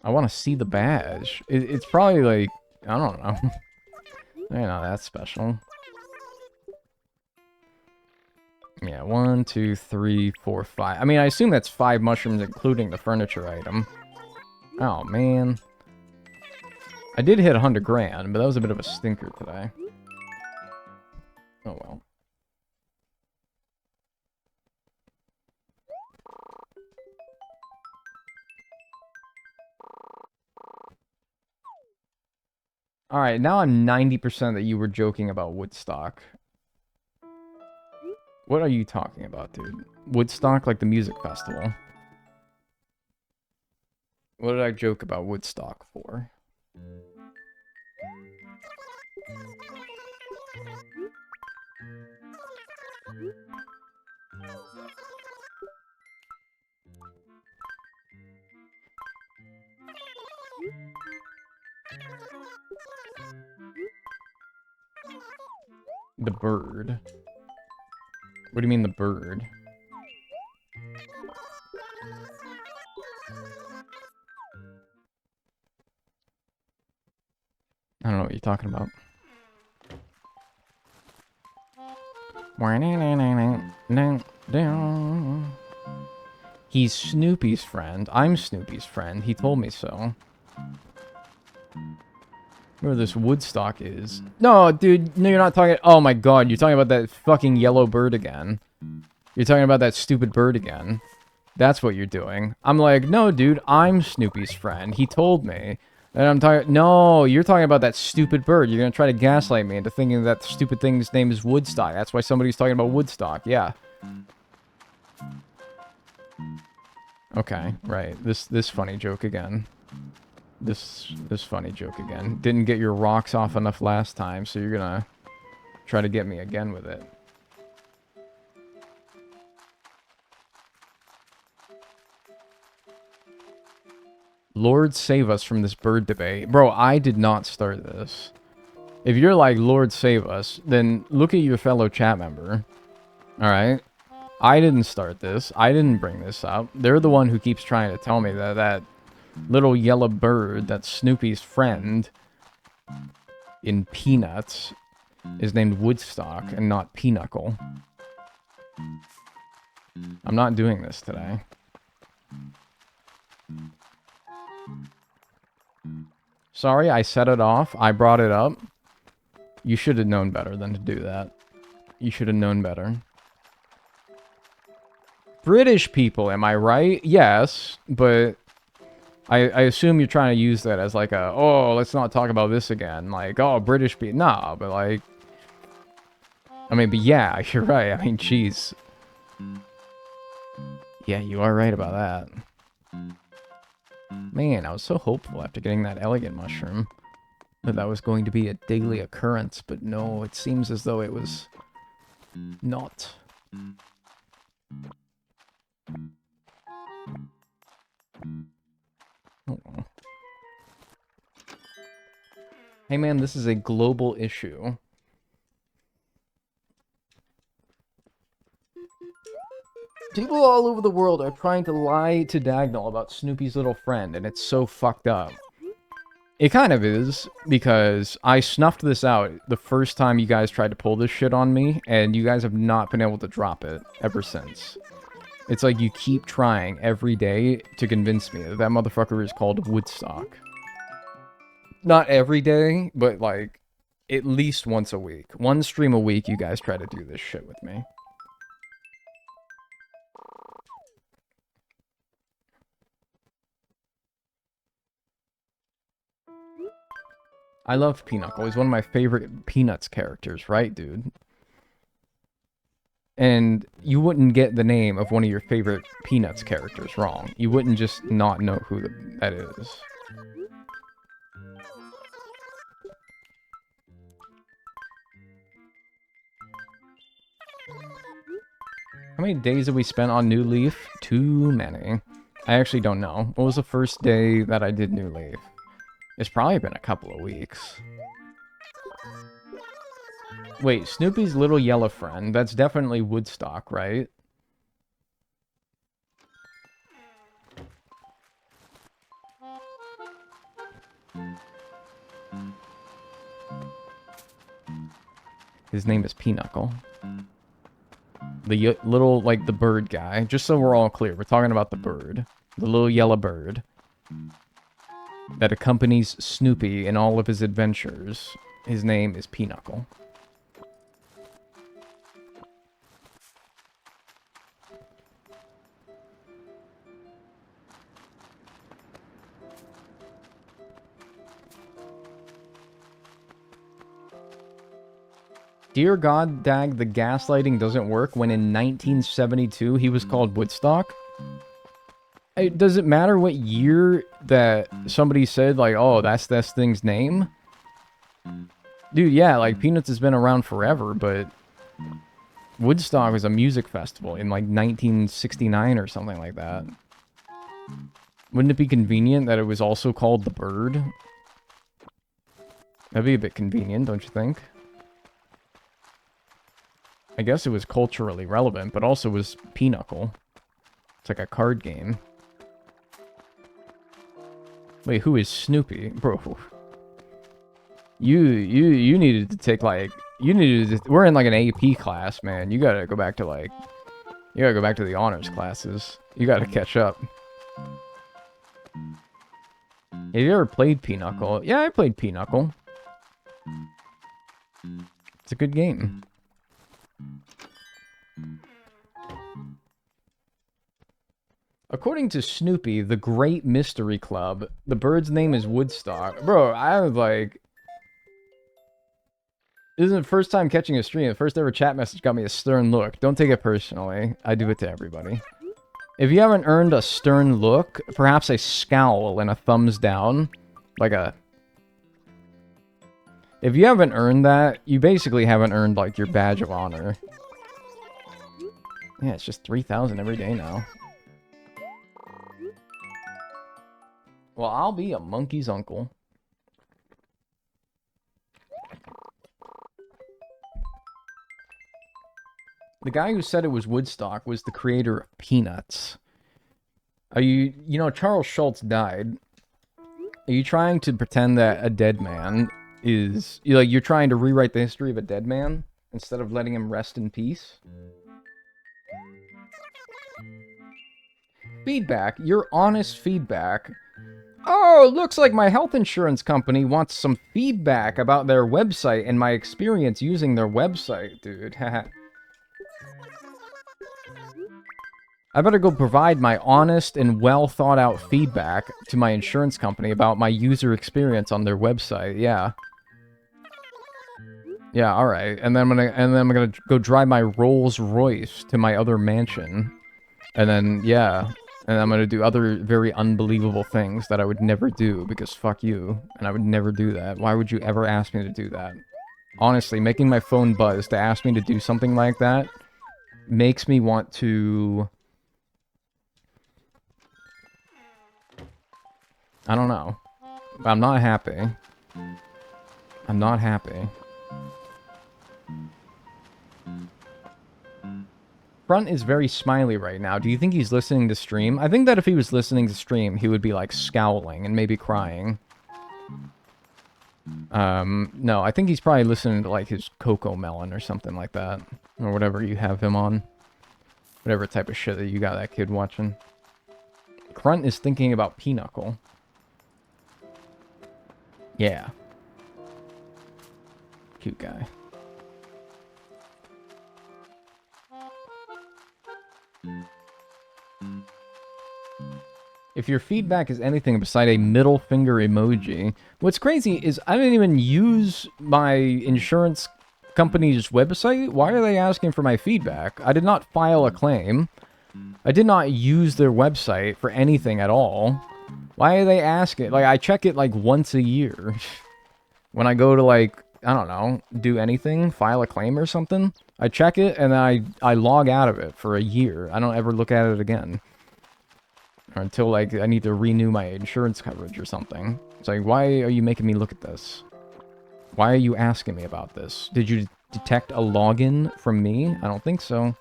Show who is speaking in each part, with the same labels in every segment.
Speaker 1: I want to see the badge. It's probably like, I don't know. You know, that's special. Yeah, 1, 2, 3, 4, 5. I mean, I assume that's 5 mushrooms, including the furniture item. Oh, man. I did hit 100 grand, but that was a bit of a stinker today. Oh, well. Alright, now I'm 90% that you were joking about Woodstock. What are you talking about, dude? Woodstock, like the music festival. What did I joke about Woodstock for? The bird. What do you mean the bird? I don't know what you're talking about. He's Snoopy's friend. I'm Snoopy's friend. He told me so. Where this Woodstock is. No, dude. No, you're not talking... Oh my god, you're talking about that fucking yellow bird again. You're talking about that stupid bird again. That's what you're doing. I'm like, no, dude, I'm Snoopy's friend. He told me. And I'm talking... No, you're talking about that stupid bird. You're gonna try to gaslight me into thinking that stupid thing's name is Woodstock. That's why somebody's talking about Woodstock. Yeah. Okay, right. This funny joke again. This funny joke again. Didn't get your rocks off enough last time, so you're gonna try to get me again with it. Lord save us from this bird debate. Bro, I did not start this. If you're like, Lord save us, then look at your fellow chat member. Alright? I didn't start this. I didn't bring this up. They're the one who keeps trying to tell me that that little yellow bird, that's Snoopy's friend in Peanuts, is named Woodstock and not Pinochle. I'm not doing this today. Sorry, I set it off. I brought it up. You should have known better than to do that. You should have known better. British people, am I right? Yes, but I assume you're trying to use that as like a, oh, let's not talk about this again. Like, oh, British people. Nah, but like... I mean, but yeah, you're right. I mean, jeez. Yeah, you are right about that. Man, I was so hopeful after getting that elegant mushroom that that was going to be a daily occurrence, but no, it seems as though it was not. Oh. Hey man, this is a global issue. People all over the world are trying to lie to Dagnall about Snoopy's little friend, and it's so fucked up. It kind of is, because I snuffed this out the first time you guys tried to pull this shit on me, and you guys have not been able to drop it ever since. It's like you keep trying every day to convince me that that motherfucker is called Woodstock. Not every day, but like, at least once a week. One stream a week, you guys try to do this shit with me. I love Pinochle. He's one of my favorite Peanuts characters, right, dude? And you wouldn't get the name of one of your favorite Peanuts characters wrong. You wouldn't just not know who that is. How many days have we spent on New Leaf? Too many. I actually don't know. What was the first day that I did New Leaf? It's probably been a couple of weeks. Wait, Snoopy's little yellow friend. That's definitely Woodstock, right? His name is Pinochle. The little, like, the bird guy. Just so we're all clear, we're talking about the bird. The little yellow bird that accompanies Snoopy in all of his adventures. His name is Pinochle. Dear God, Dag, the gaslighting doesn't work when in 1972 he was called Woodstock. Does it matter what year that somebody said, like, oh, that's this thing's name? Dude, yeah, like, Peanuts has been around forever, but Woodstock was a music festival in, like, 1969 or something like that. Wouldn't it be convenient that it was also called The Bird? That'd be a bit convenient, don't you think? I guess it was culturally relevant, but also was Pinochle. It's like a card game. Wait, who is Snoopy? Bro. You needed to take, like... You needed to... We're in, like, an AP class, man. You gotta go back to, like... You gotta go back to the honors classes. You gotta catch up. Have you ever played Pinochle? Yeah, I played Pinochle. It's a good game. According to Snoopy, the Great Mystery Club, the bird's name is Woodstock. Bro, I was like... This isn't the first time catching a stream. The first ever chat message got me a stern look. Don't take it personally. I do it to everybody. If you haven't earned a stern look, perhaps a scowl and a thumbs down, like a... If you haven't earned that, you basically haven't earned, like, your badge of honor. Yeah, it's just 3,000 every day now. Well, I'll be a monkey's uncle. The guy who said it was Woodstock was the creator of Peanuts. Are you... You know, Charles Schultz died. Are you trying to pretend that a dead man is... You're trying to rewrite the history of a dead man instead of letting him rest in peace? Feedback. Your honest feedback. Oh, looks like my health insurance company wants some feedback about their website and my experience using their website, dude. I better go provide my honest and well thought out feedback to my insurance company about my user experience on their website. Yeah. Yeah, alright. And then I'm gonna go drive my Rolls Royce to my other mansion. And then, yeah. And I'm gonna do other very unbelievable things that I would never do, because fuck you. And I would never do that. Why would you ever ask me to do that? Honestly, making my phone buzz to ask me to do something like that makes me want to... I don't know. I'm not happy. I'm not happy. Front is very smiley right now. Do you think he's listening to stream? I think that if he was listening to stream, he would be, like, scowling and maybe crying. No, I think he's probably listening to, like, his Cocoa Melon or something like that. Or whatever you have him on. Whatever type of shit that you got that kid watching. Grunt is thinking about Pinochle. Yeah. Cute guy. If your feedback is anything beside a middle finger emoji, what's crazy is I didn't even use my insurance company's website. Why are they asking for my feedback? I did not file a claim. I did not use their website for anything at all. Why are they asking? Like, I check it, like, once a year. When I go to, like, I don't know, do anything, file a claim or something, I check it, and then I log out of it for a year. I don't ever look at it again. Or until, like, I need to renew my insurance coverage or something. It's like, why are you making me look at this? Why are you asking me about this? Did you detect a login from me? I don't think so.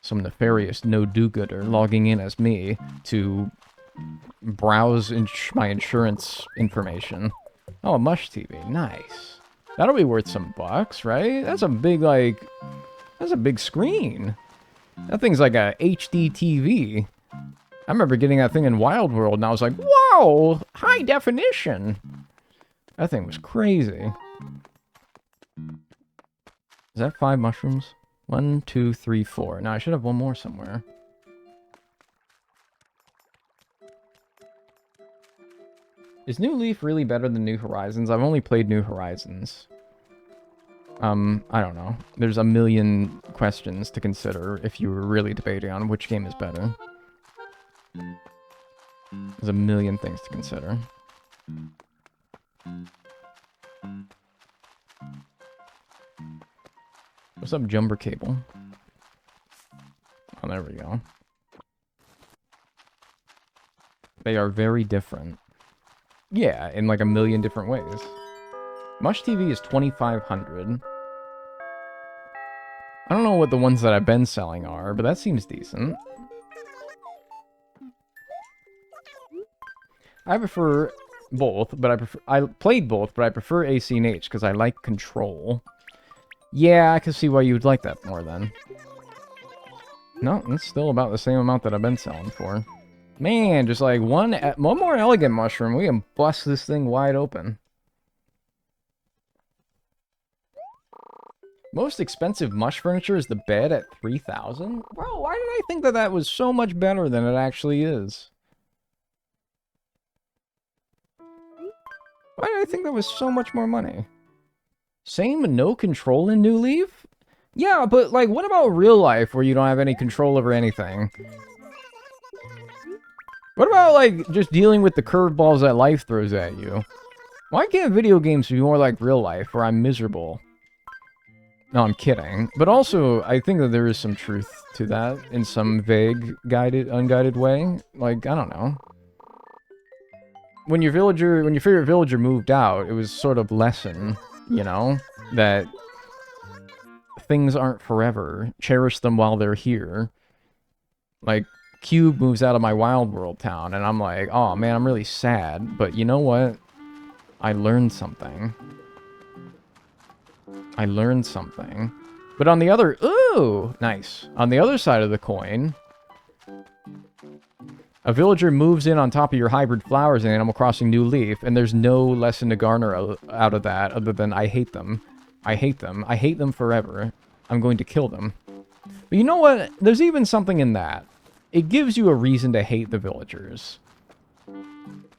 Speaker 1: Some nefarious no-do-gooder logging in as me to browse my insurance information. Oh, a Mush TV. Nice. That'll be worth some bucks, right? That's a big, like... That's a big screen. That thing's like a HD TV. I remember getting that thing in Wild World, and I was like, whoa! High definition! That thing was crazy. Is that 5 mushrooms? 1, 2, 3, 4. Now, I should have one more somewhere. Is New Leaf really better than New Horizons? I've only played New Horizons. I don't know. There's a million questions to consider if you were really debating on which game is better. There's a million things to consider. What's up, Jumper Cable? Oh, there we go. They are very different. Yeah, in like a million different ways. Mush TV is 2,500. I don't know what the ones that I've been selling are, but that seems decent. I prefer both, but I played both, but I prefer AC and H because I like control. Yeah, I can see why you would like that more then. No, it's still about the same amount that I've been selling for. Man, just like one more elegant mushroom, we can bust this thing wide open. Most expensive mush furniture is the bed at 3,000? Bro, why did I think that that was so much better than it actually is? Why did I think that was so much more money? Same no control in New Leaf? Yeah, but like, what about real life where you don't have any control over anything? What about like, just dealing with the curveballs that life throws at you? Why can't video games be more like real life where I'm miserable? No, I'm kidding. But also, I think that there is some truth to that in some vague, unguided way. Like, I don't know. When your favorite villager moved out, it was sort of lesson, you know? That things aren't forever. Cherish them while they're here. Like, Cube moves out of my Wild World town, and I'm like, oh man, I'm really sad. But you know what? I learned something. I learned something. But on the other... Ooh! Nice. On the other side of the coin... A villager moves in on top of your hybrid flowers in Animal Crossing New Leaf, and there's no lesson to garner out of that other than I hate them. I hate them. I hate them forever. I'm going to kill them. But you know what? There's even something in that. It gives you a reason to hate the villagers.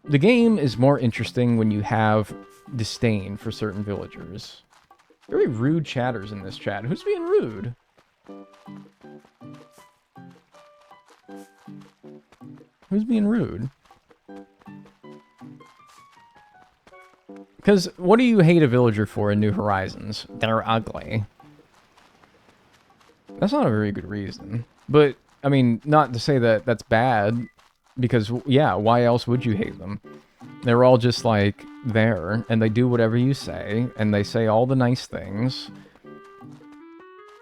Speaker 1: The game is more interesting when you have disdain for certain villagers. Very rude chatters in this chat. Who's being rude? Who's being rude? Because what do you hate a villager for in New Horizons? They're ugly. That's not a very good reason. But, I mean, not to say that that's bad. Because, yeah, why else would you hate them? They're all just, like, there. And they do whatever you say. And they say all the nice things.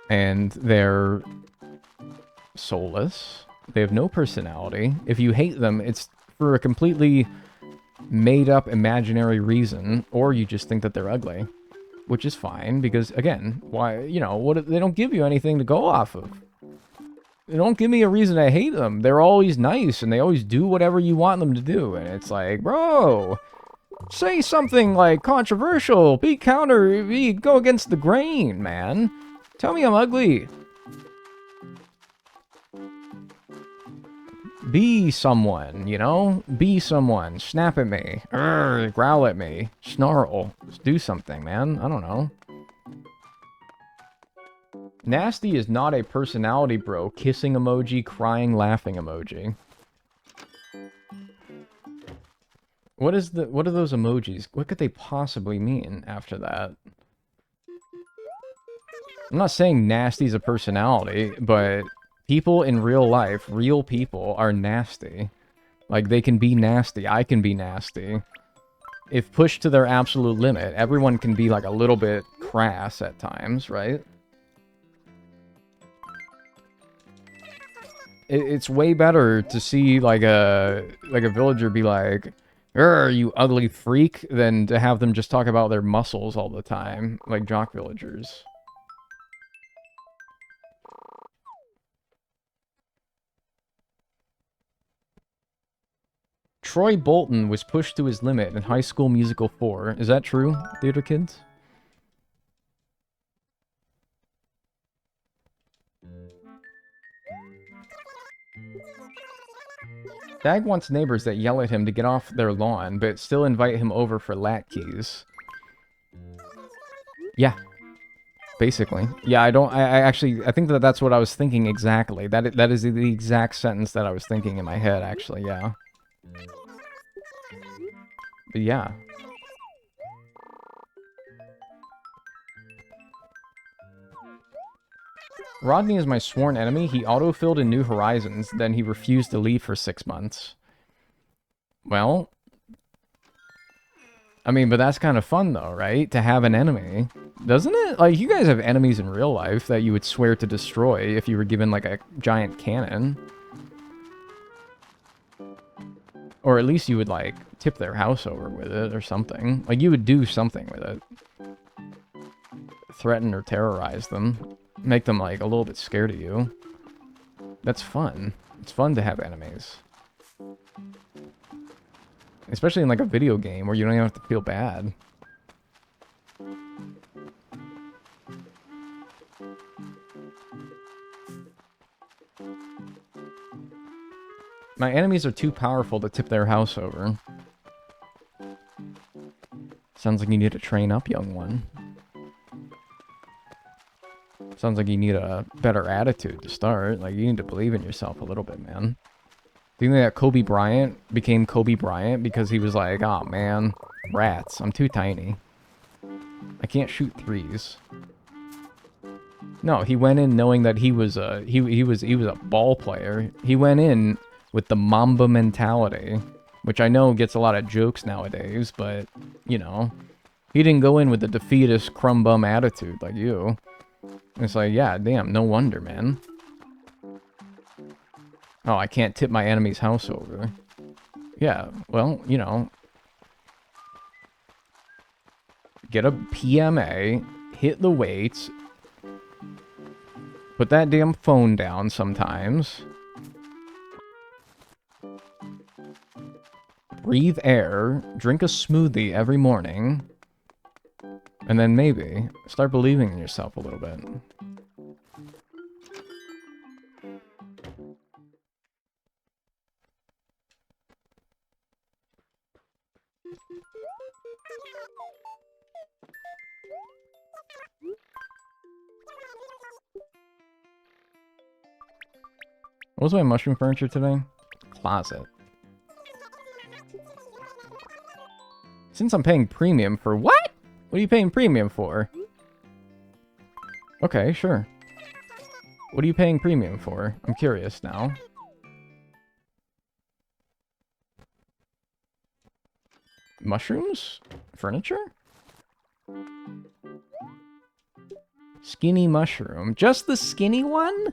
Speaker 1: And they're soulless. They have no personality. If you hate them, it's for a completely made-up imaginary reason, or you just think that they're ugly, which is fine, because, again, why, you know, they don't give you anything to go off of. They don't give me a reason to hate them. They're always nice, and they always do whatever you want them to do, and it's like, bro, say something, like, controversial, go against the grain, man. Tell me I'm ugly. Be someone, you know? Be someone. Snap at me. Urgh, growl at me. Snarl. Just do something, man. I don't know. Nasty is not a personality, bro. Kissing emoji, crying, laughing emoji. What are those emojis? What could they possibly mean after that? I'm not saying nasty's a personality, but people in real life, real people, are nasty. Like, they can be nasty. I can be nasty. If pushed to their absolute limit, everyone can be, like, a little bit crass at times, right? It's way better to see, like a villager be like, You ugly freak, than to have them just talk about their muscles all the time, like jock villagers. Troy Bolton was pushed to his limit in High School Musical 4. Is that true, theater kids? Dag wants neighbors that yell at him to get off their lawn, but still invite him over for latkes. Yeah, basically. Yeah, I actually, I think that that's what I was thinking exactly. That is the exact sentence that I was thinking in my head, actually, yeah. But yeah. Rodney is my sworn enemy. He autofilled in New Horizons, then he refused to leave for 6 months. Well, I mean, but that's kind of fun, though, right? To have an enemy. Doesn't it? Like, you guys have enemies in real life that you would swear to destroy if you were given, like, a giant cannon. Or at least you would, like, tip their house over with it or something. Like, you would do something with it. Threaten or terrorize them. Make them, like, a little bit scared of you. That's fun. It's fun to have enemies. Especially in, like, a video game where you don't even have to feel bad. My enemies are too powerful to tip their house over. Sounds like you need to train up, young one. Sounds like you need a better attitude to start. Like, you need to believe in yourself a little bit, man. Do you think that Kobe Bryant became Kobe Bryant because he was like, oh man, rats, I'm too tiny. I can't shoot threes. No, he went in knowing that he was a ball player. He went in with the Mamba mentality, which I know gets a lot of jokes nowadays, but you know, he didn't go in with the defeatist crumb bum attitude like you. It's like, yeah, damn, no wonder, man. Oh, I can't tip my enemy's house over. Yeah, well, you know, get a PMA, hit the weights, put that damn phone down sometimes. Breathe air, drink a smoothie every morning, and then maybe start believing in yourself a little bit. What was my mushroom furniture today? Closet. Since I'm paying premium for what? What are you paying premium for? Okay, sure. What are you paying premium for? I'm curious now. Mushrooms? Furniture? Skinny mushroom. Just the skinny one?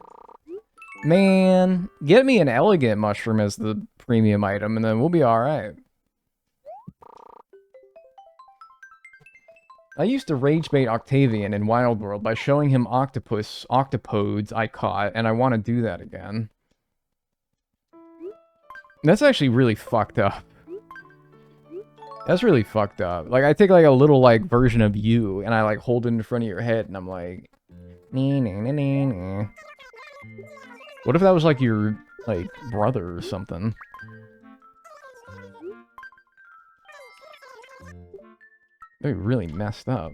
Speaker 1: Man, get me an elegant mushroom as the premium item, and then we'll be alright. I used to rage bait Octavian in Wild World by showing him octopodes I caught, and I want to do that again. That's actually really fucked up. That's really fucked up. Like, I take, like, a little, like, version of you, and I, like, hold it in front of your head, and I'm like... Nee, nee, nee, nee, nee. What if that was, like, your, like, brother or something? That'd be really messed up.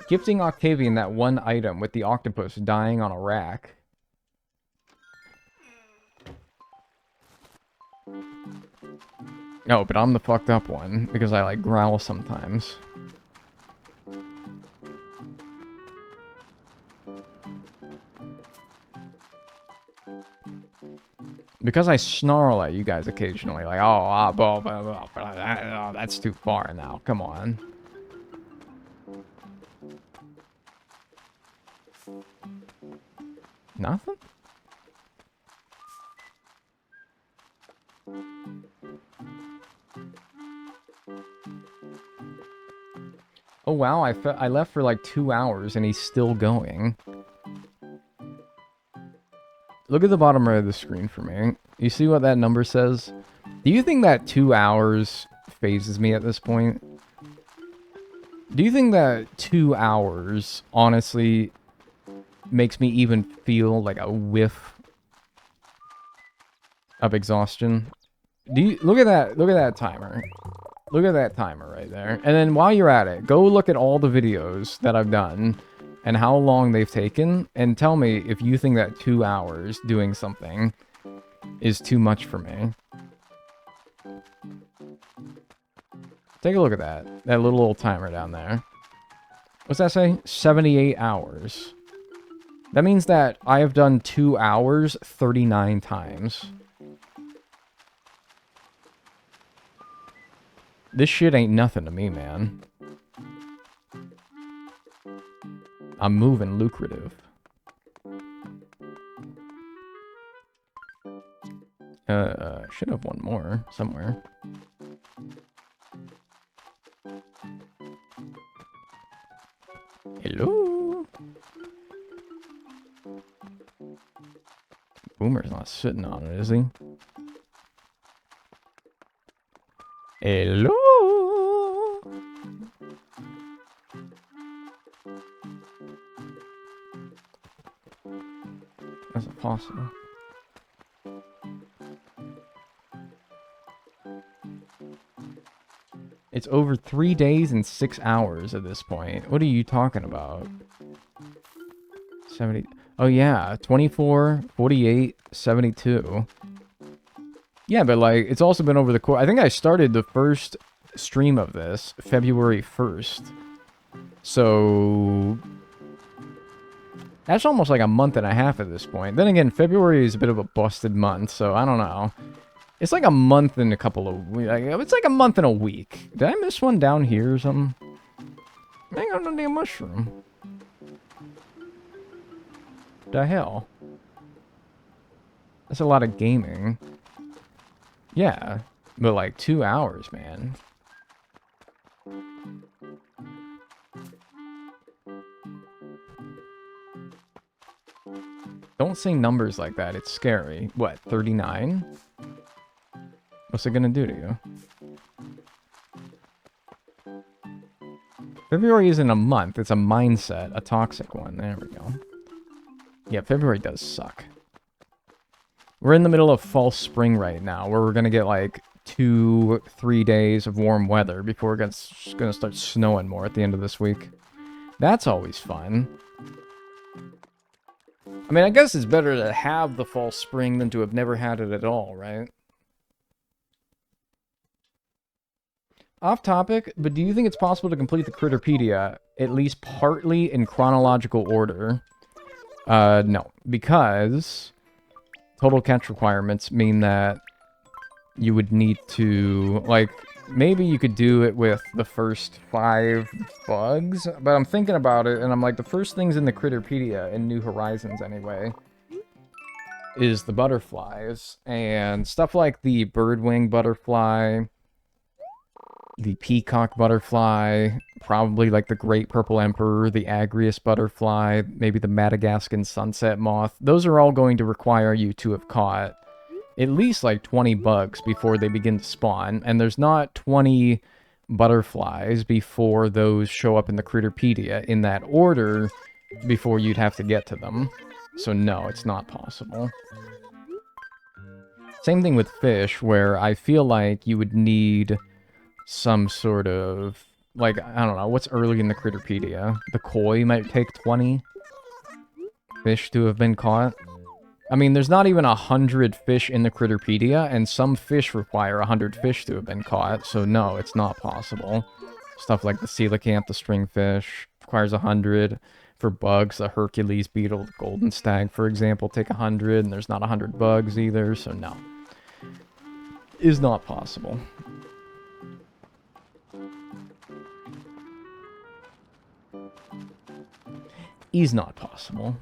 Speaker 1: Gifting Octavian that one item with the octopus dying on a rack. No, but I'm the fucked up one, because I, like, growl sometimes. Because I snarl at you guys occasionally, like, oh, blah, blah, blah, blah, that's too far now. Come on. Nothing? Oh, wow, I left for like 2 hours and he's still going. Look at the bottom right of the screen for me. You see what that number says? Do you think that 2 hours phases me at this point? Do you think that 2 hours, honestly, makes me even feel like a whiff of exhaustion? Do you look at that timer? Look at that timer right there. And then while you're at it, go look at all the videos that I've done and how long they've taken, and tell me if you think that 2 hours doing something is too much for me. Take a look at that little old timer down there. What's that say? 78 hours. That means that I have done 2 hours 39 times. This shit ain't nothing to me, man. I'm moving lucrative. Should have one more somewhere. Hello? Boomer's not sitting on it, is he? Hello? That's impossible. It's over 3 days and 6 hours at this point. What are you talking about? 70. Oh, yeah. 24, 48, 72. Yeah, but, like, it's also been over the course. I think I started the first stream of this February 1st. So that's almost like a month and a half at this point. Then again, February is a bit of a busted month, so I don't know. It's like a month and a couple of weeks. It's like a month and a week. Did I miss one down here or something? I ain't got no damn mushroom. The hell? That's a lot of gaming. Yeah, but like 2 hours, man. Don't say numbers like that. It's scary. What, 39? What's it gonna do to you? February isn't a month. It's a mindset. A toxic one. There we go. Yeah, February does suck. We're in the middle of false spring right now, where we're gonna get like 2-3 days of warm weather before it's gonna start snowing more at the end of this week. That's always fun. I mean, I guess it's better to have the false spring than to have never had it at all, right? Off topic, but do you think it's possible to complete the critterpedia at least partly in chronological order? No, because total catch requirements mean that you would need to, like, maybe you could do it with the first 5 bugs, but I'm thinking about it, and I'm like, the first things in the critterpedia, in New Horizons anyway, is the butterflies, and stuff like the birdwing butterfly, the peacock butterfly, probably like the great purple emperor, the agrius butterfly, maybe the Madagascan sunset moth. Those are all going to require you to have caught at least like 20 bugs before they begin to spawn, and there's not 20 butterflies before those show up in the critterpedia in that order before you'd have to get to them. So no, it's not possible. Same thing with fish, where I feel like you would need some sort of, like, I don't know, what's early in the critterpedia? The koi might take 20 fish to have been caught. I mean, there's not even 100 fish in the critterpedia, and some fish require 100 fish to have been caught, so no, it's not possible. Stuff like the coelacanth, the stringfish, requires 100. for bugs. The Hercules beetle, the golden stag, for example, take 100, and there's not 100 bugs either, so no. Is not possible. Is not possible.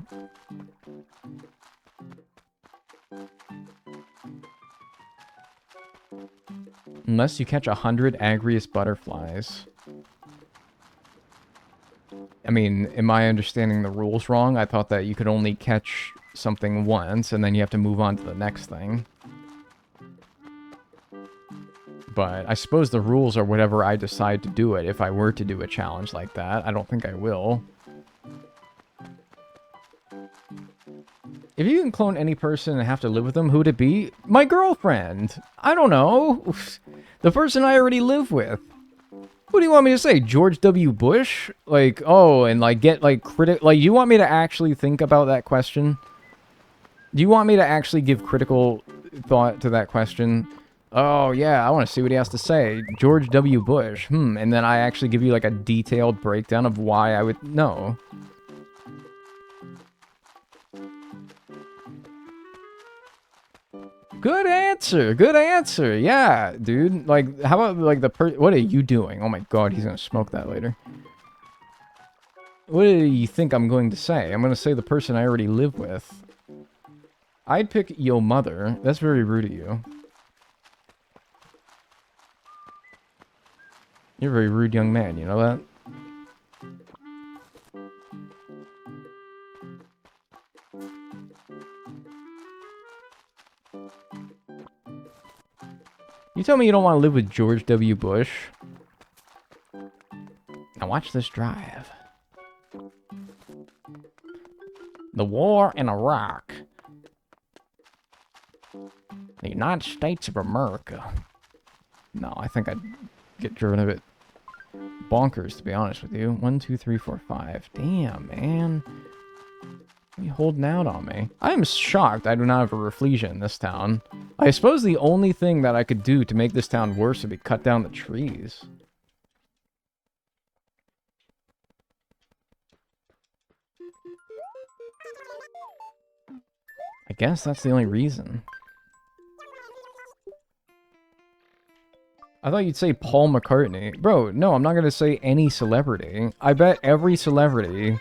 Speaker 1: Unless you catch 100 agrious butterflies. I mean, am I understanding the rules wrong? I thought that you could only catch something once, and then you have to move on to the next thing. But I suppose the rules are whatever I decide to do it. If I were to do a challenge like that, I don't think I will. If you can clone any person and have to live with them, who would it be? My girlfriend! I don't know. The person I already live with. What do you want me to say? George W. Bush? Like, oh, and like get like like, you want me to actually think about that question? Do you want me to actually give critical thought to that question? Oh, yeah, I want to see what he has to say. George W. Bush. And then I actually give you like a detailed breakdown of why I would know. Good answer. Good answer. Yeah, dude. Like, how about, like, what are you doing? Oh my god, he's gonna smoke that later. What do you think I'm going to say? I'm gonna say the person I already live with. I'd pick yo mother. That's very rude of you. You're a very rude young man, you know that? You tell me you don't want to live with George W. Bush. Now watch this drive. The war in Iraq. The United States of America. No, I think I'd get driven a bit bonkers, to be honest with you. 1, 2, 3, 4, 5. Damn, man. What are you holding out on me? I am shocked I do not have a Rafflesia in this town. I suppose the only thing that I could do to make this town worse would be cut down the trees. I guess that's the only reason. I thought you'd say Paul McCartney. Bro, no, I'm not going to say any celebrity. I bet every celebrity,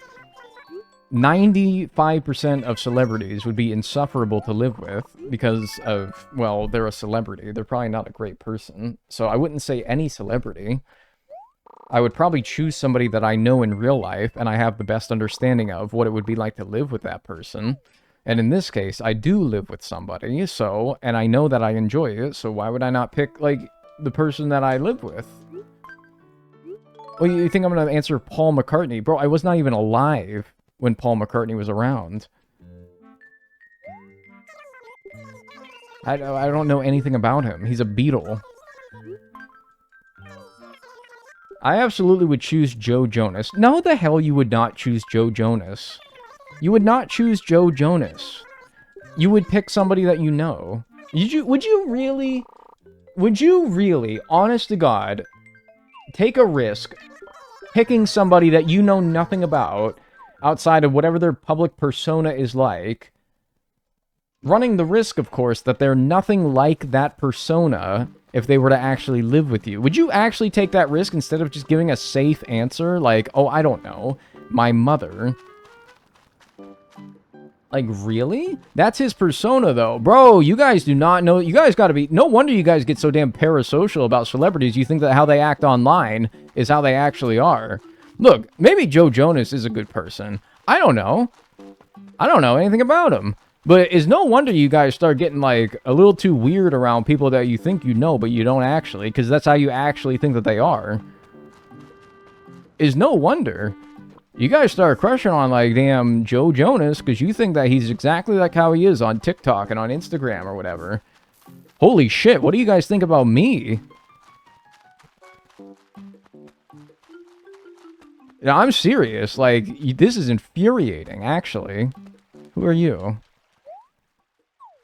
Speaker 1: 95% of celebrities would be insufferable to live with because of, well, they're a celebrity. They're probably not a great person. So I wouldn't say any celebrity. I would probably choose somebody that I know in real life and I have the best understanding of what it would be like to live with that person. And in this case, I do live with somebody, so, and I know that I enjoy it, so why would I not pick, like, the person that I live with? Well, you think I'm going to answer Paul McCartney? Bro, I was not even alive when Paul McCartney was around. I don't know anything about him. He's a Beatle. I absolutely would choose Joe Jonas. No, the hell you would not choose Joe Jonas. You would not choose Joe Jonas. You would pick somebody that you know. Would you really, honest to God, take a risk picking somebody that you know nothing about outside of whatever their public persona is like, running the risk, of course, that they're nothing like that persona if they were to actually live with you? Would you actually take that risk instead of just giving a safe answer like, oh, I don't know, my mother? Like, really? That's his persona, though. Bro, you guys do not know. You guys gotta be... No wonder you guys get so damn parasocial about celebrities. You think that how they act online is how they actually are. Look, maybe Joe Jonas is a good person. I don't know. I don't know anything about him. But it's no wonder you guys start getting, like, a little too weird around people that you think you know, but you don't actually, because that's how you actually think that they are. Is no wonder. You guys start crushing on, like, damn Joe Jonas because you think that he's exactly like how he is on TikTok and on Instagram or whatever. Holy shit, what do you guys think about me? Now, I'm serious. Like, this is infuriating, actually. Who are you?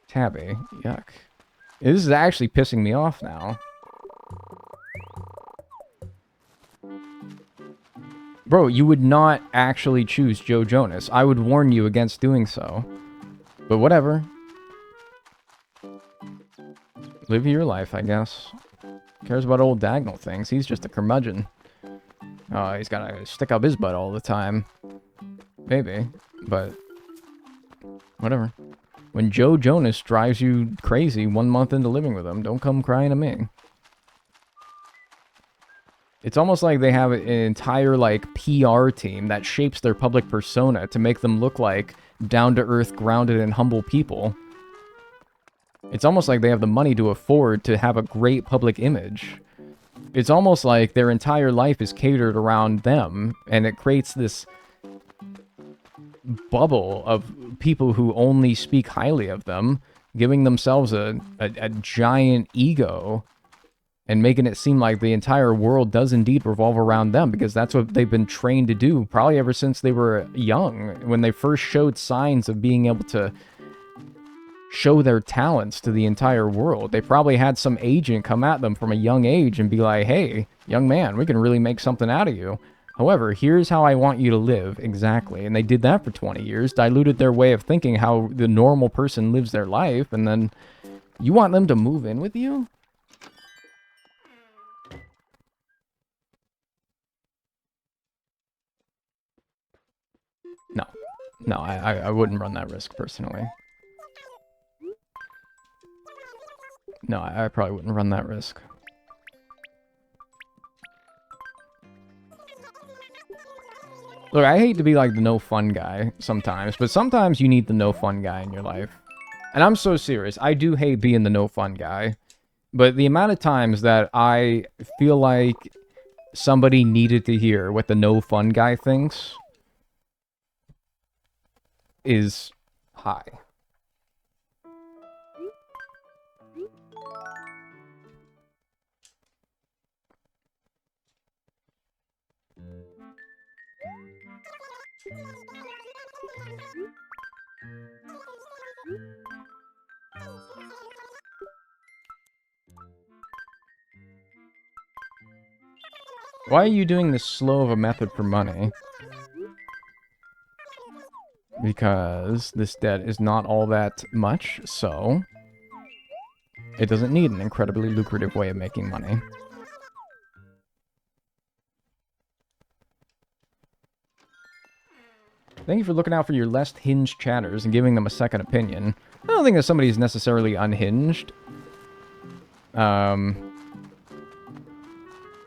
Speaker 1: Tabby. Yuck. This is actually pissing me off now. Bro, you would not actually choose Joe Jonas. I would warn you against doing so. But whatever. Live your life, I guess. Cares about old Dagnall things. He's just a curmudgeon. He's gotta stick up his butt all the time. Maybe, but whatever. When Joe Jonas drives you crazy 1 month into living with him, don't come crying to me. It's almost like they have an entire, like, PR team that shapes their public persona to make them look like down-to-earth, grounded, and humble people. It's almost like they have the money to afford to have a great public image. It's almost like their entire life is catered around them, and it creates this bubble of people who only speak highly of them, giving themselves a giant ego, and making it seem like the entire world does indeed revolve around them, because that's what they've been trained to do, probably ever since they were young, when they first showed signs of being able to show their talents to the entire world. They probably had some agent come at them from a young age and be like, hey, young man, we can really make something out of you. However, here's how I want you to live, exactly. And they did that for 20 years, diluted their way of thinking how the normal person lives their life, and then you want them to move in with you? No. No, I wouldn't run that risk, personally. No, I probably wouldn't run that risk. Look, I hate to be like the no fun guy sometimes, but sometimes you need the no fun guy in your life. And I'm so serious. I do hate being the no fun guy. But the amount of times that I feel like somebody needed to hear what the no fun guy thinks is high. Why are you doing this slow of a method for money? Because this debt is not all that much, so it doesn't need an incredibly lucrative way of making money. Thank you for looking out for your less hinged chatters and giving them a second opinion. I don't think that somebody's necessarily unhinged.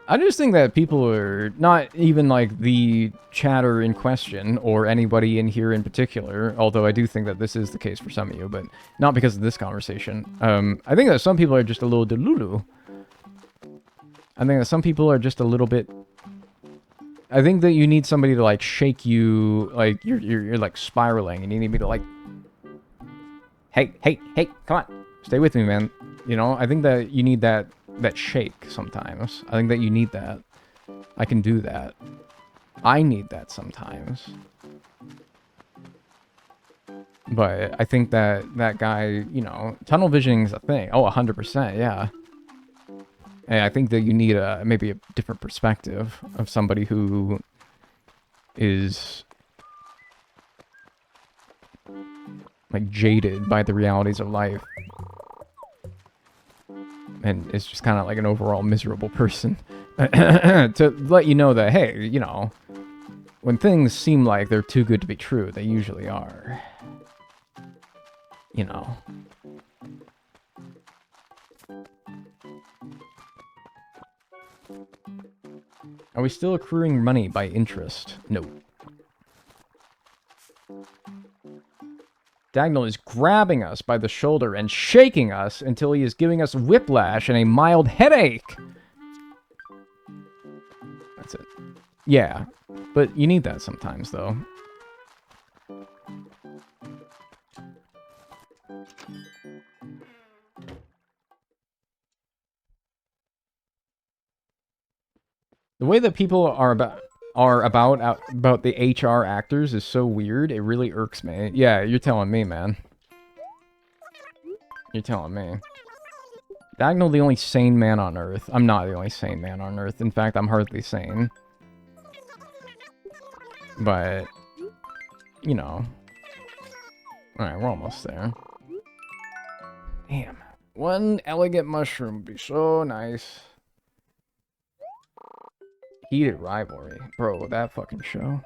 Speaker 1: I just think that people are not even like the chatter in question or anybody in here in particular, although I do think that this is the case for some of you, but not because of this conversation. I think that some people are just a little delulu. I think that some people are just a little bit... I think that you need somebody to like shake you, like you're like spiraling, and you need me to like, hey, come on, stay with me, man. You know, I think that you need that shake sometimes. I think that you need that. I can do that. I need that sometimes. But I think that that guy, you know, tunnel visioning is a thing. Oh, 100%, yeah. And I think that you need maybe a different perspective of somebody who is like jaded by the realities of life. And is just kind of like an overall miserable person. To let you know that, hey, you know, when things seem like they're too good to be true, they usually are. You know. Are we still accruing money by interest? No. Dagnall is grabbing us by the shoulder and shaking us until he is giving us whiplash and a mild headache. That's it. Yeah, but you need that sometimes, though. The way that people are about the HR actors is so weird. It really irks me. Yeah, you're telling me, man. You're telling me. Dagnall, the only sane man on Earth. I'm not the only sane man on Earth. In fact, I'm hardly sane. But, you know. Alright, we're almost there. Damn. One elegant mushroom would be so nice. Heated rivalry. Bro, that fucking show.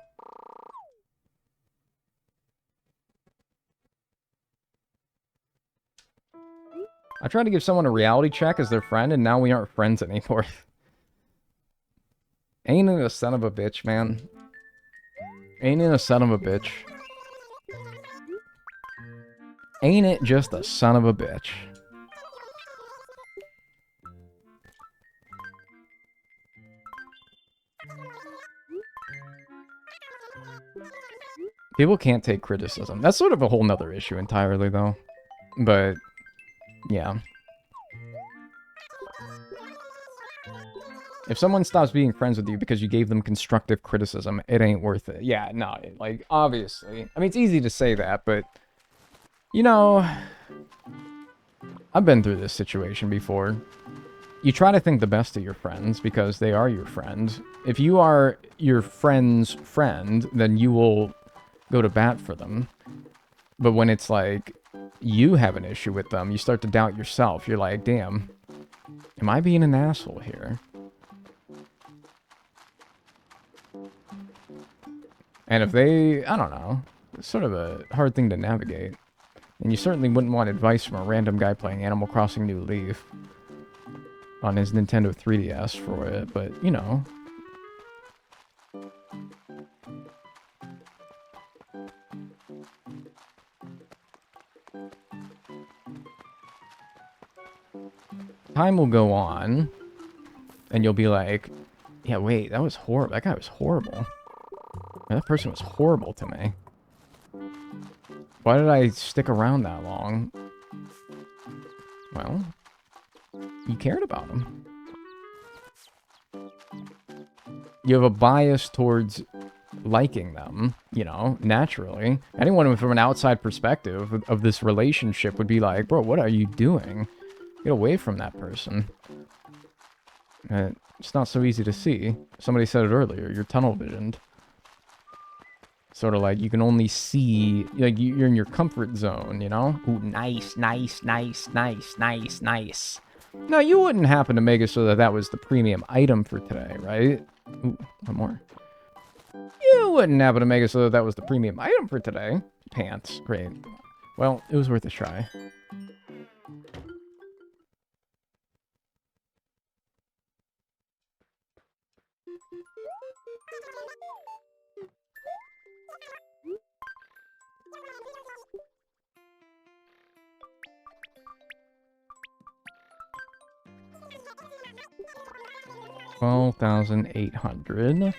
Speaker 1: I tried to give someone a reality check as their friend, and now we aren't friends anymore. Ain't it a son of a bitch, man? Ain't it a son of a bitch? Ain't it just a son of a bitch? People can't take criticism. That's sort of a whole nother issue entirely, though. But, yeah. If someone stops being friends with you because you gave them constructive criticism, it ain't worth it. Yeah, no, like, obviously. I mean, it's easy to say that, but, you know, I've been through this situation before. You try to think the best of your friends because they are your friend. If you are your friend's friend, then you will go to bat for them. But when it's like, you have an issue with them, you start to doubt yourself. You're like, damn, am I being an asshole here? And if they, I don't know, it's sort of a hard thing to navigate. And you certainly wouldn't want advice from a random guy playing Animal Crossing New Leaf on his Nintendo 3DS for it, but, you know. Time will go on, and you'll be like, yeah, wait, that was horrible. That guy was horrible. That person was horrible to me. Why did I stick around that long? Well, you cared about him. You have a bias towards liking them, you know, naturally. Anyone from an outside perspective of this relationship would be like, bro, what are you doing? Get away from that person. It's not so easy to see. Somebody said it earlier, you're tunnel visioned. Sort of like you can only see, like you're in your comfort zone, you know? Ooh, nice, nice, nice, nice, nice, nice. No, you wouldn't happen to make it so that that was the premium item for today, right? Ooh, one more. You wouldn't happen to make it so that that was the premium item for today. Pants, great. Well, it was worth a try. $12,800.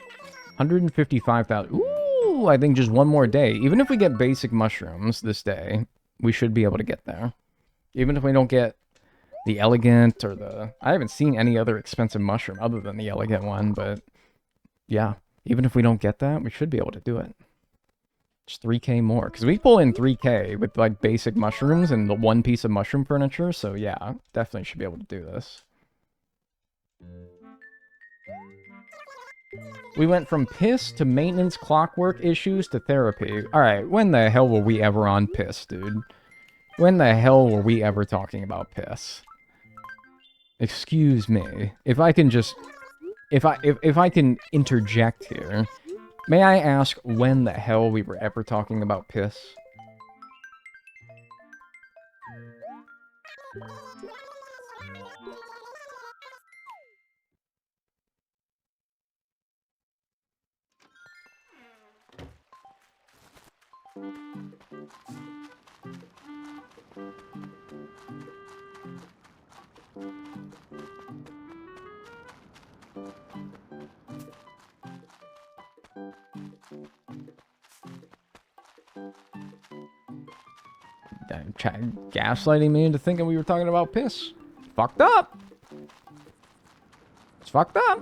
Speaker 1: 155,000. Ooh, I think just one more day. Even if we get basic mushrooms this day, we should be able to get there. Even if we don't get the elegant or the... I haven't seen any other expensive mushroom other than the elegant one, but yeah. Even if we don't get that, we should be able to do it. Just 3K more. Because we pull in 3K with like basic mushrooms and the one piece of mushroom furniture, so yeah, definitely should be able to do this. We went from piss to maintenance clockwork issues to therapy. Alright, when the hell were we ever on piss, dude? When the hell were we ever talking about piss? Excuse me. If I can just... If I can interject here, may I ask when the hell we were ever talking about piss? Gaslighting me into thinking we were talking about piss. Fucked up. It's fucked up.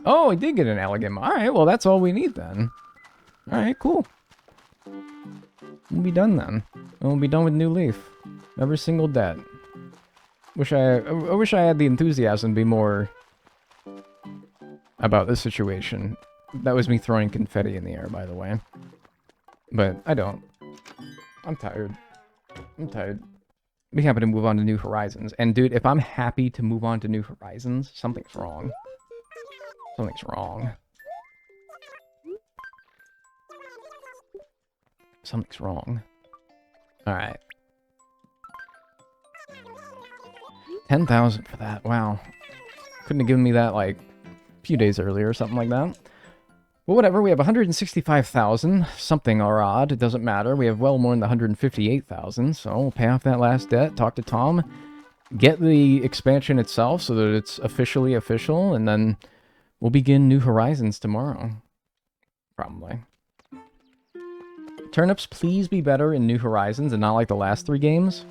Speaker 1: Oh, he did get an elegant. Alright, well, that's all we need then. Alright, cool. We'll be done then. We'll be done with New Leaf. Every single day. I wish I had the enthusiasm to be more about this situation. That was me throwing confetti in the air, by the way. But I don't. I'm tired. I'm tired. Be happy to move on to New Horizons. And dude, if I'm happy to move on to New Horizons, something's wrong. Something's wrong. Something's wrong. Alright. 10,000 for that. Wow. Couldn't have given me that, like, a few days earlier or something like that. Well, whatever. We have 165,000. Something or odd. It doesn't matter. We have well more than the 158,000. So we'll pay off that last debt. Talk to Tom. Get the expansion itself so that it's officially official. And then we'll begin New Horizons tomorrow. Probably. Turnips, please be better in New Horizons and not like the last 3 games.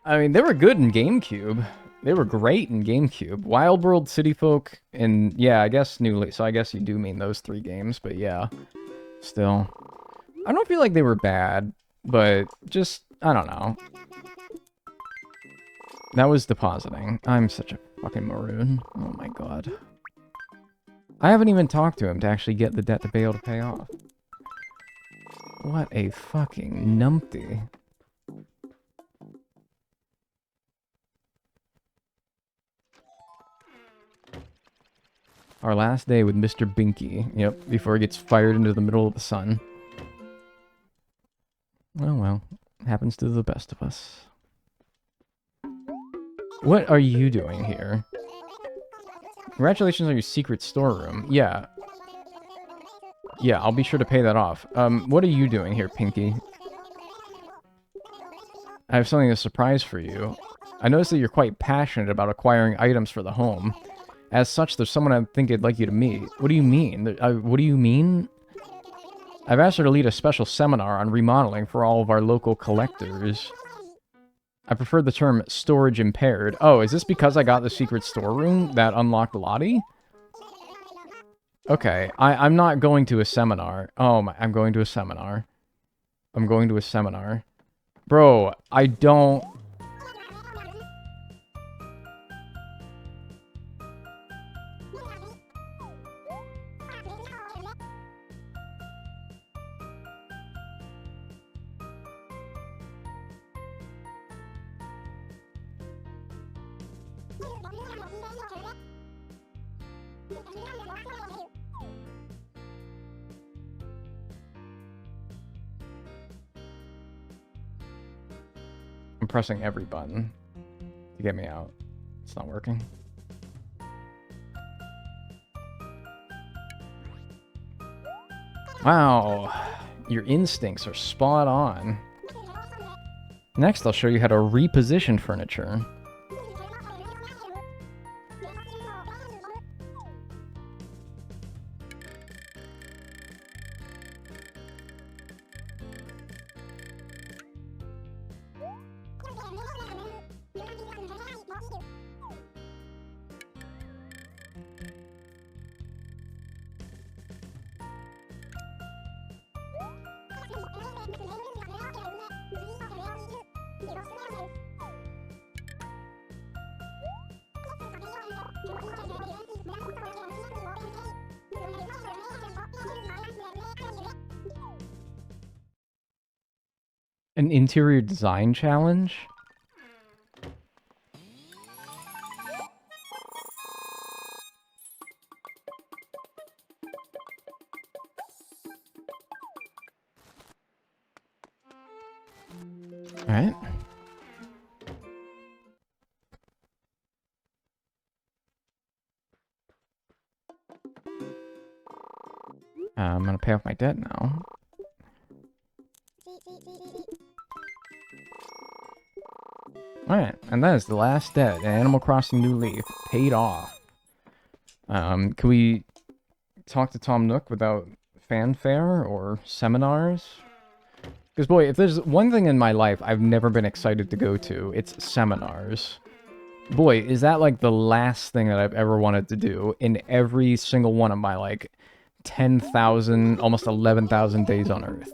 Speaker 1: I mean, they were good in GameCube. They were great in GameCube. Wild World, City Folk, and yeah, I guess New Leaf. So I guess you do mean those 3 games, but yeah. Still. I don't feel like they were bad, but just, I don't know. That was depositing. I'm such a fucking maroon. Oh my god. I haven't even talked to him to actually get the debt to be able to pay off. What a fucking numpty. Our last day with Mr. Binky. Yep, before he gets fired into the middle of the sun. Oh well. Happens to the best of us. What are you doing here? Congratulations on your secret storeroom. Yeah. Yeah, I'll be sure to pay that off. What are you doing here, Pinky? I have something a surprise for you. I noticed that you're quite passionate about acquiring items for the home. As such, there's someone I think I'd like you to meet. What do you mean? What do you mean? I've asked her to lead a special seminar on remodeling for all of our local collectors. I prefer the term storage impaired. Oh, is this because I got the secret storeroom that unlocked Lottie? Okay, I'm not going to a seminar. Oh, I'm going to a seminar. I'm going to a seminar. Bro, I don't... I'm pressing every button to get me out. It's not working. Wow, your instincts are spot on. Next, I'll show you how to reposition furniture. An interior design challenge? Alright. I'm gonna pay off my debt now. Alright, and that is the last debt. Animal Crossing New Leaf. Paid off. Can we talk to Tom Nook without fanfare or seminars? Because, boy, if there's one thing in my life I've never been excited to go to, it's seminars. Boy, is that, like, the last thing that I've ever wanted to do in every single one of my, like, 10,000, almost 11,000 days on Earth.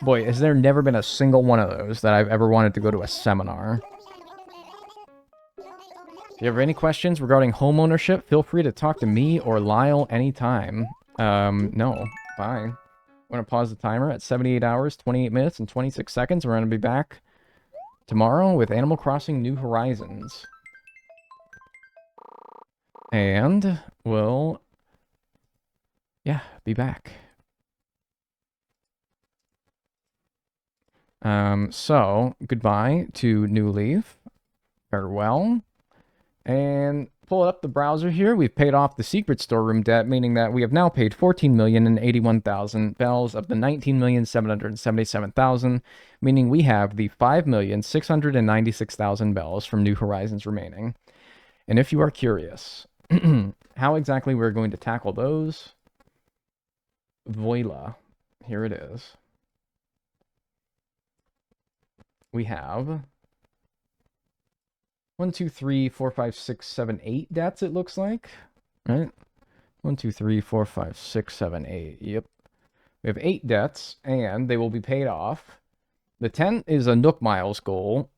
Speaker 1: Boy, has there never been a single one of those that I've ever wanted to go to a seminar. If you have any questions regarding homeownership, feel free to talk to me or Lyle anytime. No. Bye. I'm going to pause the timer at 78 hours, 28 minutes, and 26 seconds. We're going to be back tomorrow with Animal Crossing New Horizons. And we'll, yeah, be back. So, goodbye to New Leaf. Farewell. And pull up the browser here. We've paid off the secret storeroom debt, meaning that we have now paid 14,081,000 bells of the 19,777,000, meaning we have the 5,696,000 bells from New Horizons remaining. And if you are curious how exactly we're going to tackle those, voila, here it is. We have 1, 2, 3, 4, 5, 6, 7, 8 debts, it looks like. Right? 1, 2, 3, 4, 5, 6, 7, 8. Yep. We have 8 debts, and they will be paid off. The 10 is a Nook Miles goal.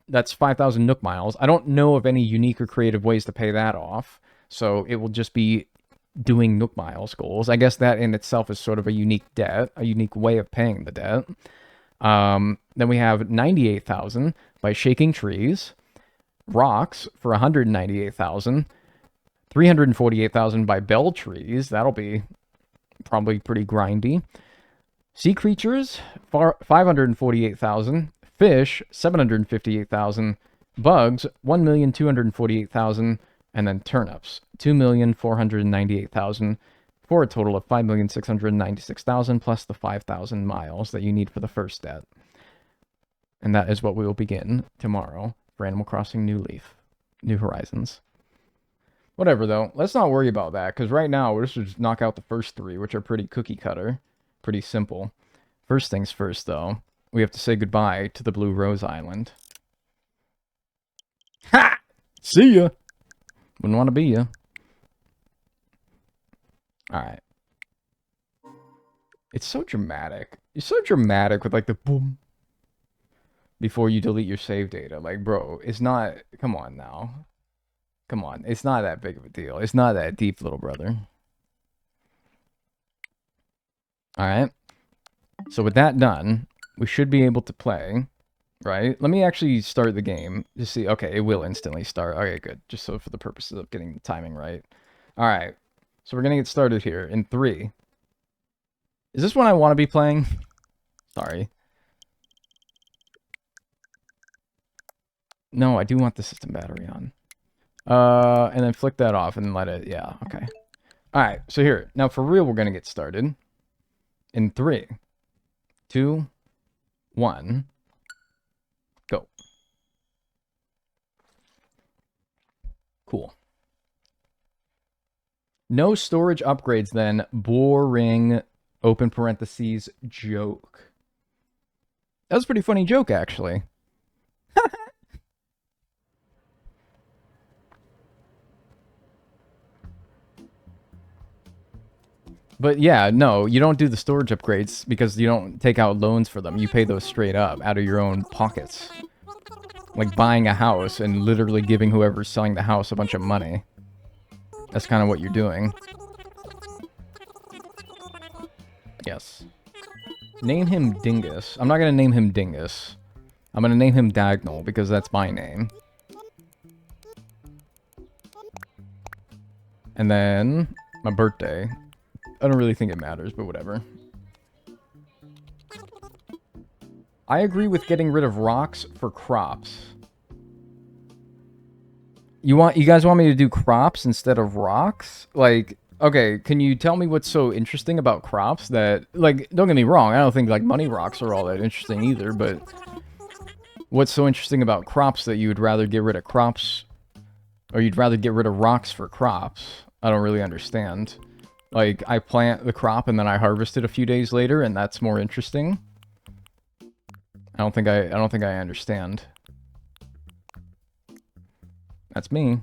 Speaker 1: That's 5,000 Nook Miles. I don't know of any unique or creative ways to pay that off, so it will just be doing Nook Miles goals. I guess that in itself is sort of a unique debt, a unique way of paying the debt. Then we have 98,000 by shaking trees. Rocks for 198,000. 348,000 by bell trees. That'll be probably pretty grindy. Sea creatures, 548,000. Fish, 758,000. Bugs, 1,248,000. And then turnips, 2,498,000. For a total of 5,696,000 plus the 5,000 miles that you need for the first debt. And that is what we will begin tomorrow for Animal Crossing New Leaf, New Horizons. Whatever, though. Let's not worry about that, because right now, we're just knock out the first 3, which are pretty cookie cutter. Pretty simple. First things first, though. We have to say goodbye to the Blue Rose Island. Ha! See ya! Wouldn't want to be ya. Alright. It's so dramatic. You're so dramatic with, like, the boom. Before you delete your save data. Like, bro, it's not... Come on, now. Come on. It's not that big of a deal. It's not that deep, little brother. Alright. So with that done, we should be able to play, right? Let me actually start the game. Just see. Okay, it will instantly start. Okay, good. Just so for the purposes of getting the timing right. Alright. So we're going to get started here in 3. Is this one I want to be playing? Sorry. No, I do want the system battery on. And then flick that off and let it... Yeah, okay. Alright, so here. Now, for real, we're going to get started. In 3, 2, 1, go. Cool. No storage upgrades then. Boring, open parentheses, joke. That was a pretty funny joke, actually. But yeah, no, you don't do the storage upgrades because you don't take out loans for them. You pay those straight up out of your own pockets. Like buying a house and literally giving whoever's selling the house a bunch of money. That's kind of what you're doing. Yes. Name him Dingus. I'm not going to name him Dingus. I'm going to name him Diagonal because that's my name. And then my birthday. I don't really think it matters, but whatever. I agree with getting rid of rocks for crops. You guys want me to do crops instead of rocks? Like, okay, can you tell me what's so interesting about crops that, like, don't get me wrong, I don't think, like, money rocks are all that interesting either, but what's so interesting about crops that you would rather get rid of crops, or you'd rather get rid of rocks for crops? I don't really understand. Like, I plant the crop and then I harvest it a few days later, and that's more interesting. I don't think I understand. That's me.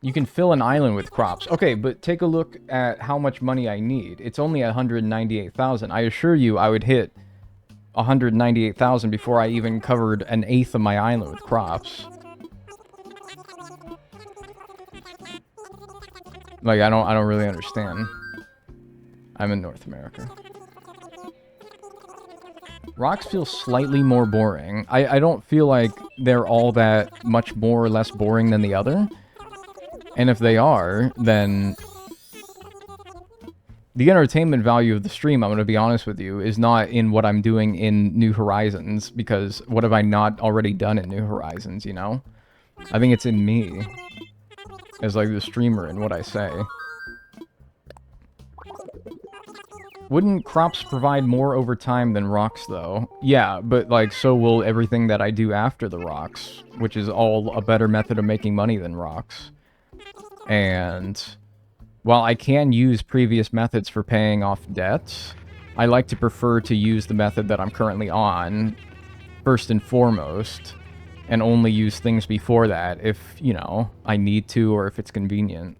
Speaker 1: You can fill an island with crops. Okay, but take a look at how much money I need. It's only 198,000. I assure you I would hit 198,000 before I even covered an eighth of my island with crops. Like, I don't really understand. I'm in North America. Rocks feel slightly more boring. I don't feel like they're all that much more or less boring than the other. And if they are, then the entertainment value of the stream, I'm going to be honest with you, is not in what I'm doing in New Horizons, because what have I not already done in New Horizons, you know? I think it's in me, as like the streamer and what I say. Wouldn't crops provide more over time than rocks, though? Yeah, but, like, so will everything that I do after the rocks, which is all a better method of making money than rocks. And while I can use previous methods for paying off debts, I like to prefer to use the method that I'm currently on, first and foremost, and only use things before that if, you know, I need to or if it's convenient.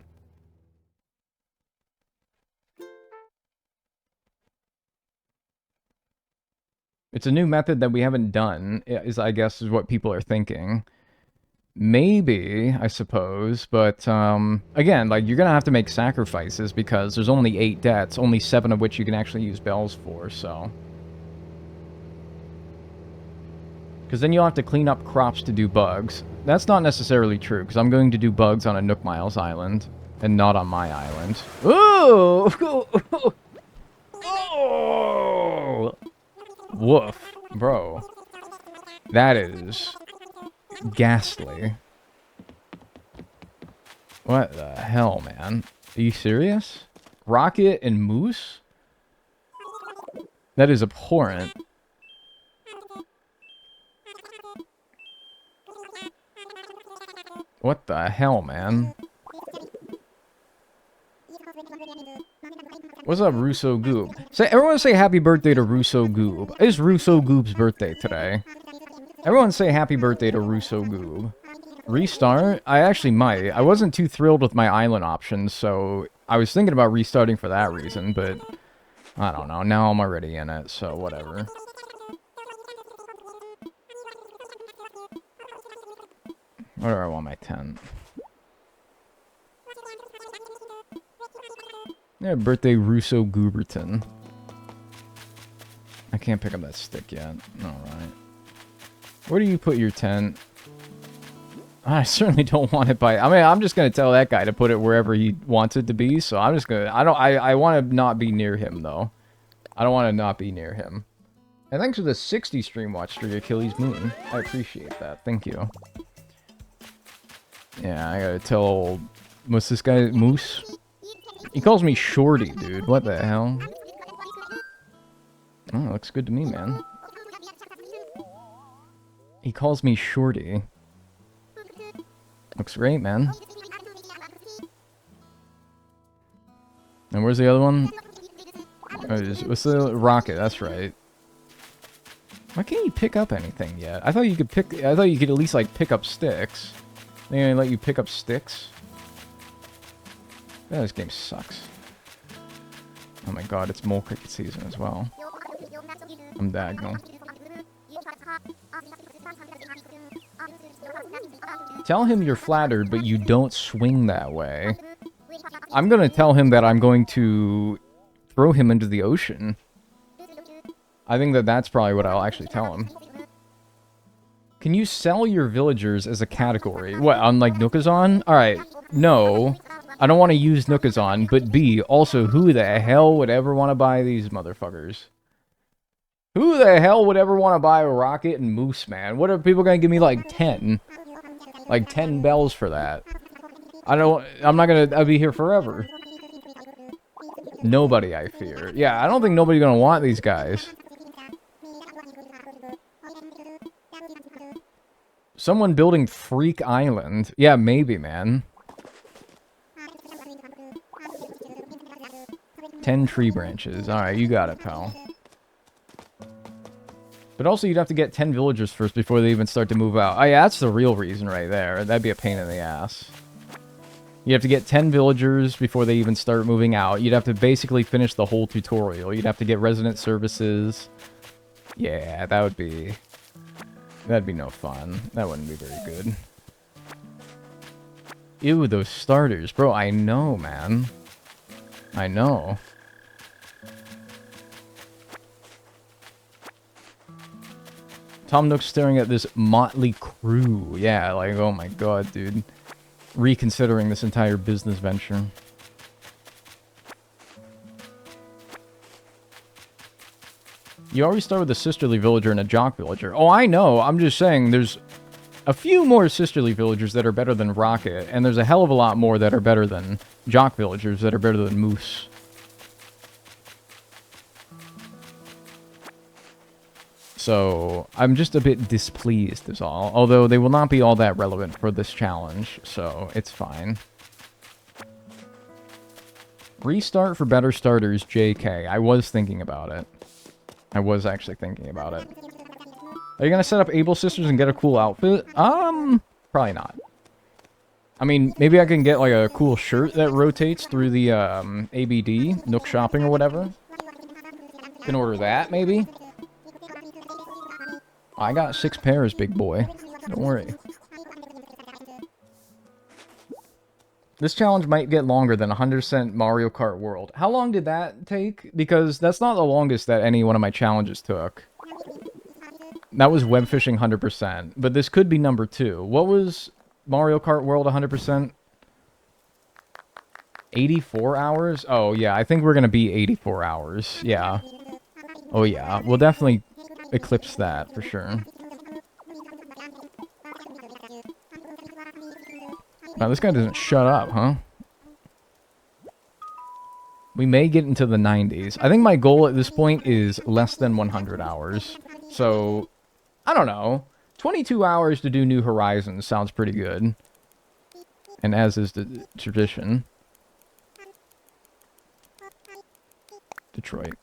Speaker 1: It's a new method that we haven't done, is I guess is what people are thinking. Maybe, I suppose, but again, like, you're gonna have to make sacrifices because there's only 8 debts, only 7 of which you can actually use bells for, so. Because then you'll have to clean up crops to do bugs. That's not necessarily true, because I'm going to do bugs on a Nook Miles island, and not on my island. Ooh! Oh! Woof. Bro. That is ghastly. What the hell, man? Are you serious? Rocket and Moose? That is abhorrent. What the hell, man? What's up, Russo Goob? Everyone say happy birthday to Russo Goob. It's Russo Goob's birthday today. Everyone say happy birthday to Russo Goob. Restart? I actually might. I wasn't too thrilled with my island options, so I was thinking about restarting for that reason, but I don't know. Now I'm already in it, so whatever. Where do I want my tent? Yeah, birthday Russo Gooberton. I can't pick up that stick yet. Alright. Where do you put your tent? I certainly don't want it by... I mean, I'm just going to tell that guy to put it wherever he wants it to be, so I'm just going to... I want to not be near him, though. I don't want to not be near him. And thanks for the 60 stream watch streak, Achilles Moon. I appreciate that. Thank you. Yeah, I gotta tell... What's this guy? Moose? He calls me Shorty, dude. What the hell? Oh, looks good to me, man. He calls me Shorty. Looks great, man. And where's the other one? What's the rocket? That's right. Why can't you pick up anything yet? I thought you could pick... I thought you could at least, like, pick up sticks. They gonna let you pick up sticks? Yeah, this game sucks. Oh my god, it's mole cricket season as well. I'm diagonal. Tell him you're flattered, but you don't swing that way. I'm gonna tell him that I'm going to throw him into the ocean. I think that that's probably what I'll actually tell him. Can you sell your villagers as a category? What, on like Nookazon? Alright, no. I don't want to use Nookazon, but B, also, who the hell would ever want to buy these motherfuckers? Who the hell would ever want to buy a Rocket and Moose, man? What are people gonna give me, like, 10? Like, 10 bells for that? I'm not gonna... I'll be here forever. Nobody, I fear. Yeah, I don't think nobody's gonna want these guys. Someone building Freak Island. Yeah, maybe, man. 10 tree branches. Alright, you got it, pal. But also, you'd have to get 10 villagers first before they even start to move out. Oh, yeah, that's the real reason right there. That'd be a pain in the ass. You have to get 10 villagers before they even start moving out. You'd have to basically finish the whole tutorial. You'd have to get resident services. Yeah, that would be... That'd be no fun. That wouldn't be very good. Ew, those starters. Bro, I know, man. I know. Tom Nook's staring at this motley crew. Yeah, like, oh my god, dude. Reconsidering this entire business venture. You always start with a sisterly villager and a jock villager. Oh, I know. I'm just saying there's a few more sisterly villagers that are better than Rocket, and there's a hell of a lot more that are better than jock villagers that are better than Moose. So, I'm just a bit displeased is all. Although they will not be all that relevant for this challenge, so it's fine. Restart for better starters, JK. I was thinking about it. I was actually thinking about it. Are you gonna set up Able Sisters and get a cool outfit? Probably not. I mean, maybe I can get like a cool shirt that rotates through the ABD, Nook Shopping or whatever. Can order that, maybe? I got 6 pairs, big boy. Don't worry. This challenge might get longer than 100% Mario Kart World. How long did that take? Because that's not the longest that any one of my challenges took. That was web fishing 100%. But this could be number 2. What was Mario Kart World 100%? 84 hours? Oh, yeah. I think we're going to be 84 hours. Yeah. Oh, yeah. We'll definitely eclipse that for sure. Now, this guy doesn't shut up, huh? We may get into the 90s. I think my goal at this point is less than 100 hours. So, I don't know. 22 hours to do New Horizons sounds pretty good. And as is the tradition. Detroit.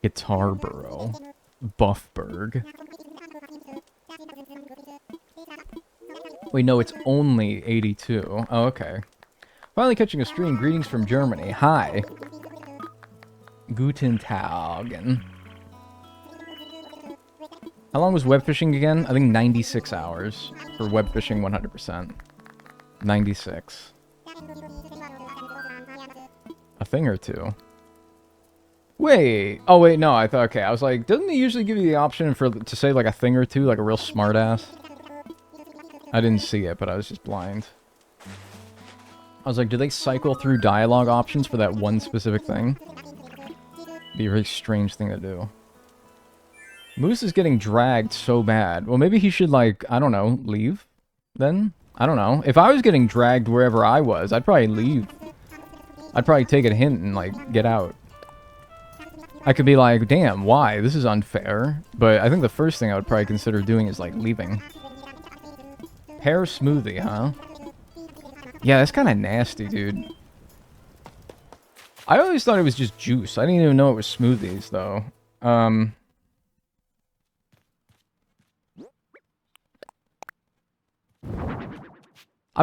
Speaker 1: Guitarboro. Buffberg. Wait, no, it's only 82. Oh, okay. Finally catching a stream. Greetings from Germany. Hi. Guten Tag. How long was web fishing again? I think 96 hours for web fishing 100%. 96. A thing or two. Wait. Oh, wait, no. I thought, okay. I was like, doesn't he usually give you the option to say, like, a thing or two, like a real smartass? I didn't see it, but I was just blind. I was like, do they cycle through dialogue options for that one specific thing? Be a very strange thing to do. Moose is getting dragged so bad. Well, maybe he should, like, I don't know, leave? Then? I don't know. If I was getting dragged wherever I was, I'd probably leave. I'd probably take a hint and, like, get out. I could be like, damn, why? This is unfair. But I think the first thing I would probably consider doing is, like, leaving. Pear smoothie, huh? Yeah, that's kind of nasty, dude. I always thought it was just juice. I didn't even know it was smoothies, though. I'm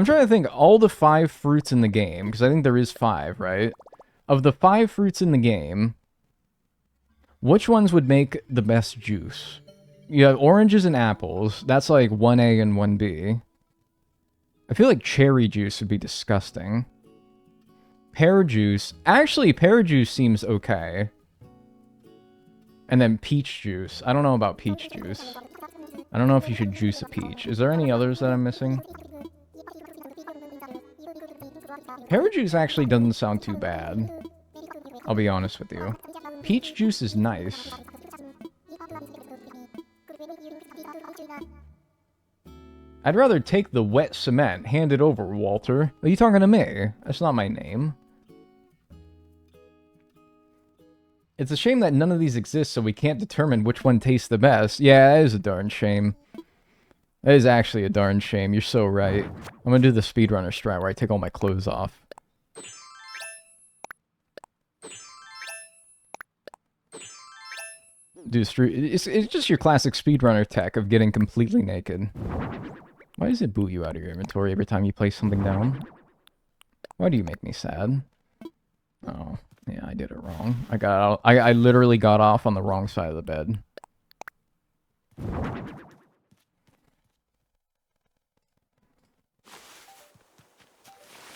Speaker 1: trying to think all the 5 fruits in the game, because I think there is 5, right? Of the 5 fruits in the game, which ones would make the best juice? You have oranges and apples. That's like 1A and 1B. I feel like cherry juice would be disgusting. Pear juice. Actually, pear juice seems okay. And then peach juice. I don't know about peach juice. I don't know if you should juice a peach. Is there any others that I'm missing? Pear juice actually doesn't sound too bad. I'll be honest with you. Peach juice is nice. I'd rather take the wet cement. Hand it over, Walter. Are you talking to me? That's not my name. It's a shame that none of these exist, so we can't determine which one tastes the best. Yeah, that is a darn shame. That is actually a darn shame. You're so right. I'm gonna do the speedrunner strat where I take all my clothes off. It's just your classic speedrunner tech of getting completely naked. Why does it boot you out of your inventory every time you place something down? Why do you make me sad? Oh, yeah, I did it wrong. I literally got off on the wrong side of the bed.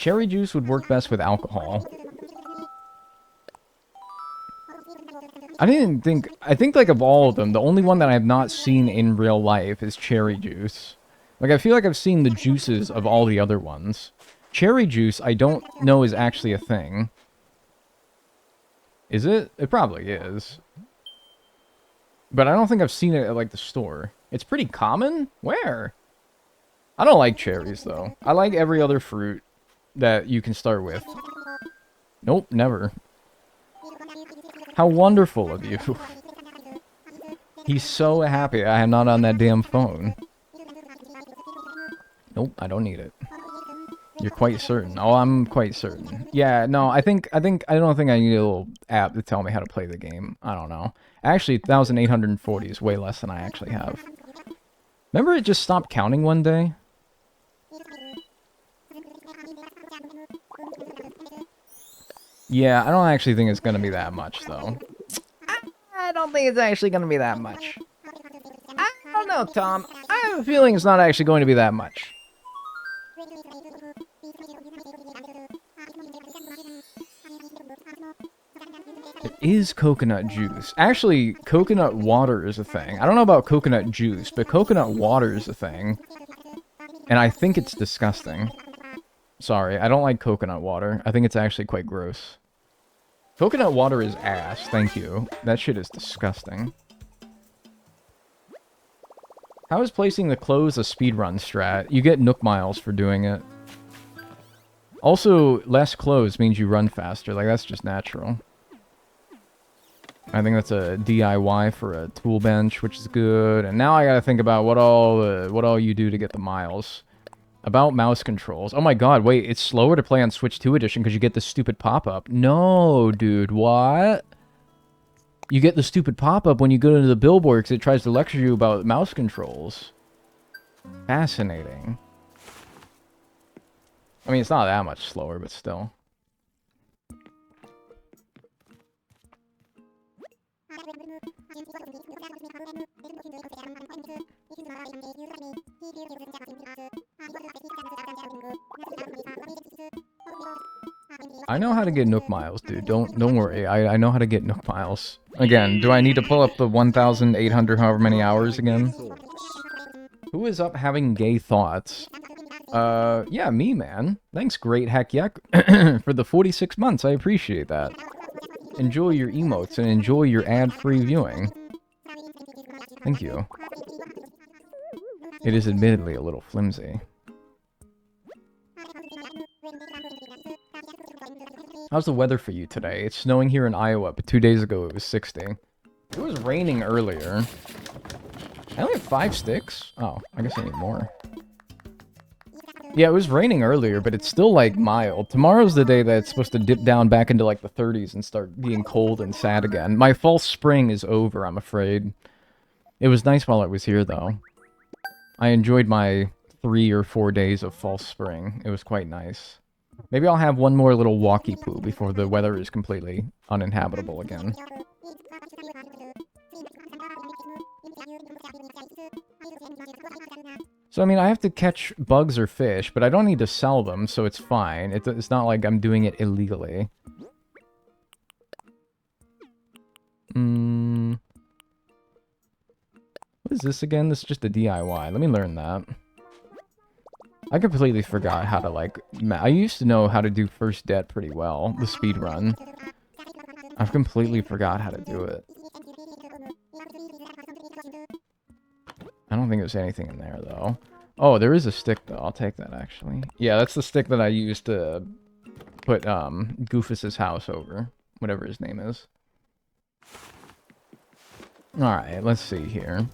Speaker 1: Cherry juice would work best with alcohol. I think like of all of them, the only one that I have not seen in real life is cherry juice. Like, I feel like I've seen the juices of all the other ones. Cherry juice, I don't know is actually a thing. Is it? It probably is. But I don't think I've seen it at, like, the store. It's pretty common? Where? I don't like cherries, though. I like every other fruit that you can start with. Nope, never. How wonderful of you. He's so happy I am not on that damn phone. Nope, I don't need it. You're quite certain. Oh, I'm quite certain. Yeah, no, I don't think I need a little app to tell me how to play the game. I don't know. Actually, 1,840 is way less than I actually have. Remember it just stopped counting one day? Yeah, I don't actually think it's gonna be that much, though. I don't think it's actually gonna be that much. I don't know, Tom. I have a feeling it's not actually going to be that much. There is coconut juice. Actually, coconut water is a thing. I don't know about coconut juice, but coconut water is a thing. And I think it's disgusting. Sorry, I don't like coconut water. I think it's actually quite gross. Coconut water is ass, thank you. That shit is disgusting. How is placing the clothes a speedrun strat? You get Nook miles for doing it. Also, less clothes means you run faster. Like, that's just natural. I think that's a DIY for a tool bench, which is good. And now I gotta think about what all you do to get the miles. About mouse controls. Oh my god, wait, it's slower to play on Switch 2 Edition because you get the stupid pop-up. No, dude, what? You get the stupid pop-up when you go to the billboard because it tries to lecture you about mouse controls. Fascinating. I mean, it's not that much slower, but still. I know how to get Nook miles, dude. Don't worry. I know how to get Nook miles. Again, do I need to pull up the 1,800 however many hours again? Who is up having gay thoughts? Yeah, me, man. Thanks, Great Heck Yuck, for the 46 months. I appreciate that. Enjoy your emotes and enjoy your ad-free viewing. Thank you. It is admittedly a little flimsy. How's the weather for you today? It's snowing here in Iowa, but 2 days ago it was 60. It was raining earlier. I only have 5 sticks? Oh, I guess I need more. Yeah, it was raining earlier, but it's still, like, mild. Tomorrow's the day that it's supposed to dip down back into, like, the 30s and start being cold and sad again. My false spring is over, I'm afraid. It was nice while it was here, though. I enjoyed my 3 or 4 days of false spring. It was quite nice. Maybe I'll have one more little walkie poo before the weather is completely uninhabitable again. So, I mean, I have to catch bugs or fish, but I don't need to sell them, so it's fine. It's not like I'm doing it illegally. What is this again? This is just a DIY. Let me learn that. I completely forgot how to, like... I used to know how to do First Debt pretty well. The speed run. I've completely forgot how to do it. I don't think there's anything in there, though. Oh, there is a stick, though. I'll take that, actually. Yeah, that's the stick that I used to put, Goofus's house over. Whatever his name is. Alright, let's see here.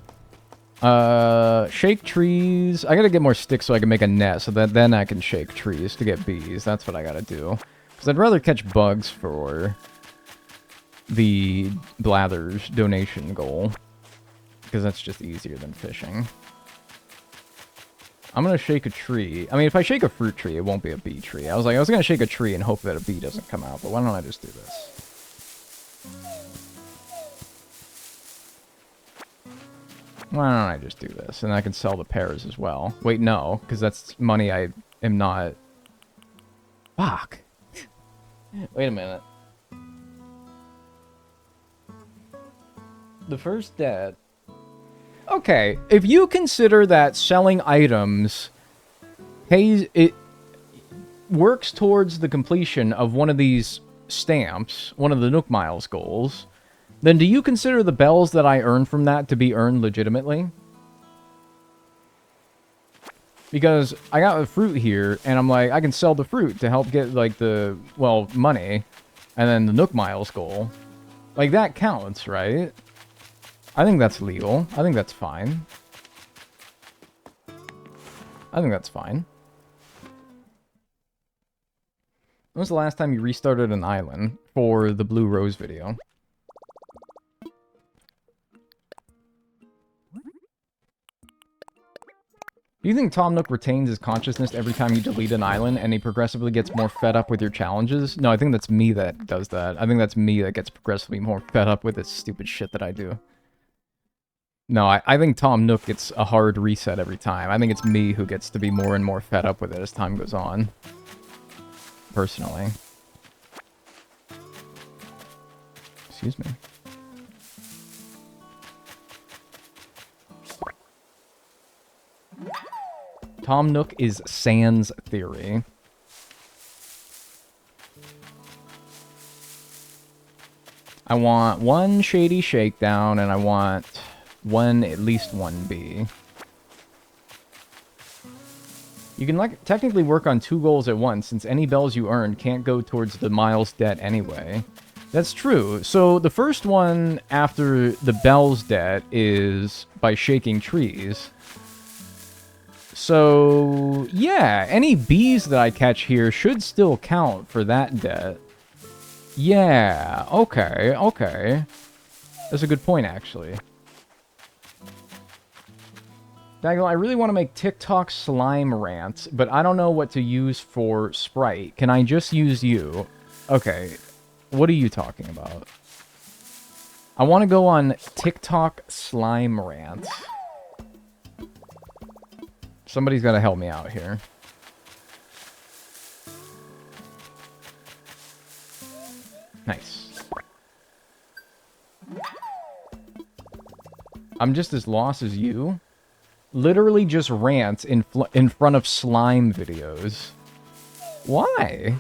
Speaker 1: Shake trees. I gotta get more sticks so I can make a net, so that then I can shake trees to get bees. That's what I gotta do. Because I'd rather catch bugs for the Blathers donation goal. Because that's just easier than fishing. I'm gonna shake a tree. I mean, if I shake a fruit tree, it won't be a bee tree. I was gonna shake a tree and hope that a bee doesn't come out, but why don't I just do this? Why don't I just do this? And I can sell the pears as well. Wait, no, because that's money I am not Fuck. Wait a minute. The first debt. Okay, if you consider that selling items pays it works towards the completion of one of these stamps, one of the Nook Miles goals, then do you consider the bells that I earn from that to be earned legitimately? Because I got a fruit here, and I'm like, I can sell the fruit to help get, like, the, well, money, and then the Nook Miles goal. Like, that counts, right? I think that's legal. I think that's fine. I think that's fine. When was the last time you restarted an island for the Blue Rose video? Do you think Tom Nook retains his consciousness every time you delete an island and he progressively gets more fed up with your challenges? No, I think that's me that does that. I think that's me that gets progressively more fed up with this stupid shit that I do. No, I think Tom Nook gets a hard reset every time. I think it's me who gets to be more and more fed up with it as time goes on. Personally. Excuse me. Tom Nook is Sans theory. I want one Shady Shakedown, and I want at least one B. You can technically work on 2 goals at once, since any bells you earn can't go towards the Miles debt anyway. That's true. So the first one after the bells debt is by shaking trees. So, yeah, any bees that I catch here should still count for that debt. Yeah, okay, okay. That's a good point, actually. Dagnall, I really want to make TikTok slime rants, but I don't know what to use for Sprite. Can I just use you? Okay, what are you talking about? I want to go on TikTok slime rants. Somebody's got to help me out here. Nice. I'm just as lost as you. Literally just rants in front of slime videos. Why?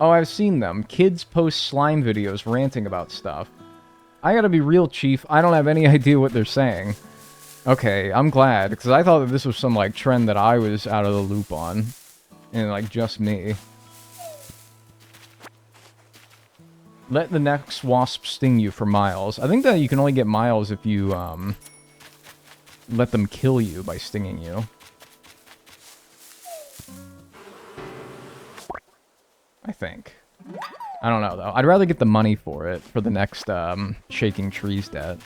Speaker 1: Oh, I've seen them. Kids post slime videos ranting about stuff. I gotta be real, Chief. I don't have any idea what they're saying. Okay, I'm glad, because I thought that this was some, like, trend that I was out of the loop on. And, like, just me. Let the next wasp sting you for miles. I think that you can only get miles if you, let them kill you by stinging you. I think. I don't know, though. I'd rather get the money for it, for the next, shaking trees debt.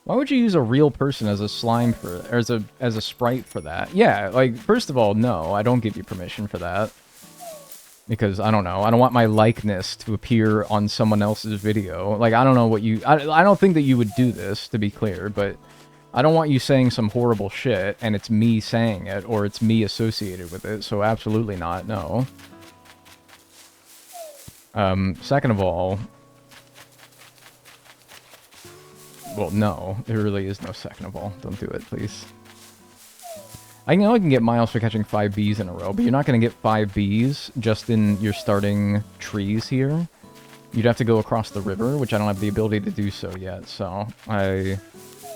Speaker 1: Why would you use a real person as a slime for, or as a sprite for that? Yeah, like, first of all, no, I don't give you permission for that. Because, I don't know, I don't want my likeness to appear on someone else's video. Like, I don't know what you... I don't think that you would do this, to be clear, but... I don't want you saying some horrible shit, and it's me saying it, or it's me associated with it, so absolutely not, no. Second of all... Well, no. There really is no second of all. Don't do it, please. I know I can get miles for catching 5 bees in a row, but you're not going to get 5 bees just in your starting trees here. You'd have to go across the river, which I don't have the ability to do so yet, so I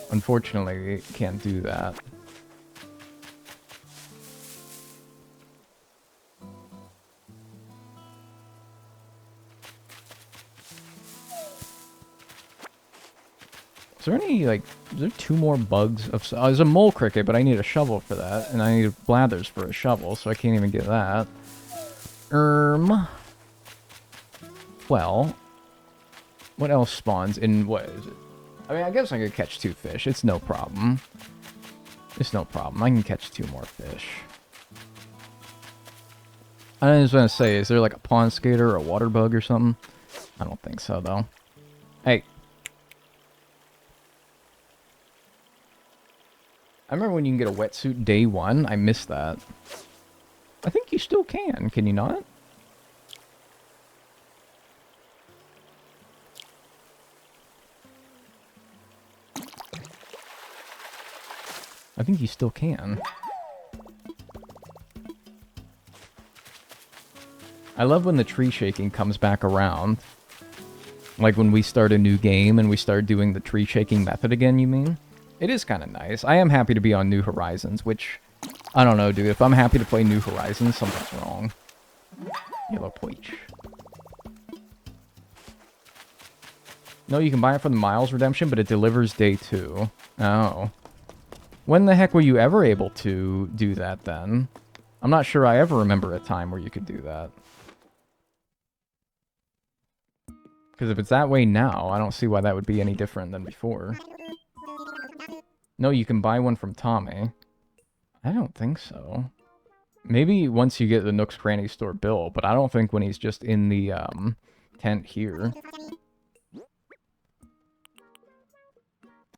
Speaker 1: unfortunately can't do that. Is there any, like, is there 2 more bugs of... there's a mole cricket, but I need a shovel for that, and I need blathers for a shovel, so I can't even get that. Well, what else spawns in, what is it? I mean, I guess I could catch 2 fish. It's no problem. It's no problem. I can catch 2 more fish. I was going to say, is there like a pond skater or a water bug or something? I don't think so, though. Hey. I remember when you can get a wetsuit day 1. I missed that. I think you still can you not? I think you still can. I love when the tree shaking comes back around. Like when we start a new game and we start doing the tree shaking method again, you mean? It is kind of nice. I am happy to be on New Horizons, which... I don't know, dude. If I'm happy to play New Horizons, something's wrong. Yellow Peach. No, you can buy it for the Miles redemption, but it delivers day 2. Oh. When the heck were you ever able to do that, then? I'm not sure I ever remember a time where you could do that. Because if it's that way now, I don't see why that would be any different than before. No, you can buy one from Tommy. I don't think so. Maybe once you get the Nook's Cranny Store bill, but I don't think when he's just in the tent here.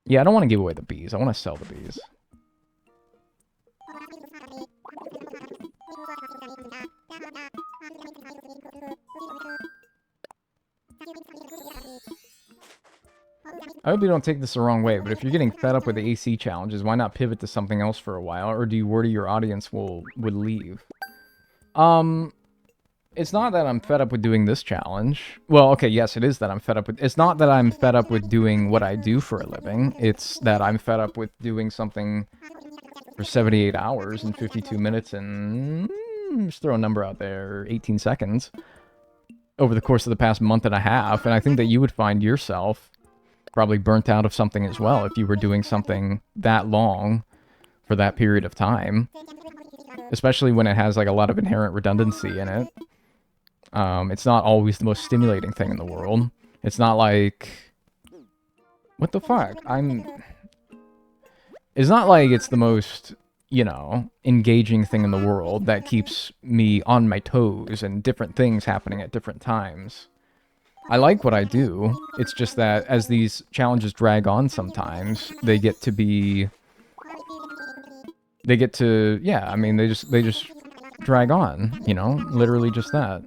Speaker 1: Yeah, I don't want to give away the bees. I want to sell the bees. I hope you don't take this the wrong way, but if you're getting fed up with the AC challenges, why not pivot to something else for a while? Or do you worry your audience would leave? It's not that I'm fed up with doing this challenge. Well, okay, yes, it is that I'm fed up with... It's not that I'm fed up with doing what I do for a living. It's that I'm fed up with doing something for 78 hours and 52 minutes and... just throw a number out there, 18 seconds. Over the course of the past month and a half, and I think that you would find yourself probably burnt out of something as well if you were doing something that long for that period of time. Especially when it has like a lot of inherent redundancy in it. It's not always the most stimulating thing in the world. It's not like... What the fuck? It's not like it's the most, you know, engaging thing in the world that keeps me on my toes and different things happening at different times. I like what I do. It's just that as these challenges drag on sometimes, they get to be... They get to... Yeah, I mean, they just drag on, you know? Literally just that.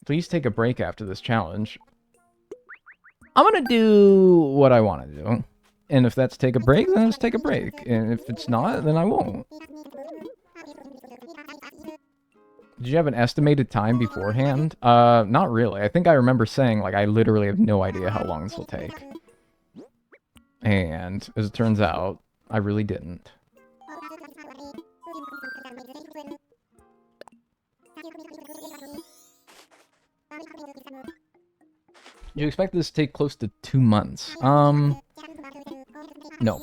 Speaker 1: Please take a break after this challenge. I'm gonna do what I want to do. And if that's take a break, then let's take a break. And if it's not, then I won't. Did you have an estimated time beforehand? Not really. I think I remember saying, like, I literally have no idea how long this will take. And, as it turns out, I really didn't. You expect this to take close to 2 months? No,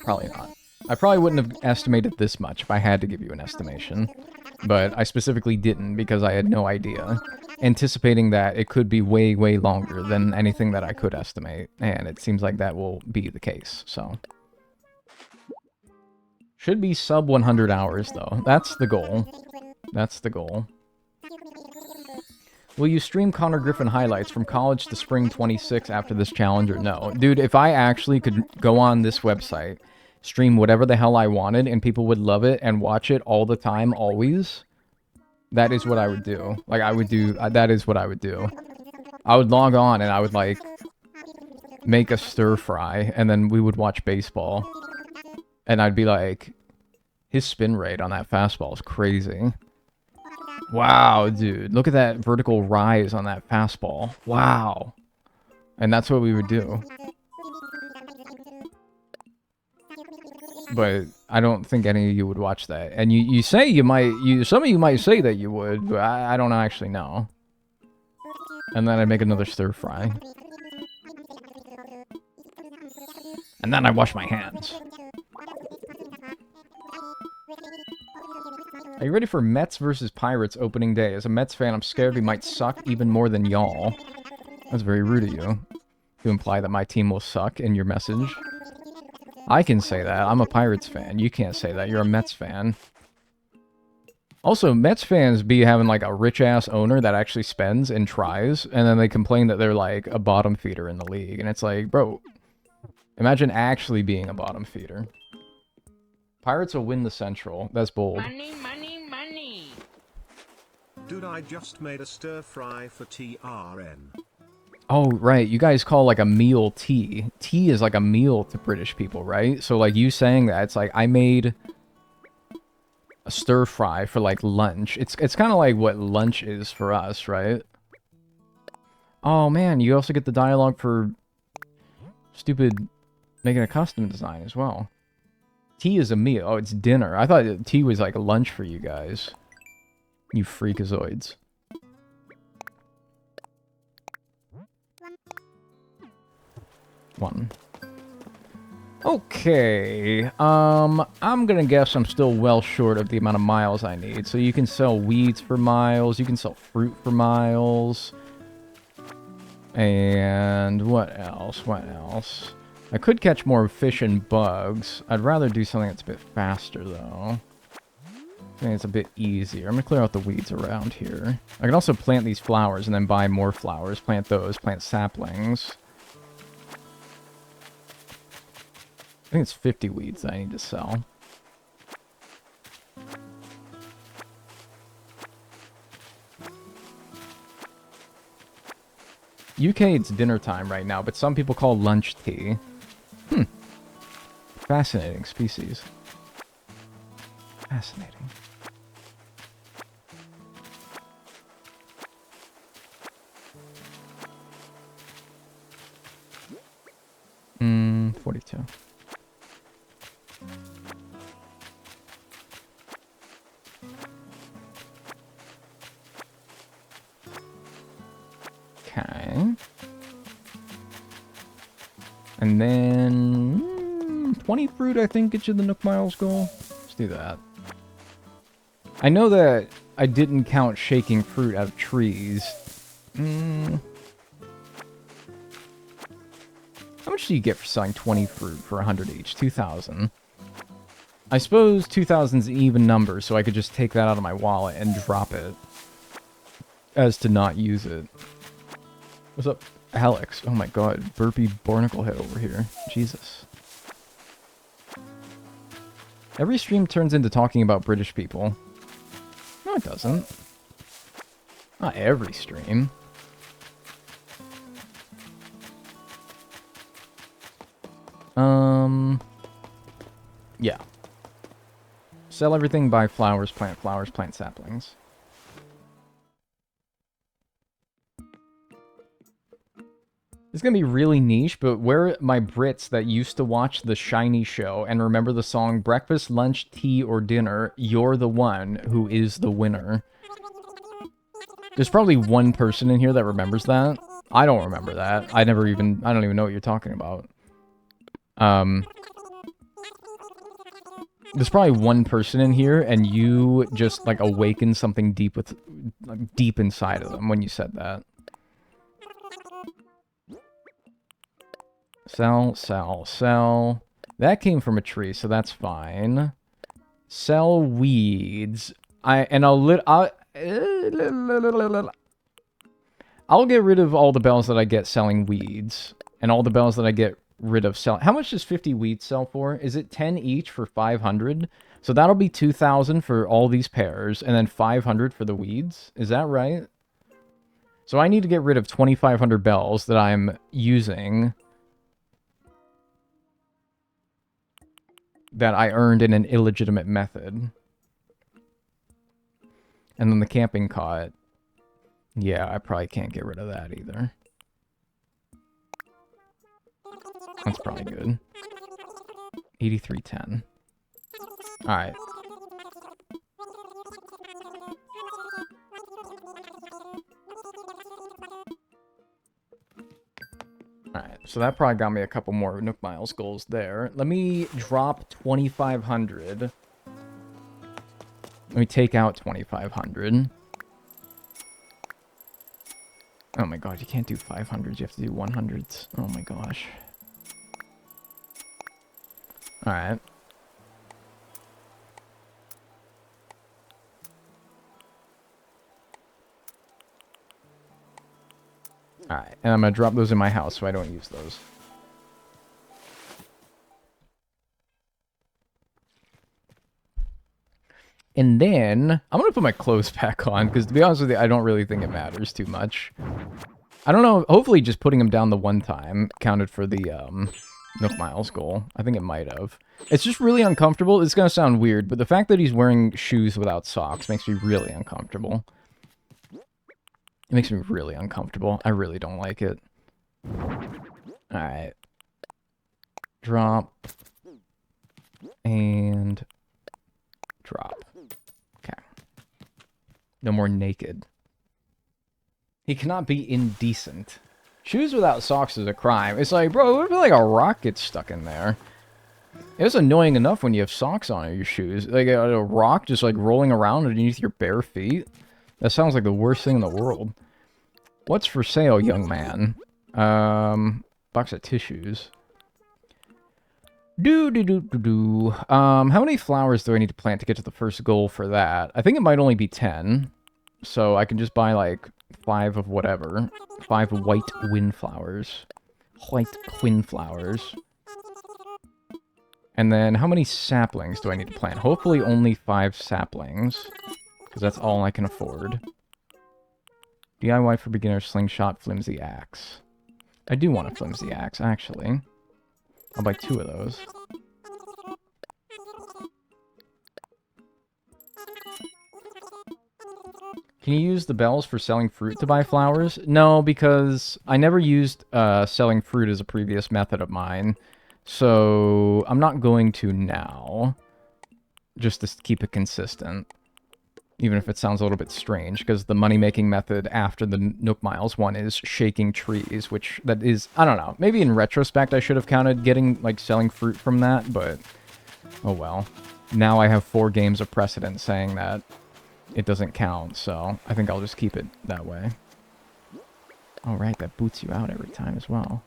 Speaker 1: probably not. I probably wouldn't have estimated this much if I had to give you an estimation. But I specifically didn't because I had no idea. Anticipating that it could be way, way longer than anything that I could estimate. And it seems like that will be the case, so. Should be sub 100 hours, though. That's the goal. That's the goal. Will you stream Connor Griffin highlights from college to spring 26 after this challenge or no? Dude, if I actually could go on this website, stream whatever the hell I wanted, and people would love it and watch it all the time, always, that is what I would do. Like, I would do... that is what I would do. I would log on and I would, like, make a stir-fry, and then we would watch baseball. And I'd be like, his spin rate on that fastball is crazy. Wow, dude. Look at that vertical rise on that fastball. Wow. And that's what we would do. But I don't think any of you would watch that. And you say you might... some of you might say that you would, but I don't actually know. And then I'd make another stir-fry. And then I wash my hands. Are you ready for Mets versus Pirates opening day? As a Mets fan, I'm scared we might suck even more than y'all. That's very rude of you to imply that my team will suck in your message. I can say that. I'm a Pirates fan. You can't say that. You're a Mets fan. Also, Mets fans be having like a rich ass owner that actually spends and tries, and then they complain that they're like a bottom feeder in the league. And it's like, bro, imagine actually being a bottom feeder. Pirates will win the Central. That's bold.
Speaker 2: Money, money, money.
Speaker 3: Dude, I just made a stir fry for TRN.
Speaker 1: Oh, right. You guys call like a meal tea. Tea is like a meal to British people, right? So like you saying that, it's like I made a stir fry for like lunch. It's kind of like what lunch is for us, right? Oh man, you also get the dialogue for stupid making a custom design as well. Tea is a meal. Oh, it's dinner. I thought tea was like a lunch for you guys. You freakazoids. One. Okay, I'm gonna guess I'm still well short of the amount of miles I need. So you can sell weeds for miles, you can sell fruit for miles. And what else? What else? I could catch more fish and bugs. I'd rather do something that's a bit faster, though. I think it's a bit easier. I'm gonna clear out the weeds around here. I can also plant these flowers and then buy more flowers. Plant those, plant saplings. I think it's 50 weeds that I need to sell. UK, it's dinner time right now, but some people call lunch tea. Fascinating species. Fascinating. Hmm, 42. Okay. And then 20 fruit, I think, gets you the Nook Miles goal. Let's do that. I know that I didn't count shaking fruit out of trees. How much do you get for selling 20 fruit for 100 each? 2,000. I suppose 2,000's an even number, so I could just take that out of my wallet and drop it as to not use it. What's up, Alex? Oh my god, burpy barnacle head over here. Jesus. Every stream turns into talking about British people. No, it doesn't. Not every stream. Yeah. Sell everything, buy flowers, plant saplings. It's gonna be really niche, but where are my Brits that used to watch The Shiny Show and remember the song Breakfast, Lunch, Tea, or Dinner, You're the One Who Is the Winner? There's probably one person in here that remembers that. I don't remember that. I don't even know what you're talking about. There's probably one person in here, and you just, like, awakened something deep inside of them when you said that. Sell, sell, sell. That came from a tree, so that's fine. Sell weeds. I'll get rid of all the bells that I get selling weeds, and all the bells that I get rid of selling. How much does 50 weeds sell for? Is it 10 each for 500? So that'll be 2,000 for all these pairs, and then 500 for the weeds. Is that right? So I need to get rid of 2,500 bells that I'm using that I earned in an illegitimate method. And then the camping cot. Yeah, I probably can't get rid of that either. That's probably good. 8310. Alright. Alright, so that probably got me a couple more Nook Miles goals there. Let me drop 2,500. Let me take out 2,500. Oh my god, you can't do 500s, you have to do 100s. Oh my gosh. Alright. Alright, and I'm going to drop those in my house so I don't use those. And then, I'm going to put my clothes back on, because to be honest with you, I don't really think it matters too much. I don't know, hopefully just putting them down the one time counted for the Nook Miles goal. I think it might have. It's just really uncomfortable. It's going to sound weird, but the fact that he's wearing shoes without socks makes me really uncomfortable. It makes me really uncomfortable. I really don't like it. Alright. Drop. And drop. Okay. No more naked. He cannot be indecent. Shoes without socks is a crime. It's like, bro, what if like a rock gets stuck in there? It's annoying enough when you have socks on your shoes. Like a rock just like rolling around underneath your bare feet. That sounds like the worst thing in the world. What's for sale, young man? Box of tissues. How many flowers do I need to plant to get to the first goal for that? I think it might only be 10. So I can just buy like 5 of whatever. 5 white windflowers. White quinflowers. And then how many saplings do I need to plant? Hopefully only 5 saplings. Because that's all I can afford. DIY for beginners, slingshot, flimsy axe. I do want a flimsy axe, actually. I'll buy 2 of those. Can you use the bells for selling fruit to buy flowers? No, because I never used selling fruit as a previous method of mine. So I'm not going to now. Just to keep it consistent. Even if it sounds a little bit strange, because the money-making method after the Nook Miles one is shaking trees, which that is, I don't know, maybe in retrospect I should have counted getting, like, selling fruit from that, but oh well. Now I have 4 games of precedent saying that it doesn't count, so I think I'll just keep it that way. Alright, that boots you out every time as well.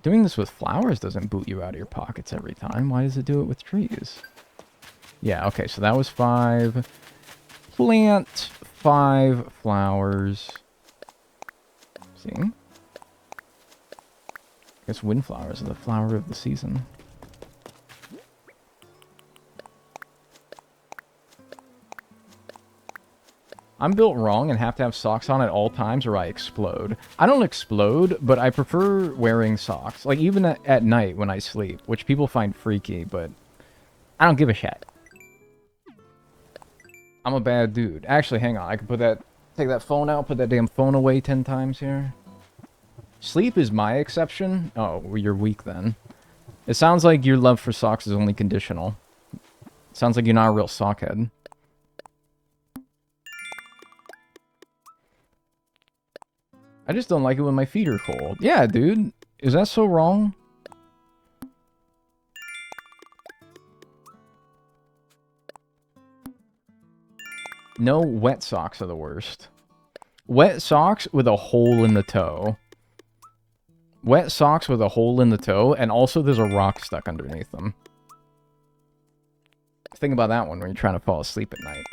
Speaker 1: Doing this with flowers doesn't boot you out of your pockets every time. Why does it do it with trees? Yeah, okay, so that was 5. Plant 5 flowers. See? I guess windflowers are the flower of the season. I'm built wrong and have to have socks on at all times or I explode. I don't explode, but I prefer wearing socks. Like, even at night when I sleep, which people find freaky, but I don't give a shit. I'm a bad dude. Actually, hang on. I can take that phone out, put that damn phone away 10 times here. Sleep is my exception. Oh, well, you're weak then. It sounds like your love for socks is only conditional. It sounds like you're not a real sockhead. I just don't like it when my feet are cold. Yeah, dude. Is that so wrong? No, wet socks are the worst. Wet socks with a hole in the toe. Wet socks with a hole in the toe, and also there's a rock stuck underneath them. Think about that one when you're trying to fall asleep at night.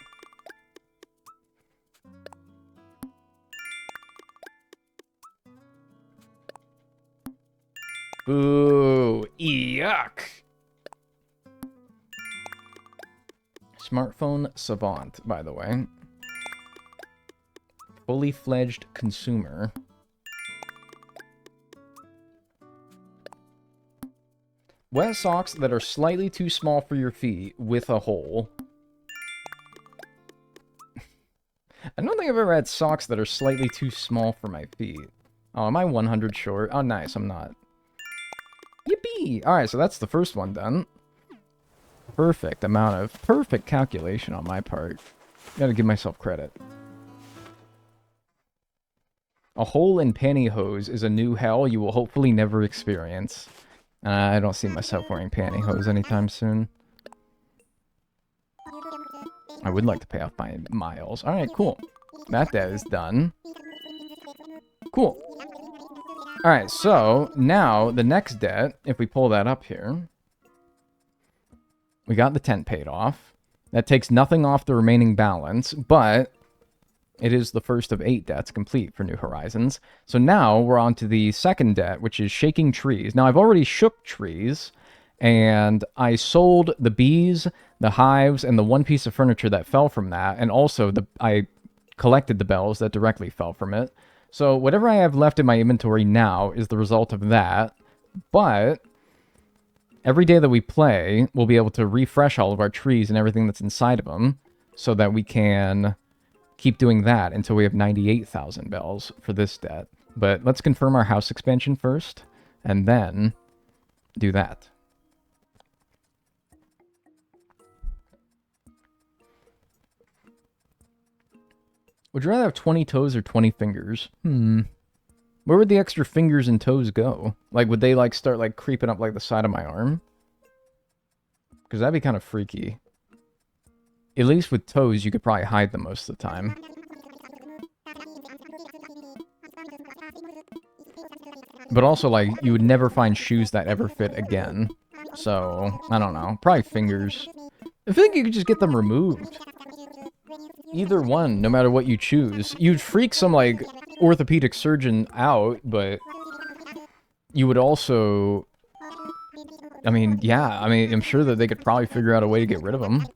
Speaker 1: Ooh, yuck. Smartphone savant, by the way. Fully fledged consumer. Wet socks that are slightly too small for your feet with a hole. I don't think I've ever had socks that are slightly too small for my feet. Oh, am I 100 short? Oh, nice, I'm not. Yippee! Alright, so that's the first one done. Perfect calculation on my part. Gotta give myself credit. A hole in pantyhose is a new hell you will hopefully never experience. I don't see myself wearing pantyhose anytime soon. I would like to pay off my miles. Alright, cool. That debt is done. Cool. Alright, so now the next debt, if we pull that up here, we got the tent paid off. That takes nothing off the remaining balance, but It is the first of 8 debts complete for New Horizons. So now we're on to the second debt, which is shaking trees. Now I've already shook trees, and I sold the bees, the hives, and the one piece of furniture that fell from that, and also I collected the bells that directly fell from it. So whatever I have left in my inventory now is the result of that, but every day that we play, we'll be able to refresh all of our trees and everything that's inside of them, so that we can keep doing that until we have 98,000 bells for this debt. But let's confirm our house expansion first, and then do that. Would you rather have 20 toes or 20 fingers? Where would the extra fingers and toes go? Like, would they, like, start, like, creeping up, like, the side of my arm? Because that'd be kind of freaky. At least with toes, you could probably hide them most of the time. But also, like, you would never find shoes that ever fit again. So, I don't know. Probably fingers. I think you could just get them removed. Either one, no matter what you choose. You'd freak some, like, orthopedic surgeon out, but you would also... I mean, yeah, I'm sure that they could probably figure out a way to get rid of them.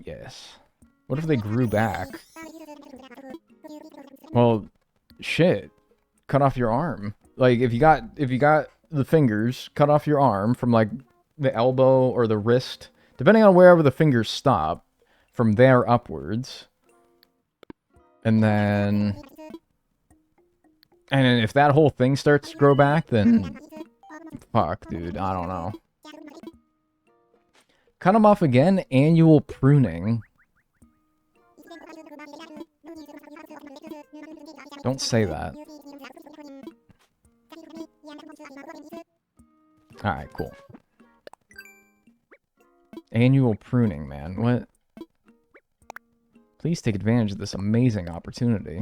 Speaker 1: Yes. What if they grew back? Well, shit. Cut off your arm. Like, if you got the fingers, cut off your arm from, like, the elbow or the wrist, depending on wherever the fingers stop, from there upwards. And then... And if that whole thing starts to grow back, then... Fuck, dude. I don't know. Cut them off again. Annual pruning. Don't say that. Alright, cool. Annual pruning, man. What? Please take advantage of this amazing opportunity.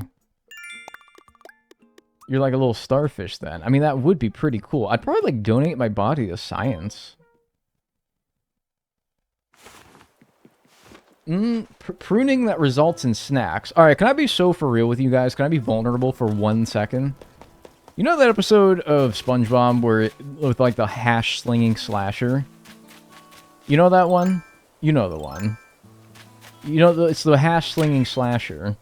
Speaker 1: You're like a little starfish then. I mean, that would be pretty cool. I'd probably, like, donate my body to science. Pruning that results in snacks. Alright, can I be so for real with you guys? Can I be vulnerable for 1 second? You know that episode of SpongeBob where with, like, the hash-slinging slasher? You know that one? You know the one. You know, it's the hash-slinging slasher.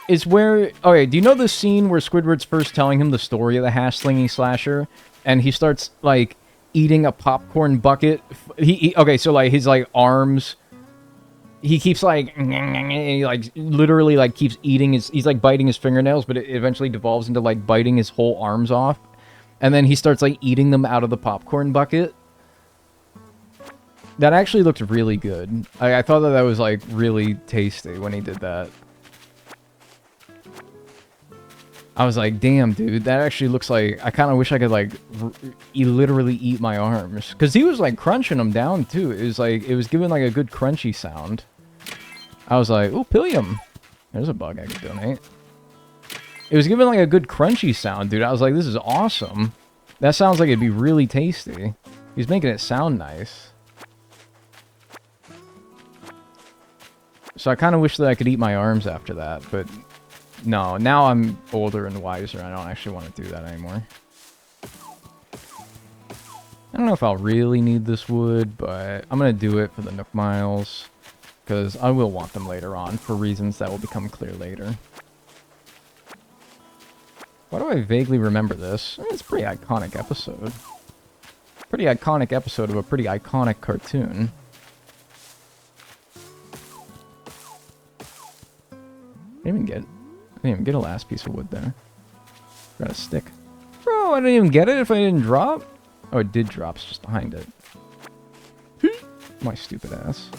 Speaker 1: Is where... Okay, do you know the scene where Squidward's first telling him the story of the hash-slinging slasher? And he starts, like, eating a popcorn bucket? Okay, so, like, his, like, arms... He keeps, like... And he, like, literally, like, keeps eating his... He's, like, biting his fingernails, but it eventually devolves into, like, biting his whole arms off. And then he starts, like, eating them out of the popcorn bucket. That actually looked really good. I thought that was, like, really tasty when he did that. I was like, damn, dude, that actually looks like... I kind of wish I could, like, literally eat my arms. Because he was, like, crunching them down, too. It was, like, it was giving, like, a good crunchy sound. I was like, ooh, Pillium. There's a bug I could donate. It was giving, like, a good crunchy sound, dude. I was like, this is awesome. That sounds like it'd be really tasty. He's making it sound nice. So I kind of wish that I could eat my arms after that, but... No, now I'm older and wiser. I don't actually want to do that anymore. I don't know if I'll really need this wood, but I'm going to do it for the Nook Miles. Because I will want them later on for reasons that will become clear later. Why do I vaguely remember this? It's a pretty iconic episode. Pretty iconic episode of a pretty iconic cartoon. I didn't even get a last piece of wood there. Got a stick. Bro, I didn't even get it if I didn't drop. Oh, it did drop. It's just behind it. My stupid ass.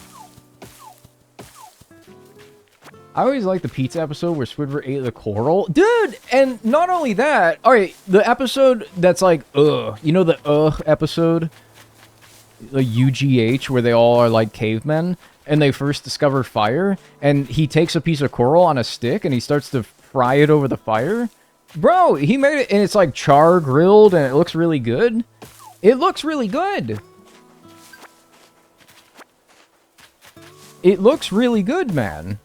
Speaker 1: I always like the pizza episode where Squidward ate the coral. Dude! And not only that... Alright, the episode that's like, ugh. You know the episode? The UGH, where they all are like cavemen? And they first discover fire, and he takes a piece of coral on a stick, and he starts to fry it over the fire. Bro, he made it, and it's like char grilled, and it looks really good. It looks really good. It looks really good, man.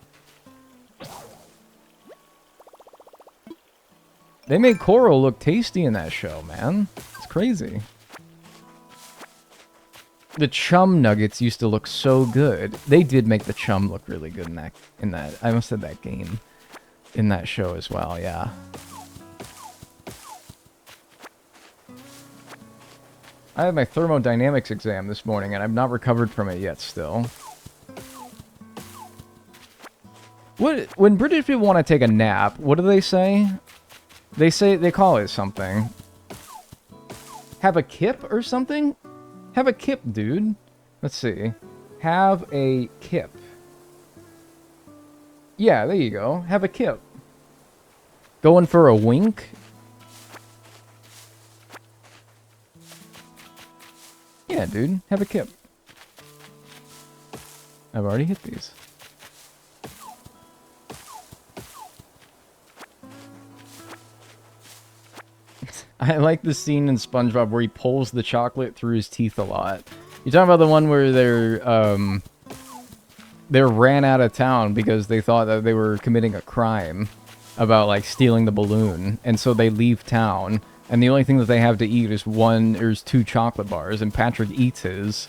Speaker 1: They made Chore look tasty in that show, man. It's crazy. The chum nuggets used to look so good. They did make the chum look really good in that. I almost said that game. In that show as well, yeah. I had my thermodynamics exam this morning, and I've not recovered from it yet still. When British people want to take a nap, what do they say? They call it something. Have a kip or something? Have a kip, dude. Let's see. Have a kip. Yeah, there you go. Have a kip. Going for a wink? Yeah, dude. Have a kip. I've already hit these. I like the scene in SpongeBob where he pulls the chocolate through his teeth a lot. You talking about the one where they're ran out of town because they thought that they were committing a crime about, like, stealing the balloon, and so they leave town, and the only thing that they have to eat is two chocolate bars, and Patrick eats his,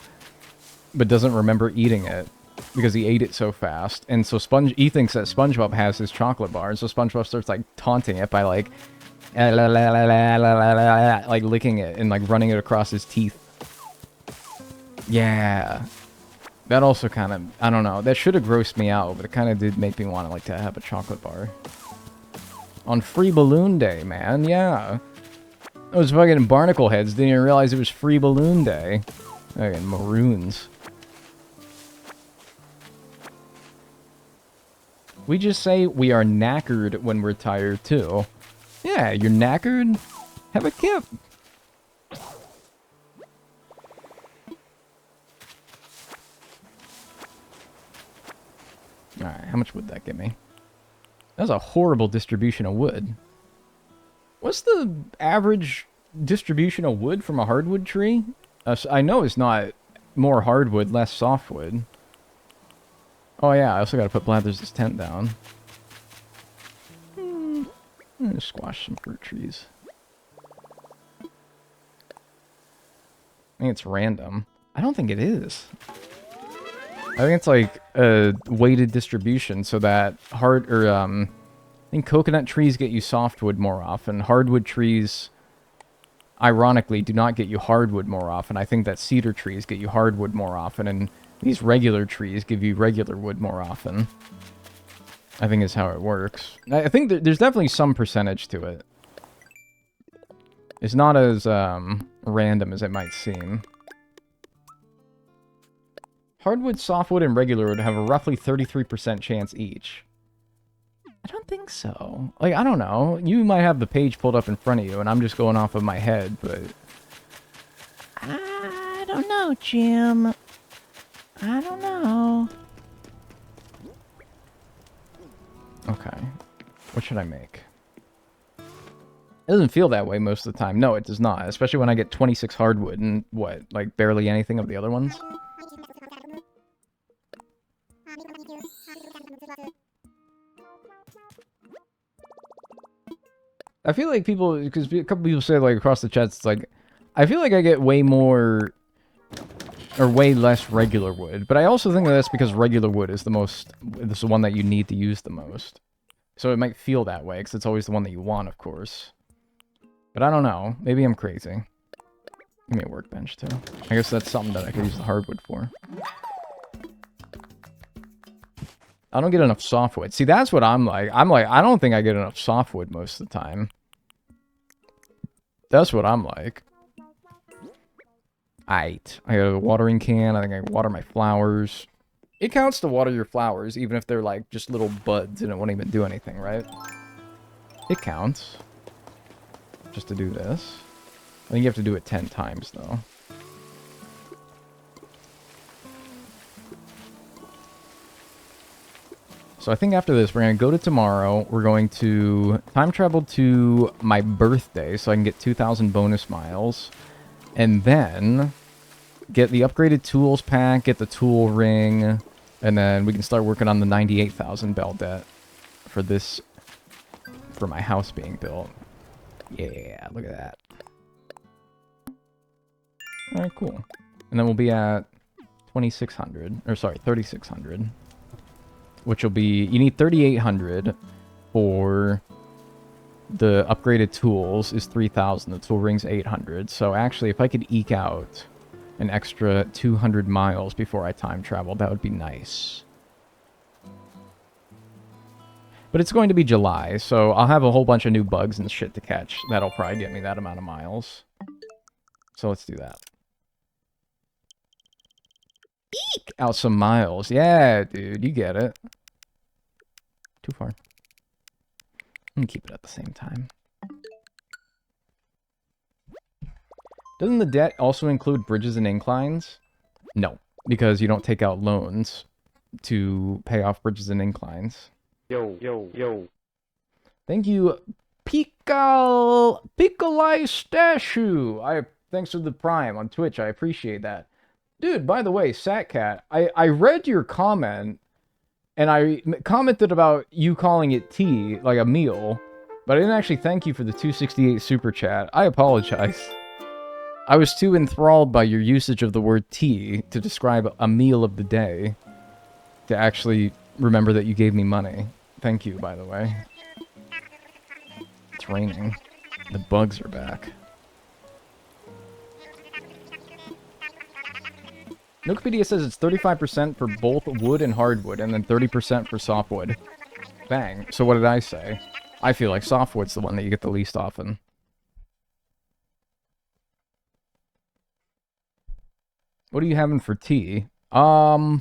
Speaker 1: but doesn't remember eating it because he ate it so fast, and so he thinks that SpongeBob has his chocolate bar, and so SpongeBob starts, like, taunting it by, like, like licking it and, like, running it across his teeth. Yeah. That also kind of, I don't know, that should have grossed me out, but it kind of did make me want to, like, to have a chocolate bar. On Free Balloon Day, man, yeah. Those fucking barnacle heads didn't even realize it was Free Balloon Day. Fucking maroons. We just say we are knackered when we're tired, too. Yeah, you're knackered? Have a kip. Alright, how much would that give me? That was a horrible distribution of wood. What's the average distribution of wood from a hardwood tree? I know it's not more hardwood, less softwood. Oh yeah, I also gotta put Blathers' tent down. I'm gonna squash some fruit trees. I think it's random. I don't think it is. I think it's like a weighted distribution so that I think coconut trees get you softwood more often. Hardwood trees, ironically, do not get you hardwood more often. I think that cedar trees get you hardwood more often, and these regular trees give you regular wood more often. I think is how it works. I think there's definitely some percentage to it. It's not as random as it might seem. Hardwood, softwood, and regular wood have a roughly 33% chance each. I don't think so. Like, I don't know. You might have the page pulled up in front of you, and I'm just going off of my head, but... I don't know, Jim. I don't know. Okay. What should I make? It doesn't feel that way most of the time. No, it does not. Especially when I get 26 hardwood and, what, like barely anything of the other ones? I feel like people, because a couple people say, like, across the chat, it's like, I feel like I get way more, or way less regular wood, but I also think that that's because regular wood is the one that you need to use the most. So it might feel that way, because it's always the one that you want, of course. But I don't know, maybe I'm crazy. Give me a workbench, too. I guess that's something that I could use the hardwood for. I don't get enough softwood. See, that's what I'm like. I don't think I get enough softwood most of the time. That's what I'm like. I got a watering can. I think I can water my flowers. It counts to water your flowers, even if they're like just little buds and it won't even do anything, right? It counts. Just to do this. I think you have to do it 10 times, though. So I think after this, we're going to go to tomorrow. We're going to time travel to my birthday so I can get 2,000 bonus miles. And then get the upgraded tools pack, get the tool ring, And then we can start working on the 98,000 bell debt for this, for my house being built. Yeah, look at that. Alright, cool. And then we'll be at 2,600, or sorry, 3,600. Which will be, you need 3,800 for the upgraded tools is 3,000. The tool ring's 800. So actually, if I could eke out an extra 200 miles before I time travel, that would be nice. But it's going to be July, so I'll have a whole bunch of new bugs and shit to catch. That'll probably get me that amount of miles. So let's do that. Eke out some miles. Yeah, dude, you get it. Too far. I'm gonna keep it at the same time. Doesn't the debt also include bridges and inclines? No, because you don't take out loans to pay off bridges and inclines.
Speaker 4: Yo.
Speaker 1: Thank you, Picolai Statue. Thanks for the Prime on Twitch. I appreciate that. Dude, by the way, Satcat, I read your comment, and I commented about you calling it tea, like a meal, but I didn't actually thank you for the 268 super chat. I apologize. I was too enthralled by your usage of the word tea to describe a meal of the day to actually remember that you gave me money. Thank you, by the way. It's raining. The bugs are back. Wikipedia says it's 35% for both wood and hardwood, and then 30% for softwood. Bang. So what did I say? I feel like softwood's the one that you get the least often. What are you having for tea? I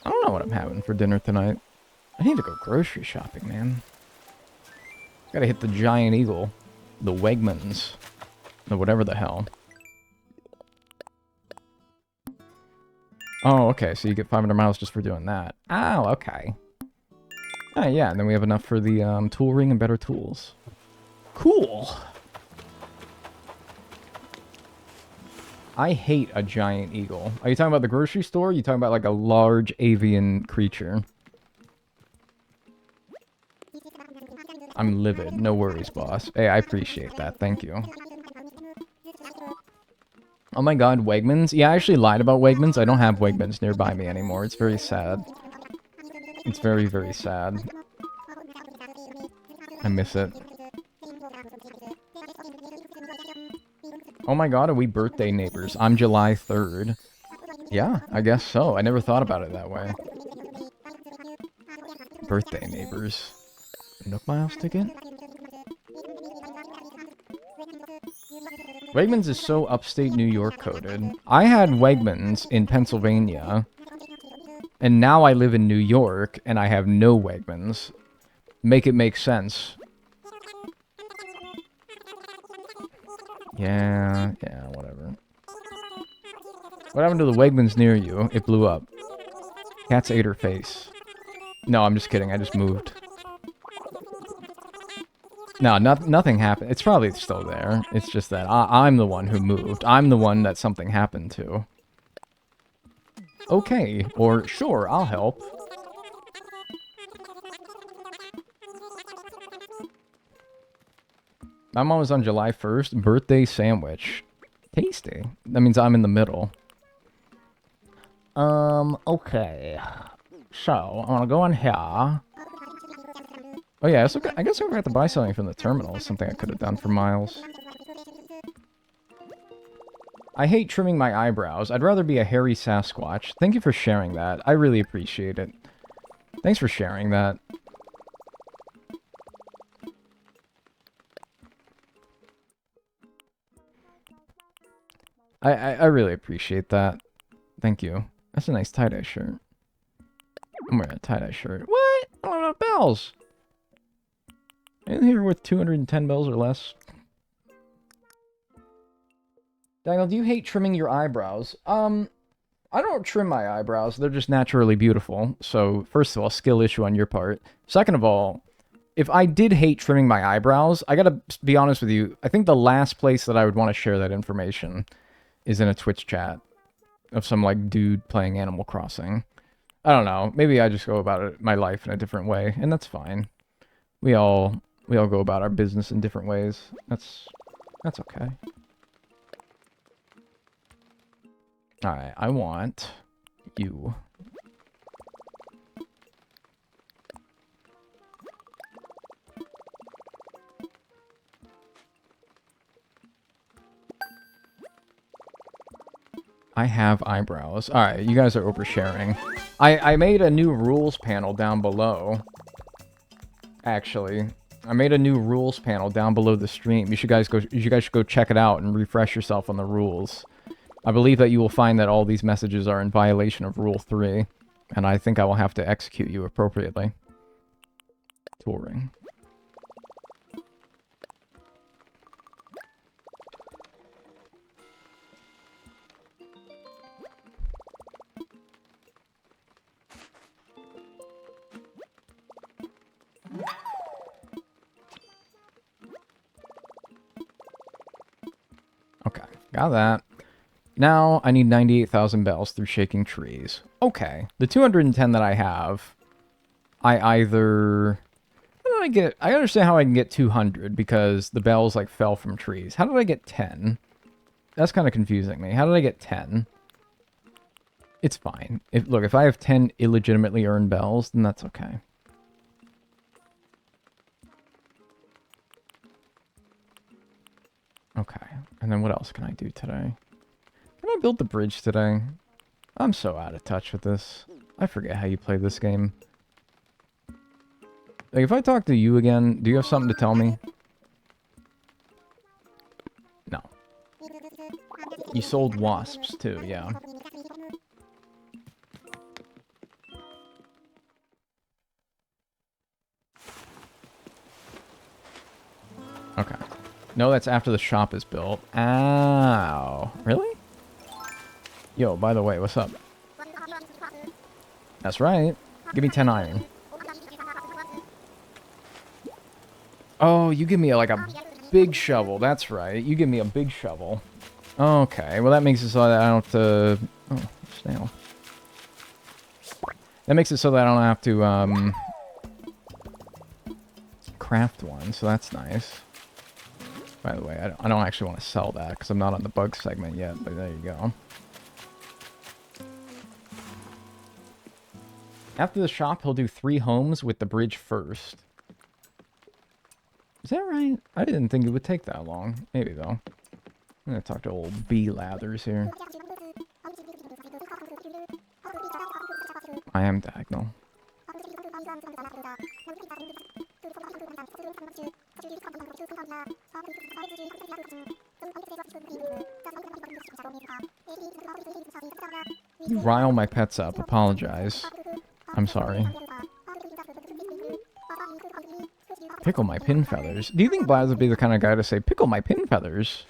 Speaker 1: don't know what I'm having for dinner tonight. I need to go grocery shopping, man. Gotta hit the Giant Eagle. The Wegmans. Or whatever the hell. Oh, okay, so you get 500 miles just for doing that. Oh, okay. Oh, yeah, and then we have enough for the tool ring and better tools. Cool. I hate a giant eagle. Are you talking about the grocery store? Or are you talking about like a large avian creature? I'm livid. No worries, boss. Hey, I appreciate that. Thank you. Oh my god, Wegmans? Yeah, I actually lied about Wegmans. I don't have Wegmans nearby me anymore. It's very sad. It's very, very sad. I miss it. Oh my god, are we birthday neighbors? I'm July 3rd. Yeah, I guess so. I never thought about it that way. Birthday neighbors. Nook Miles ticket? Wegmans is so upstate New York coded. I had Wegmans in Pennsylvania, and now I live in New York, and I have no Wegmans. Make it make sense. Yeah, whatever. What happened to the Wegmans near you? It blew up. Cats ate her face. No, I'm just kidding. I just moved. No, nothing happened. It's probably still there. It's just that I'm the one who moved. I'm the one that something happened to. Okay, or sure, I'll help. My mom was on July 1st. Birthday sandwich. Tasty. That means I'm in the middle. Okay. So, I'm gonna go in here. Oh yeah, so I guess I forgot to buy something from the terminal. Something I could have done for Miles. I hate trimming my eyebrows. I'd rather be a hairy Sasquatch. Thank you for sharing that. I really appreciate it. Thanks for sharing that. I really appreciate that. Thank you. That's a nice tie-dye shirt. I'm wearing a tie-dye shirt. What? I don't know bells. Anything here worth 210 bells or less? Daniel, do you hate trimming your eyebrows? I don't trim my eyebrows. They're just naturally beautiful. So, first of all, skill issue on your part. Second of all, if I did hate trimming my eyebrows, I gotta be honest with you, I think the last place that I would want to share that information is in a Twitch chat. of some like dude playing Animal Crossing. I don't know. Maybe I just go about it, my life in a different way, and that's fine. We all go about our business in different ways. That's okay. All right, I want you. I have eyebrows. Alright, you guys are oversharing. I made a new rules panel down below. Actually. I made a new rules panel down below the stream. You guys should go check it out and refresh yourself on the rules. I believe that you will find that all these messages are in violation of Rule 3. And I think I will have to execute you appropriately. Touring. Okay, got that. Now I need 98,000 bells through shaking trees. Okay, the 210 that I have, I either... How did I get... I understand how I can get 200 because the bells like fell from trees. How did I get 10? That's kind of confusing me. How did I get 10? It's fine. Look, if I have 10 illegitimately earned bells, then that's okay. Okay, and then what else can I do today? Can I build the bridge today? I'm so out of touch with this. I forget how you play this game. Like, if I talk to you again, do you have something to tell me? No. You sold wasps, too, yeah. Okay. No, that's after the shop is built. Ow. Really? Yo, by the way, what's up? That's right. Give me 10 iron. Oh, you give me like a big shovel. That's right. You give me a big shovel. Okay. Well, that makes it so that I don't have to... Oh, snail. That makes it so that I don't have to, craft one, so that's nice. By the way, I don't actually want to sell that because I'm not on the bug segment yet, but there you go. After the shop, he'll do 3 homes with the bridge first. Is that right? I didn't think it would take that long. Maybe, though. I'm gonna talk to old B. Lathers here. I am diagonal. You rile my pets up. Apologize. I'm sorry. Pickle my pin feathers. Do you think Blaz would be the kind of guy to say, pickle my pin feathers?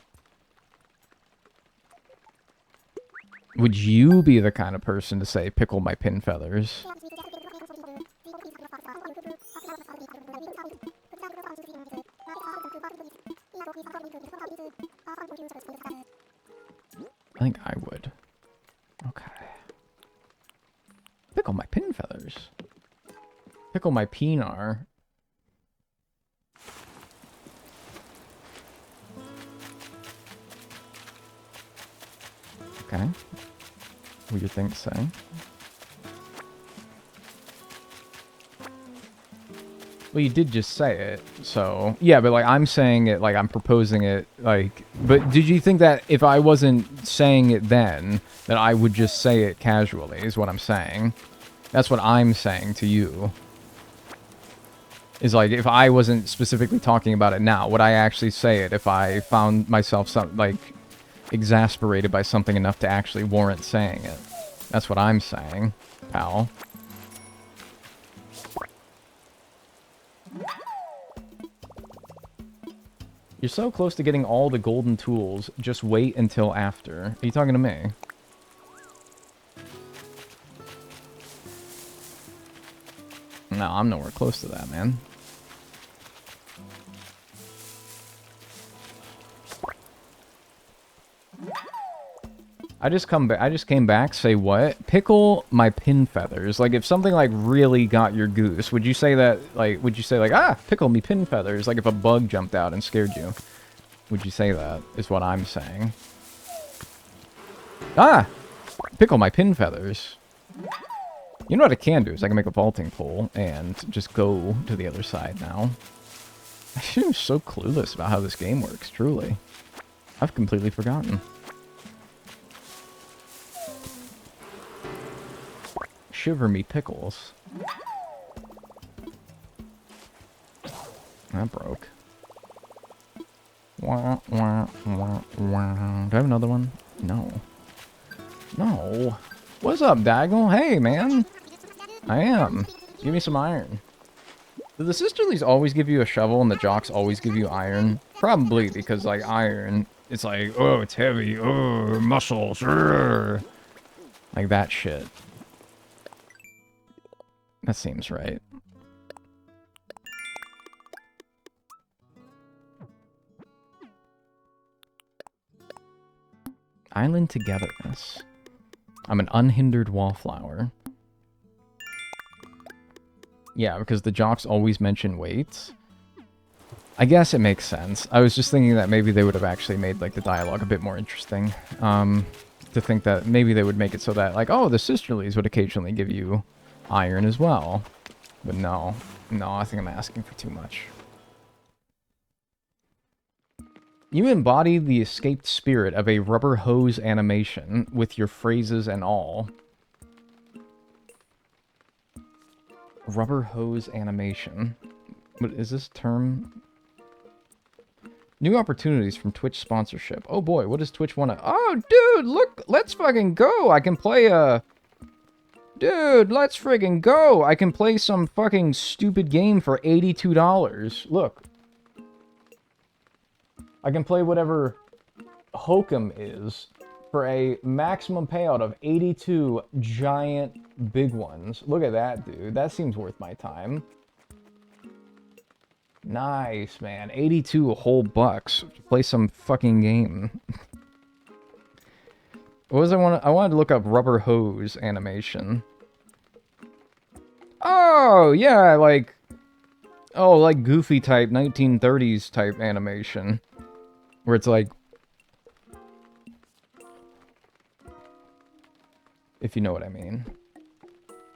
Speaker 1: Would you be the kind of person to say, pickle my pin feathers? I think I would. Okay. Pickle my pin feathers. Pickle my pinar. Okay. Weird thing to say. Well, you did just say it, so... Yeah, but, like, I'm saying it, like, I'm proposing it, like... But did you think that if I wasn't saying it then, that I would just say it casually, is what I'm saying? That's what I'm saying to you. Is, like, if I wasn't specifically talking about it now, would I actually say it if I found myself, like, exasperated by something enough to actually warrant saying it? That's what I'm saying, pal. You're so close to getting all the golden tools. Just wait until after. Are you talking to me? No, I'm nowhere close to that, man. I just came back. Say what? Pickle my pin feathers. Like if something like really got your goose, would you say that? Like would you say like pickle me pin feathers? Like if a bug jumped out and scared you, would you say that? Is what I'm saying. Pickle my pin feathers. You know what I can do is I can make a vaulting pole and just go to the other side now. I'm so clueless about how this game works. Truly, I've completely forgotten. Shiver me pickles. That broke. Wah, wah, wah, wah. Do I have another one? No. No. What's up, Daggle? Hey, man. I am. Give me some iron. Do the sisterlies always give you a shovel and the jocks always give you iron? Probably because, like, iron, it's like, oh, it's heavy. Oh, muscles. Like that shit. That seems right. Island togetherness. I'm an unhindered wallflower. Yeah, because the jocks always mention weights. I guess it makes sense. I was just thinking that maybe they would have actually made like the dialogue a bit more interesting. To think that maybe they would make it so that like, oh, the sisterlies would occasionally give you iron as well. But no. No, I think I'm asking for too much. You embody the escaped spirit of a rubber hose animation with your phrases and all. Rubber hose animation. What is this term? New opportunities from Twitch sponsorship. Oh boy, what does Twitch want to... Oh, dude, look, let's fucking go. I can play a... Dude, let's friggin' go. I can play some fucking stupid game for $82. Look. I can play whatever Hokum is for a maximum payout of 82 giant big ones. Look at that, dude. That seems worth my time. Nice, man. 82 whole bucks to play some fucking game. What was I wanted to look up rubber hose animation. Oh, yeah, like... Oh, like goofy type, 1930s type animation. Where it's like... If you know what I mean.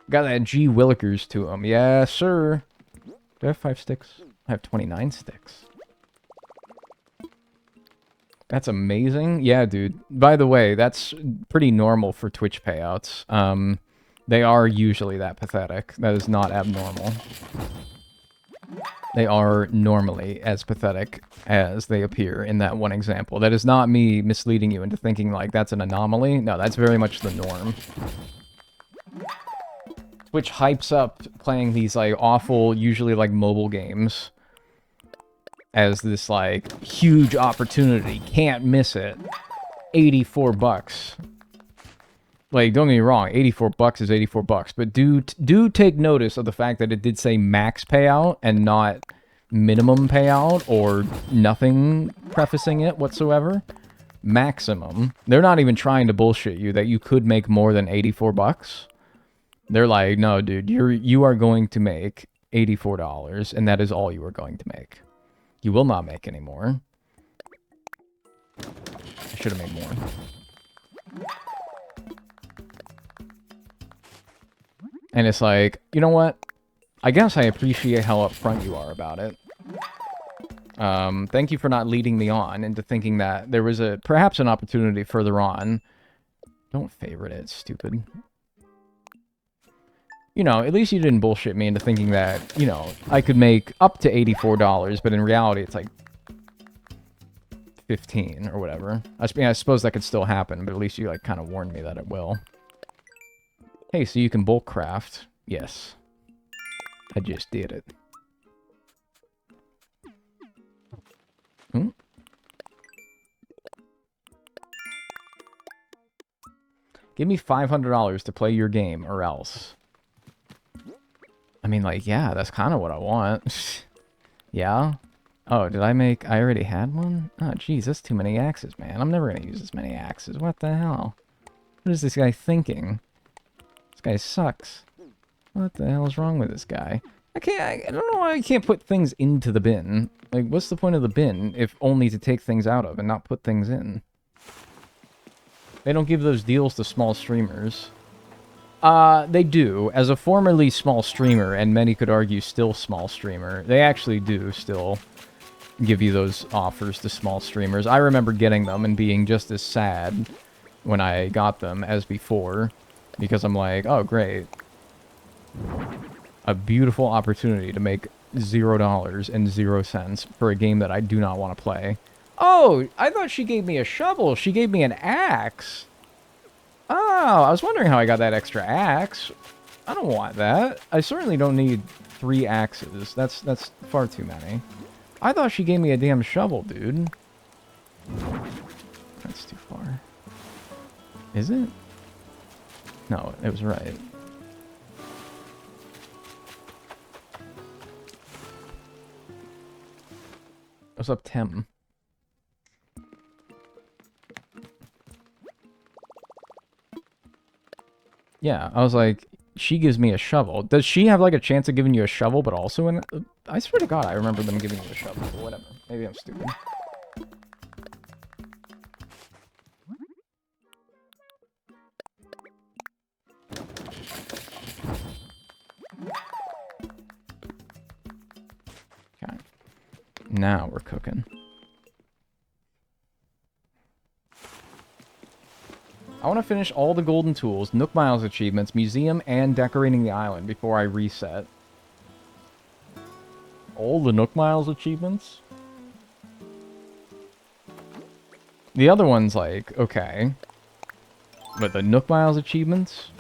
Speaker 1: Got that G. Willikers to him. Yeah, sir. Do I have 5 sticks? I have 29 sticks. That's amazing. Yeah, dude. By the way, that's pretty normal for Twitch payouts. They are usually that pathetic. That is not abnormal. They are normally as pathetic as they appear in that one example. That is not me misleading you into thinking like that's an anomaly. No, that's very much the norm. Twitch hypes up playing these like awful, usually like mobile games as this like huge opportunity. Can't miss it. 84 bucks. Like, don't get me wrong, 84 bucks is 84 bucks, but do take notice of the fact that it did say max payout and not minimum payout or nothing prefacing it whatsoever. Maximum. They're not even trying to bullshit you that you could make more than 84 bucks. They're like, no, dude, you are going to make $84, and that is all you are going to make. You will not make any more. I should have made more. And it's like, you know what? I guess I appreciate how upfront you are about it. Thank you for not leading me on into thinking that there was perhaps an opportunity further on. Don't favorite it, stupid. You know, at least you didn't bullshit me into thinking that, you know, I could make up to $84, but in reality it's like 15 or whatever. I suppose that could still happen, but at least you like kind of warned me that it will. Hey, so you can bulk craft. Yes. I just did it. Hmm? Give me $500 to play your game, or else. I mean, like, yeah, that's kind of what I want. Yeah? Oh, did I make... I already had one? Oh, jeez, that's too many axes, man. I'm never going to use this many axes. What the hell? What is this guy thinking? This guy sucks. What the hell is wrong with this guy? I don't know why I can't put things into the bin. Like, what's the point of the bin if only to take things out of and not put things in? They don't give those deals to small streamers. They do. As a formerly small streamer, and many could argue still small streamer, they actually do still give you those offers to small streamers. I remember getting them and being just as sad when I got them as before, because I'm like, oh, great. A beautiful opportunity to make $0 and 0 cents for a game that I do not want to play. Oh, I thought she gave me a shovel. She gave me an axe. Oh, I was wondering how I got that extra axe. I don't want that. I certainly don't need 3 axes. That's far too many. I thought she gave me a damn shovel, dude. That's too far. Is it? No, it was right. What's up, Tim? Yeah, I was like, she gives me a shovel. Does she have, like, a chance of giving you a shovel, but also in... I swear to God, I remember them giving you a shovel, but whatever. Maybe I'm stupid. Okay. Now we're cooking. I want to finish all the golden tools, Nook Miles achievements, museum, and decorating the island before I reset. All the Nook Miles achievements? The other one's like, okay. But the Nook Miles achievements?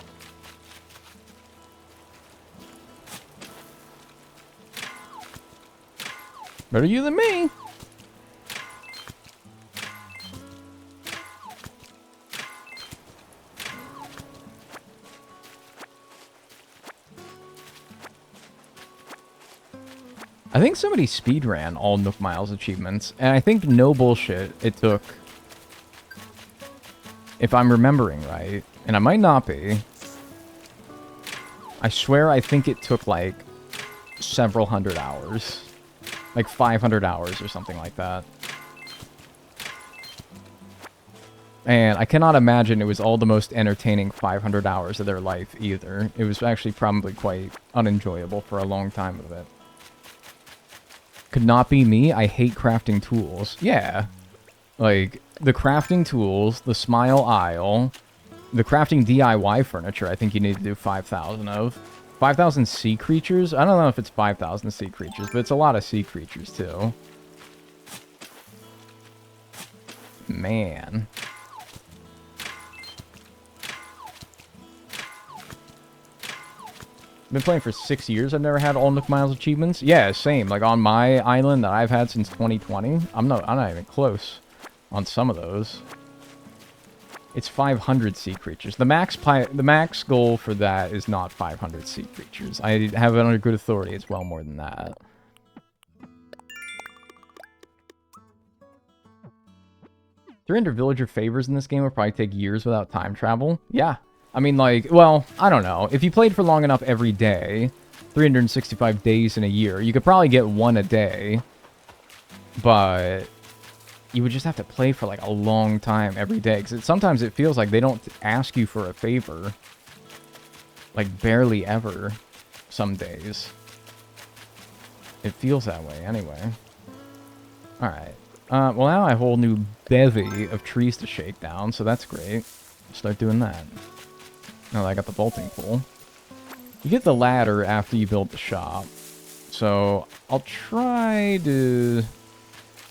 Speaker 1: Better you than me! I think somebody speedran all Nook Miles achievements, and I think no bullshit, it took, if I'm remembering right, and I might not be, I swear I think it took like several hundred hours, like 500 hours or something like that. And I cannot imagine it was all the most entertaining 500 hours of their life either. It was actually probably quite unenjoyable for a long time of it. Could not be me. I hate crafting tools. Yeah. Like, the crafting tools, the smile aisle, the crafting DIY furniture, I think you need to do 5,000 of. 5,000 sea creatures? I don't know if it's 5,000 sea creatures, but it's a lot of sea creatures, too. Man. Been playing for 6 years. I've never had all Nook Miles achievements. Yeah, same. Like on my island that I've had since 2020. I'm not even close on some of those. It's 500 sea creatures. The max goal for that is not 500 sea creatures. I have it under good authority. It's well more than that. 300 villager favors in this game will probably take years without time travel. Yeah. I mean, like, well, I don't know. If you played for long enough every day, 365 days in a year, you could probably get one a day. But you would just have to play for, like, a long time every day. Because sometimes it feels like they don't ask you for a favor. Like, barely ever some days. It feels that way anyway. Alright. Well, now I have a whole new bevy of trees to shake down, so that's great. Start doing that. Now that I got the bolting pool. You get the ladder after you build the shop. So, I'll try to...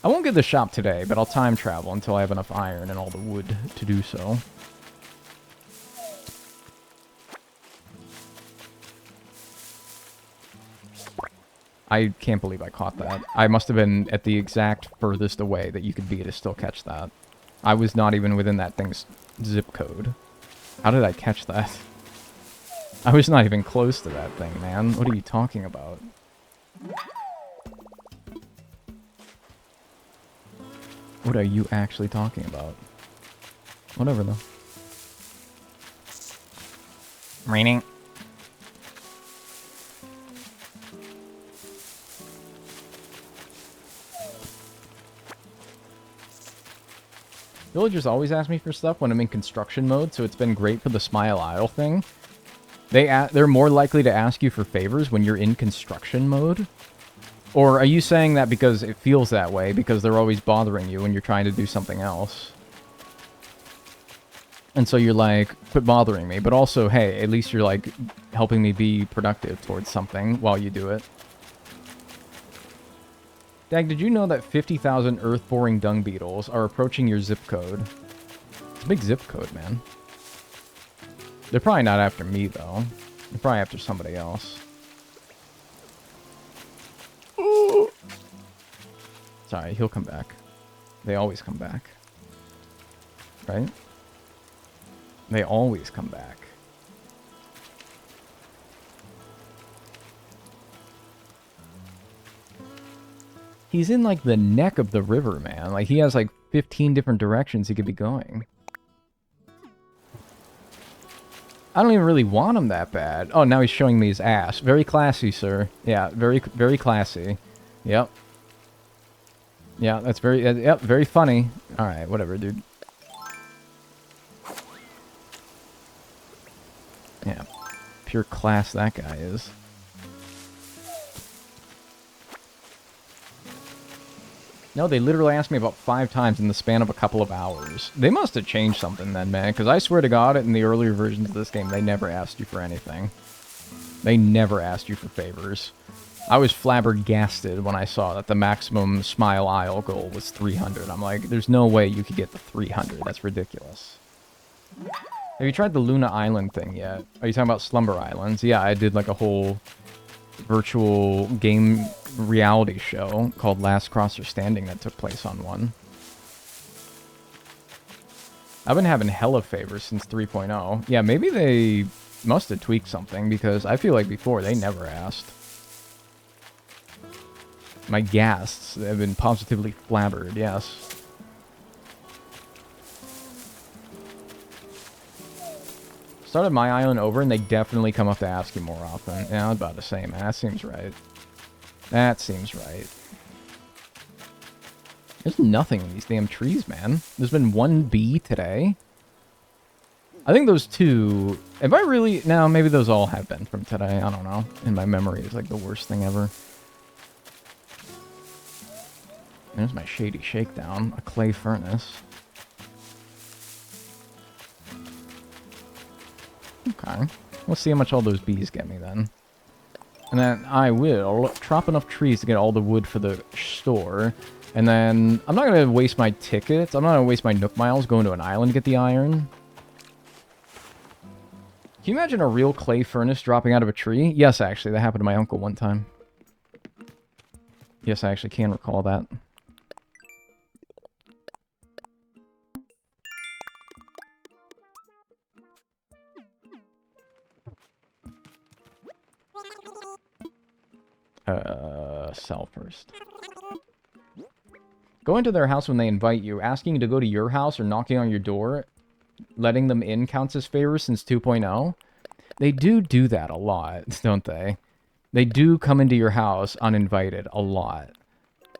Speaker 1: I won't get the shop today, but I'll time travel until I have enough iron and all the wood to do so. I can't believe I caught that. I must have been at the exact furthest away that you could be to still catch that. I was not even within that thing's zip code. How did I catch that? I was not even close to that thing, man. What are you talking about? What are you actually talking about? Whatever, though. Raining. Villagers always ask me for stuff when I'm in construction mode, so it's been great for the Smile Isle thing. They're more likely to ask you for favors when you're in construction mode? Or are you saying that because it feels that way, because they're always bothering you when you're trying to do something else? And so you're like, quit bothering me, but also, hey, at least you're like helping me be productive towards something while you do it. Dag, did you know that 50,000 earth-boring dung beetles are approaching your zip code? It's a big zip code, man. They're probably not after me, though. They're probably after somebody else. Sorry, he'll come back. They always come back. Right? They always come back. He's in, like, the neck of the river, man. Like, he has, like, 15 different directions he could be going. I don't even really want him that bad. Oh, now he's showing me his ass. Very classy, sir. Yeah, very, very classy. Yep. Yeah, that's very, yep, very funny. Alright, whatever, dude. Yeah. Pure class that guy is. No, they literally asked me about 5 times in the span of a couple of hours. They must have changed something then, man, because I swear to God, in the earlier versions of this game, they never asked you for anything. They never asked you for favors. I was flabbergasted when I saw that the maximum Smile Isle goal was 300. I'm like, there's no way you could get the 300. That's ridiculous. Have you tried the Luna Island thing yet? Are you talking about Slumber Islands? Yeah, I did like a whole virtual game reality show called Last Crosser Standing that took place on one. I've been having hella favors since 3.0. Yeah, maybe they must have tweaked something because I feel like before they never asked. My ghasts have been positively flabbered, yes. Started my island over and they definitely come up to ask you more often. Yeah, I was about to say, man, that seems right. That seems right. There's nothing in these damn trees, man. There's been 1 bee today. I think those 2... Have I really... No, maybe those all have been from today. I don't know. In my memory, it's like the worst thing ever. There's my shady shakedown. A clay furnace. Okay. Let's see how much all those bees get me then. And then I will chop enough trees to get all the wood for the store. And then I'm not going to waste my tickets. I'm not going to waste my Nook Miles going to an island to get the iron. Can you imagine a real clay furnace dropping out of a tree? Yes, actually. That happened to my uncle one time. Yes, I actually can recall that. Sell first. Go into their house when they invite you. Asking you to go to your house or knocking on your door, letting them in counts as favors since 2.0. They do that a lot, don't they? They do come into your house uninvited a lot.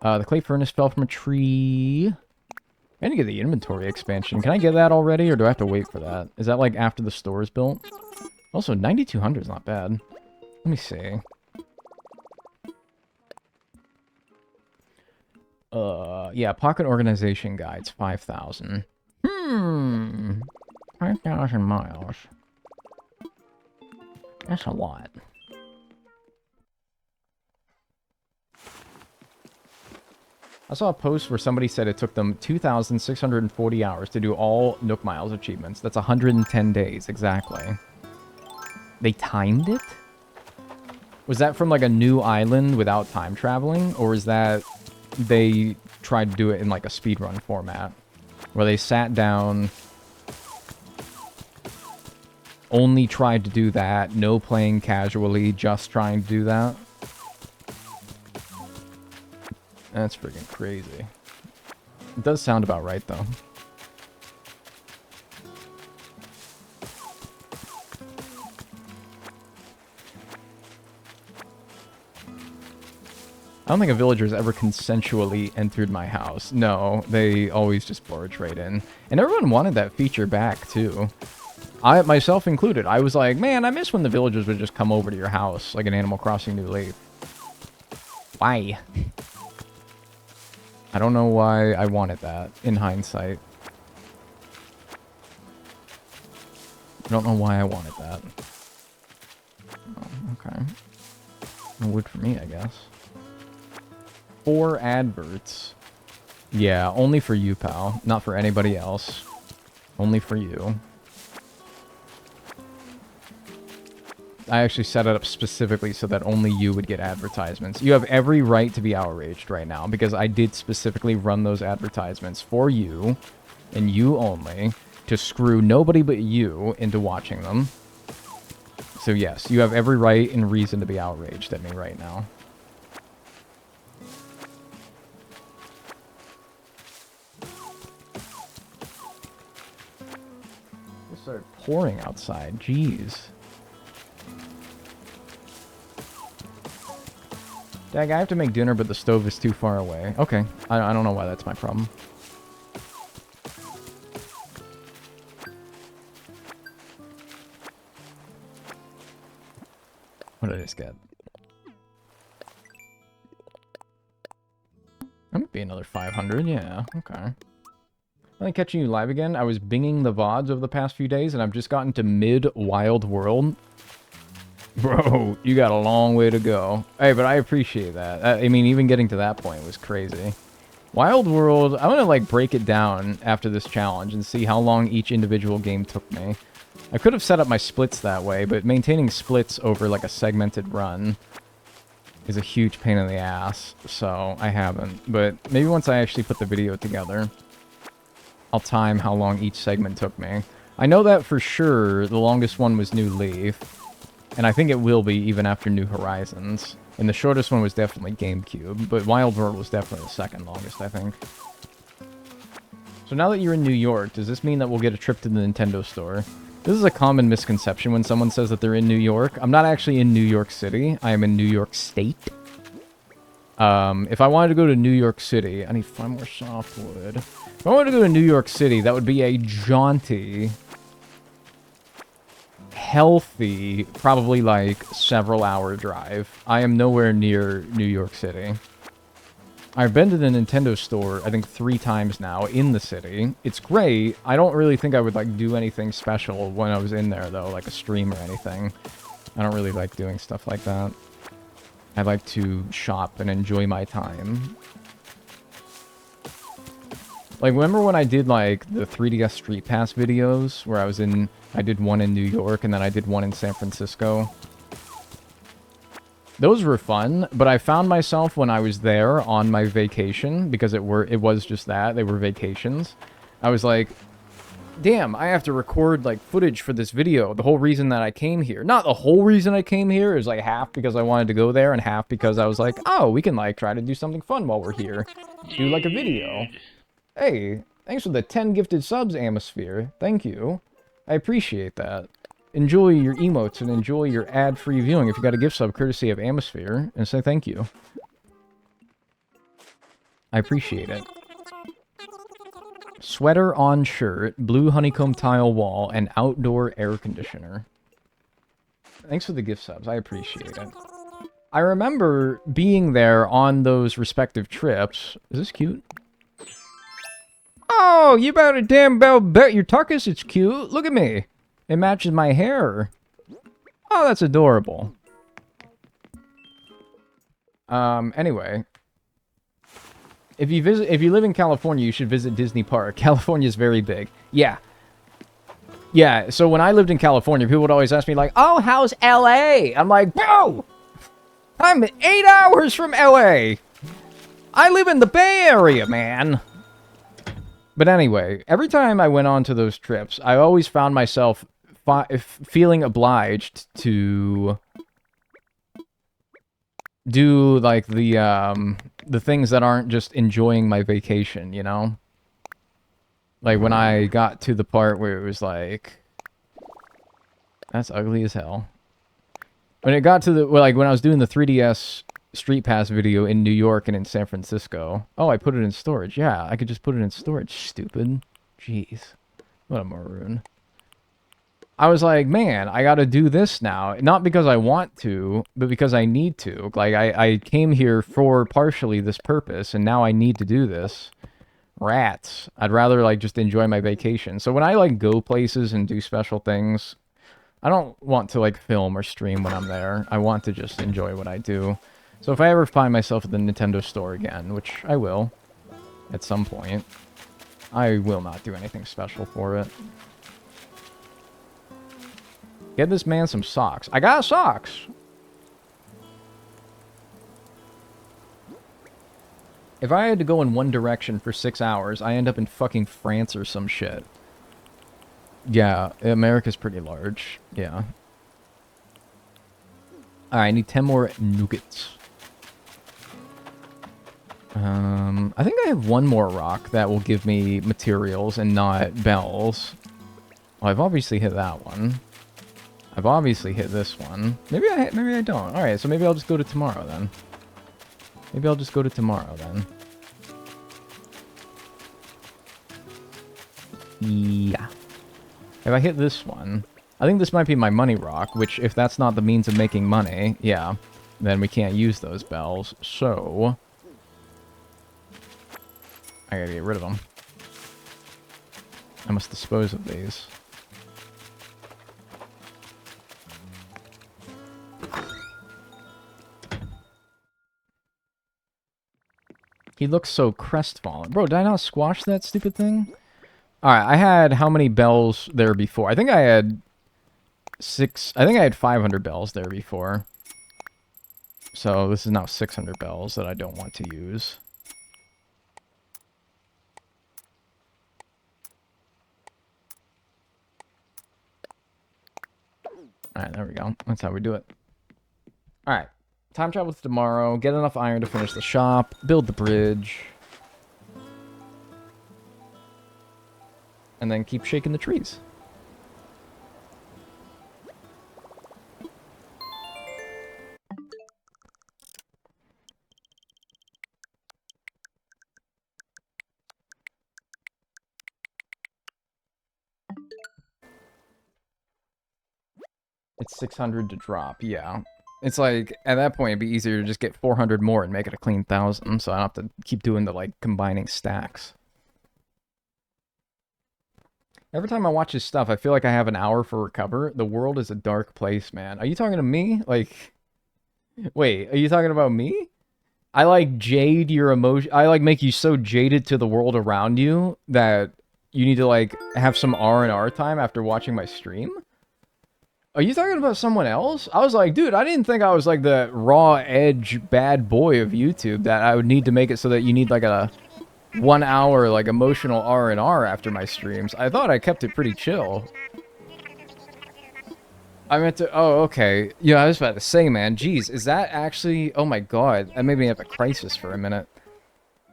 Speaker 1: The clay furnace fell from a tree. I need to get the inventory expansion. Can I get that already, or do I have to wait for that? Is that like after the store is built? Also, 9,200 is not bad. Let me see. Yeah, Pocket Organization Guides, 5,000. 5,000 miles. That's a lot. I saw a post where somebody said it took them 2,640 hours to do all Nook Miles achievements. That's 110 days, exactly. They timed it? Was that from, like, a new island without time traveling? Or is that they tried to do it in, like, a speedrun format? Where they sat down, only tried to do that, no playing casually, just trying to do that? That's freaking crazy. It does sound about right, though. I don't think a villager's ever consensually entered my house. No, they always just barge right in. And everyone wanted that feature back, too. I, myself included. I was like, man, I miss when the villagers would just come over to your house, like an Animal Crossing New Leaf. Why? I don't know why I wanted that, in hindsight. I don't know why I wanted that. Oh, okay. No wood for me, I guess. 4 adverts. Yeah, only for you, pal. Not for anybody else. Only for you. I actually set it up specifically so that only you would get advertisements. You have every right to be outraged right now, because I did specifically run those advertisements for you, and you only, to screw nobody but you into watching them. So yes, you have every right and reason to be outraged at me right now. It started pouring outside, jeez. Dag, I have to make dinner, but the stove is too far away. Okay, I don't know why that's my problem. What did I just get? That might be another 500, yeah, okay. I'm catching you live again. I was binging the VODs over the past few days, and I've just gotten to mid-Wild World. Bro, you got a long way to go. Hey, but I appreciate that. I mean, even getting to that point was crazy. Wild World, I want to, like, break it down after this challenge and see how long each individual game took me. I could have set up my splits that way, but maintaining splits over, like, a segmented run is a huge pain in the ass, so I haven't. But maybe once I actually put the video together, I'll time how long each segment took me. I know that for sure the longest one was New Leaf. And I think it will be even after New Horizons. And the shortest one was definitely GameCube, but Wild World was definitely the second longest, I think. So now that you're in New York, does this mean that we'll get a trip to the Nintendo store? This is a common misconception when someone says that they're in New York. I'm not actually in New York City. I am in New York State. If I wanted to go to New York City, I need 5 more softwood. If I wanted to go to New York City, that would be a jaunty, healthy, probably like several hour drive. I am nowhere near New York City. I've been to the Nintendo store, I think 3 times now, in the city. It's great. I don't really think I would like do anything special when I was in there, though, like a stream or anything. I don't really like doing stuff like that. I like to shop and enjoy my time. Like, remember when I did, like, the 3DS Street Pass videos, where I did one in New York, and then I did one in San Francisco? Those were fun, but I found myself when I was there on my vacation, because it was just that, they were vacations. I was like, damn, I have to record, like, footage for this video. The whole reason that I came here. Not the whole reason I came here, is like half because I wanted to go there, and half because I was like, oh, we can, like, try to do something fun while we're here. Do, like, a video. Hey, thanks for the 10 gifted subs, Atmosphere. Thank you. I appreciate that. Enjoy your emotes and enjoy your ad-free viewing if you got a gift sub courtesy of Atmosphere, and say thank you. I appreciate it. Sweater on shirt, blue honeycomb tile wall, and outdoor air conditioner. Thanks for the gift subs. I appreciate it. I remember being there on those respective trips. Is this cute? Oh, you better damn well bet your tuckus it's cute. Look at me. It matches my hair. Oh, that's adorable. Anyway. If you live in California, you should visit Disney Park. California's very big. Yeah. Yeah, so when I lived in California, people would always ask me like, oh, how's LA? I'm like, bro! I'm 8 hours from LA! I live in the Bay Area, man! But anyway, every time I went on to those trips, I always found myself feeling obliged to do, like, the things that aren't just enjoying my vacation, you know? Like, when I got to the part where it was like... That's ugly as hell. When it got to the... Well, like, when I was doing the 3DS Street Pass video in New York and in San Francisco. Oh, I put it in storage. Yeah, I could just put it in storage, stupid. Jeez. What a maroon. I was like, man, I gotta do this now. Not because I want to, but because I need to. Like, I came here for partially this purpose, and now I need to do this. Rats. I'd rather, like, just enjoy my vacation. So when I, like, go places and do special things, I don't want to, like, film or stream when I'm there. I want to just enjoy what I do. So if I ever find myself at the Nintendo store again, which I will, at some point, I will not do anything special for it. Get this man some socks. I got socks! If I had to go in one direction for 6 hours, I end up in fucking France or some shit. Yeah, America's pretty large. Yeah. Alright, I need 10 more nuggets. I think I have one more rock that will give me materials and not bells. Well, I've obviously hit that one. I've obviously hit this one. Maybe I don't. Alright, so maybe I'll just go to tomorrow then. Maybe I'll just go to tomorrow then. Yeah. If I hit this one, I think this might be my money rock, which if that's not the means of making money, yeah, then we can't use those bells. So I gotta get rid of them. I must dispose of these. He looks so crestfallen. Bro, did I not squash that stupid thing? Alright, I had how many bells there before? I think I had 500 bells there before. So this is now 600 bells that I don't want to use. Alright, there we go. That's how we do it. Alright. Time travel to tomorrow. Get enough iron to finish the shop. Build the bridge. And then keep shaking the trees. It's 600 to drop, yeah. It's like, at that point, it'd be easier to just get 400 more and make it a clean 1,000, so I don't have to keep doing the, like, combining stacks. Every time I watch his stuff, I feel like I have an hour for recover. The world is a dark place, man. Are you talking to me? Like, wait, are you talking about me? I, like, jade your emotion. I, like, make you so jaded to the world around you that you need to, like, have some R&R time after watching my stream? Are you talking about someone else? I was like, dude, I didn't think I was like the raw edge bad boy of YouTube that I would need to make it so that you need like a 1 hour like emotional R&R after my streams. I thought I kept it pretty chill. I meant to, oh, okay. Yeah, I was about to say, man, geez, is that actually, oh my god, that made me have a crisis for a minute.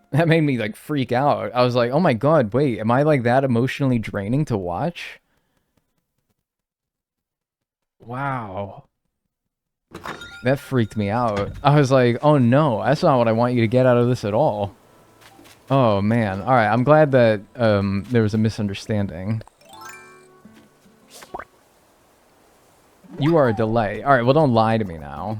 Speaker 1: That made me like freak out. I was like, oh my god, wait, am I like that emotionally draining to watch? Wow. That freaked me out. I was like, oh no, that's not what I want you to get out of this at all. Oh man. Alright, I'm glad that there was a misunderstanding. You are a delay. Alright, well don't lie to me now.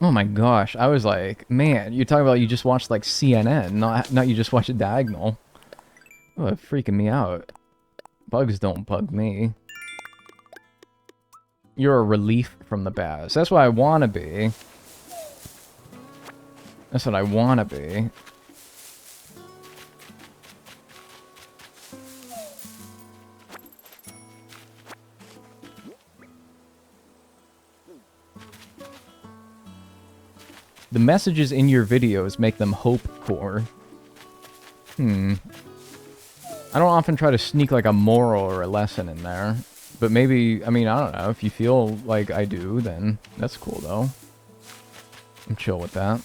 Speaker 1: Oh my gosh, I was like, man, you're talking about you just watched like CNN, not you just watched a diagonal. Oh, it's freaking me out. Bugs don't bug me. You're a relief from the baz. That's what I want to be. That's what I want to be. The messages in your videos make them hope-core. I don't often try to sneak like a moral or a lesson in there. But maybe, I mean, I don't know. If you feel like I do, then that's cool, though. I'm chill with that.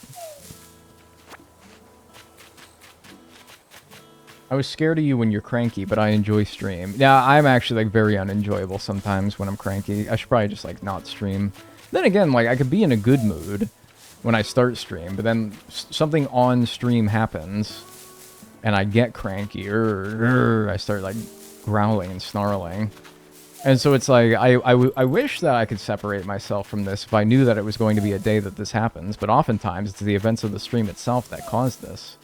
Speaker 1: I was scared of you when you're cranky, but I enjoy stream. Yeah, I'm actually, like, very unenjoyable sometimes when I'm cranky. I should probably just, like, not stream. Then again, like, I could be in a good mood when I start stream, but then something on stream happens, and I get cranky, or I start, like, growling and snarling. And so it's like, I wish that I could separate myself from this if I knew that it was going to be a day that this happens, but oftentimes it's the events of the stream itself that cause this.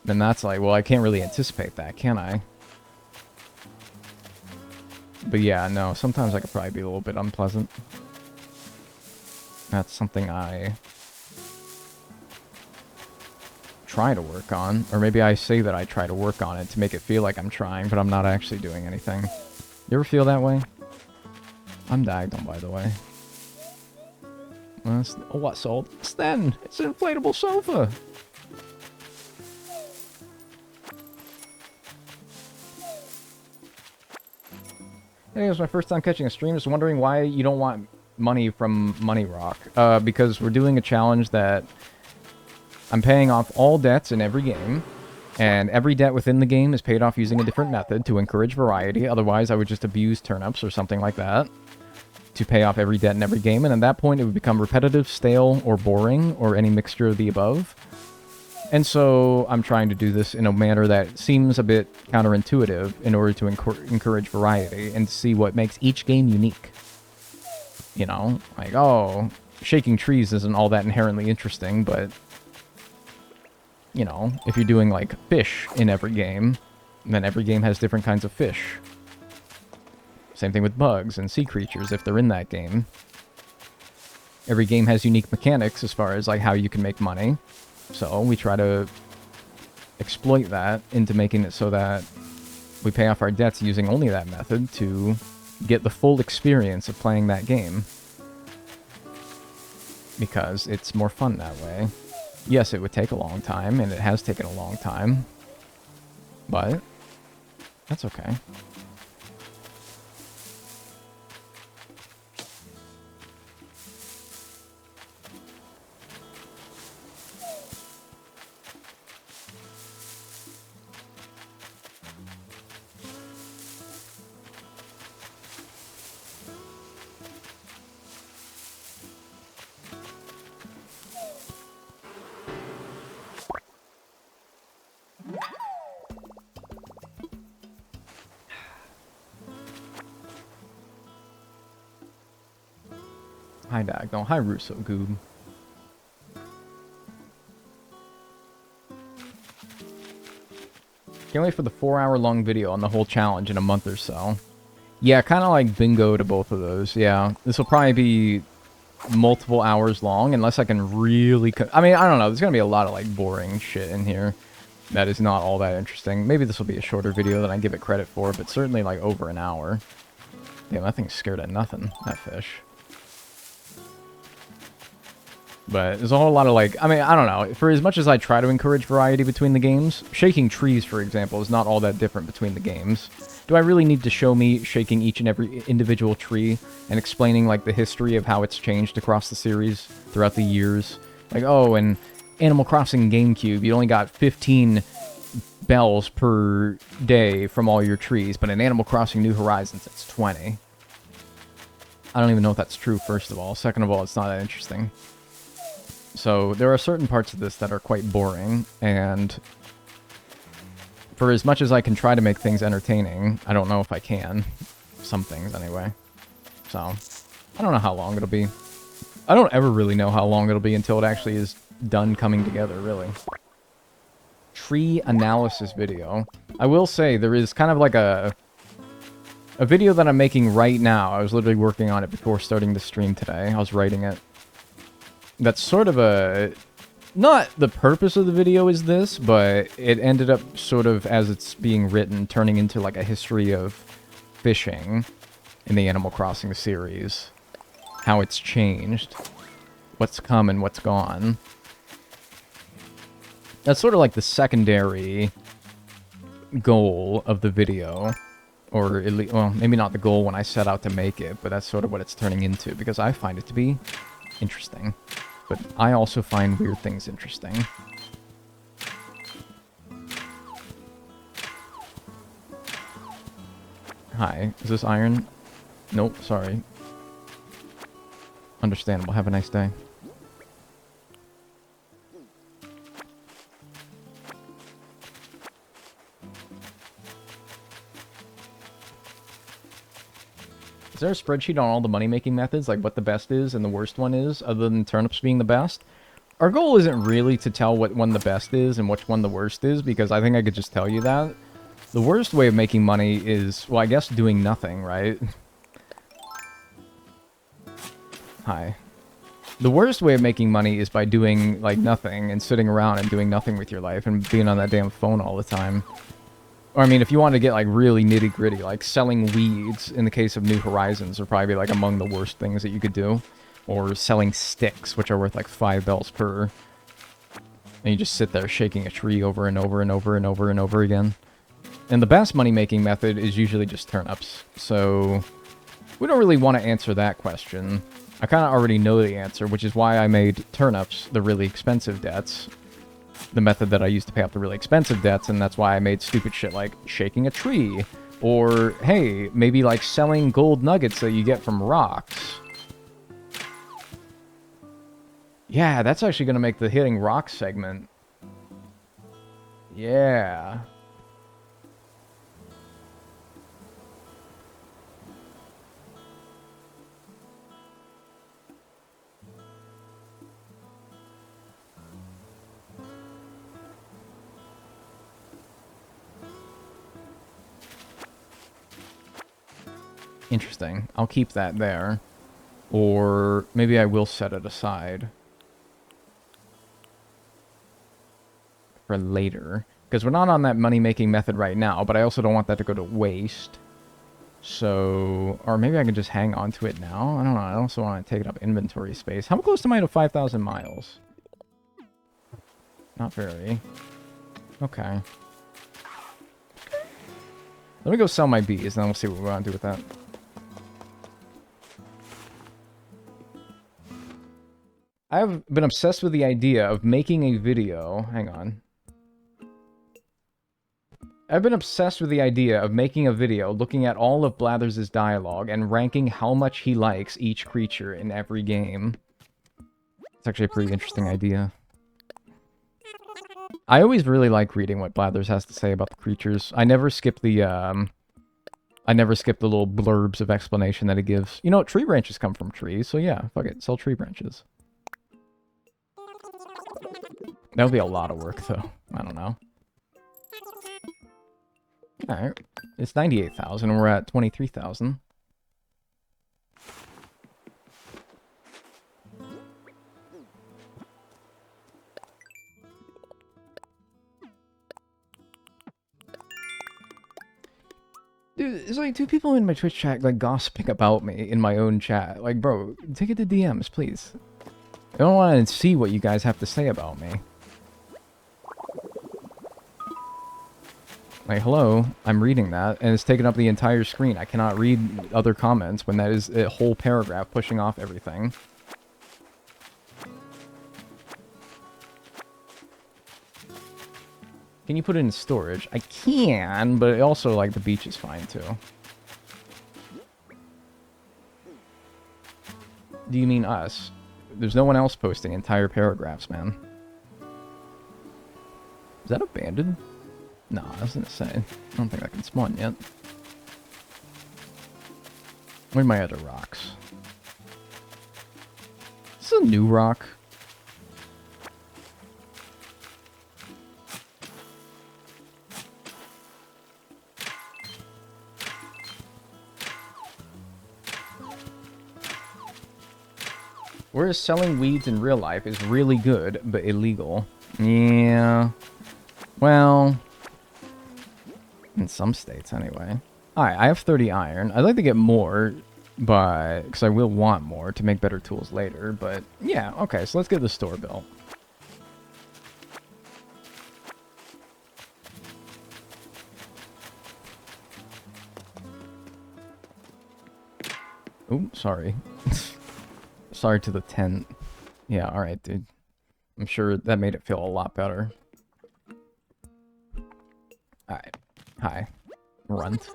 Speaker 1: And that's like, well, I can't really anticipate that, can I? But yeah, no, sometimes I could probably be a little bit unpleasant. That's something I try to work on. Or maybe I say that I try to work on it to make it feel like I'm trying, but I'm not actually doing anything. You ever feel that way? I'm diagonal, by the way. Oh, what sold? Sten! It's an inflatable sofa! Hey, it was my first time catching a stream. Just wondering why you don't want money from Money Rock. Because we're doing a challenge that I'm paying off all debts in every game, and every debt within the game is paid off using a different method to encourage variety. Otherwise, I would just abuse turnips or something like that to pay off every debt in every game, and at that point it would become repetitive, stale, or boring, or any mixture of the above. And so I'm trying to do this in a manner that seems a bit counterintuitive in order to encourage variety and see what makes each game unique. You know, like, oh, shaking trees isn't all that inherently interesting, but, you know, if you're doing, like, fish in every game, then every game has different kinds of fish. Same thing with bugs and sea creatures if they're in that game. Every game has unique mechanics as far as, like, how you can make money. So we try to exploit that into making it so that we pay off our debts using only that method to get the full experience of playing that game. Because it's more fun that way. Yes, it would take a long time, and it has taken a long time. But that's okay. Hi, Diagonal. Hi, Russo Goob. Can't wait for the 4-hour-long video on the whole challenge in a month or so. Yeah, kind of like bingo to both of those. Yeah, this will probably be multiple hours long, unless I can really... I mean, I don't know. There's going to be a lot of, like, boring shit in here that is not all that interesting. Maybe this will be a shorter video than I give it credit for, but certainly, like, over an hour. Damn, that thing's scared of nothing, that fish. But there's a whole lot of, like, I mean, I don't know. For as much as I try to encourage variety between the games, shaking trees, for example, is not all that different between the games. Do I really need to show me shaking each and every individual tree and explaining, like, the history of how it's changed across the series throughout the years? Like, oh, in Animal Crossing GameCube, you only got 15 bells per day from all your trees, but in Animal Crossing New Horizons, it's 20. I don't even know if that's true, first of all. Second of all, it's not that interesting. So there are certain parts of this that are quite boring, and for as much as I can try to make things entertaining, I don't know if I can. Some things, anyway. So, I don't know how long it'll be. I don't ever really know how long it'll be until it actually is done coming together, really. Tree analysis video. I will say, there is kind of like a video that I'm making right now. I was literally working on it before starting the stream today. I was writing it. That's sort of a... Not the purpose of the video is this, but it ended up sort of, as it's being written, turning into like a history of fishing in the Animal Crossing series. How it's changed. What's come and what's gone. That's sort of like the secondary goal of the video. Or, at least, well, maybe not the goal when I set out to make it, but that's sort of what it's turning into, because I find it to be interesting. But I also find weird things interesting. Hi, is this iron? Nope, sorry. Understandable. Have a nice day. Is there a spreadsheet on all the money-making methods, like what the best is and the worst one is, other than turnips being the best? Our goal isn't really to tell what one the best is and which one the worst is, because I think I could just tell you that. The worst way of making money is, well, I guess doing nothing, right? Hi. The worst way of making money is by doing, like, nothing and sitting around and doing nothing with your life and being on that damn phone all the time. Or, I mean, if you want to get, like, really nitty-gritty, like selling weeds in the case of New Horizons are probably, like, among the worst things that you could do. Or selling sticks, which are worth, like, 5 bells per. And you just sit there shaking a tree over and over and over and over and over again. And the best money-making method is usually just turnips. So, we don't really want to answer that question. I kind of already know the answer, which is why I made turnips the really expensive debts. The method that I used to pay off the really expensive debts, and that's why I made stupid shit like shaking a tree. Or, hey, maybe like selling gold nuggets that you get from rocks. Yeah, that's actually going to make the hitting rocks segment. Yeah. Interesting. I'll keep that there. Or maybe I will set it aside for later. Because we're not on that money-making method right now, but I also don't want that to go to waste. So, or maybe I can just hang on to it now. I don't know. I also want to take up inventory space. How close am I to 5,000 miles? Not very. Okay. Let me go sell my bees, and then we'll see what we want to do with that. I've been obsessed with the idea of making a video. Hang on. I've been obsessed with the idea of making a video looking at all of Blathers' dialogue and ranking how much he likes each creature in every game. It's actually a pretty interesting idea. I always really like reading what Blathers has to say about the creatures. I never skip the little blurbs of explanation that he gives. You know, tree branches come from trees, so yeah, fuck it, sell tree branches. That would be a lot of work, though. I don't know. Alright. It's 98,000, and we're at 23,000. Dude, it's like 2 people in my Twitch chat, like, gossiping about me in my own chat. Like, bro, take it to DMs, please. I don't want to see what you guys have to say about me. Like, hello, I'm reading that, and it's taken up the entire screen. I cannot read other comments when that is a whole paragraph pushing off everything. Can you put it in storage? I can, but also, like, the beach is fine, too. Do you mean us? There's no one else posting entire paragraphs, man. Is that abandoned? No, I was gonna say. I don't think I can spawn yet. Where are my other rocks? This is a new rock. Whereas selling weeds in real life is really good, but illegal. Yeah. Well, in some states, anyway. Alright, I have 30 iron. I'd like to get more, but... because I will want more to make better tools later, but... yeah, okay, so let's get the store built. Ooh, sorry. Sorry to the tent. Yeah, alright, dude. I'm sure that made it feel a lot better. Alright. Hi. Runt.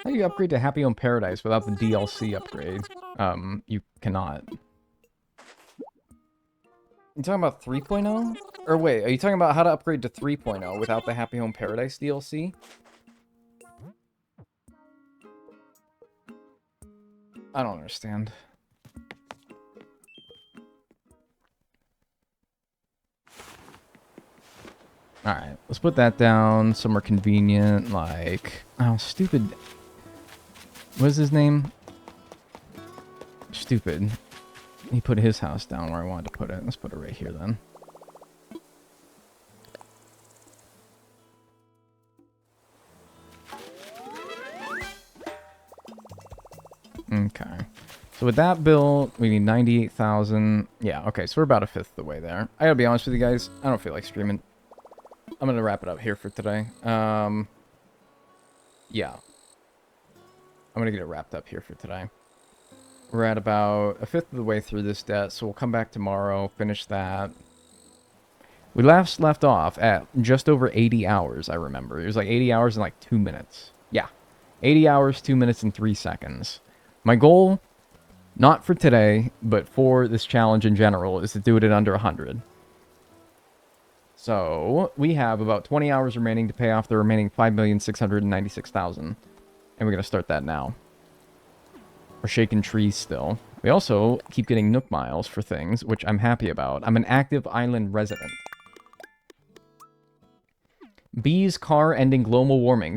Speaker 1: How do you upgrade to Happy Home Paradise without the DLC upgrade? You cannot. You talking about 3.0? Or wait, are you talking about how to upgrade to 3.0 without the Happy Home Paradise DLC? I don't understand. Alright, let's put that down somewhere convenient, like... Oh, stupid... What is his name? Stupid. He put his house down where I wanted to put it. Let's put it right here, then. Okay. So with that built, we need 98,000. Yeah, okay, so we're about a fifth of the way there. I gotta be honest with you guys, I don't feel like streaming. I'm gonna wrap it up here for today. Yeah. I'm gonna get it wrapped up here for today. We're at about a fifth of the way through this debt, so we'll come back tomorrow, finish that. We last left off at just over 80 hours, I remember. It was like 80 hours and like 2 minutes. Yeah. 80 hours, 2 minutes, and 3 seconds. My goal, not for today, but for this challenge in general, is to do it in under 100. So, we have about 20 hours remaining to pay off the remaining 5,696,000. And we're going to start that now. We're shaking trees still. We also keep getting Nook Miles for things, which I'm happy about. I'm an active island resident. Bee's car ending global warming.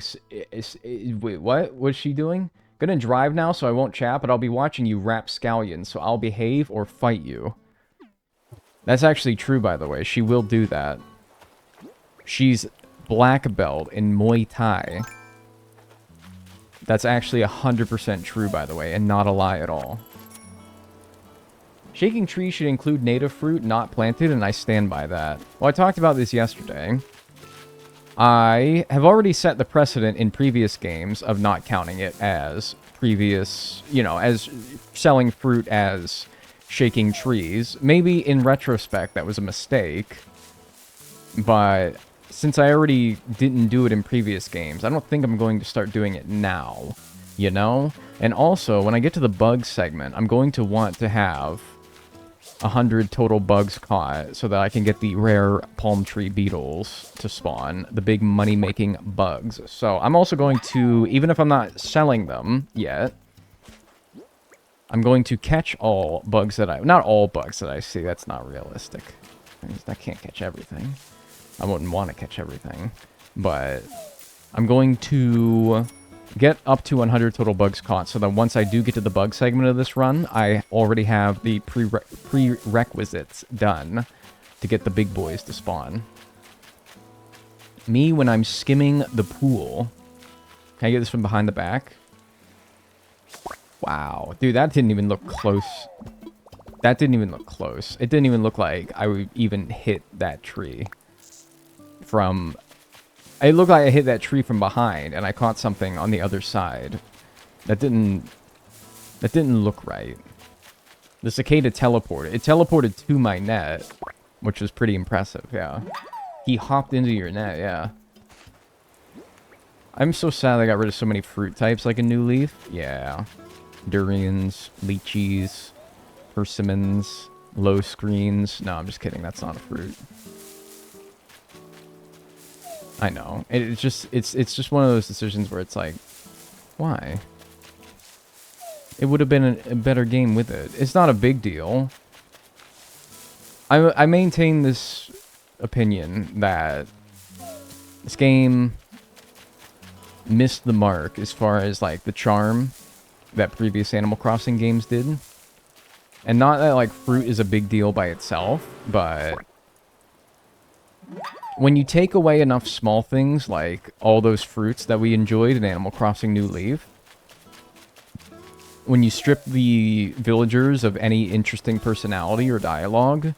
Speaker 1: Wait, what? What's she doing? Gonna drive now, so I won't chat, but I'll be watching you rapscallion, so I'll behave or fight you. That's actually true, by the way. She will do that. She's black belt in Muay Thai. That's actually 100% true, by the way, and not a lie at all. Shaking trees should include native fruit not planted, and I stand by that. Well, I talked about this yesterday. I have already set the precedent in previous games of not counting it as previous, you know, as selling fruit as shaking trees. Maybe in retrospect that was a mistake, but since I already didn't do it in previous games, I don't think I'm going to start doing it now, you know? And also, when I get to the bug segment, I'm going to want to have 100 total bugs caught so that I can get the rare palm tree beetles to spawn, the big money-making bugs. So I'm also going to, even if I'm not selling them yet, I'm going to catch all bugs that not all bugs that I see, that's not realistic. I can't catch everything. I wouldn't want to catch everything, but I'm going to get up to 100 total bugs caught, so that once I do get to the bug segment of this run, I already have the prerequisites done to get the big boys to spawn. Me when I'm skimming the pool. Can I get this from behind the back? Wow. Dude, that didn't even look close. That didn't even look close. It didn't even look like I would even hit that tree from... It looked like I hit that tree from behind, and I caught something on the other side. That didn't look right. The cicada teleported. It teleported to my net, which was pretty impressive, yeah. He hopped into your net, yeah. I'm so sad I got rid of so many fruit types like a New Leaf. Yeah. Durians, lychees, persimmons, low screens. No, I'm just kidding. That's not a fruit. I know. It's just one of those decisions where it's like, why? It would have been a better game with it. It's not a big deal. I maintain this opinion that this game missed the mark as far as like the charm that previous Animal Crossing games did. And not that like fruit is a big deal by itself, but when you take away enough small things, like all those fruits that we enjoyed in Animal Crossing New Leaf, when you strip the villagers of any interesting personality or dialogue,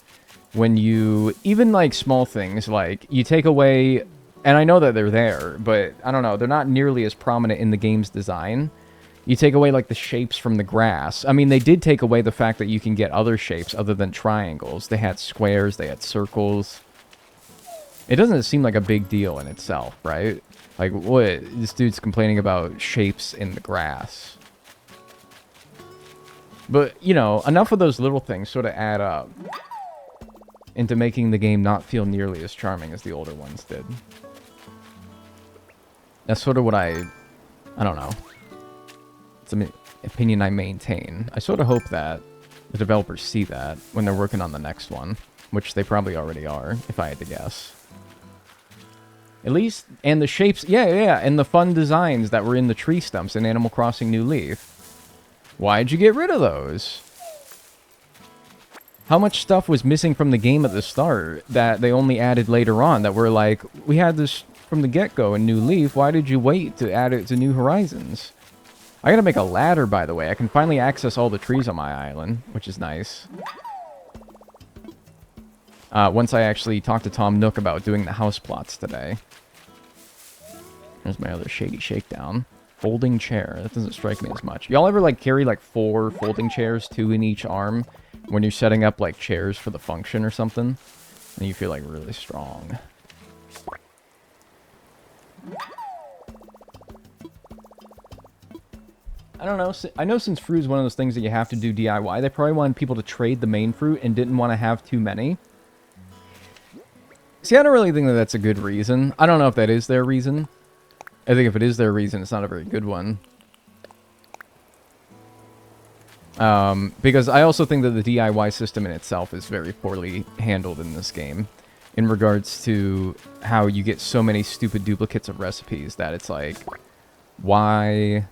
Speaker 1: when you, even like small things, like you take away, and I know that they're there, but I don't know, they're not nearly as prominent in the game's design. You take away, like, the shapes from the grass. I mean, they did take away the fact that you can get other shapes other than triangles. They had squares, they had circles. It doesn't seem like a big deal in itself, right? Like, what? This dude's complaining about shapes in the grass. But, you know, enough of those little things sort of add up into making the game not feel nearly as charming as the older ones did. That's sort of what I don't know. It's an opinion I maintain. I sort of hope that the developers see that when they're working on the next one, which they probably already are, if I had to guess. At least, and the shapes, yeah, and the fun designs that were in the tree stumps in Animal Crossing New Leaf. Why'd you get rid of those? How much stuff was missing from the game at the start that they only added later on that were like, we had this from the get-go in New Leaf, why did you wait to add it to New Horizons? I gotta make a ladder, by the way. I can finally access all the trees on my island, which is nice. Once I actually talked to Tom Nook about doing the house plots today. There's my other shady shakedown. Folding chair. That doesn't strike me as much. Y'all ever, like, carry, like, 4 folding chairs, 2 in each arm, when you're setting up, like, chairs for the function or something? And you feel, like, really strong. I don't know. I know since fruit is one of those things that you have to do DIY, they probably wanted people to trade the main fruit and didn't want to have too many. See, I don't really think that that's a good reason. I don't know if that is their reason. I think if it is their reason, it's not a very good one. Because I also think that the DIY system in itself is very poorly handled in this game. In regards to how you get so many stupid duplicates of recipes that it's like, why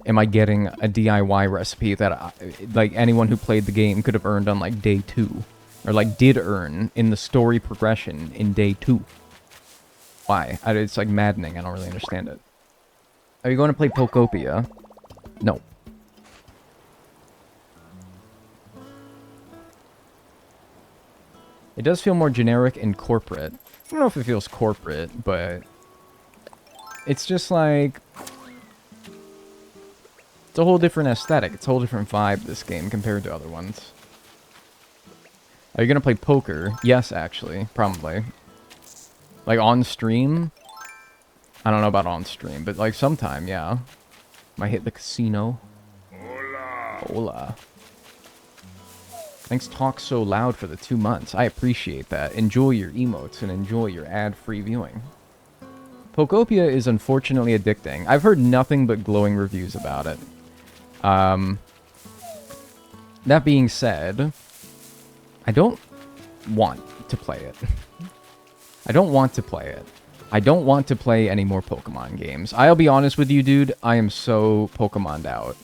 Speaker 1: am I getting a DIY recipe that, like, anyone who played the game could have earned on, like, day 2? Or, like, did earn in the story progression in day 2? Why? It's, like, maddening. I don't really understand it. Are you going to play Pokopia? No. It does feel more generic and corporate. I don't know if it feels corporate, but it's just like, it's a whole different aesthetic. It's a whole different vibe, this game, compared to other ones. Are you going to play poker? Yes, actually. Probably. Like, on stream? I don't know about on stream, but, like, sometime, yeah. Might hit the casino. Hola. Hola. Thanks, Talk So Loud, for the 2 months. I appreciate that. Enjoy your emotes and enjoy your ad-free viewing. Pokopia is unfortunately addicting. I've heard nothing but glowing reviews about it. That being said, I don't want to play it. I don't want to play it. I don't want to play any more Pokemon games. I'll be honest with you, dude. I am so Pokemon'd out.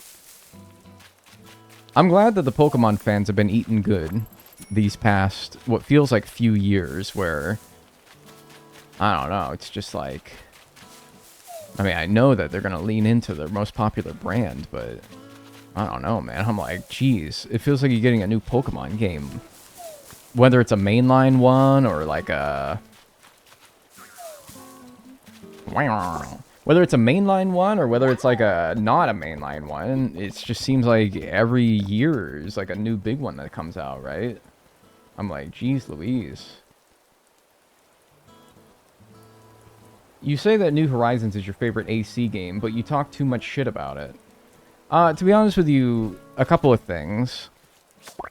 Speaker 1: I'm glad that the Pokemon fans have been eating good these past, what feels like few years, where, I don't know, it's just like, I mean, I know that they're going to lean into their most popular brand, but I don't know, man. I'm like, geez, it feels like you're getting a new Pokemon game. Whether it's a mainline one or like a... Whether it's a mainline one or whether it's like a not a mainline one, it just seems like every year is like a new big one that comes out, right? I'm like, geez Louise. You say that New Horizons is your favorite AC game, but you talk too much shit about it. To be honest with you, a couple of things.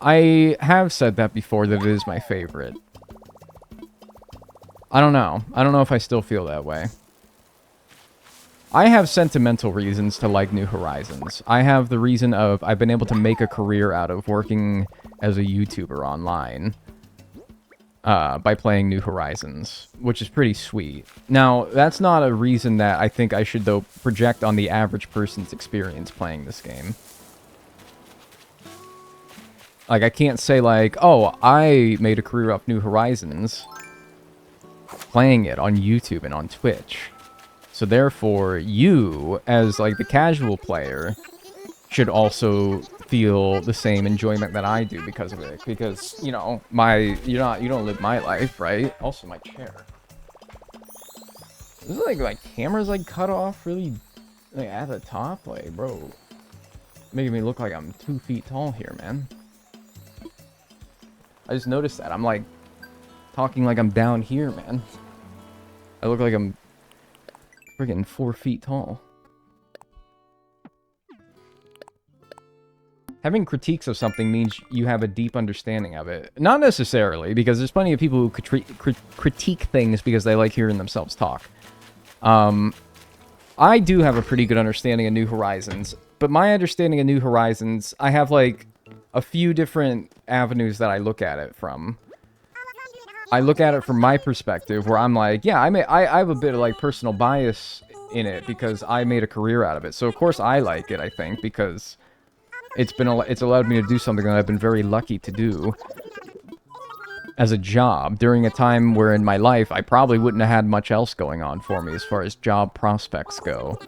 Speaker 1: I have said that before, that it is my favorite. I don't know. I don't know if I still feel that way. I have sentimental reasons to like New Horizons. I have the reason of I've been able to make a career out of working as a YouTuber online by playing New Horizons, which is pretty sweet. Now, that's not a reason that I think I should, though, project on the average person's experience playing this game. Like, I can't say, like, oh, I made a career off New Horizons playing it on YouTube and on Twitch. So therefore, you, as, like, the casual player, should also feel the same enjoyment that I do because of it. Because, you know, you don't live my life, right? Also, my chair. This is like, my camera's, like, cut off really Like, at the top? Like, bro. Making me look like I'm 2 feet tall here, man. I just noticed that. I'm, like, talking like I'm down here, man. I look like I'm friggin' 4 feet tall. Having critiques of something means you have a deep understanding of it. Not necessarily, because there's plenty of people who critique things because they like hearing themselves talk. I do have a pretty good understanding of New Horizons, but my understanding of New Horizons, I have, like, a few different avenues that I look at it from. I look at it from my perspective, where I'm like, yeah, I have a bit of, like, personal bias in it, because I made a career out of it. So, of course, I like it, I think, because it's allowed me to do something that I've been very lucky to do as a job during a time where in my life I probably wouldn't have had much else going on for me as far as job prospects go.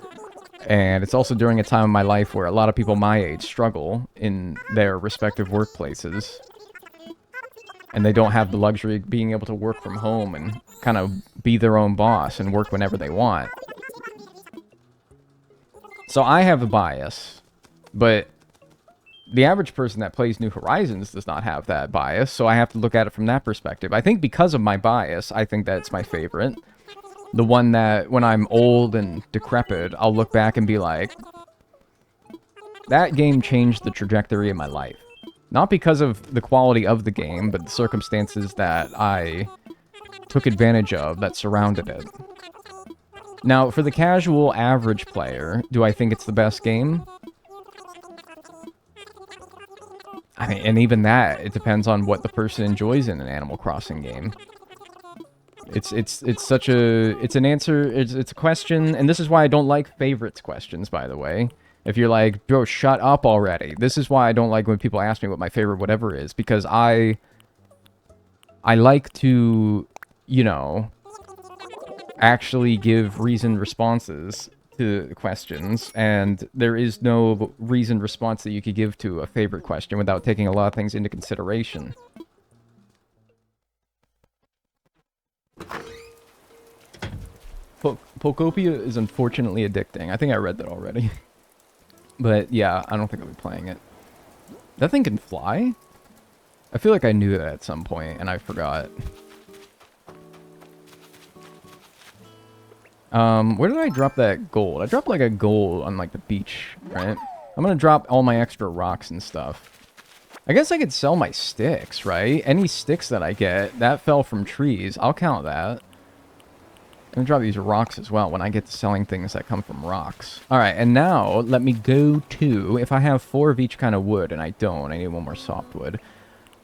Speaker 1: And it's also during a time in my life where a lot of people my age struggle in their respective workplaces. And they don't have the luxury of being able to work from home and kind of be their own boss and work whenever they want. So I have a bias, but the average person that plays New Horizons does not have that bias, so I have to look at it from that perspective. I think because of my bias, I think that's my favorite. The one that, when I'm old and decrepit, I'll look back and be like, that game changed the trajectory of my life. Not because of the quality of the game, but the circumstances that I took advantage of that surrounded it. Now, for the casual average player, do I think it's the best game? I mean, and even that, it depends on what the person enjoys in an Animal Crossing game. It's a question, and this is why I don't like favorites questions, by the way. If you're like, bro, shut up already. This is why I don't like when people ask me what my favorite whatever is, because I like to, you know, actually give reasoned responses to questions, and there is no reasoned response that you could give to a favorite question without taking a lot of things into consideration. Pokopia is unfortunately addicting. I think I read that already. But yeah, I don't think I'll be playing it. That thing can fly? I feel like I knew that at some point, and I forgot. Where did I drop that gold? I dropped like a gold on like the beach, right? I'm gonna drop all my extra rocks and stuff. I guess I could sell my sticks, right? Any sticks that I get, that fell from trees. I'll count that. I'm gonna drop these rocks as well when I get to selling things that come from rocks. Alright, and now let me go to, if I have 4 of each kind of wood, and I don't, I need 1 more softwood.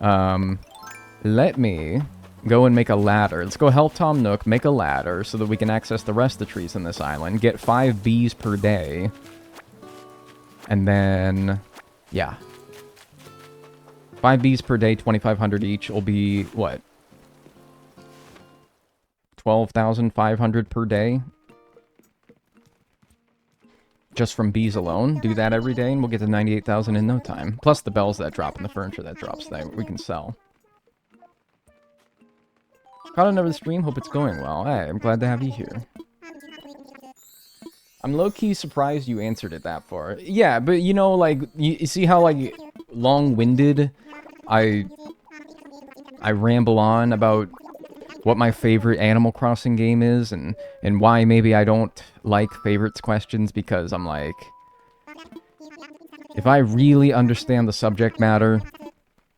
Speaker 1: Let me go and make a ladder. Let's go help Tom Nook make a ladder so that we can access the rest of the trees in this island. Get 5 bees per day. And then, yeah. 5 bees per day, 2,500 each will be, what? 12,500 per day. Just from bees alone. Do that every day and we'll get to 98,000 in no time. Plus the bells that drop and the furniture that drops that we can sell. Caught another stream, hope it's going well. Hey, I'm glad to have you here. I'm low-key surprised you answered it that far. Yeah, but you know, like, you see how, like, long-winded I ramble on about what my favorite Animal Crossing game is, and why maybe I don't like favorites questions, because I'm like, if I really understand the subject matter,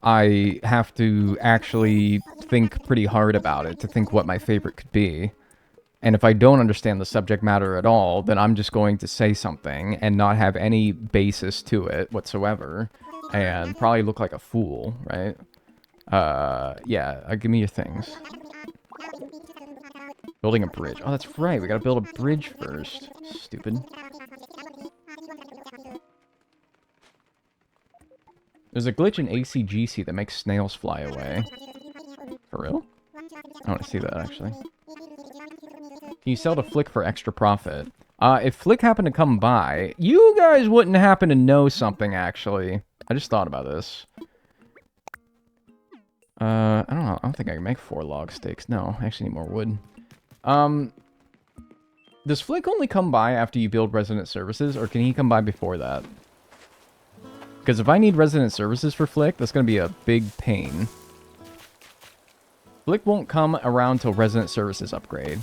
Speaker 1: I have to actually think pretty hard about it to think what my favorite could be. And if I don't understand the subject matter at all, then I'm just going to say something and not have any basis to it whatsoever, and probably look like a fool, right? Yeah, give me your things. Building a bridge. Oh, that's right. We gotta build a bridge first. Stupid. There's a glitch in ACGC that makes snails fly away. For real? I want to see that, actually. Can you sell to Flick for extra profit? If Flick happened to come by, you guys wouldn't happen to know something, actually. I just thought about this. I don't know. I don't think I can make 4 log steaks. No, I actually need more wood. Does Flick only come by after you build resident services, or can he come by before that? Because if I need resident services for Flick, that's going to be a big pain. Flick won't come around till resident services upgrade.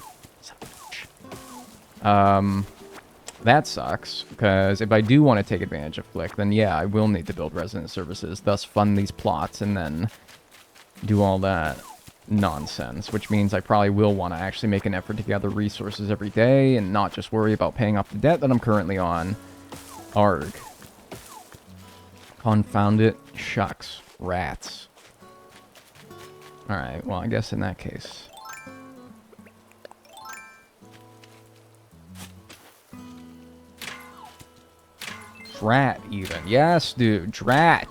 Speaker 1: That sucks, because if I do want to take advantage of Flick, then yeah, I will need to build resident services, thus fund these plots, and then do all that nonsense, which means I probably will want to actually make an effort to gather resources every day, and not just worry about paying off the debt that I'm currently on. Arg. Confound it. Shucks. Rats. Alright, well, I guess in that case... Drat, even. Yes, dude. Drat.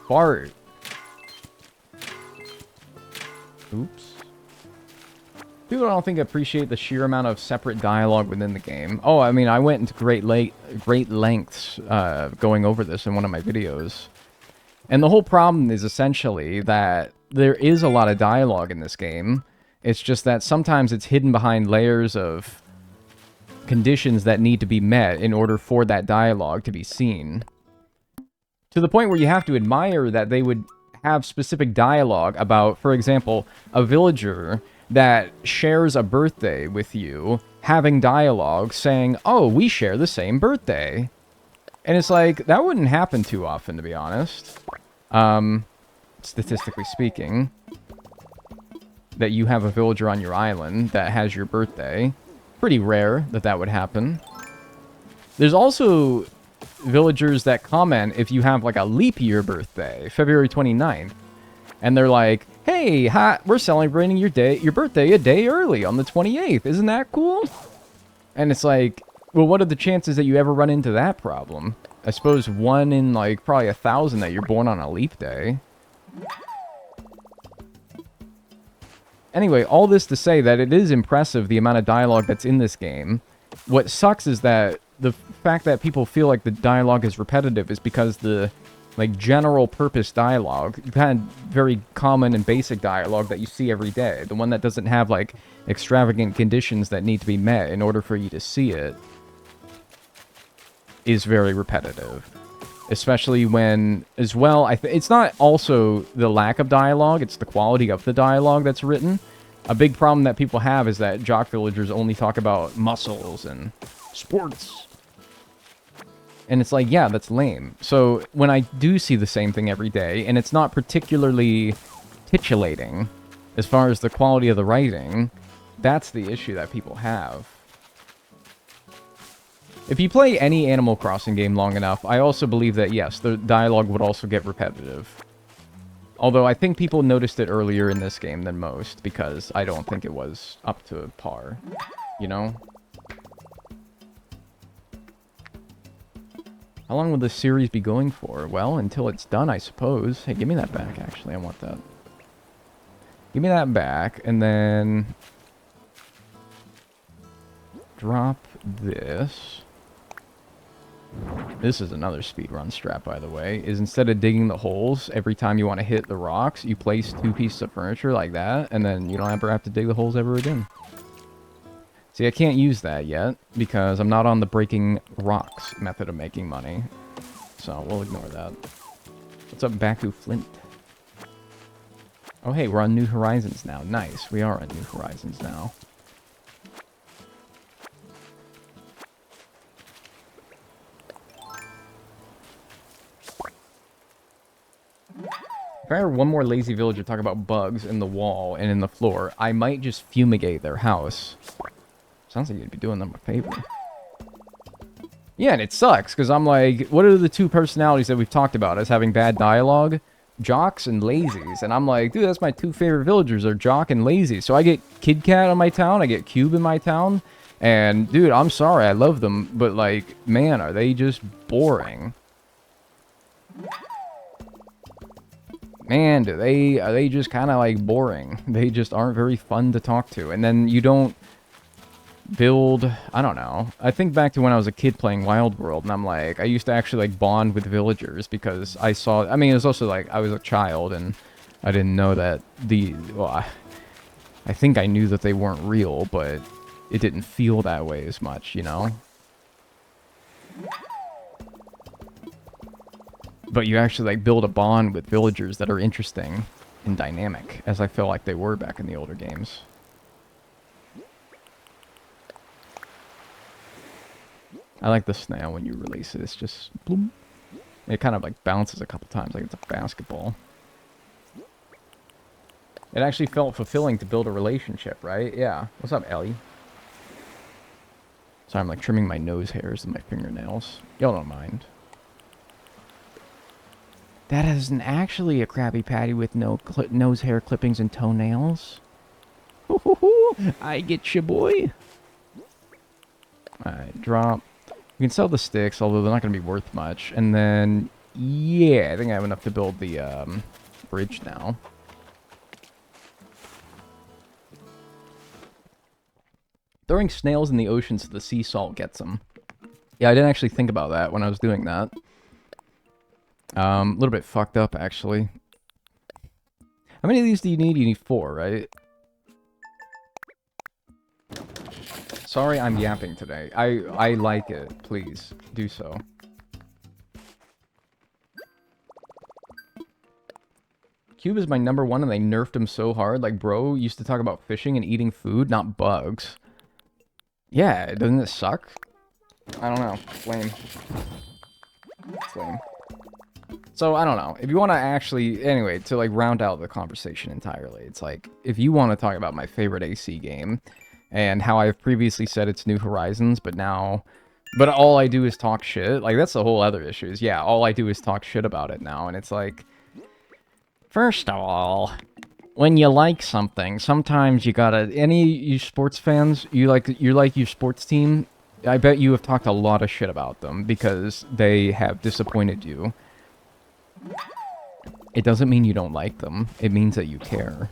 Speaker 1: Fart. Oops. People don't think appreciate the sheer amount of separate dialogue within the game. Oh, I mean, I went into great lengths going over this in one of my videos. And the whole problem is essentially that there is a lot of dialogue in this game. It's just that sometimes it's hidden behind layers of conditions that need to be met in order for that dialogue to be seen. To the point where you have to admire that they would have specific dialogue about, for example, a villager that shares a birthday with you, having dialogue saying, oh, we share the same birthday. And it's like, that wouldn't happen too often, to be honest. Statistically speaking, that you have a villager on your island that has your birthday. Pretty rare that that would happen. There's also villagers that comment if you have like a leap year birthday, February 29th, and they're like, hey, we're celebrating your birthday a day early on the 28th. Isn't that cool? And it's like, well, what are the chances that you ever run into that problem? I suppose 1 in like probably 1,000 that you're born on a leap day. Anyway, all this to say that it is impressive the amount of dialogue that's in this game. What sucks is that the fact that people feel like the dialogue is repetitive is because the like general purpose dialogue, you've had very common and basic dialogue that you see every day. The one that doesn't have like extravagant conditions that need to be met in order for you to see it is very repetitive. Especially when, as well, it's not also the lack of dialogue, it's the quality of the dialogue that's written. A big problem that people have is that jock villagers only talk about muscles and sports. And it's like, yeah, that's lame. So when I do see the same thing every day, and it's not particularly titillating as far as the quality of the writing, that's the issue that people have. If you play any Animal Crossing game long enough, I also believe that, yes, the dialogue would also get repetitive. Although I think people noticed it earlier in this game than most, because I don't think it was up to par, you know? How long will this series be going for? Well, until it's done, I suppose. Hey, give me that back, actually. I want that. Give me that back, and then... drop this. This is another speedrun strat, by the way, is instead of digging the holes every time you want to hit the rocks, you place 2 pieces of furniture like that, and then you don't ever have to dig the holes ever again. See, I can't use that yet, because I'm not on the breaking rocks method of making money. So, we'll ignore that. What's up, Baku Flint? Oh, hey, we're on New Horizons now. Nice, we are on New Horizons now. If I heard one more lazy villager talk about bugs in the wall and in the floor, I might just fumigate their house. Sounds like you'd be doing them a favor. Yeah, and it sucks, because I'm like, what are the 2 personalities that we've talked about as having bad dialogue? Jocks and lazies. And I'm like, dude, that's my 2 favorite villagers, are Jock and Lazy. So I get Kid Cat in my town, I get Cube in my town, and dude, I'm sorry, I love them, but like, man, are they just boring. Man, are they just kind of like boring. They just aren't very fun to talk to. And then you don't build, I don't know. I think back to when I was a kid playing Wild World, and I'm like, I used to actually like bond with villagers because I saw, I mean, it was also like, I was a child and I didn't know that I think I knew that they weren't real, but it didn't feel that way as much, you know? But you actually, like, build a bond with villagers that are interesting and dynamic, as I feel like they were back in the older games. I like the snail when you release it. It's just, bloom. It kind of, like, bounces a couple times like it's a basketball. It actually felt fulfilling to build a relationship, right? Yeah. What's up, Ellie? Sorry, I'm, like, trimming my nose hairs and my fingernails. Y'all don't mind. That isn't actually a Krabby Patty with no nose hair clippings and toenails. I get you, boy. Alright, drop. We can sell the sticks, although they're not going to be worth much. And then, yeah, I think I have enough to build the bridge now. Throwing snails in the ocean so the sea salt gets them. Yeah, I didn't actually think about that when I was doing that. A little bit fucked up, actually. How many of these do you need? You need 4, right? Sorry I'm yapping today. I like it. Please, do so. Cube is my #1 and they nerfed him so hard. Like, bro used to talk about fishing and eating food, not bugs. Yeah, doesn't it suck? I don't know. It's lame. It's lame. So, I don't know. If you want to actually... Anyway, to, like, round out the conversation entirely, it's like, if you want to talk about my favorite AC game, and how I've previously said it's New Horizons, but now... But all I do is talk shit. Like, that's the whole other issue. Is, yeah, all I do is talk shit about it now, and it's like... First of all, when you like something, sometimes you gotta... Any of you sports fans, you like your sports team, I bet you have talked a lot of shit about them, because they have disappointed you. It doesn't mean you don't like them. It means that you care.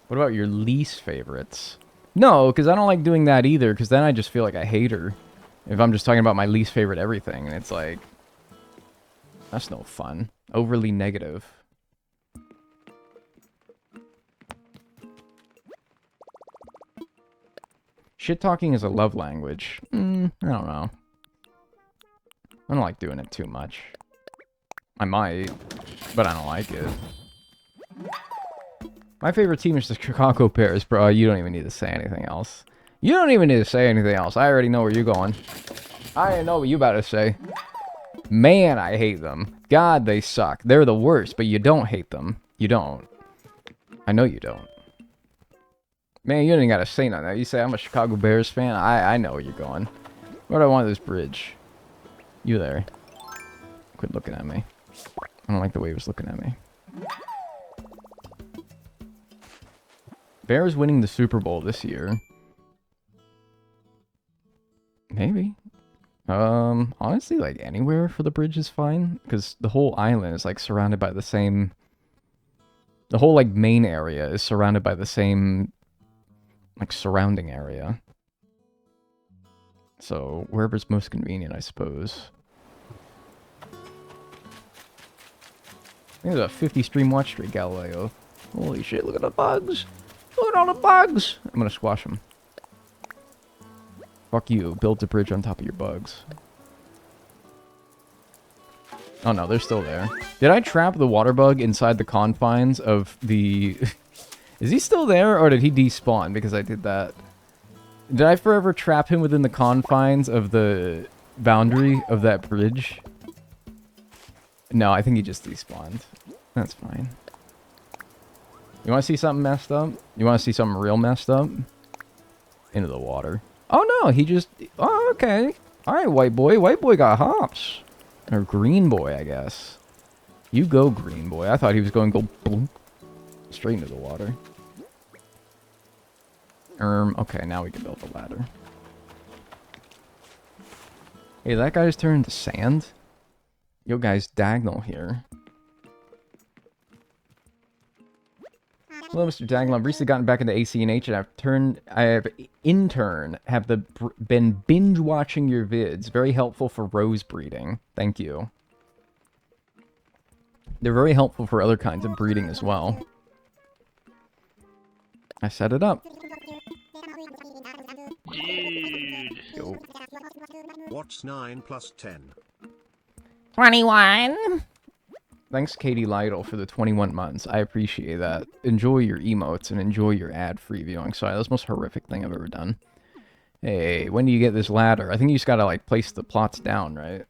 Speaker 1: What about your least favorites? No, because I don't like doing that either, because then I just feel like a hater. If I'm just talking about my least favorite everything, and it's like... That's no fun. Overly negative. Shit-talking is a love language. I don't know. I don't like doing it too much. I might, but I don't like it. My favorite team is the Chicago Bears, bro. You don't even need to say anything else. You don't even need to say anything else. I already know where you're going. I already know what you about to say. Man, I hate them. God, they suck. They're the worst, but you don't hate them. You don't. I know you don't. Man, you don't even gotta say nothing. You say I'm a Chicago Bears fan. I know where you're going. Where do I want this bridge? You there. Quit looking at me. I don't like the way he was looking at me. Bears winning the Super Bowl this year. Maybe. Honestly, like, anywhere for the bridge is fine. Because the whole island is, like, surrounded by the same... The whole, like, main area is surrounded by the same... like, surrounding area. So, wherever's most convenient, I suppose. I think there's a 50 stream watch streak, Galileo. Holy shit, look at the bugs! Look at all the bugs! I'm gonna squash them. Fuck you, build a bridge on top of your bugs. Oh no, they're still there. Did I trap the water bug inside the confines of the... Is he still there, or did he despawn because I did that? Did I forever trap him within the confines of the boundary of that bridge? No, I think he just despawned. That's fine. You want to see something messed up? You want to see something real messed up? Into the water. Oh no, he just... Oh, okay. Alright, white boy. White boy got hops. Or green boy, I guess. You go, green boy. I thought he was going to go boom, straight into the water. Okay, now we can build the ladder. Hey, that guy's turned to sand? Yo, guys, diagonal here. Hello, Mr. Diagonal. I've recently gotten back into ACNH, and been binge watching your vids. Very helpful for rose breeding. Thank you. They're very helpful for other kinds of breeding as well. I set it up.
Speaker 2: Dude.
Speaker 1: Yo.
Speaker 3: What's 9 plus 10?
Speaker 2: 21.
Speaker 1: Thanks, Katie Lytle, for the 21 months. I appreciate that. Enjoy your emotes and enjoy your ad-free viewing. Sorry, that's the most horrific thing I've ever done. Hey, when do you get this ladder? I think you just gotta, like, place the plots down, right?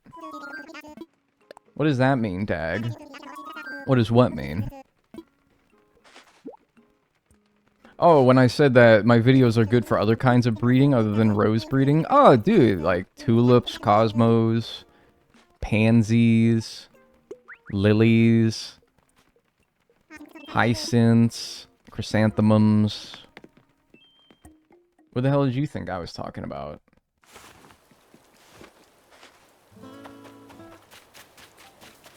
Speaker 1: What does that mean, Dag? What does what mean? Oh, when I said that my videos are good for other kinds of breeding other than rose breeding? Oh, dude, like tulips, cosmos, pansies, lilies, hyacinths, chrysanthemums. What the hell did you think I was talking about?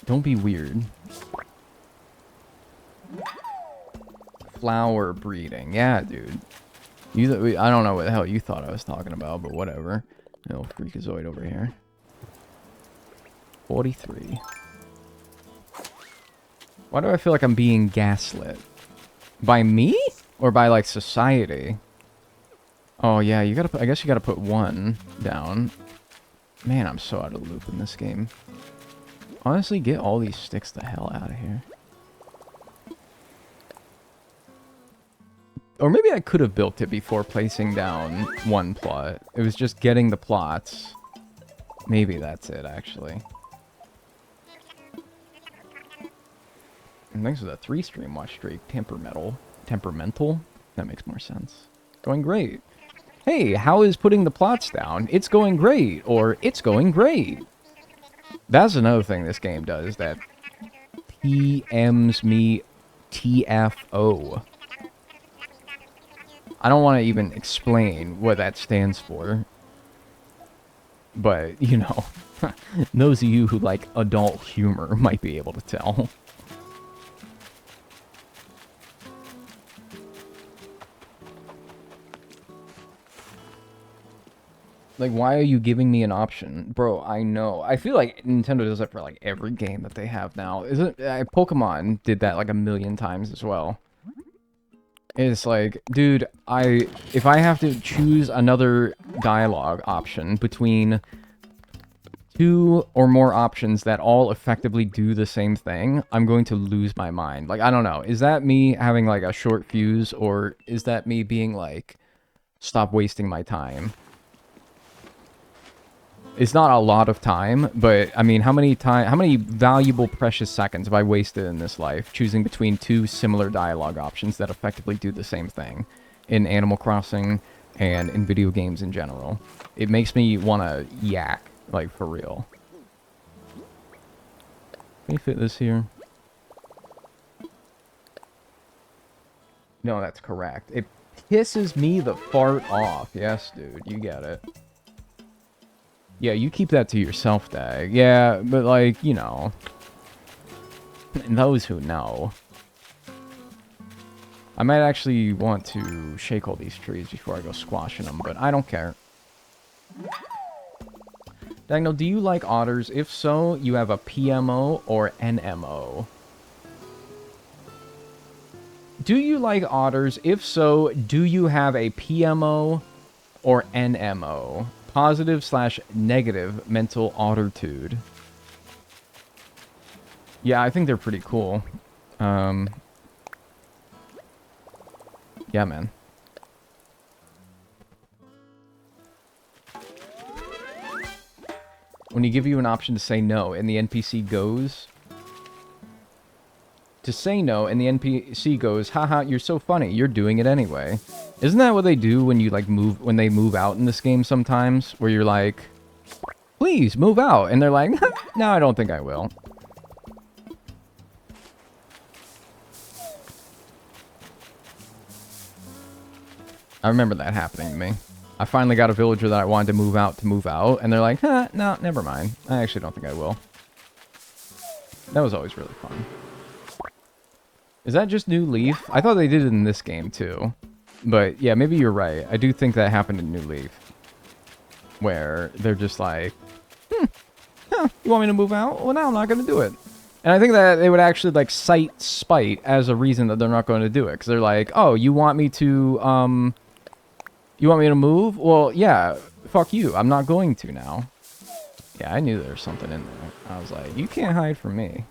Speaker 1: Don't be weird. Flower breeding. Yeah, dude. I don't know what the hell you thought I was talking about, but whatever. No freakazoid over here. 43. Why do I feel like I'm being gaslit? By me? Or by, like, society? Oh, yeah, you gotta put, I guess you gotta put 1 down. Man, I'm so out of the loop in this game. Honestly, get all these sticks the hell out of here. Or maybe I could have built it before placing down 1 plot. It was just getting the plots. Maybe that's it, actually. And thanks for the 3-stream watch streak. Temperamental? That makes more sense. Going great. Hey, how is putting the plots down? It's going great. Or, it's going great. That's another thing this game does that PMs me TFO. I don't want to even explain what that stands for. But, you know, those of you who like adult humor might be able to tell. Like, why are you giving me an option? Bro, I know. I feel like Nintendo does that for, like, every game that they have now. Isn't Pokemon did that, like, a million times as well. It's like, dude, if I have to choose another dialogue option between 2 or more options that all effectively do the same thing, I'm going to lose my mind. Like, I don't know. Is that me having, like, a short fuse, or is that me being like, stop wasting my time? It's not a lot of time, but I mean, how many valuable precious seconds have I wasted in this life choosing between 2 similar dialogue options that effectively do the same thing in Animal Crossing and in video games in general? It makes me want to yak, like, for real. Can you fit this here? No, that's correct. It pisses me the fart off. Yes, dude, you get it. Yeah, you keep that to yourself, Dag. Yeah, but, like, you know. Those who know. I might actually want to shake all these trees before I go squashing them, but I don't care. Dagnall, do you like otters? If so, you have a PMO or NMO. Do you like otters? If so, do you have a PMO or NMO? Positive/negative mental ottertude. Yeah, I think they're pretty cool. Yeah, man. When you give you an option to say no, and the NPC goes... To say no, and the NPC goes, haha, you're so funny, you're doing it anyway. Isn't that what they do when you, like, when they move out in this game sometimes? Where you're like, please, move out. And they're like, no, I don't think I will. I remember that happening to me. I finally got a villager that I wanted to move out, and they're like, no, never mind. I actually don't think I will. That was always really fun. Is that just New Leaf? I thought they did it in this game, too. But, yeah, maybe you're right. I do think that happened in New Leaf. Where they're just like, you want me to move out? Well, now I'm not going to do it. And I think that they would actually, like, cite spite as a reason that they're not going to do it. Because they're like, oh, you want me to move? Well, yeah, fuck you. I'm not going to now. Yeah, I knew there was something in there. I was like, you can't hide from me.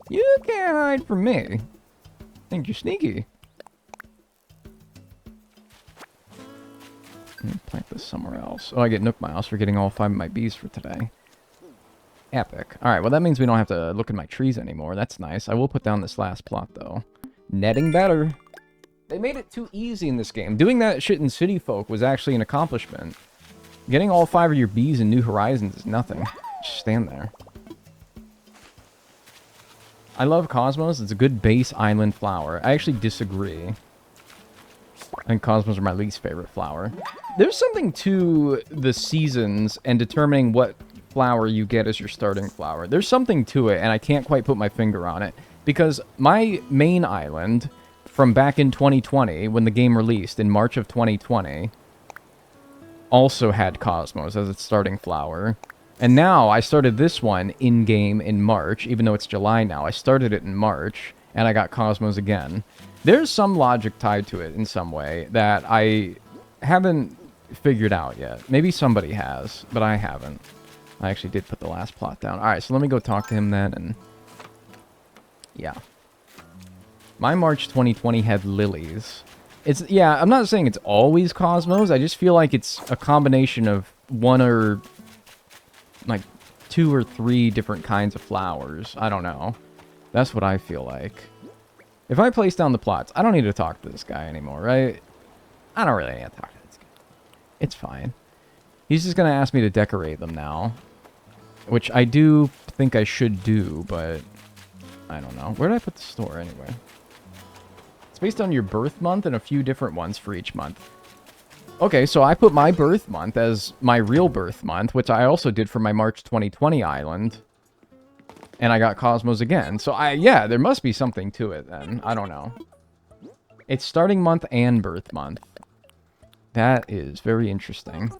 Speaker 1: You can't hide from me. Think you're sneaky. Plant this somewhere else. Oh, I get Nook Miles for getting all 5 of my bees for today. Epic. Alright, well that means we don't have to look at my trees anymore. That's nice. I will put down this last plot, though. Netting better. They made it too easy in this game. Doing that shit in City Folk was actually an accomplishment. Getting all 5 of your bees in New Horizons is nothing. Just stand there. I love Cosmos. It's a good base island flower. I actually disagree. I think Cosmos are my least favorite flower. There's something to the seasons and determining what flower you get as your starting flower. There's something to it, and I can't quite put my finger on it. Because my main island, from back in 2020, when the game released in March of 2020, also had Cosmos as its starting flower. And now, I started this one in-game in March, even though it's July now. I started it in March, and I got Cosmos again. There's some logic tied to it in some way that I haven't figured out yet. Maybe somebody has, but I haven't. I actually did put the last plot down. Alright, so let me go talk to him then, and... yeah. My March 2020 had lilies. Yeah, I'm not saying it's always Cosmos. I just feel like it's a combination of one or... like, 2 or 3 different kinds of flowers. I don't know. That's what I feel like. If I place down the plots, I don't need to talk to this guy anymore, right? I don't really need to talk to this guy. It's fine. He's just going to ask me to decorate them now. Which I do think I should do, but... I don't know. Where did I put the store, anyway? It's based on your birth month and a few different ones for each month. Okay, so I put my birth month as my real birth month, which I also did for my March 2020 island. And I got Cosmos again. So, yeah, there must be something to it, then. I don't know. It's starting month and birth month. That is very interesting.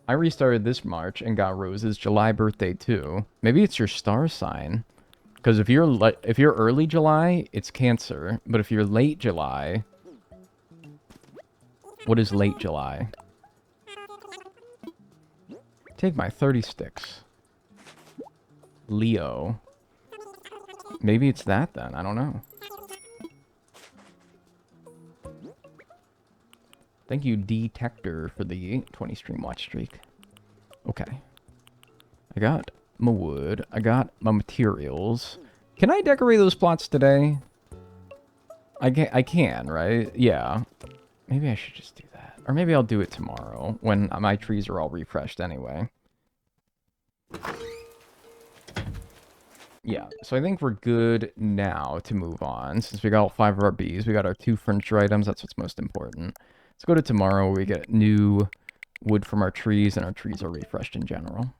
Speaker 1: I restarted this March and got Rose's July birthday, too. Maybe it's your star sign. Because if you're early July, it's Cancer. But if you're late July... what is late July? Take my 30 sticks. Leo. Maybe it's that then. I don't know. Thank you, Detector, for the 20 stream watch streak. Okay. I got my wood. I got my materials. Can I decorate those plots today? I can, right? Yeah. Maybe I should just do that. Or maybe I'll do it tomorrow, when my trees are all refreshed anyway. Yeah, so I think we're good now to move on. Since we got all 5 of our bees, we got our 2 furniture items, that's what's most important. Let's go to tomorrow, where we get new wood from our trees, and our trees are refreshed in general.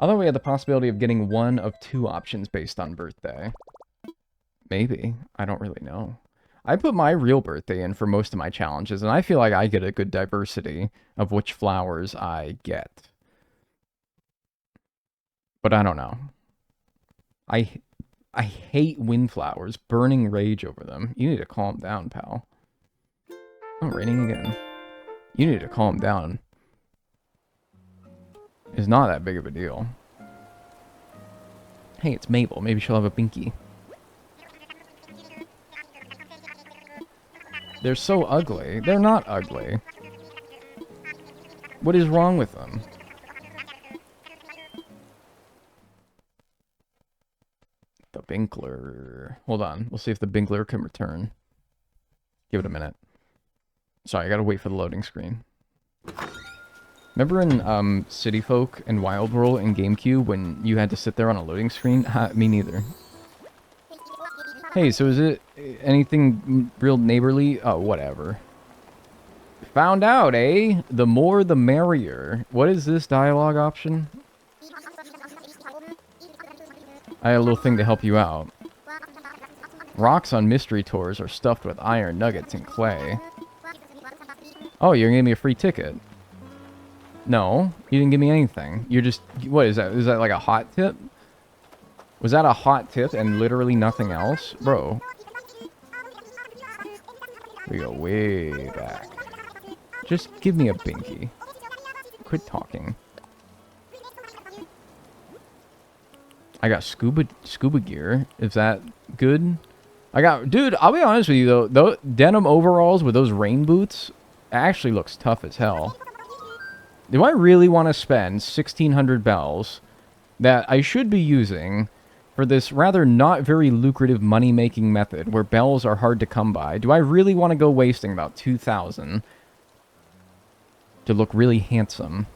Speaker 1: Although we had the possibility of getting one of 2 options based on birthday. Maybe. I don't really know. I put my real birthday in for most of my challenges, and I feel like I get a good diversity of which flowers I get. But I don't know. I hate windflowers. Burning rage over them. You need to calm down, pal. Oh, raining again. You need to calm down. It's not that big of a deal. Hey, it's Mabel. Maybe she'll have a binky. They're so ugly. They're not ugly. What is wrong with them? The Binkler. Hold on. We'll see if the Binkler can return. Give it a minute. Sorry, I gotta wait for the loading screen. Remember in City Folk and Wild World in GameCube when you had to sit there on a loading screen? Me neither. Hey, so is it anything real neighborly? Oh, whatever. Found out, eh? The more the merrier. What is this dialogue option? I had a little thing to help you out. Rocks on mystery tours are stuffed with iron nuggets and clay. Oh, you're gonna give me a free ticket. No, you didn't give me anything. You're just... What is that? Is that like a hot tip? Was that a hot tip and literally nothing else? Bro. We go way back. Just give me a binky. Quit talking. I got scuba gear. Is that good? I got... Dude, I'll be honest with you, though. Those denim overalls with those rain boots actually looks tough as hell. Do I really want to spend 1,600 bells that I should be using for this rather not very lucrative money-making method where bells are hard to come by? Do I really want to go wasting about 2,000 to look really handsome?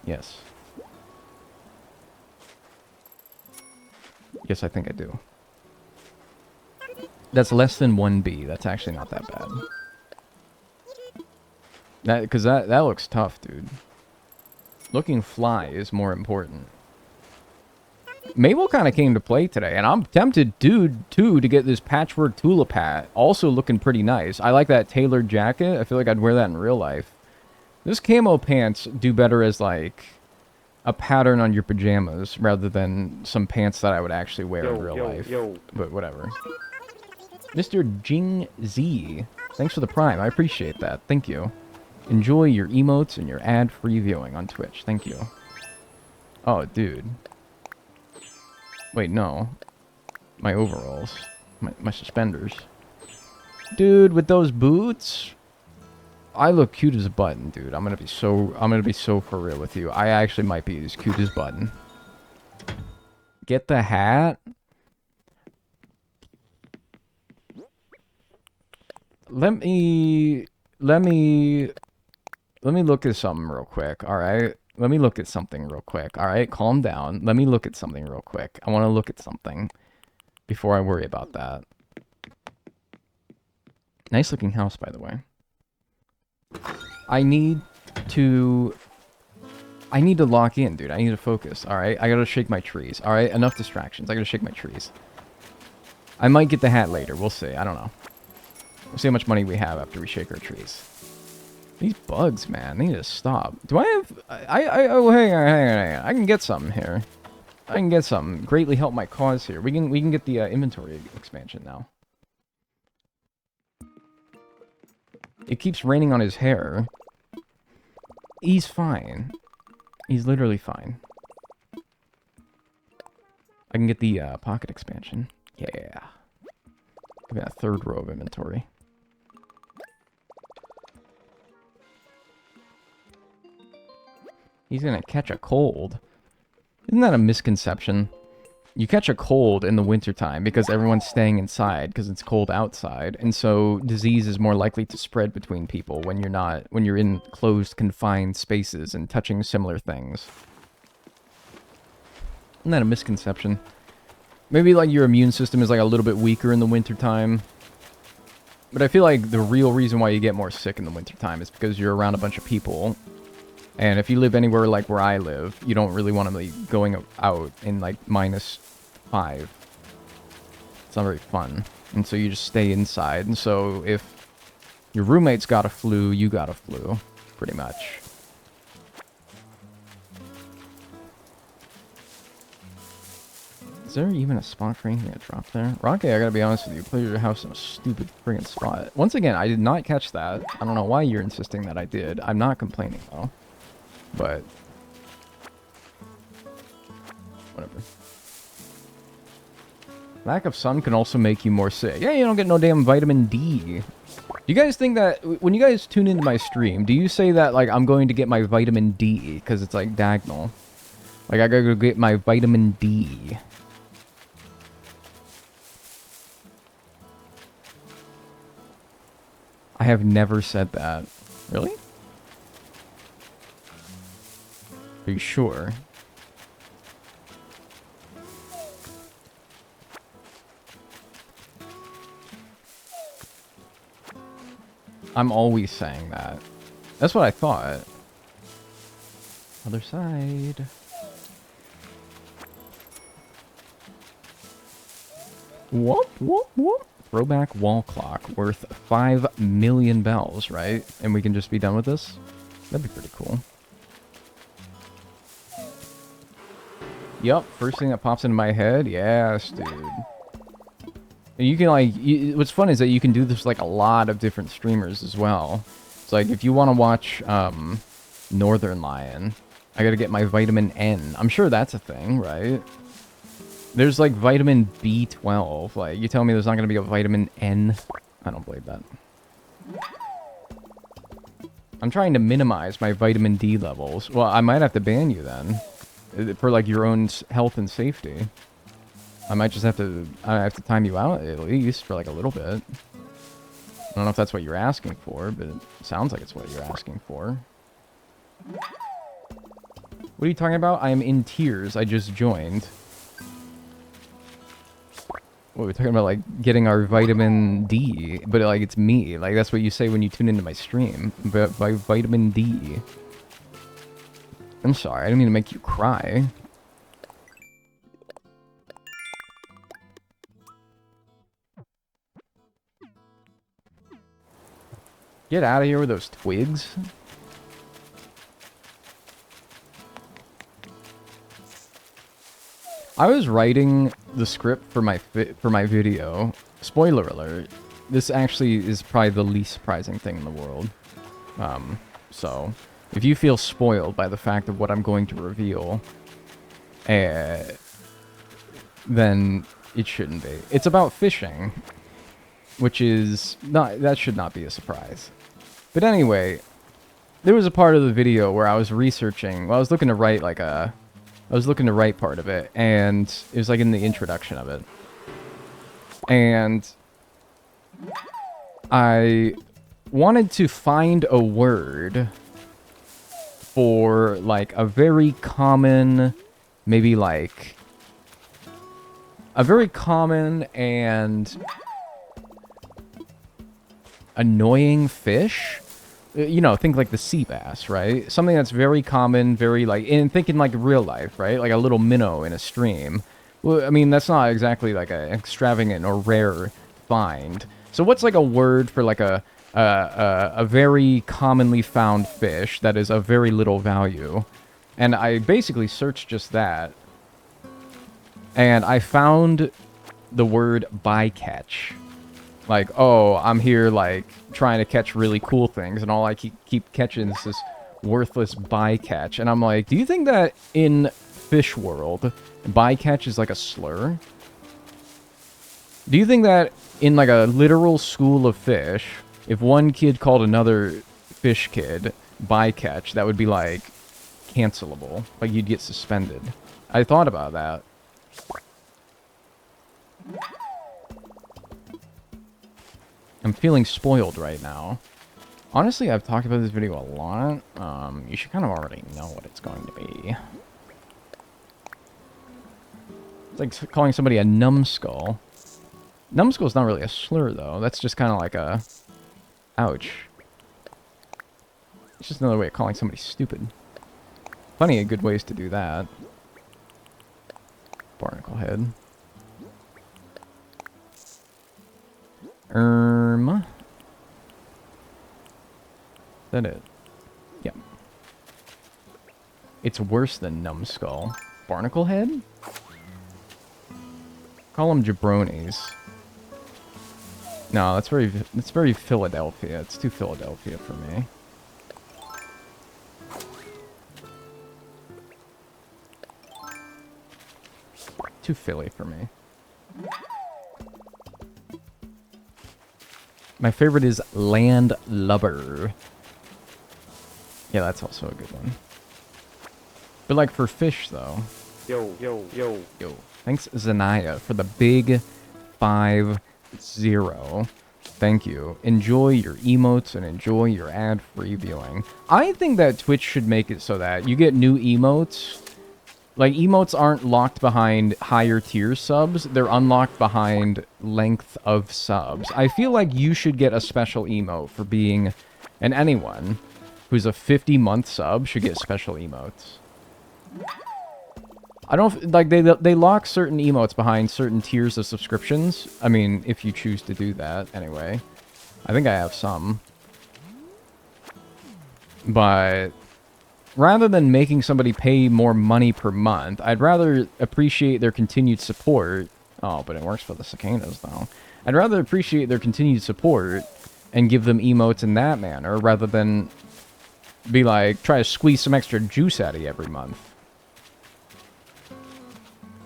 Speaker 1: Yes. Yes, I think I do. That's less than 1B. That's actually not that bad. Because that looks tough, dude. Looking fly is more important. Mabel kind of came to play today, and I'm tempted, dude, too, to get this patchwork tulip hat. Also looking pretty nice. I like that tailored jacket. I feel like I'd wear that in real life. This camo pants do better as, like, a pattern on your pajamas rather than some pants that I would actually wear in real life. But whatever. Mr. Jing Z, thanks for the prime. I appreciate that. Thank you. Enjoy your emotes and your ad-free viewing on Twitch. Thank you. Oh, dude. Wait, no. My overalls. My suspenders. Dude, with those boots, I look cute as a button, dude. I'm gonna be so for real with you. I actually might be as cute as button. Get the hat. Let me look at something real quick, alright? Let me look at something real quick, alright? Calm down. Let me look at something real quick. I want to look at something before I worry about that. Nice looking house, by the way. I need to lock in, dude. I need to focus, alright? I gotta shake my trees, alright? Enough distractions. I gotta shake my trees. I might get the hat later. We'll see. I don't know. We'll see how much money we have after we shake our trees. These bugs, man, they need to stop. Do I have... oh, hang on. I can get something here. I can get something. Greatly help my cause here. We can get the inventory expansion now. It keeps raining on his hair. He's fine. He's literally fine. I can get the pocket expansion. Yeah. We got a third row of inventory. He's gonna catch a cold. Isn't that a misconception? You catch a cold in the wintertime because everyone's staying inside because it's cold outside, and so disease is more likely to spread between people when you're in closed, confined spaces and touching similar things. Isn't that a misconception? Maybe like your immune system is like a little bit weaker in the wintertime. But I feel like the real reason why you get more sick in the wintertime is because you're around a bunch of people. And if you live anywhere like where I live, you don't really want to be going out in like -5. It's not very fun. And so you just stay inside. And so if your roommate's got a flu, you got a flu. Pretty much. Is there even a spot for anything to drop there? Rocky, I gotta be honest with you. Play your house in a stupid friggin' spot. Once again, I did not catch that. I don't know why you're insisting that I did. I'm not complaining, though. But... whatever. Lack of sun can also make you more sick. Yeah, you don't get no damn vitamin D. Do you guys think that... when you guys tune into my stream, do you say that, like, I'm going to get my vitamin D? Because it's, like, diagonal. Like, I gotta go get my vitamin D. I have never said that. Really? Are you sure? I'm always saying that. That's what I thought. Other side. Whoop, whoop, whoop. Throwback wall clock worth 5 million bells, right? And we can just be done with this? That'd be pretty cool. Yup, first thing that pops into my head. Yes, dude. And you can, like... what's fun is that you can do this, like, a lot of different streamers as well. It's like, if you want to watch, Northern Lion, I gotta get my vitamin N. I'm sure that's a thing, right? There's, like, vitamin B12. Like, you tell me there's not gonna be a vitamin N? I don't believe that. I'm trying to minimize my vitamin D levels. Well, I might have to ban you then. For, like, your own health and safety. I might just have to... I have to time you out, at least, for, like, a little bit. I don't know if that's what you're asking for, but it sounds like it's what you're asking for. What are you talking about? I am in tears. I just joined. What, we're talking about, like, getting our vitamin D, but, like, it's me. Like, that's what you say when you tune into my stream. But by vitamin D. I'm sorry, I didn't mean to make you cry. Get out of here with those twigs. I was writing the script for my video. Spoiler alert. This actually is probably the least surprising thing in the world. So, if you feel spoiled by the fact of what I'm going to reveal, then it shouldn't be. It's about fishing, which is not, that should not be a surprise. But anyway, there was a part of the video where I was researching, well, I was looking to write like a, I was looking to write part of it, and it was like in the introduction of it. And I wanted to find a word for like a very common, maybe like a very common and annoying fish. You know, think like the sea bass, right? Something that's very common, very like, and thinking like real life, right? Like a little minnow in a stream. Well, I mean, that's not exactly like an extravagant or rare find. So what's like a word for like a very commonly found fish that is of very little value? And I basically searched just that. And I found the word bycatch. Like, oh, I'm here, like, trying to catch really cool things, and all I keep catching is this worthless bycatch. And I'm like, do you think that in fish world, bycatch is like a slur? Do you think that in, like, a literal school of fish, if one kid called another fish kid bycatch, that would be, like, cancelable? Like, you'd get suspended. I thought about that. I'm feeling spoiled right now. Honestly, I've talked about this video a lot. You should kind of already know what it's going to be. It's like calling somebody a numbskull. Numbskull's not really a slur, though. That's just kind of like a... Ouch. It's just another way of calling somebody stupid. Plenty of good ways to do that. Barnacle head. Is that it? Yep. It's worse than numbskull. Barnacle head? Call them jabronis. No, that's very Philadelphia. It's too Philadelphia for me. Too Philly for me. My favorite is landlubber. Yeah, that's also a good one. But like for fish, though.
Speaker 4: Yo.
Speaker 1: Yo. Thanks, Zanaya, for the big 5-0. Thank you. Enjoy your emotes and enjoy your ad-free viewing. I think that Twitch should make it so that you get new emotes. Like, emotes aren't locked behind higher tier subs. They're unlocked behind length of subs. I feel like you should get a special emote for being, and anyone, who's a 50-month sub, should get special emotes. I don't... Like, they lock certain emotes behind certain tiers of subscriptions. I mean, if you choose to do that, anyway. I think I have some. But rather than making somebody pay more money per month, I'd rather appreciate their continued support. Oh, but it works for the cicadas, though. I'd rather appreciate their continued support and give them emotes in that manner, rather than be like, try to squeeze some extra juice out of you every month.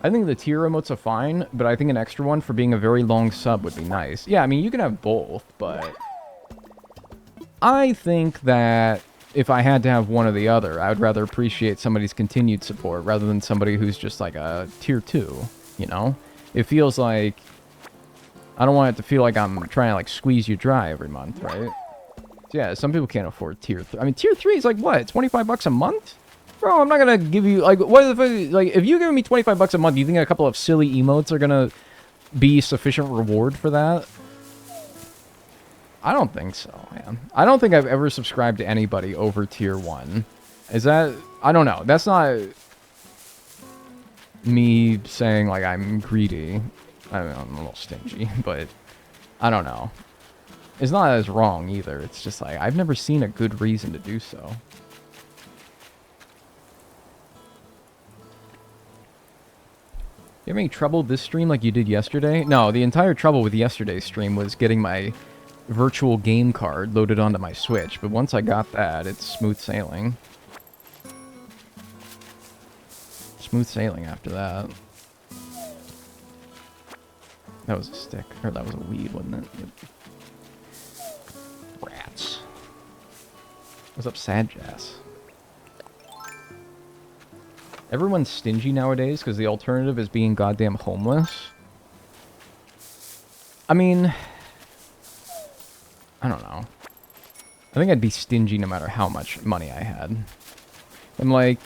Speaker 1: I think the tier emotes are fine, but I think an extra one for being a very long sub would be nice. Yeah, I mean, you can have both, but I think that if I had to have one or the other, I would rather appreciate somebody's continued support rather than somebody who's just like a tier 2, you know? It feels like... I don't want it to feel like I'm trying to, like, squeeze you dry every month, right? Yeah, some people can't afford tier 3. I mean, tier 3 is like, what, 25 bucks a month? Bro, I'm not gonna give you, like, what if, like, if you give me 25 bucks a month, do you think a couple of silly emotes are gonna be sufficient reward for that? I don't think so, man. I don't think I've ever subscribed to anybody over tier 1. Is that... I don't know. That's not me saying, like, I'm greedy. I don't know, I'm a little stingy, but I don't know. It's not as wrong either. It's just like, I've never seen a good reason to do so. You have any trouble this stream like you did yesterday? No, the entire trouble with yesterday's stream was getting my virtual game card loaded onto my Switch, but once I got that, it's smooth sailing. Smooth sailing after that. That was a stick. Or that was a weed, wasn't it? Rats. What's up, Sad Jazz? Everyone's stingy nowadays because the alternative is being goddamn homeless. I mean... I don't know. I think I'd be stingy no matter how much money I had. I'm like...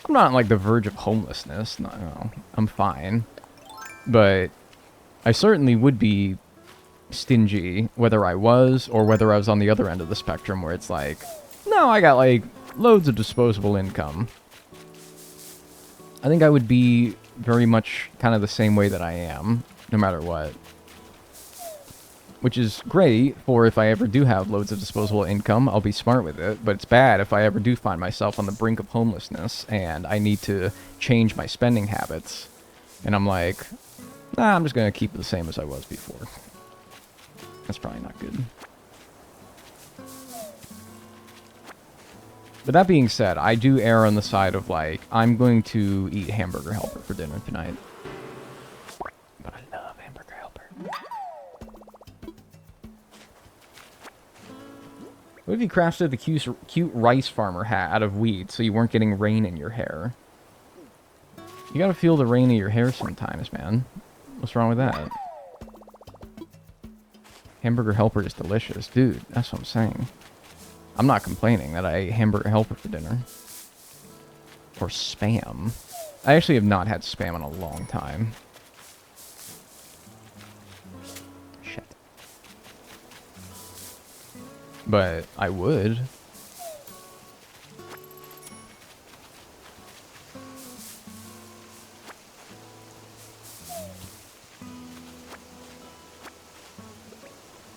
Speaker 1: I'm not on, like, the verge of homelessness. No, I'm fine. But I certainly would be stingy, whether I was, or whether I was on the other end of the spectrum, where it's like, no, I got, like, loads of disposable income. I think I would be very much kind of the same way that I am, no matter what. Which is great for if I ever do have loads of disposable income, I'll be smart with it, but it's bad if I ever do find myself on the brink of homelessness and I need to change my spending habits. And I'm like, nah, I'm just going to keep it the same as I was before. That's probably not good. But that being said, I do err on the side of, like, I'm going to eat Hamburger Helper for dinner tonight. But I love Hamburger Helper. What if you crafted the cute rice farmer hat out of weeds so you weren't getting rain in your hair? You gotta feel the rain in your hair sometimes, man. What's wrong with that? Hamburger Helper is delicious. Dude, that's what I'm saying. I'm not complaining that I ate Hamburger Helper for dinner. Or Spam. I actually have not had Spam in a long time. Shit. But I would.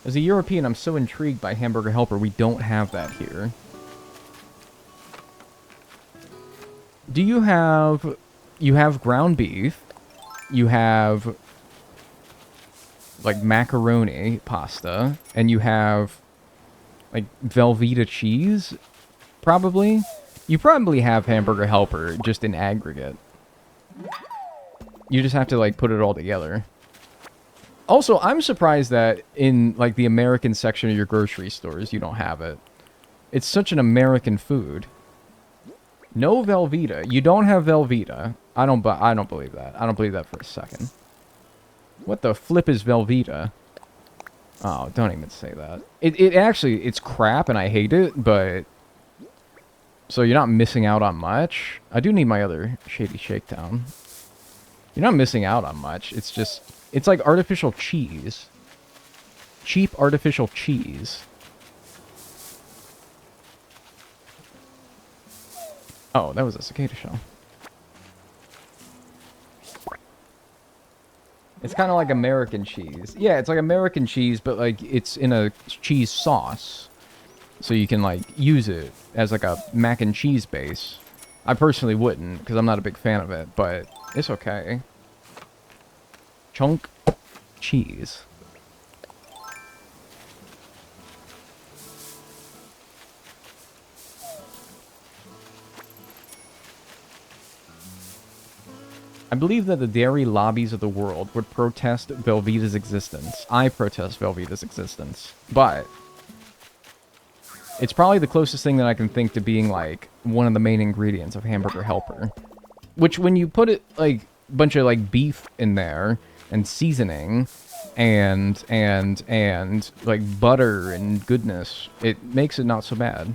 Speaker 1: As a European, I'm so intrigued by Hamburger Helper. We don't have that here. Do you have... You have ground beef. You have... like, macaroni pasta. And you have... like, Velveeta cheese? Probably? You probably have Hamburger Helper, just in aggregate. You just have to, like, put it all together. Also, I'm surprised that in, like, the American section of your grocery stores, you don't have it. It's such an American food. No Velveeta. You don't have Velveeta. I don't believe that. I don't believe that for a second. What the flip is Velveeta? Oh, don't even say that. It actually, it's crap and I hate it, but... So you're not missing out on much. I do need my other Shady Shakedown. You're not missing out on much. It's just... It's like artificial cheese. Cheap artificial cheese. Oh, that was a cicada shell. It's kind of like American cheese. Yeah, it's like American cheese, but like it's in a cheese sauce. So you can like use it as like a mac and cheese base. I personally wouldn't, because I'm not a big fan of it, but it's okay. Chunk cheese. I believe that the dairy lobbies of the world would protest Velveeta's existence. I protest Velveeta's existence. But it's probably the closest thing that I can think to being, like, one of the main ingredients of Hamburger Helper. Which, when you put it, like, a bunch of, like, beef in there, and seasoning, and, like, butter and goodness, it makes it not so bad.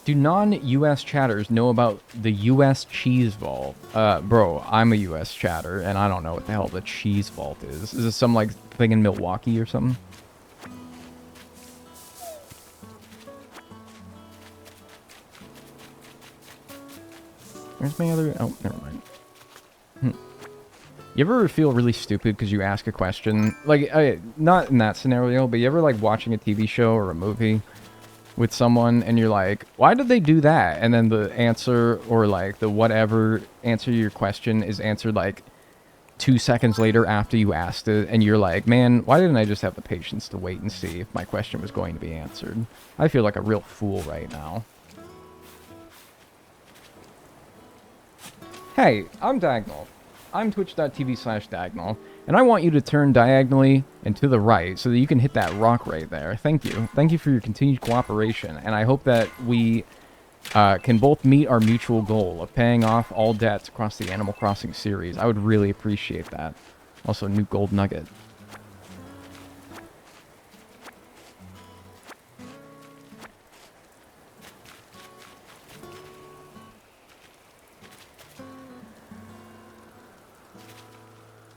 Speaker 1: Do non-US chatters know about the US Cheese Vault? Bro, I'm a US chatter, and I don't know what the hell the Cheese Vault is. Is this some, like, thing in Milwaukee or something? Where's my other... Oh, never mind. You ever feel really stupid because you ask a question? Like, not in that scenario, but you ever, like, watching a TV show or a movie with someone and you're like, why did they do that? And then the answer, or like the whatever answer to your question is answered like 2 seconds later after you asked it, and you're like, man, why didn't I just have the patience to wait and see if my question was going to be answered? I feel like a real fool right now. Hey, I'm Diagonal. I'm twitch.tv/Diagonal, and I want you to turn diagonally and to the right so that you can hit that rock right there. Thank you. Thank you for your continued cooperation, and I hope that we can both meet our mutual goal of paying off all debts across the Animal Crossing series. I would really appreciate that. Also, new gold nugget.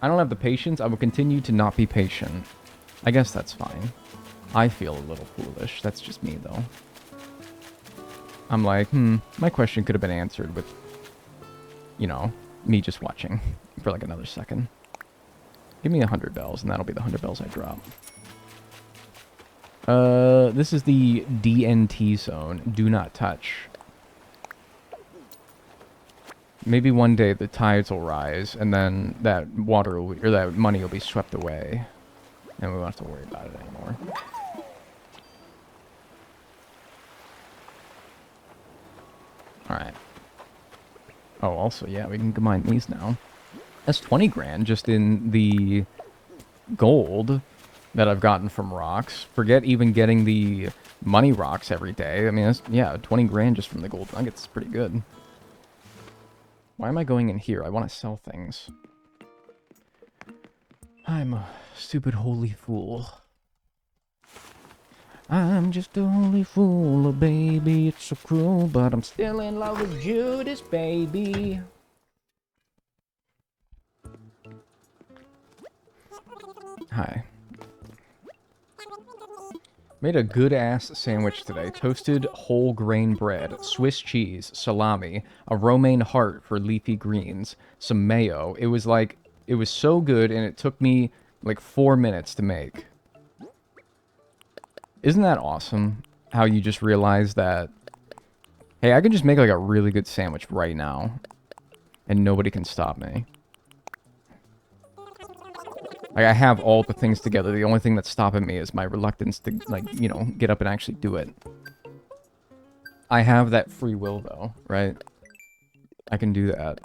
Speaker 1: I don't have the patience. I will continue to not be patient. I guess that's fine. I feel a little foolish. That's just me, though. I'm like, my question could have been answered with, you know, me just watching for like another second. Give me 100 bells, and that'll be the 100 bells I drop. This is the DNT zone. Do not touch. Maybe one day the tides will rise, and then that water will, or that money will be swept away, and we won't have to worry about it anymore. All right. Oh, also, yeah, we can combine these now. That's 20 grand just in the gold that I've gotten from rocks. Forget even getting the money rocks every day. I mean, that's, yeah, 20 grand just from the gold nuggets is pretty good. Why am I going in here? I want to sell things. I'm a stupid holy fool. I'm just a holy fool, oh baby, it's so cruel, but I'm still in love with Judas, baby. Hi. Made a good-ass sandwich today. Toasted whole grain bread, Swiss cheese, salami, a romaine heart for leafy greens, some mayo. It was like, it was so good, and it took me like 4 minutes to make. Isn't that awesome? How you just realize that, hey, I can just make like a really good sandwich right now, and nobody can stop me. Like, I have all the things together. The only thing that's stopping me is my reluctance to, like, you know, get up and actually do it. I have that free will, though, right? I can do that.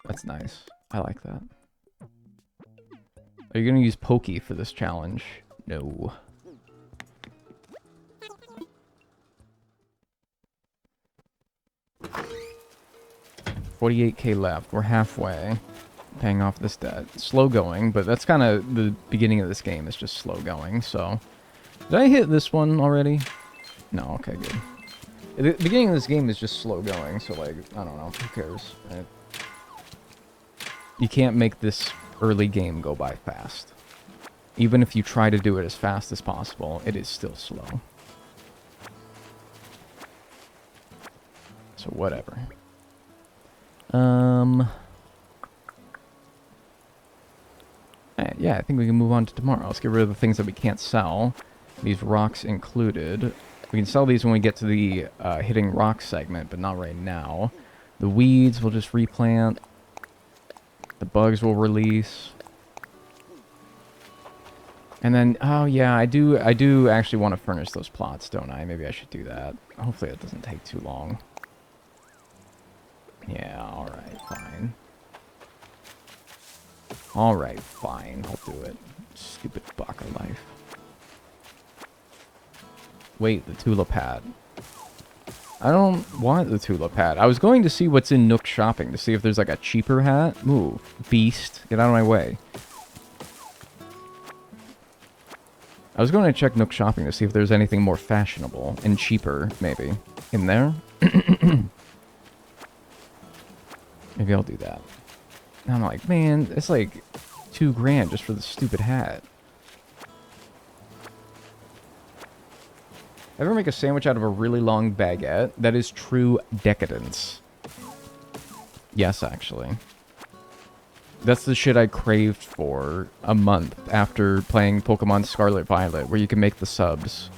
Speaker 1: That's nice. I like that. Are you going to use Pokey for this challenge? No. $48K left. We're halfway. Paying off this debt. Slow going, but that's kind of the beginning of this game. Is just slow going, so... Did I hit this one already? No, okay, good. The beginning of this game is just slow going, so, like, I don't know. Who cares, right? You can't make this early game go by fast. Even if you try to do it as fast as possible, it is still slow. So whatever. Yeah, I think we can move on to tomorrow. Let's get rid of the things that we can't sell. These rocks included. We can sell these when we get to the hitting rock segment, but not right now. The weeds we'll just replant. The bugs will release. And then, oh yeah, I do actually want to furnish those plots, don't I? Maybe I should do that. Hopefully it doesn't take too long. Yeah, alright, fine. Alright, fine, I'll do it. Stupid Baka life. Wait, the tulip hat. I don't want the tulip hat. I was going to see what's in Nook Shopping to see if there's like a cheaper hat. Move. Beast. Get out of my way. I was going to check Nook Shopping to see if there's anything more fashionable and cheaper, maybe. In there? Maybe I'll do that. And I'm like, man, it's like $2 grand just for the stupid hat. Ever make a sandwich out of a really long baguette? That is true decadence. Yes, actually. That's the shit I craved for a month after playing Pokemon Scarlet Violet, where you can make the subs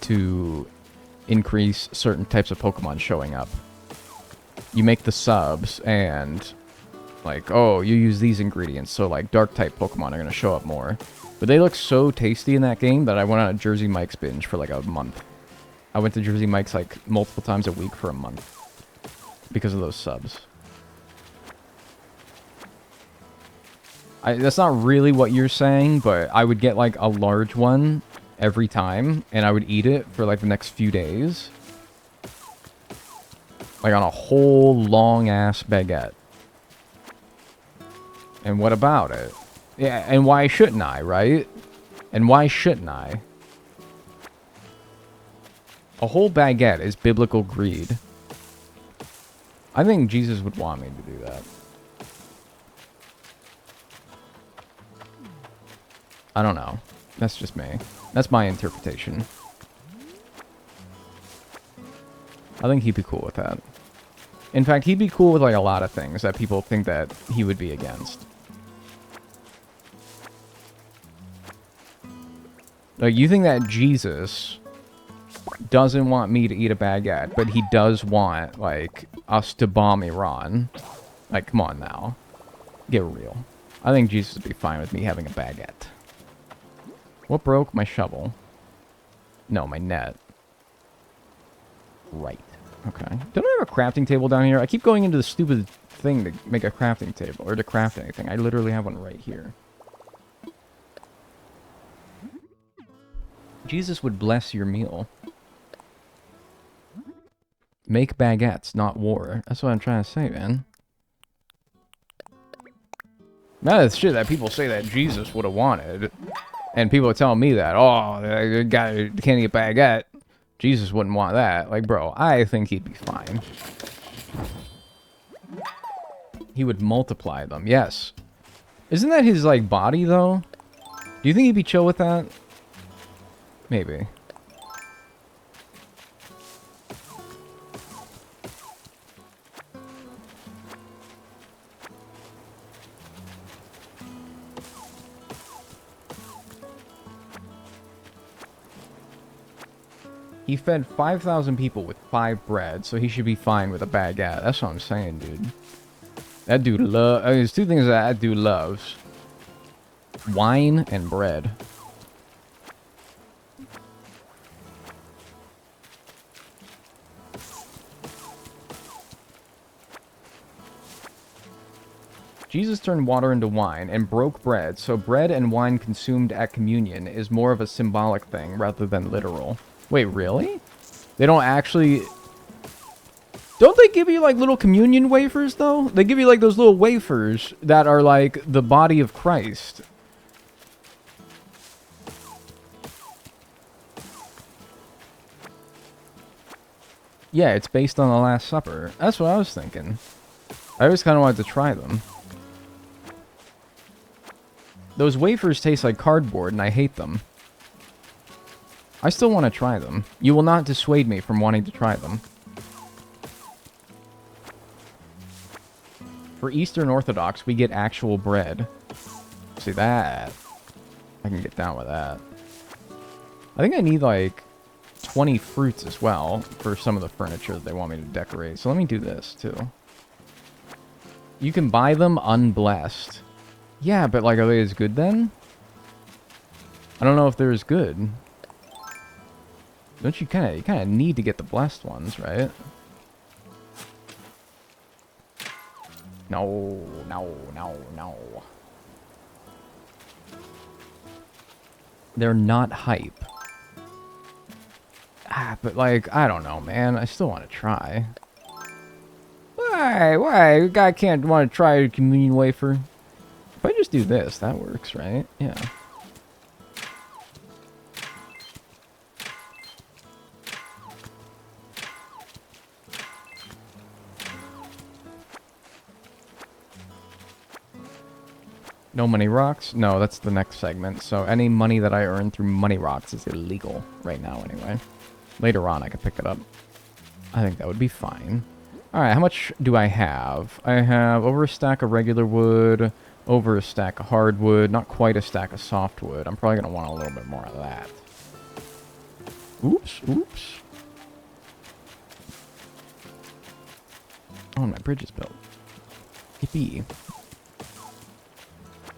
Speaker 1: to increase certain types of Pokemon showing up. You make the subs and, like, oh, you use these ingredients, so, like, Dark-type Pokemon are going to show up more. But they look so tasty in that game that I went on a Jersey Mike's binge for, like, a month. I went to Jersey Mike's, like, multiple times a week for a month because of those subs. That's not really what you're saying, but I would get, like, a large one every time, and I would eat it for, like, the next few days. Like, on a whole long-ass baguette. And what about it? Yeah, and why shouldn't I, right? And why shouldn't I? A whole baguette is biblical greed. I think Jesus would want me to do that. I don't know. That's just me. That's my interpretation. I think he'd be cool with that. In fact, he'd be cool with, like, a lot of things that people think that he would be against. Like, you think that Jesus doesn't want me to eat a baguette, but he does want, like, us to bomb Iran. Like, come on now. Get real. I think Jesus would be fine with me having a baguette. What broke? My shovel. No, my net. Right. Okay. Don't I have a crafting table down here? I keep going into the stupid thing to make a crafting table, or to craft anything. I literally have one right here. Jesus would bless your meal. Make baguettes, not war. That's what I'm trying to say, man. That's shit that people say that Jesus would have wanted. And people are telling me that, oh, the guy can't eat a baguette. Jesus wouldn't want that. Like, bro, I think he'd be fine. He would multiply them, yes. Isn't that his, like, body, though? Do you think he'd be chill with that? Maybe. He fed 5,000 people with 5 bread, so he should be fine with a baguette. That's what I'm saying, dude. That dude loves... I mean, there's two things that dude loves. Wine and bread. Jesus turned water into wine and broke bread, so bread and wine consumed at communion is more of a symbolic thing rather than literal. Wait, really? They don't actually... Don't they give you, like, little communion wafers, though? They give you, like, those little wafers that are, like, the body of Christ. Yeah, it's based on the Last Supper. That's what I was thinking. I always kind of wanted to try them. Those wafers taste like cardboard, and I hate them. I still want to try them. You will not dissuade me from wanting to try them. For Eastern Orthodox, we get actual bread. See that? I can get down with that. I think I need, like, 20 fruits as well for some of the furniture that they want me to decorate. So let me do this, too. You can buy them unblessed. Yeah, but, like, are they as good then? I don't know if they're as good. Don't you kind of need to get the blessed ones, right? No, no, no, no. They're not hype. Ah, but like, I don't know, man. I still want to try. Why? A guy can't want to try a communion wafer? If I just do this, that works, right? Yeah. No money rocks? No, that's the next segment. So any money that I earn through money rocks is illegal right now anyway. Later on I could pick it up. I think that would be fine. Alright, how much do I have? I have over a stack of regular wood, over a stack of hardwood, not quite a stack of softwood. I'm probably going to want a little bit more of that. Oops, oops. Oh, my bridge is built. Yippee.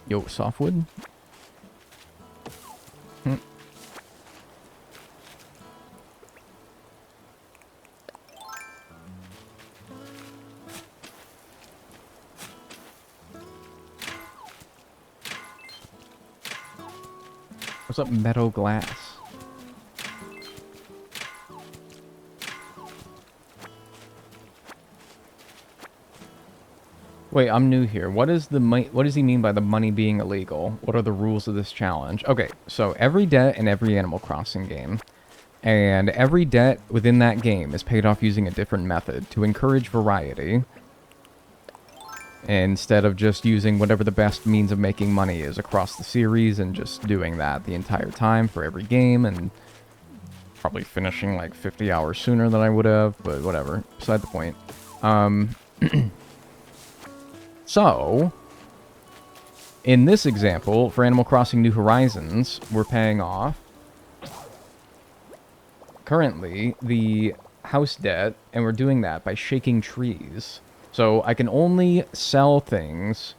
Speaker 1: Yo, softwood? What's up, meadow glass? Wait, I'm new here. What is the what does he mean by the money being illegal? What are the rules of this challenge? Okay, so every debt in every Animal Crossing game, and every debt within that game is paid off using a different method to encourage variety, instead of just using whatever the best means of making money is across the series and just doing that the entire time for every game, and probably finishing like 50 hours sooner than I would have, but whatever, beside the point. So, in this example, for Animal Crossing New Horizons, we're paying off, currently, the house debt, and we're doing that by shaking trees. So, I can only sell things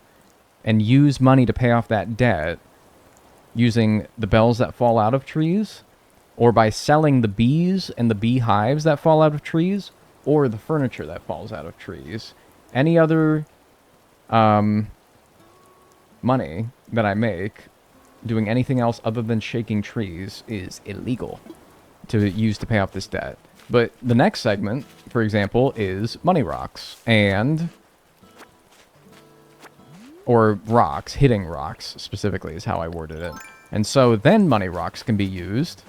Speaker 1: and use money to pay off that debt using the bells that fall out of trees, or by selling the bees and the beehives that fall out of trees, or the furniture that falls out of trees. Any other money that I make doing anything else other than shaking trees is illegal to use to pay off this debt. But the next segment, for example, is money rocks, or rocks, hitting rocks specifically is how I worded it. And so then money rocks can be used.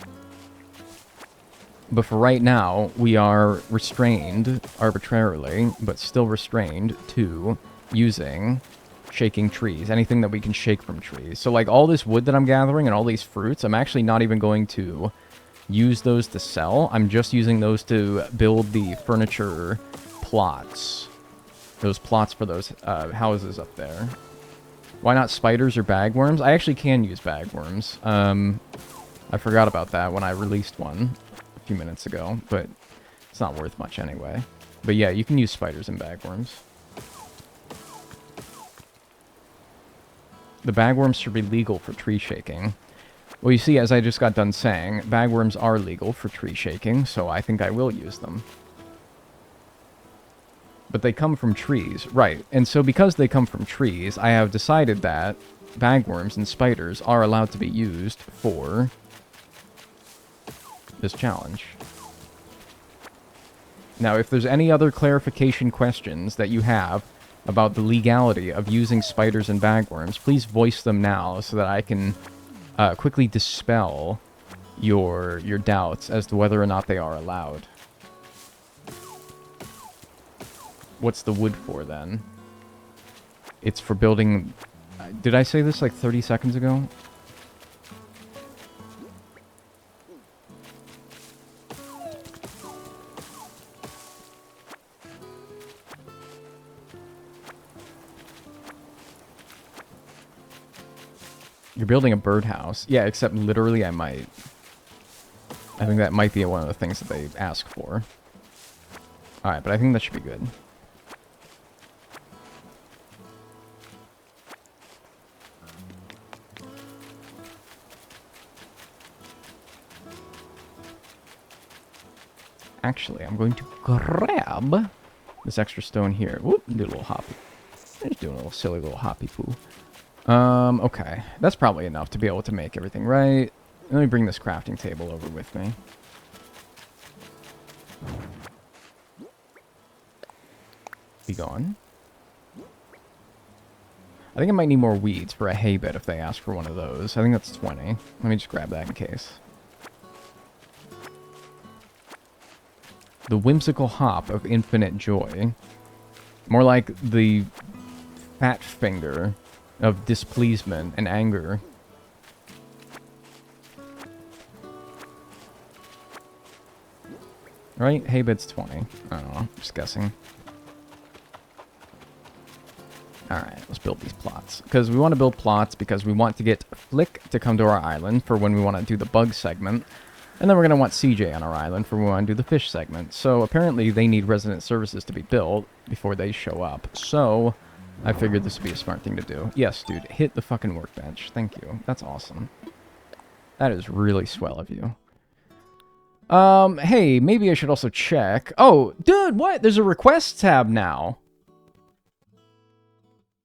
Speaker 1: But for right now, we are restrained arbitrarily, but still restrained to using shaking trees, anything that we can shake from trees. So like all this wood that I'm gathering and all these fruits, I'm actually not even going to use those to sell. I'm just using those to build the furniture plots. Those plots for those houses up there. Why not spiders or bagworms? I actually can use bagworms. I forgot about that when I released one a few minutes ago, but it's not worth much anyway. But yeah, you can use spiders and bagworms. The bagworms should be legal for tree shaking. Well, you see, as I just got done saying, bagworms are legal for tree shaking, so I think I will use them. But they come from trees, right. And so because they come from trees, I have decided that bagworms and spiders are allowed to be used for this challenge. Now, if there's any other clarification questions that you have about the legality of using spiders and bagworms, please voice them now so that I can quickly dispel your doubts as to whether or not they are allowed. What's the wood for, then? It's for building Did I say this like 30 seconds ago? You're building a birdhouse. Yeah, except literally I might. I think that might be one of the things that they ask for. Alright, but I think that should be good. Actually, I'm going to grab this extra stone here. Whoop, do a little hoppy. Just doing a little silly little hoppy poo. Okay. That's probably enough to be able to make everything right. Let me bring this crafting table over with me. Be gone. I think I might need more weeds for a hay bed if they ask for one of those. I think that's 20. Let me just grab that in case. The whimsical hop of infinite joy. More like the fat finger of displeasement and anger. Right? Hay bed's 20. I don't know. Just guessing. Alright, let's build these plots. Because we want to build plots because we want to get Flick to come to our island for when we want to do the bug segment. And then we're going to want CJ on our island for when we want to do the fish segment. So apparently they need resident services to be built before they show up. So I figured this would be a smart thing to do. Yes, dude, hit the fucking workbench. Thank you. That's awesome. That is really swell of you. Hey, maybe I should also check. Oh, dude, what? There's a request tab now.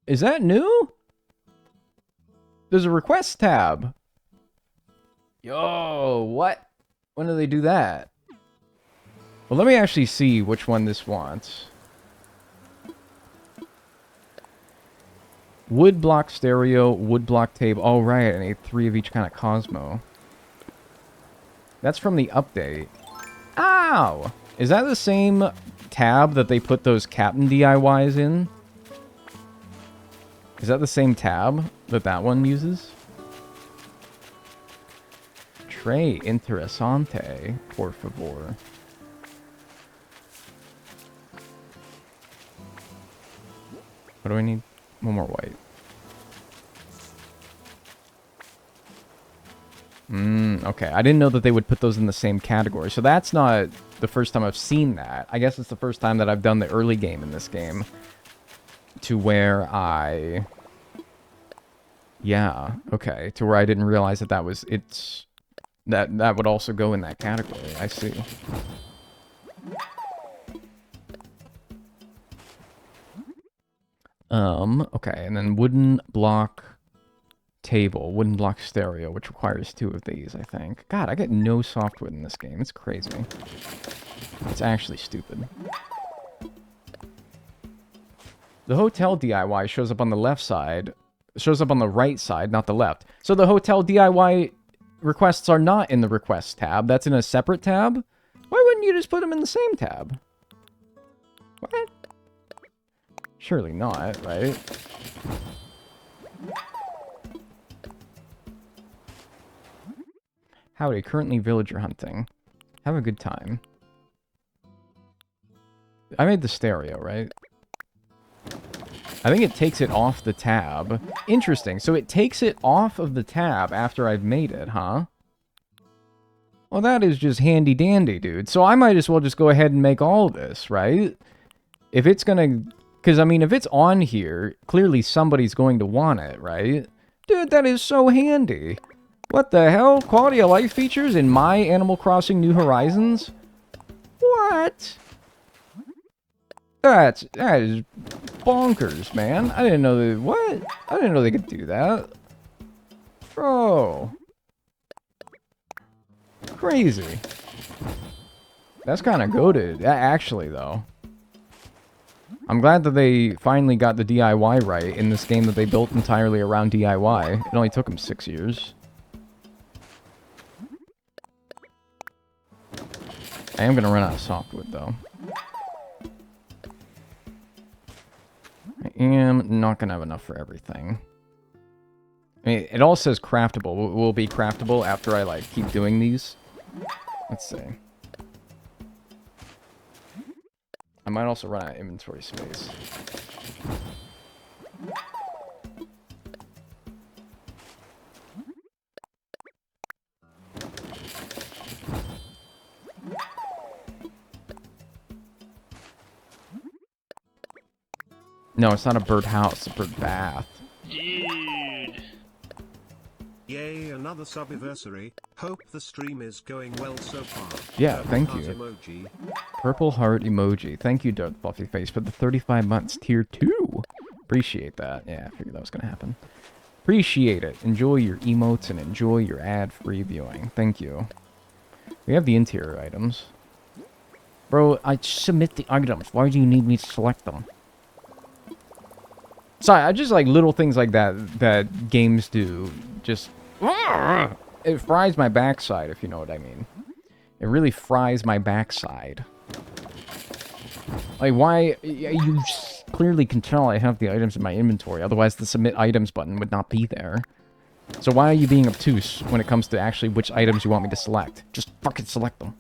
Speaker 1: Is that new? There's a request tab. Yo, what? When do they do that? Well, let me actually see which one this wants. Wood block stereo, wood block table. Oh, right, I need 3 of each kind of Cosmo. That's from the update. Ow! Is that the same tab that they put those Captain DIYs in? Is that the same tab that that one uses? Tre interesante, por favor. What do I need? One more white. Okay. I didn't know that they would put those in the same category. So that's not the first time I've seen that. I guess it's the first time that I've done the early game in this game. To where I... Yeah, okay. To where I didn't realize that that was... It's... That would also go in that category. I see. Okay, and then wooden block table, wooden block stereo, which requires 2 of these, I think. God, I get no softwood in this game. It's crazy. It's actually stupid. The hotel DIY shows up on the left side. Shows up on the right side, not the left. So the hotel DIY requests are not in the request tab. That's in a separate tab? Why wouldn't you just put them in the same tab? What? Surely not, right? Howdy, currently villager hunting. Have a good time. I made the stereo, right? I think it takes it off the tab. Interesting. So it takes it off of the tab after I've made it, huh? Well, that is just handy dandy, dude. So I might as well just go ahead and make all this, right? If it's gonna... Because, I mean, if it's on here, clearly somebody's going to want it, right? Dude, that is so handy. What the hell? Quality of life features in my Animal Crossing New Horizons? What? That is bonkers, man. I didn't know that... What? I didn't know they could do that. Bro. Crazy. That's kind of goated. Actually, though. I'm glad that they finally got the DIY right in this game that they built entirely around DIY. It only took them 6 years. I am going to run out of softwood, though. I am not going to have enough for everything. I mean, it all says craftable. Will be craftable after I, like, keep doing these. Let's see. I might also run out of inventory space. No, it's not a bird house, it's a bird bath.
Speaker 2: Dude.
Speaker 3: Yay, another subiversary. Hope the stream is going well so far.
Speaker 1: Yeah,
Speaker 3: Purple
Speaker 1: thank
Speaker 3: heart
Speaker 1: you.
Speaker 3: Emoji.
Speaker 1: Purple heart emoji. Thank you, Darth Fluffy Face, for the 35 months. Tier 2. Appreciate that. Yeah, I figured that was going to happen. Appreciate it. Enjoy your emotes and enjoy your ad-free viewing. Thank you. We have the interior items. Bro, I submit the items. Why do you need me to select them? Sorry, I just like little things like that that games do. Just... It fries my backside, if you know what I mean. It really fries my backside. Like, why... You clearly can tell I have the items in my inventory. Otherwise, the submit items button would not be there. So why are you being obtuse when it comes to actually which items you want me to select? Just fucking select them.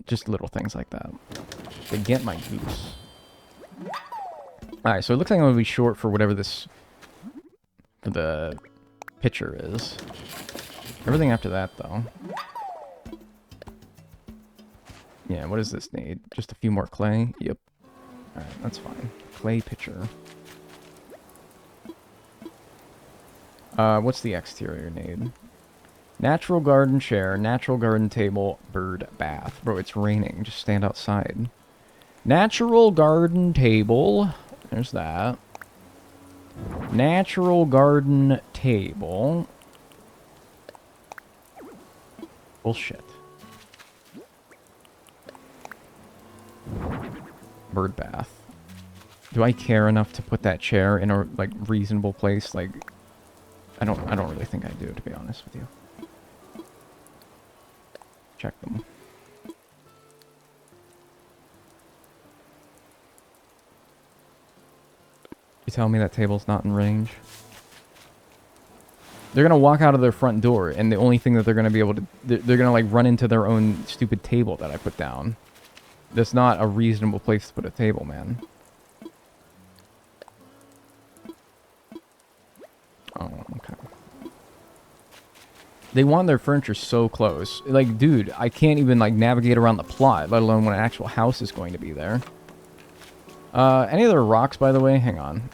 Speaker 1: Just little things like that. They get my goose. Alright, so it looks like I'm going to be short for whatever this... For the picture is. Everything after that, though. Yeah, what does this need? Just a few more clay? Yep. Alright, that's fine. Clay pitcher. What's the exterior need? Natural garden chair, natural garden table, bird bath. Bro, it's raining. Just stand outside. Natural garden table. There's that. Natural garden table. Bullshit. Bird bath. Do I care enough to put that chair in a, like, reasonable place? Like, I don't really think I do, to be honest with you. Check them. You tell me that table's not in range? They're gonna walk out of their front door, and the only thing that they're gonna be able to... They're gonna, like, run into their own stupid table that I put down. That's not a reasonable place to put a table, man. Oh, okay. They want their furniture so close. Like, dude, I can't even, like, navigate around the plot, let alone when an actual house is going to be there. Any other rocks, by the way? Hang on.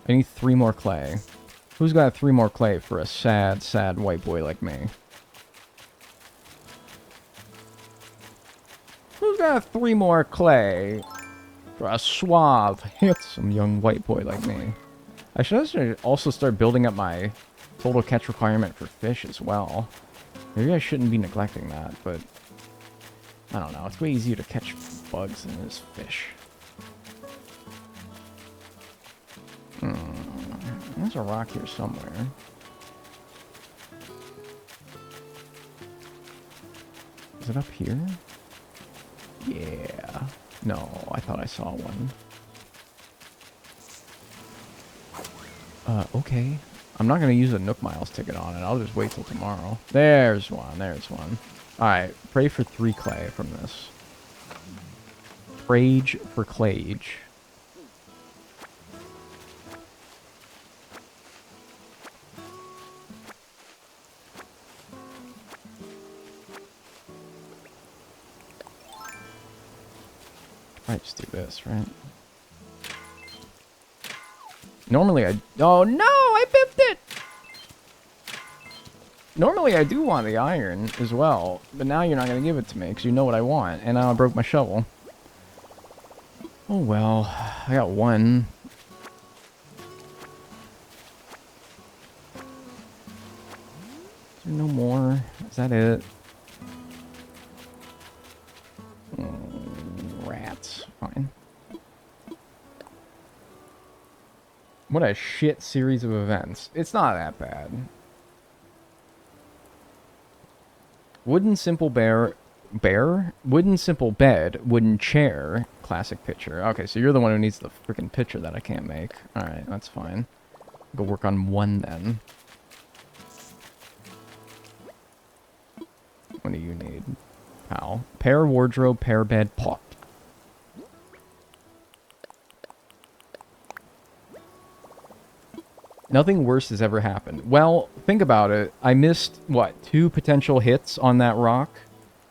Speaker 1: I need 3 more clay. Who's got 3 more clay for a sad, sad white boy like me? Who's got 3 more clay for a suave, handsome young white boy like me? I should also start building up my total catch requirement for fish as well. Maybe I shouldn't be neglecting that, but... I don't know. It's way easier to catch bugs than it is fish. There's a rock here somewhere. Is it up here? Yeah. No, I thought I saw one. Okay. I'm not going to use a Nook Miles ticket on it. I'll just wait till tomorrow. There's one. There's one. Alright. Pray for 3 clay from this. Prage for clayge. Might just do this, right? Normally I... Oh, no! I bipped it! Normally I do want the iron as well, but now you're not going to give it to me because you know what I want, and now I broke my shovel. Oh, well. I got 1. Is there no more? Is that it? Rats. Fine. What a shit series of events. It's not that bad. Wooden simple bear? Wooden simple bed. Wooden chair. Classic picture. Okay, so you're the one who needs the freaking picture that I can't make. Alright, that's fine. Go work on one then. What do you need? Pal. Pair wardrobe, pair bed, pot. Nothing worse has ever happened. Well, think about it. I missed, what, 2 potential hits on that rock?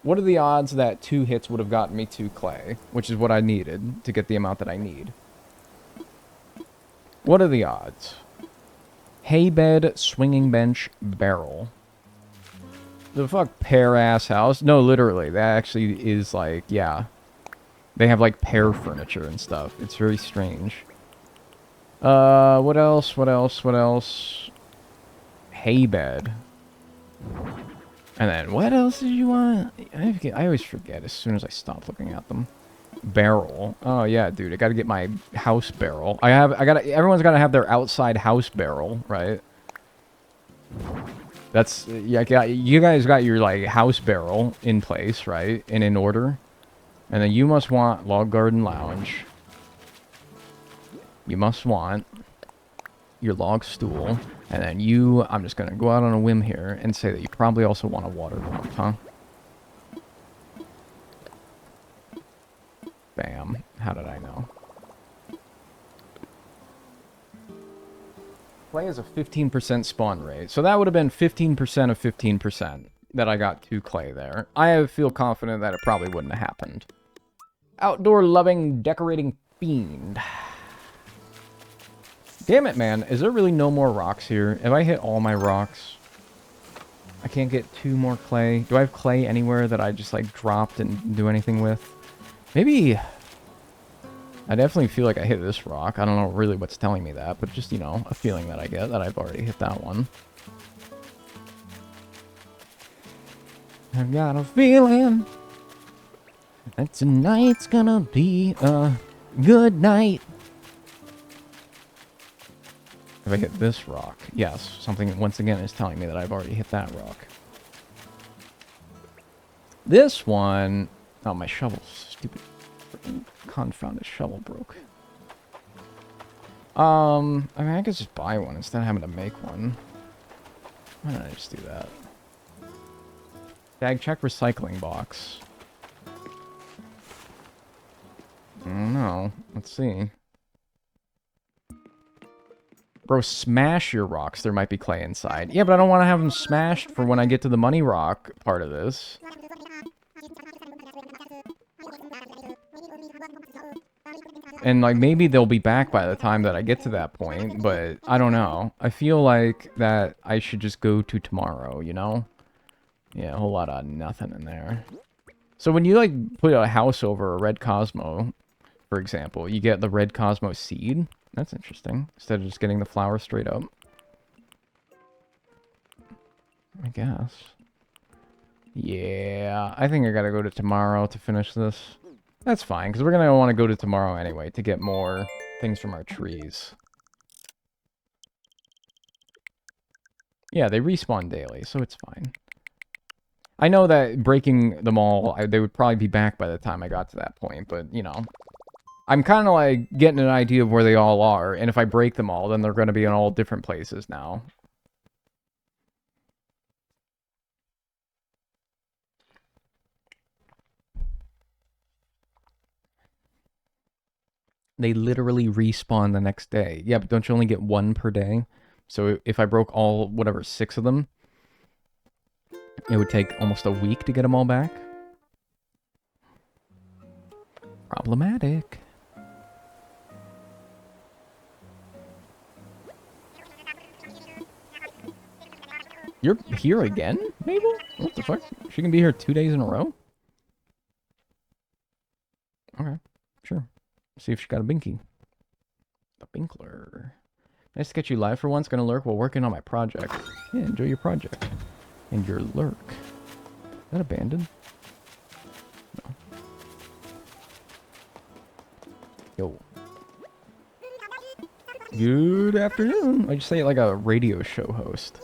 Speaker 1: What are the odds that 2 hits would have gotten me 2 clay? Which is what I needed to get the amount that I need. What are the odds? Hay bed, swinging bench, barrel. The fuck pear-ass house? No, literally. That actually is like, yeah. They have like pear furniture and stuff. It's very strange. What else? What else? What else? Hay bed. And then, what else did you want? I always forget as soon as I stop looking at them. Barrel. Oh, yeah, dude. I gotta get my house barrel. Everyone's gotta have their outside house barrel, right? That's, yeah, you guys got your, like, house barrel in place, right? And in order. And then you must want Log Garden Lounge. You must want your log stool. And then you, I'm just going to go out on a whim here and say that you probably also want a water pump, huh? Bam. How did I know? Clay has a 15% spawn rate. So that would have been 15% of 15% that I got 2 clay there. I feel confident that it probably wouldn't have happened. Outdoor loving decorating fiend. Damn it, man. Is there really no more rocks here? Have I hit all my rocks? I can't get 2 more clay. Do I have clay anywhere that I just, like, dropped and didn't do anything with? Maybe... I definitely feel like I hit this rock. I don't know really what's telling me that, but just, you know, a feeling that I get that I've already hit that one. I've got a feeling that tonight's gonna be a good night. If I hit this rock, yes, something once again is telling me that I've already hit that rock. This one, oh, my shovel's stupid. Freaking confounded shovel broke. I mean, I could just buy one instead of having to make one. Why don't I just do that? Dag, check recycling box. I don't know. Let's see. Bro, smash your rocks. There might be clay inside. Yeah, but I don't want to have them smashed for when I get to the money rock part of this. And, like, maybe they'll be back by the time that I get to that point, but I don't know. I feel like that I should just go to tomorrow, you know? Yeah, a whole lot of nothing in there. So when you, like, put a house over a red Cosmo, for example, you get the red Cosmo seed. That's interesting. Instead of just getting the flower straight up. I guess. Yeah, I think I gotta go to tomorrow to finish this. That's fine, because we're gonna want to go to tomorrow anyway to get more things from our trees. Yeah, they respawn daily, so it's fine. I know that breaking them all, they would probably be back by the time I got to that point, but, you know. I'm kind of, like, getting an idea of where they all are, and if I break them all, then they're going to be in all different places now. They literally respawn the next day. Yeah, but don't you only get 1 per day? So if I broke all, whatever, 6 of them, it would take almost a week to get them all back? Problematic. You're here again, Mabel? What the fuck? She can be here 2 days in a row? Okay, sure. See if she got a binky. A binkler. Nice to get you live for once. Gonna lurk while working on my project. Yeah, enjoy your project. And your lurk. Is that abandoned? No. Yo. Good afternoon. I just say it like a radio show host.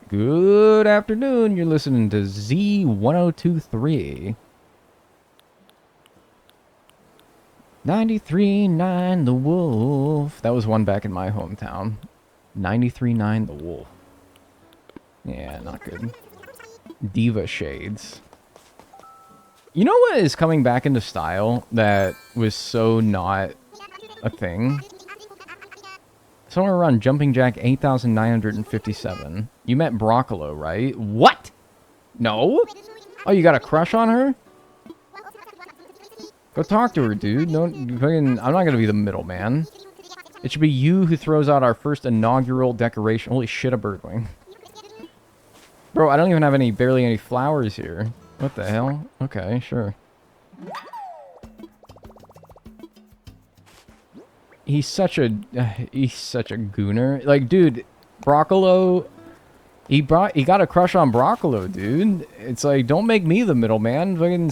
Speaker 1: Good afternoon. You're listening to Z1023. 93.9 The Wolf. That was one back in my hometown. 93.9 the wool. Yeah, not good. Diva shades. You know what is coming back into style that was so not a thing? Somewhere around Jumping Jack 8,957. You met Broccolo, right? What? No? Oh, you got a crush on her? Go talk to her, dude. Don't fucking... I'm not gonna be the middleman. It should be you who throws out our first inaugural decoration. Holy shit, a birdwing. Bro, I don't even have barely any flowers here. What the hell? Okay, sure. He's such a gooner. Like, dude, Broccolo, he got a crush on Broccolo, dude. It's like, don't make me the middleman. Fucking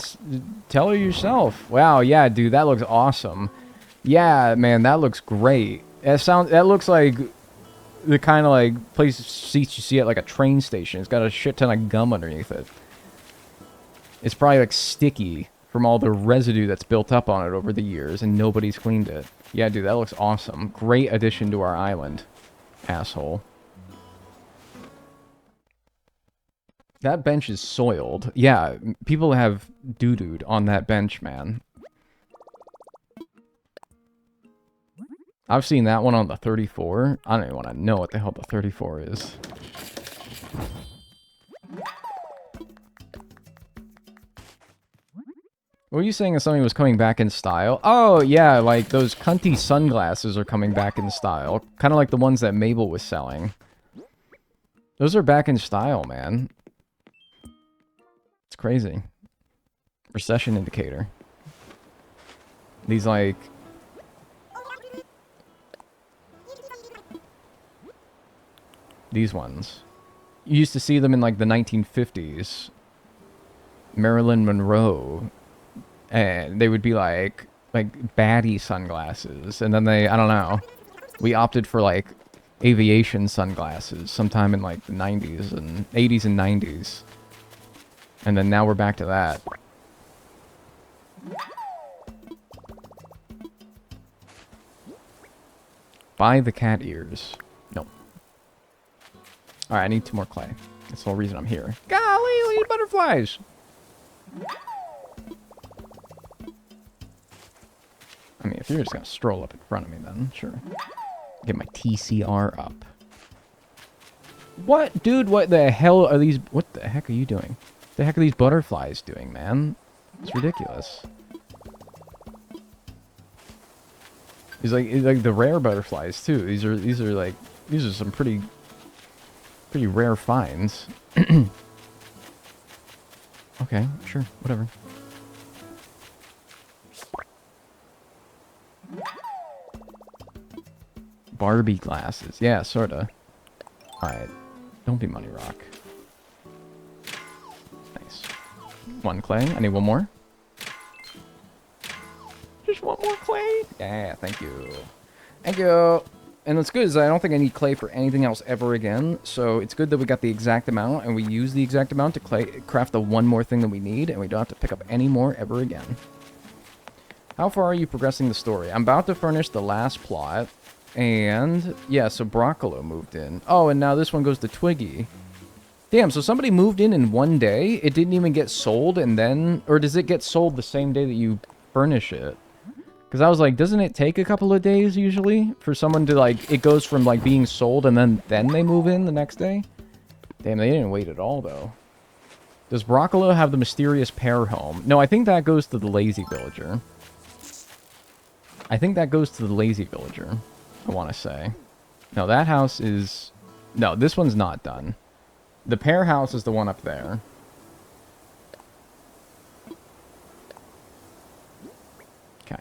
Speaker 1: tell her yourself. Wow, yeah, dude, that looks awesome. Yeah, man, that looks great. That looks like the kind of like place seats you see at like a train station. It's got a shit ton of gum underneath it. It's probably like sticky from all the residue that's built up on it over the years, and nobody's cleaned it. Yeah, dude, that looks awesome. Great addition to our island, asshole. That bench is soiled. Yeah, people have doo-dooed on that bench, man. I've seen that one on the 34. I don't even want to know what the hell the 34 is. What were you saying if something was coming back in style? Oh, yeah, like those cunty sunglasses are coming back in style. Kind of like the ones that Mabel was selling. Those are back in style, man. It's crazy. Recession indicator. These, like... These ones. You used to see them in, like, the 1950s. Marilyn Monroe. And they would be, like baddie sunglasses. And then I don't know. We opted for, like, aviation sunglasses sometime in, like, the 90s and 80s and 90s. And then now we're back to that. Buy the cat ears. No. Alright, I need 2 more clay. That's the whole reason I'm here. Golly, we need butterflies! I mean, if you're just gonna stroll up in front of me, then sure. Get my TCR up. What? Dude, what the hell are these... What the heck are you doing? What the heck are these butterflies doing, man? It's ridiculous. These like the rare butterflies too. These are some pretty rare finds. Okay, sure, whatever. Barbie glasses. Yeah, sorta. Alright. Don't be money rock. Nice. 1 clay. I need 1 more. Just 1 more clay. Yeah, thank you. Thank you. And what's good is I don't think I need clay for anything else ever again. So it's good that we got the exact amount and we use the exact amount to craft the 1 more thing that we need, and we don't have to pick up any more ever again. How far are you progressing the story? I'm about to furnish the last plot. And, yeah, so Broccolo moved in. Oh, and now this one goes to Twiggy. Damn, so somebody moved in 1 day? It didn't even get sold and then... Or does it get sold the same day that you furnish it? Because I was like, doesn't it take a couple of days, usually? For someone to, like... It goes from, like, being sold and then they move in the next day? Damn, they didn't wait at all, though. Does Broccolo have the mysterious pair home? No, I think that goes to the lazy villager. I think that goes to the lazy villager. I want to say. No, that house is... No, this one's not done. The pear house is the one up there. Okay.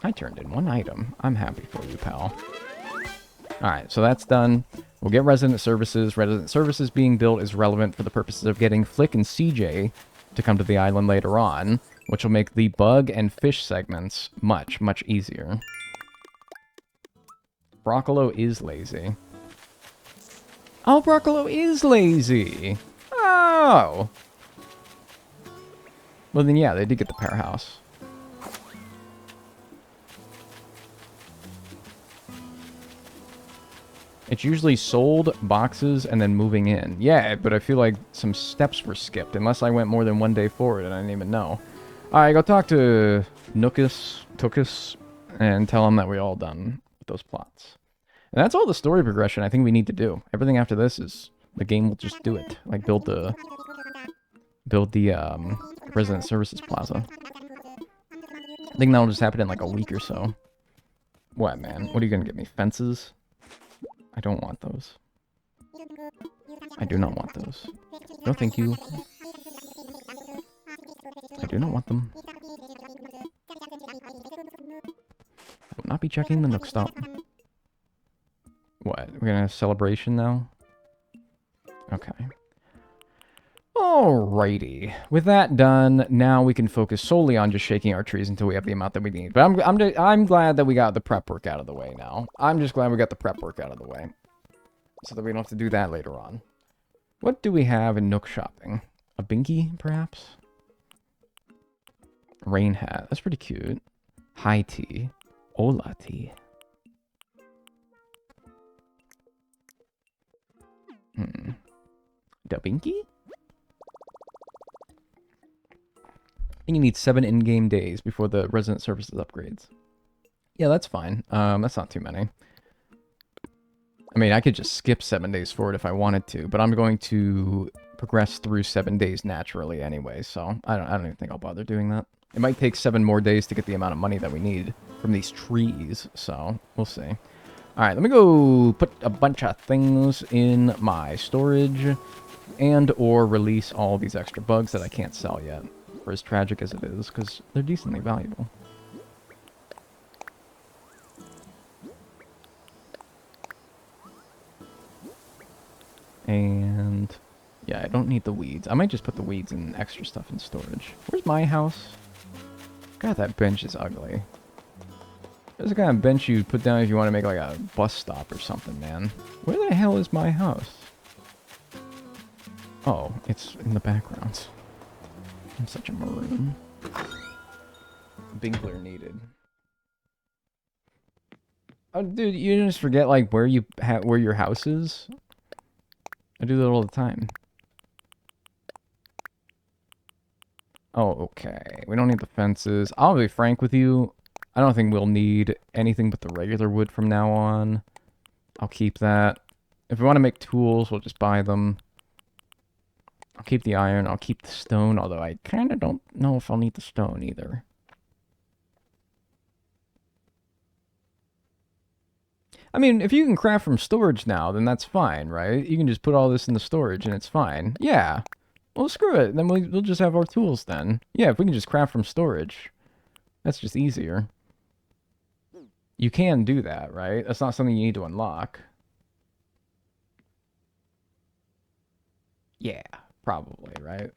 Speaker 1: I turned in 1 item. I'm happy for you, pal. Alright, so that's done. We'll get resident services. Resident services being built is relevant for the purposes of getting Flick and CJ to come to the island later on, which will make the bug and fish segments much, much easier. Broccolo is lazy. Oh, Broccolo is lazy! Oh! Well then, yeah, they did get the pear house. It's usually sold, boxes, and then moving in. Yeah, but I feel like some steps were skipped, unless I went more than one day forward and I didn't even know. Alright, go talk to Tookus, and tell him that we're all done with those plots. And that's all the story progression I think we need to do. Everything after this is, the game will just do it. Like, build the Resident Services Plaza. I think that'll just happen in like a week or so. What, man? What are you gonna get me? Fences? I don't want those. I do not want those. No, thank you. I do not want them. I will not be checking the Nook Stop. What? We're gonna have a celebration now? Okay. Alrighty. With that done, now we can focus solely on just shaking our trees until we have the amount that we need. But I'm glad that we got the prep work out of the way now. I'm just glad we got the prep work out of the way. So that we don't have to do that later on. What do we have in Nook shopping? A binky, perhaps? Rain hat. That's pretty cute. High tea. Ola tea. Da binky? I think you need 7 in-game days before the resident services upgrades. Yeah, that's fine. That's not too many. I mean, I could just skip 7 days forward if I wanted to, but I'm going to progress through 7 days naturally anyway, so I don't even think I'll bother doing that. It might take 7 more days to get the amount of money that we need from these trees, so we'll see. Alright, let me go put a bunch of things in my storage and or release all these extra bugs that I can't sell yet. For as tragic as it is, because they're decently valuable. And yeah, I don't need the weeds. I might just put the weeds and extra stuff in storage. Where's my house? God, that bench is ugly. There's the kind of bench you put down if you want to make like a bus stop or something, man. Where the hell is my house? Oh, it's in the background. I'm such a maroon. Binkler needed. Oh, dude, you just forget like where your house is. I do that all the time. Oh, okay. We don't need the fences. I'll be frank with you. I don't think we'll need anything but the regular wood from now on. I'll keep that. If we want to make tools, we'll just buy them. I'll keep the iron, I'll keep the stone, although I kind of don't know if I'll need the stone either. I mean, if you can craft from storage now, then that's fine, right? You can just put all this in the storage and it's fine. Yeah. Well, screw it. Then we'll just have our tools then. Yeah, if we can just craft from storage, that's just easier. You can do that, right? That's not something you need to unlock. Yeah. Probably, right?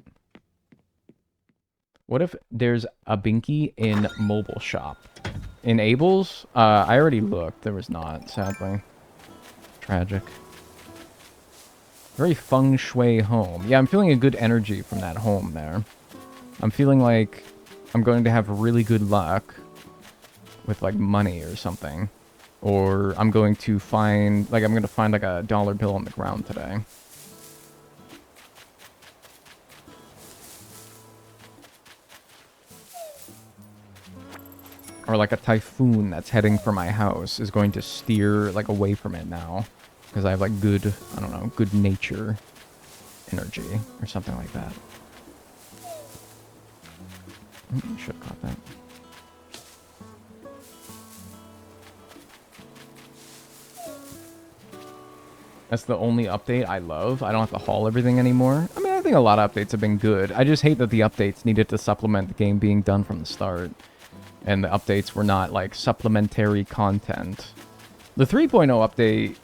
Speaker 1: What if there's a binky in mobile shop? In Abel's? I already looked. There was not, sadly. Tragic. Very feng shui home. Yeah, I'm feeling a good energy from that home there. I'm feeling like I'm going to have really good luck with, like, money or something. Or I'm going to find, like, I'm going to find, like, a dollar bill on the ground today. Or like a typhoon that's heading for my house is going to steer like away from it now. Because I have like good, I don't know, good nature energy or something like that. Should have caught that. That's the only update I love. I don't have to haul everything anymore. I mean, I think a lot of updates have been good. I just hate that the updates needed to supplement the game being done from the start. And the updates were not, like, supplementary content. The 3.0 update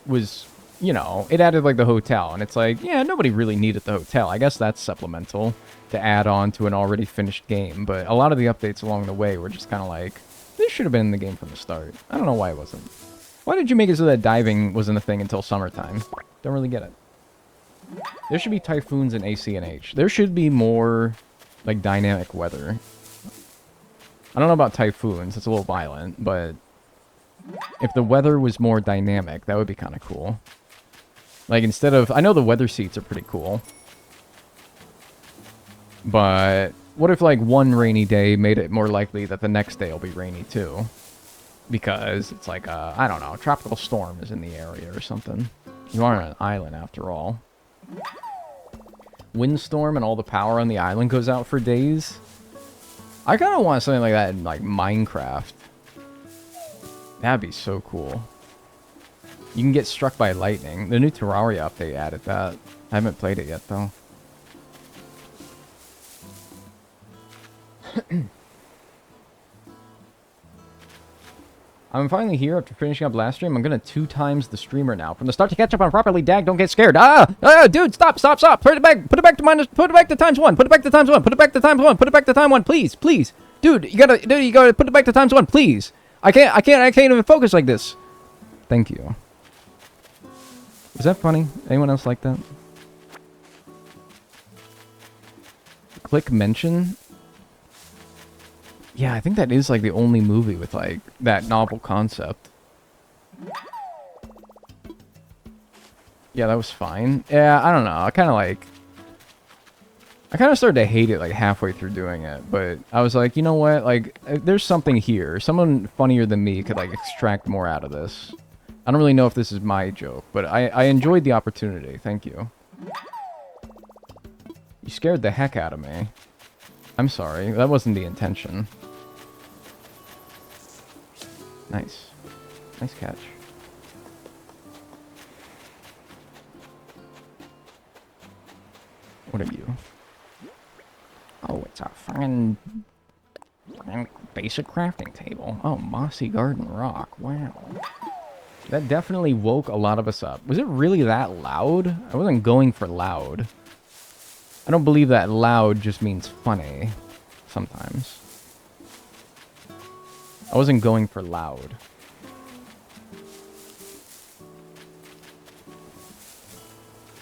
Speaker 1: was, you know, it added, like, the hotel. And it's like, yeah, nobody really needed the hotel. I guess that's supplemental to add on to an already finished game. But a lot of the updates along the way were just kind of like, this should have been in the game from the start. I don't know why it wasn't. Why did you make it so that diving wasn't a thing until summertime? Don't really get it. There should be typhoons in ACNH. There should be more, like, dynamic weather. I don't know about typhoons. It's a little violent, but If the weather was more dynamic, that would be kind of cool. Like, instead of... I know the weather seats are pretty cool. But what if, like, one rainy day made it more likely that the next day will be rainy, too? Because it's like, I don't know, a tropical storm is in the area or something. You are on an island, after all. Windstorm and all the power on the island goes out for days. I kind of want something like that in, like, Minecraft. That'd be so cool. You can get struck by lightning. The new Terraria update added that. I haven't played it yet, though. I'm finally here after finishing up last stream. I'm gonna 2 times the streamer now. From the start to catch up on properly, Dag, don't get scared. Dude, stop. Put it back to times 1. Put it back to times 1. Put it back to time 1, please. Dude, you gotta put it back to times 1, please. I can't even focus like this. Thank you. Was that funny? Anyone else like that? Click mention? Yeah, I think that is like the only movie with like that novel concept. Yeah, that was fine. Yeah, I don't know. I kind of started to hate it like halfway through doing it, but I was like, you know what? Like, there's something here. Someone funnier than me could like extract more out of this. I don't really know if this is my joke, but I enjoyed the opportunity. Thank you. You scared the heck out of me. I'm sorry. That wasn't the intention. Nice. Nice catch. What are you? Oh, it's a fine basic crafting table. Oh, mossy garden rock. Wow. That definitely woke a lot of us up. Was it really that loud? I wasn't going for loud. I don't believe that loud just means funny. Sometimes. I wasn't going for loud.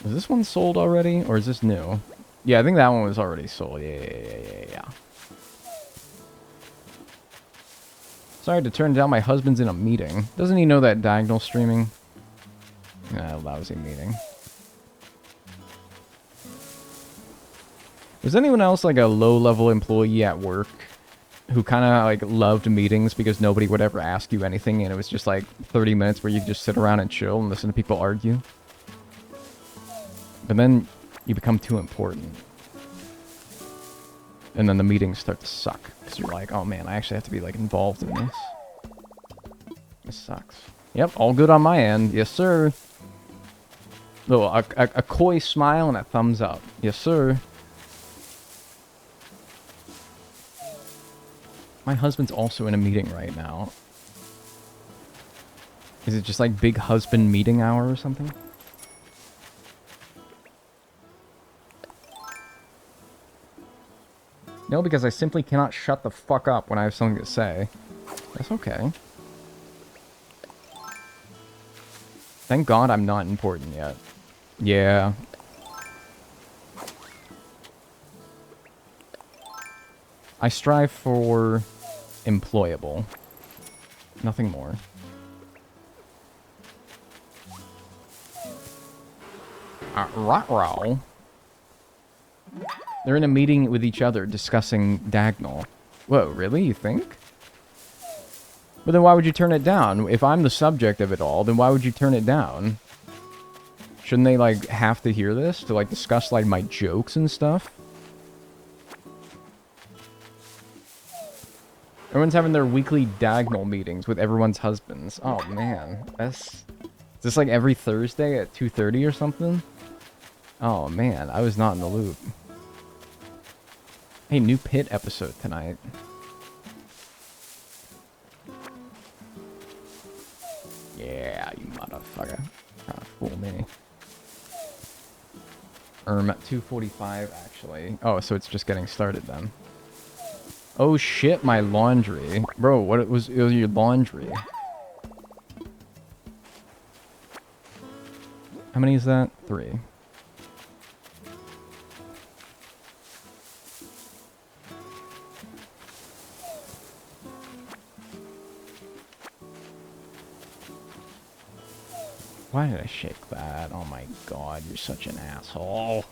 Speaker 1: Is this one sold already? Or is this new? Yeah, I think that one was already sold. Yeah. Sorry to turn down, my husband's in a meeting. Doesn't he know that Diagonal streaming? Lousy meeting. Was anyone else like a low-level employee at work who kind of like loved meetings because nobody would ever ask you anything and it was just like 30 minutes where you could just sit around and chill and listen to people argue? But then you become too important. And then the meetings start to suck. Because you're like, oh man, I actually have to be like involved in this. This sucks. Yep, all good on my end. Yes, sir. Little, a coy smile and a thumbs up. Yes, sir. My husband's also in a meeting right now. Is it just like big husband meeting hour or something? No, because I simply cannot shut the fuck up when I have something to say. That's okay. Thank God I'm not important yet. Yeah. I strive for employable. Nothing more. Ruh-roh. They're in a meeting with each other discussing Dagnall. Whoa, really? You think? But then why would you turn it down? If I'm the subject of it all, then why would you turn it down? Shouldn't they, like, have to hear this? To, like, discuss, like, my jokes and stuff? Everyone's having their weekly Dagnall meetings with everyone's husbands. Oh, man. Is this, like, every Thursday at 2:30 or something? Oh, man. I was not in the loop. Hey, new Pit episode tonight. Yeah, you motherfucker. Trying to fool me. 2:45 actually. Oh, so it's just getting started then. Oh shit, my laundry. Bro, it was your laundry. How many is that? 3. Why did I shake that? Oh my god, you're such an asshole.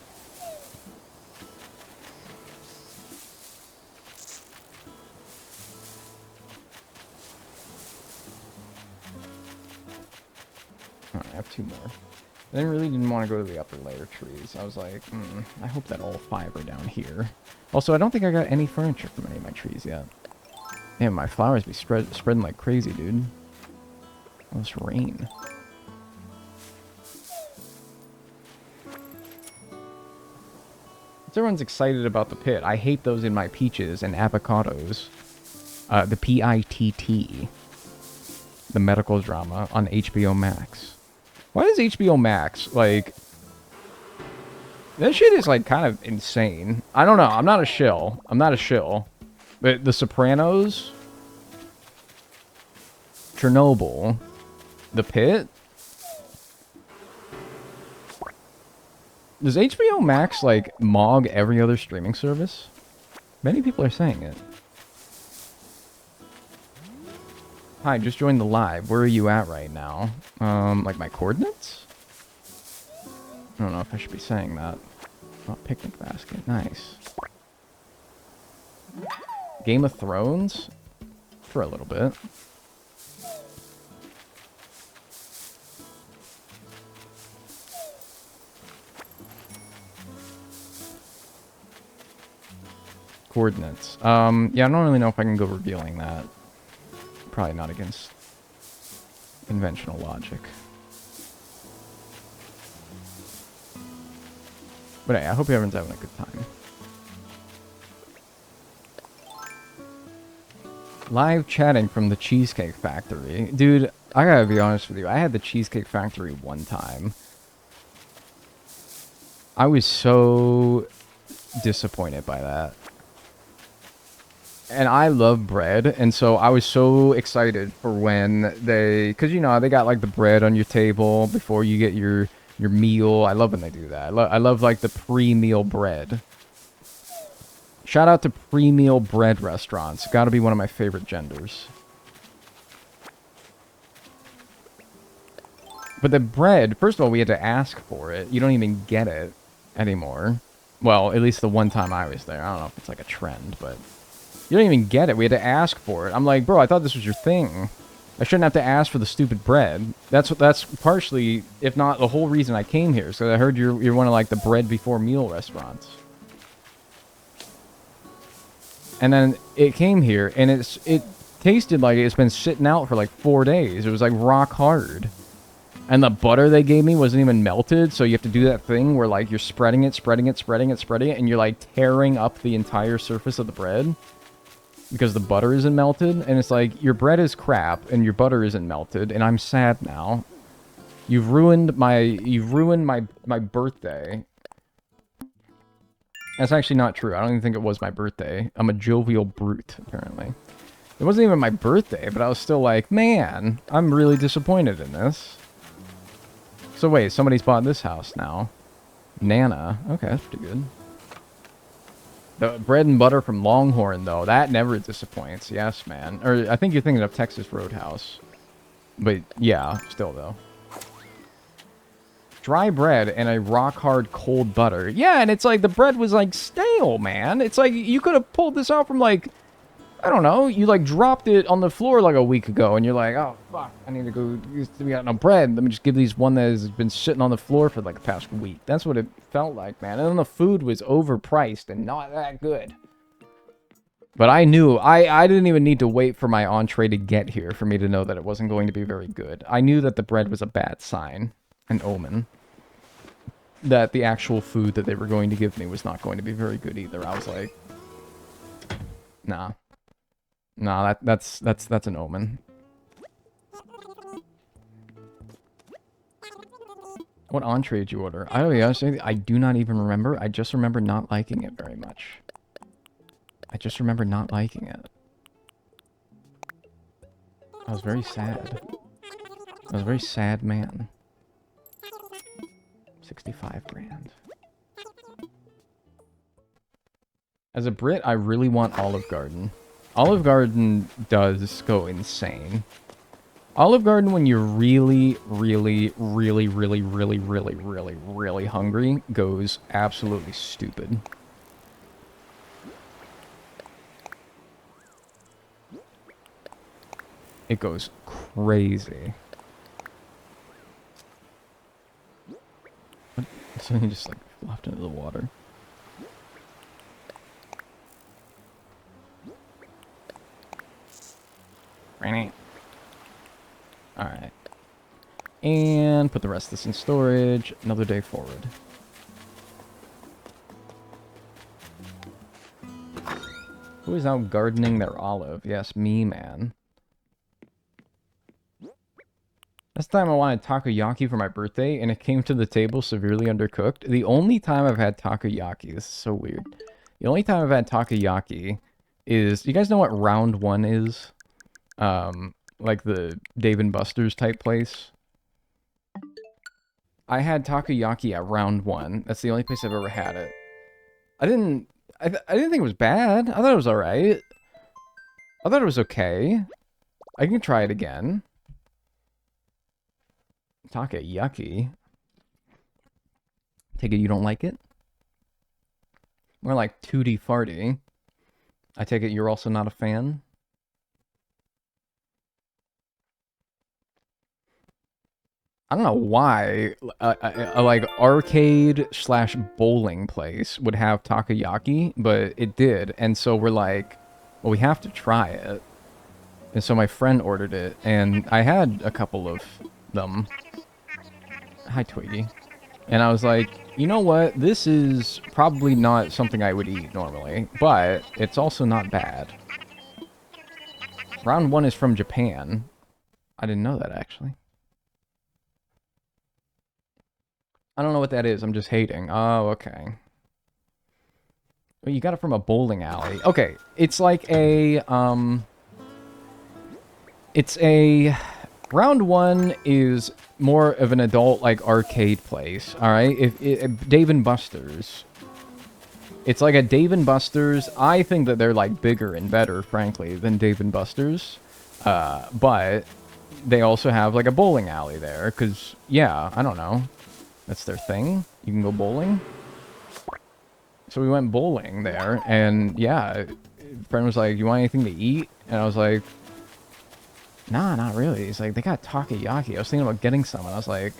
Speaker 1: Alright, I have 2 more. I really didn't want to go to the upper layer trees. I was like, I hope that all 5 are down here. Also, I don't think I got any furniture from any of my trees yet. Damn, my flowers be spreading like crazy, dude. All this rain. Everyone's excited about the pit. I hate those in my peaches and avocados. The PITT. The medical drama on HBO Max. Why is HBO Max, like... That shit is, like, kind of insane. I don't know. I'm not a shill. I'm not a shill. But The Sopranos... Chernobyl... The Pit... Does HBO Max, like, mog every other streaming service? Many people are saying it. Hi, just joined the live. Where are you at right now? Like my coordinates? I don't know if I should be saying that. Oh, picnic basket. Nice. Game of Thrones? For a little bit. Coordinates. Yeah, I don't really know if I can go revealing that. Probably not against conventional logic. But hey, I hope everyone's having a good time. Live chatting from the Cheesecake Factory. Dude, I gotta be honest with you. I had the Cheesecake Factory one time. I was so disappointed by that. And I love bread, and so I was so excited for when they... Because, you know, they got, like, the bread on your table before you get your meal. I love when they do that. I love, like, the pre-meal bread. Shout out to pre-meal bread restaurants. Gotta be one of my favorite genders. But the bread, first of all, we had to ask for it. You don't even get it anymore. Well, at least the one time I was there. I don't know if it's, like, a trend, but... You don't even get it. We had to ask for it. I'm like, bro, I thought this was your thing. I shouldn't have to ask for the stupid bread. That's partially, if not the whole reason I came here. So I heard you're one of, like, the bread before meal restaurants. And then it came here, and it tasted like it's been sitting out for, like, 4 days. It was, like, rock hard. And the butter they gave me wasn't even melted, so you have to do that thing where, like, you're spreading it, and you're, like, tearing up the entire surface of the bread. Because the butter isn't melted, and it's like, your bread is crap, and your butter isn't melted, and I'm sad now. You've ruined my birthday. That's actually not true. I don't even think it was my birthday. I'm a jovial brute, apparently. It wasn't even my birthday, but I was still like, man, I'm really disappointed in this. So wait, somebody's bought this house now. Nana. Okay, that's pretty good. The bread and butter from Longhorn, though, that never disappoints. Yes, man. Or I think you're thinking of Texas Roadhouse. But yeah, still, though. Dry bread and a rock-hard cold butter. Yeah, and it's like the bread was, like, stale, man. It's like you could have pulled this out from, like, I don't know. You, like, dropped it on the floor, like, a week ago, and you're like, oh, fuck, I need to go, we got no bread. Let me just give these one that has been sitting on the floor for, like, the past week. That's what it felt like, man. And then the food was overpriced and not that good. But I knew, I didn't even need to wait for my entree to get here for me to know that it wasn't going to be very good. I knew that the bread was a bad sign, an omen. That the actual food that they were going to give me was not going to be very good either. I was like, nah. Nah, that's an omen. What entree did you order? I don't know, I do not even remember. I just remember not liking it very much. I just remember not liking it. I was very sad. I was a very sad man. 65 grand. As a Brit, I really want Olive Garden. Olive Garden does go insane. Olive Garden when you're really, really, really, really, really, really, really, really hungry goes absolutely stupid. It goes crazy. So he just like flopped into the water. Alright. And put the rest of this in storage. Another day forward. Who is out gardening their olive? Yes, me, man. Last time I wanted takoyaki for my birthday, and it came to the table severely undercooked. The only time I've had takoyaki, this is so weird. The only time I've had takoyaki is, you guys know what round one is? Like the Dave and Buster's type place. I had takoyaki at round one. That's the only place I've ever had it. I didn't think it was bad. I thought it was alright. I thought it was okay. I can try it again. Takoyaki. Take it you don't like it? More like Tootie Farty. I take it you're also not a fan? I don't know why a like arcade slash bowling place would have takoyaki, but it did. And so we're like, well, we have to try it. And so my friend ordered it, and I had a couple of them. Hi, Twiggy. And I was like, you know what? This is probably not something I would eat normally, but it's also not bad. Round one is from Japan. I didn't know that, actually. I don't know what that is. I'm just hating. Oh, okay. Well, you got it from a bowling alley. Okay, it's like a, it's a... Round one is more of an adult, like, arcade place, alright? If Dave and Buster's. It's like a Dave and Buster's. I think that they're, like, bigger and better, frankly, than Dave and Buster's. But they also have, like, a bowling alley there, because, yeah, I don't know. That's their thing. You can go bowling. So we went bowling there, and, yeah, friend was like, you want anything to eat? And I was like... Nah, not really. He's like, they got takoyaki. I was thinking about getting some, and I was like,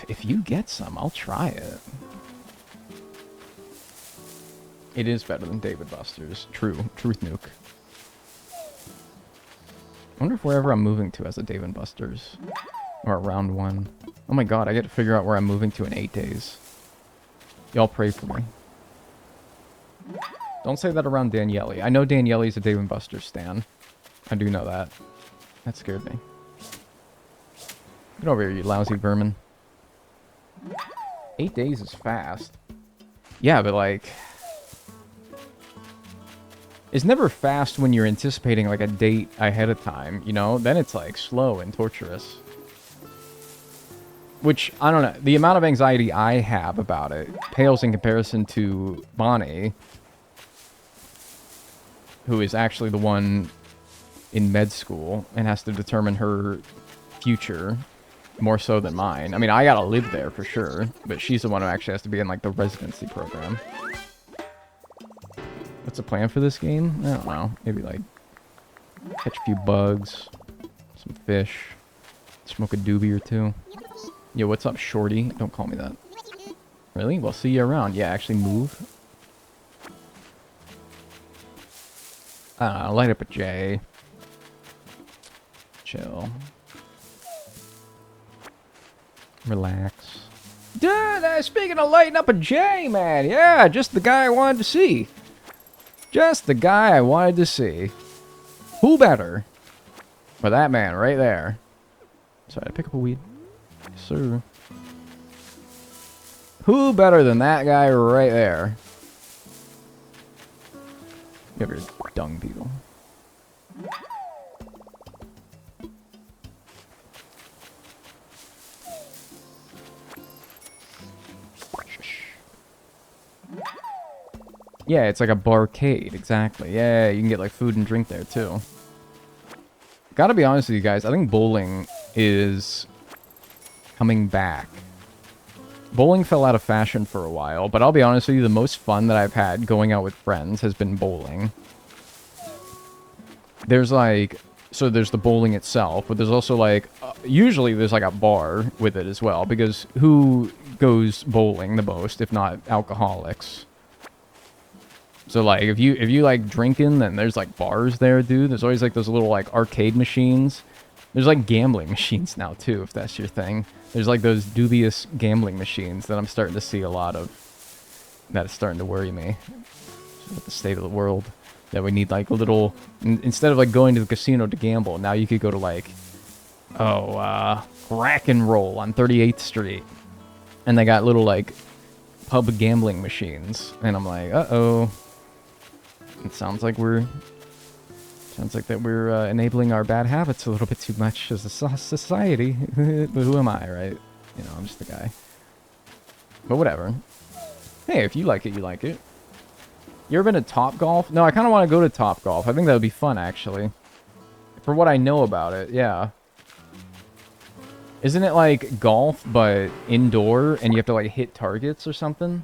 Speaker 1: if you get some, I'll try it. It is better than David Buster's. True. Truth nuke. I wonder if wherever I'm moving to has a Dave and Buster's. Or round one. Oh my god, I get to figure out where I'm moving to in 8 days. Y'all pray for me. Don't say that around Daniele. I know Daniele's a Dave and Buster's stan. I do know that. That scared me. Get over here, you lousy vermin. 8 days is fast. Yeah, but like... It's never fast when you're anticipating like a date ahead of time, you know? Then it's like slow and torturous. Which, I don't know, the amount of anxiety I have about it pales in comparison to Bonnie, who is actually the one in med school and has to determine her future more so than mine. I mean, I gotta live there for sure, but she's the one who actually has to be in, like, the residency program. What's the plan for this game? I don't know. Maybe, like, catch a few bugs, some fish, smoke a doobie or two. Yo, what's up, shorty? Don't call me that. Really? Well, see you around. Yeah, actually move. I don't know, light up a J. Chill. Relax. Dude, speaking of lighting up a J, man. Yeah, just the guy I wanted to see. Just the guy I wanted to see. Who better? For that man right there. Sorry, I pick up a weed. Yes, sir. Who better than that guy right there? You have your dung beetle. Yeah, it's like a barcade, exactly. Yeah, you can get like food and drink there too. Gotta be honest with you guys, I think bowling is coming back. Bowling fell out of fashion for a while, but I'll be honest with you, the most fun that I've had going out with friends has been bowling. There's like, so there's the bowling itself, but there's also like, usually there's like a bar with it as well, because who goes bowling the most, if not alcoholics? So like, if you like drinking, then there's like bars there, dude. There's always like those little like arcade machines. There's like gambling machines now too, if that's your thing. There's like those dubious gambling machines that I'm starting to see a lot of. That is starting to worry me. With the state of the world. That we need like a little... Instead of like going to the casino to gamble, now you could go to like... Rack and Roll on 38th Street. And they got little like pub gambling machines. And I'm like, uh-oh. It sounds like we're... Sounds like that we're enabling our bad habits a little bit too much as a society. But who am I, right? You know, I'm just the guy. But whatever. Hey, if you like it, you like it. You ever been to Topgolf? No, I kind of want to go to Topgolf. I think that would be fun, actually. For what I know about it, yeah. Isn't it like golf, but indoor, and you have to like hit targets or something?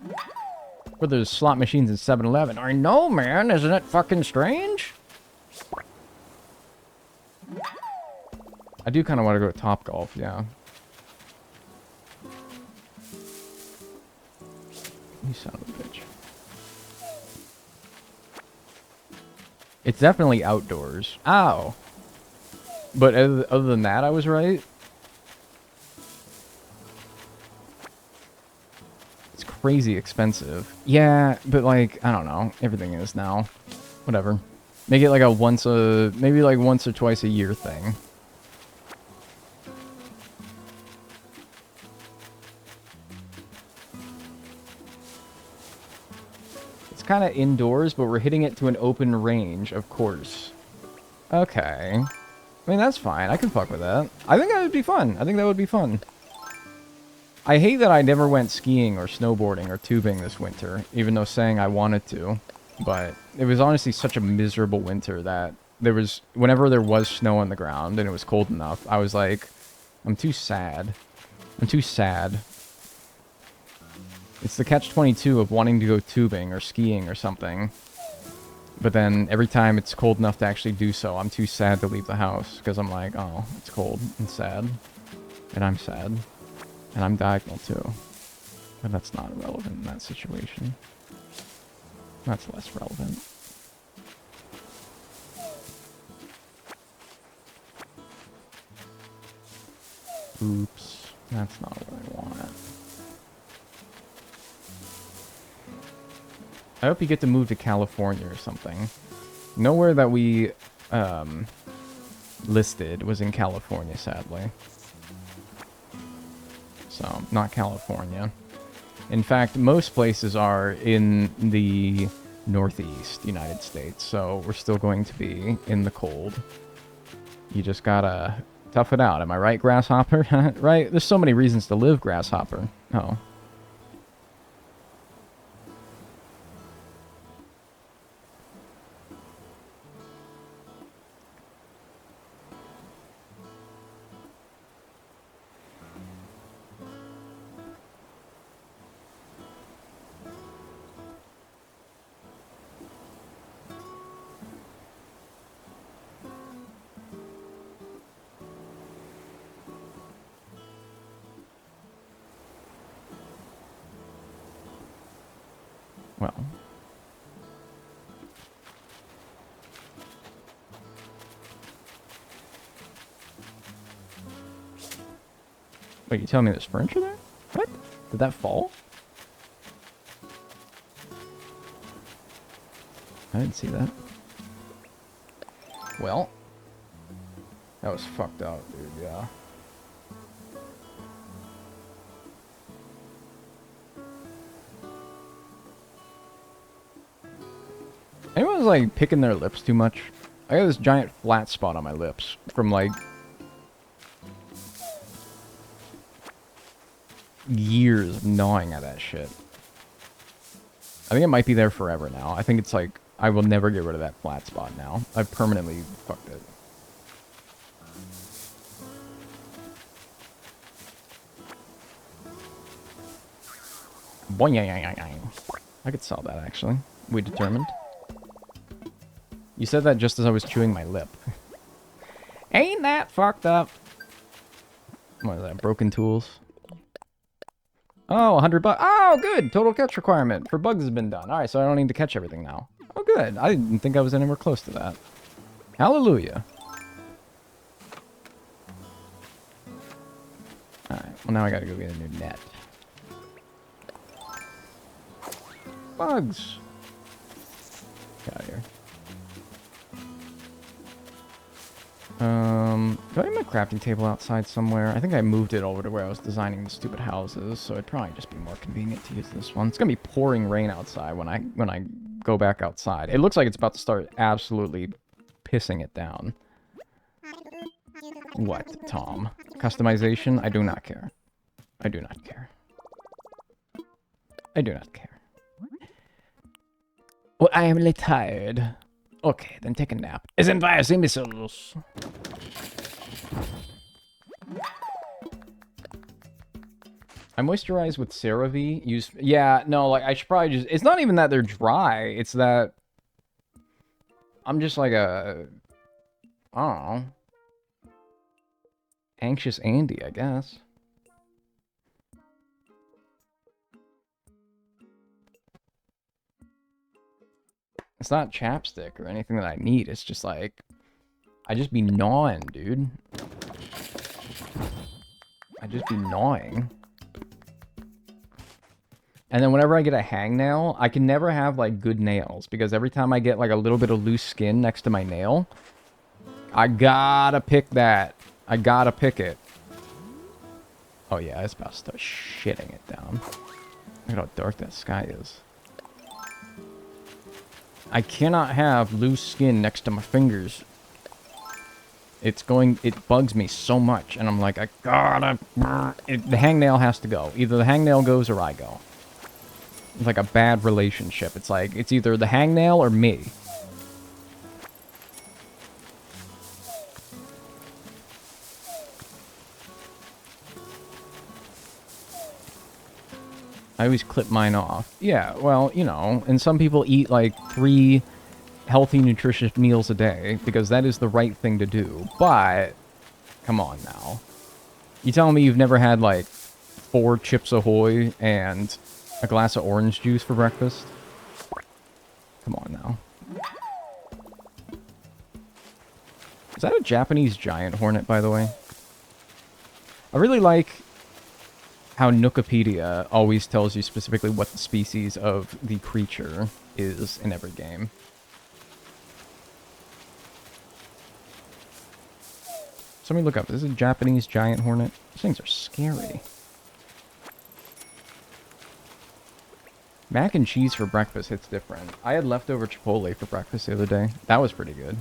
Speaker 1: Where there's slot machines in 7-Eleven. I know, man. Isn't it fucking strange? I do kind of want to go to Topgolf, yeah. You son of a bitch. It's definitely outdoors. Ow. But other than that, I was right. It's crazy expensive. Yeah, but like, I don't know. Everything is now. Whatever. Make it like a maybe like once or twice a year thing. Kind of indoors, but we're hitting it to an open range, of course. Okay. I mean, that's fine. I can fuck with that. I think that would be fun. I think that would be fun. I hate that I never went skiing or snowboarding or tubing this winter, even though saying I wanted to. But it was honestly such a miserable winter that there was, whenever there was snow on the ground and it was cold enough, I was like, I'm too sad. I'm too sad. It's the catch-22 of wanting to go tubing or skiing or something. But then every time it's cold enough to actually do so, I'm too sad to leave the house. Because I'm like, oh, it's cold and sad. And I'm sad. And I'm diagonal too. But that's not relevant in that situation. That's less relevant. Oops. That's not what I want. I hope you get to move to California or something. Nowhere that we listed was in California, sadly. So, not California. In fact, most places are in the Northeast United States, so we're still going to be in the cold. You just gotta tough it out. Am I right, Grasshopper? Right? There's so many reasons to live, Grasshopper. Oh. Well. Wait, you telling me there's furniture there? What? Did that fall? I didn't see that. Well. That was fucked up, dude, yeah. Anyone's like picking their lips too much? I got this giant flat spot on my lips from like years of gnawing at that shit. I think it might be there forever now. I think it's like I will never get rid of that flat spot now. I've permanently fucked it. Boing. I could sell that, actually. We determined. You said that just as I was chewing my lip. Ain't that fucked up? What is that? Broken tools? Oh, 100 bucks. Oh, good. Total catch requirement for bugs has been done. All right, so I don't need to catch everything now. Oh, good. I didn't think I was anywhere close to that. Hallelujah. All right. Well, now I got to go get a new net. Bugs. Get out of here. Do I have my crafting table outside somewhere? I think I moved it over to where I was designing the stupid houses, so it'd probably just be more convenient to use this one. It's gonna be pouring rain outside when I go back outside. It looks like it's about to start absolutely pissing it down. What, Tom? Customization? I do not care. I do not care. I do not care. Well, I am really tired. Okay, then take a nap. Isn't virus imbeciles? I moisturize with CeraVe. Use yeah, no, like I should probably just. It's not even that they're dry. It's that I'm just like a, I don't know, anxious Andy, I guess. It's not chapstick or anything that I need. It's just like I just be gnawing, dude. I just be gnawing. And then whenever I get a hangnail, I can never have, like, good nails. Because every time I get, like, a little bit of loose skin next to my nail, I gotta pick that. I gotta pick it. Oh, yeah, it's about to start shitting it down. Look at how dark that sky is. I cannot have loose skin next to my fingers. It bugs me so much. And I'm like, I gotta... the hangnail has to go. Either the hangnail goes or I go. It's like a bad relationship. It's like, it's either the hangnail or me. I always clip mine off. Yeah, well, you know, and some people eat like 3 healthy, nutritious meals a day because that is the right thing to do. But, come on now. You telling me you've never had like 4 Chips Ahoy and a glass of orange juice for breakfast? Come on now. Is that a Japanese giant hornet, by the way? I really like how Wikipedia always tells you specifically what the species of the creature is in every game. So let me look up. This is a Japanese giant hornet. These things are scary. Mac and cheese for breakfast hits different. I had leftover Chipotle for breakfast the other day. That was pretty good.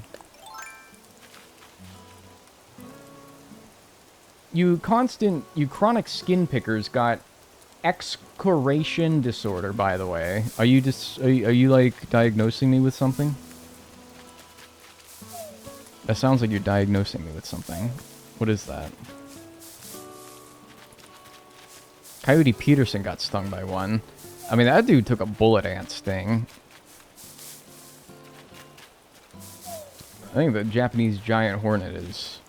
Speaker 1: You chronic skin pickers got excoriation disorder, by the way. Are you like diagnosing me with something? That sounds like you're diagnosing me with something. What is that? Coyote Peterson got stung by one. I mean, that dude took a bullet ant sting. I think the Japanese giant hornet is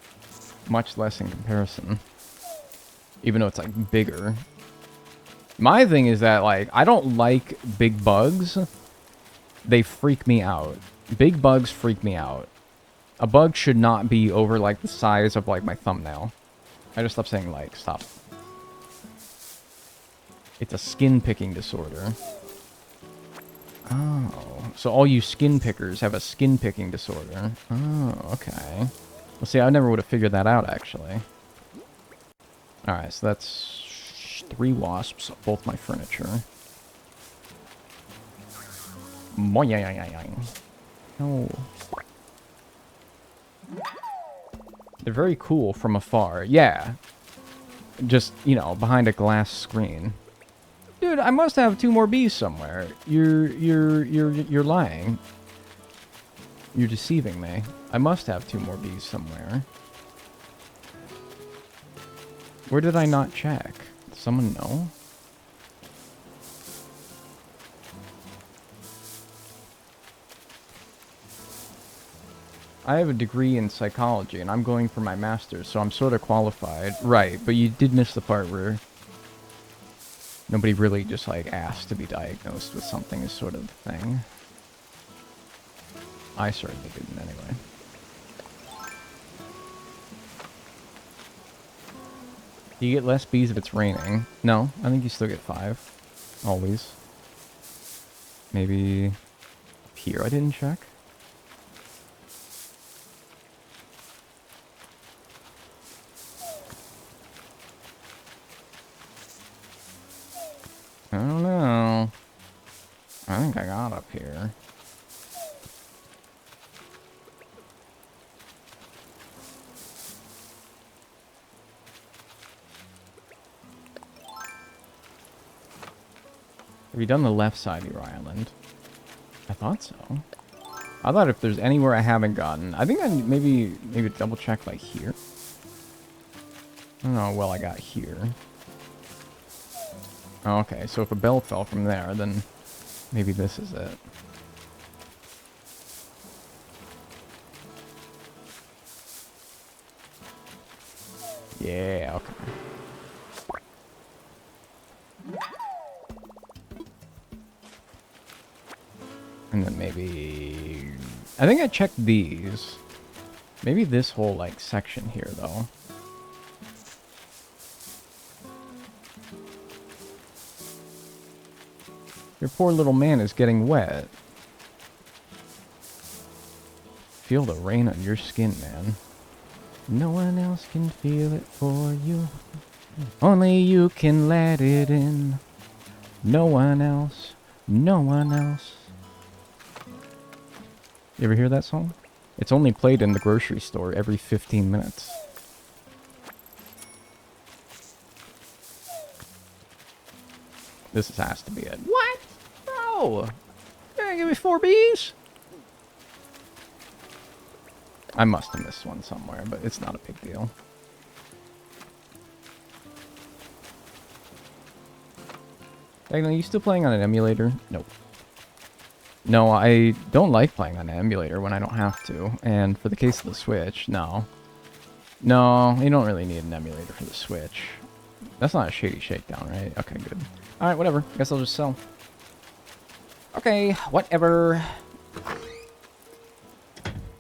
Speaker 1: much less in comparison. Even though it's, like, bigger. My thing is that, like, I don't like big bugs. They freak me out. Big bugs freak me out. A bug should not be over, like, the size of, like, my thumbnail. I just stopped saying, like, stop. It's a skin-picking disorder. Oh. So all you skin pickers have a skin-picking disorder. Oh, okay. Well, see, I never would have figured that out, actually. Alright, so that's 3 wasps, both my furniture. Oh. They're very cool from afar. Yeah. Just, you know, behind a glass screen. Dude, I must have 2 more bees somewhere. You're lying. You're deceiving me. I must have 2 more bees somewhere. Where did I not check? Does someone know? I have a degree in psychology, and I'm going for my master's, so I'm sort of qualified. Right, but you did miss the part where nobody really just, like, asked to be diagnosed with something is sort of the thing. I certainly didn't, anyway. Do you get less bees if it's raining? No, I think you still get 5. Always. Maybe here I didn't check? I don't know. I think I got up here. Have you done the left side of your island? I thought so. I thought if there's anywhere I haven't gotten, I think I maybe double check like here. I don't know how well I got here. Oh, okay, so if a bell fell from there, then maybe this is it. Yeah, okay. And then maybe... I think I checked these. Maybe this whole, like, section here, though. Your poor little man is getting wet. Feel the rain on your skin, man. No one else can feel it for you. Only you can let it in. No one else. No one else. You ever hear that song? It's only played in the grocery store every 15 minutes. This has to be it. What? No! You're gonna give me 4 Bs? I must have missed one somewhere, but it's not a big deal. Hey, are you still playing on an emulator? Nope. No, I don't like playing on an emulator when I don't have to. And for the case of the Switch, no. No, you don't really need an emulator for the Switch. That's not a Shady Shakedown, right? Okay, good. Alright, whatever. Guess I'll just sell. Okay, whatever.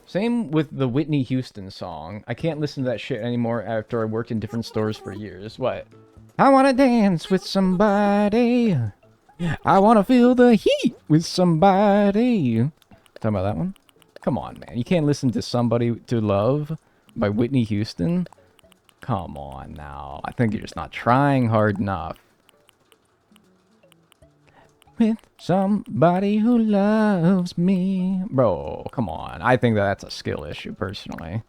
Speaker 1: Same with the Whitney Houston song. I can't listen to that shit anymore after I worked in different stores for years. What? I wanna dance with somebody. I wanna feel the heat with somebody. Talking about that one? Come on, man. You can't listen to Somebody to Love by Whitney Houston? Come on now. I think you're just not trying hard enough. With somebody who loves me. Bro, come on. I think that's a skill issue, personally.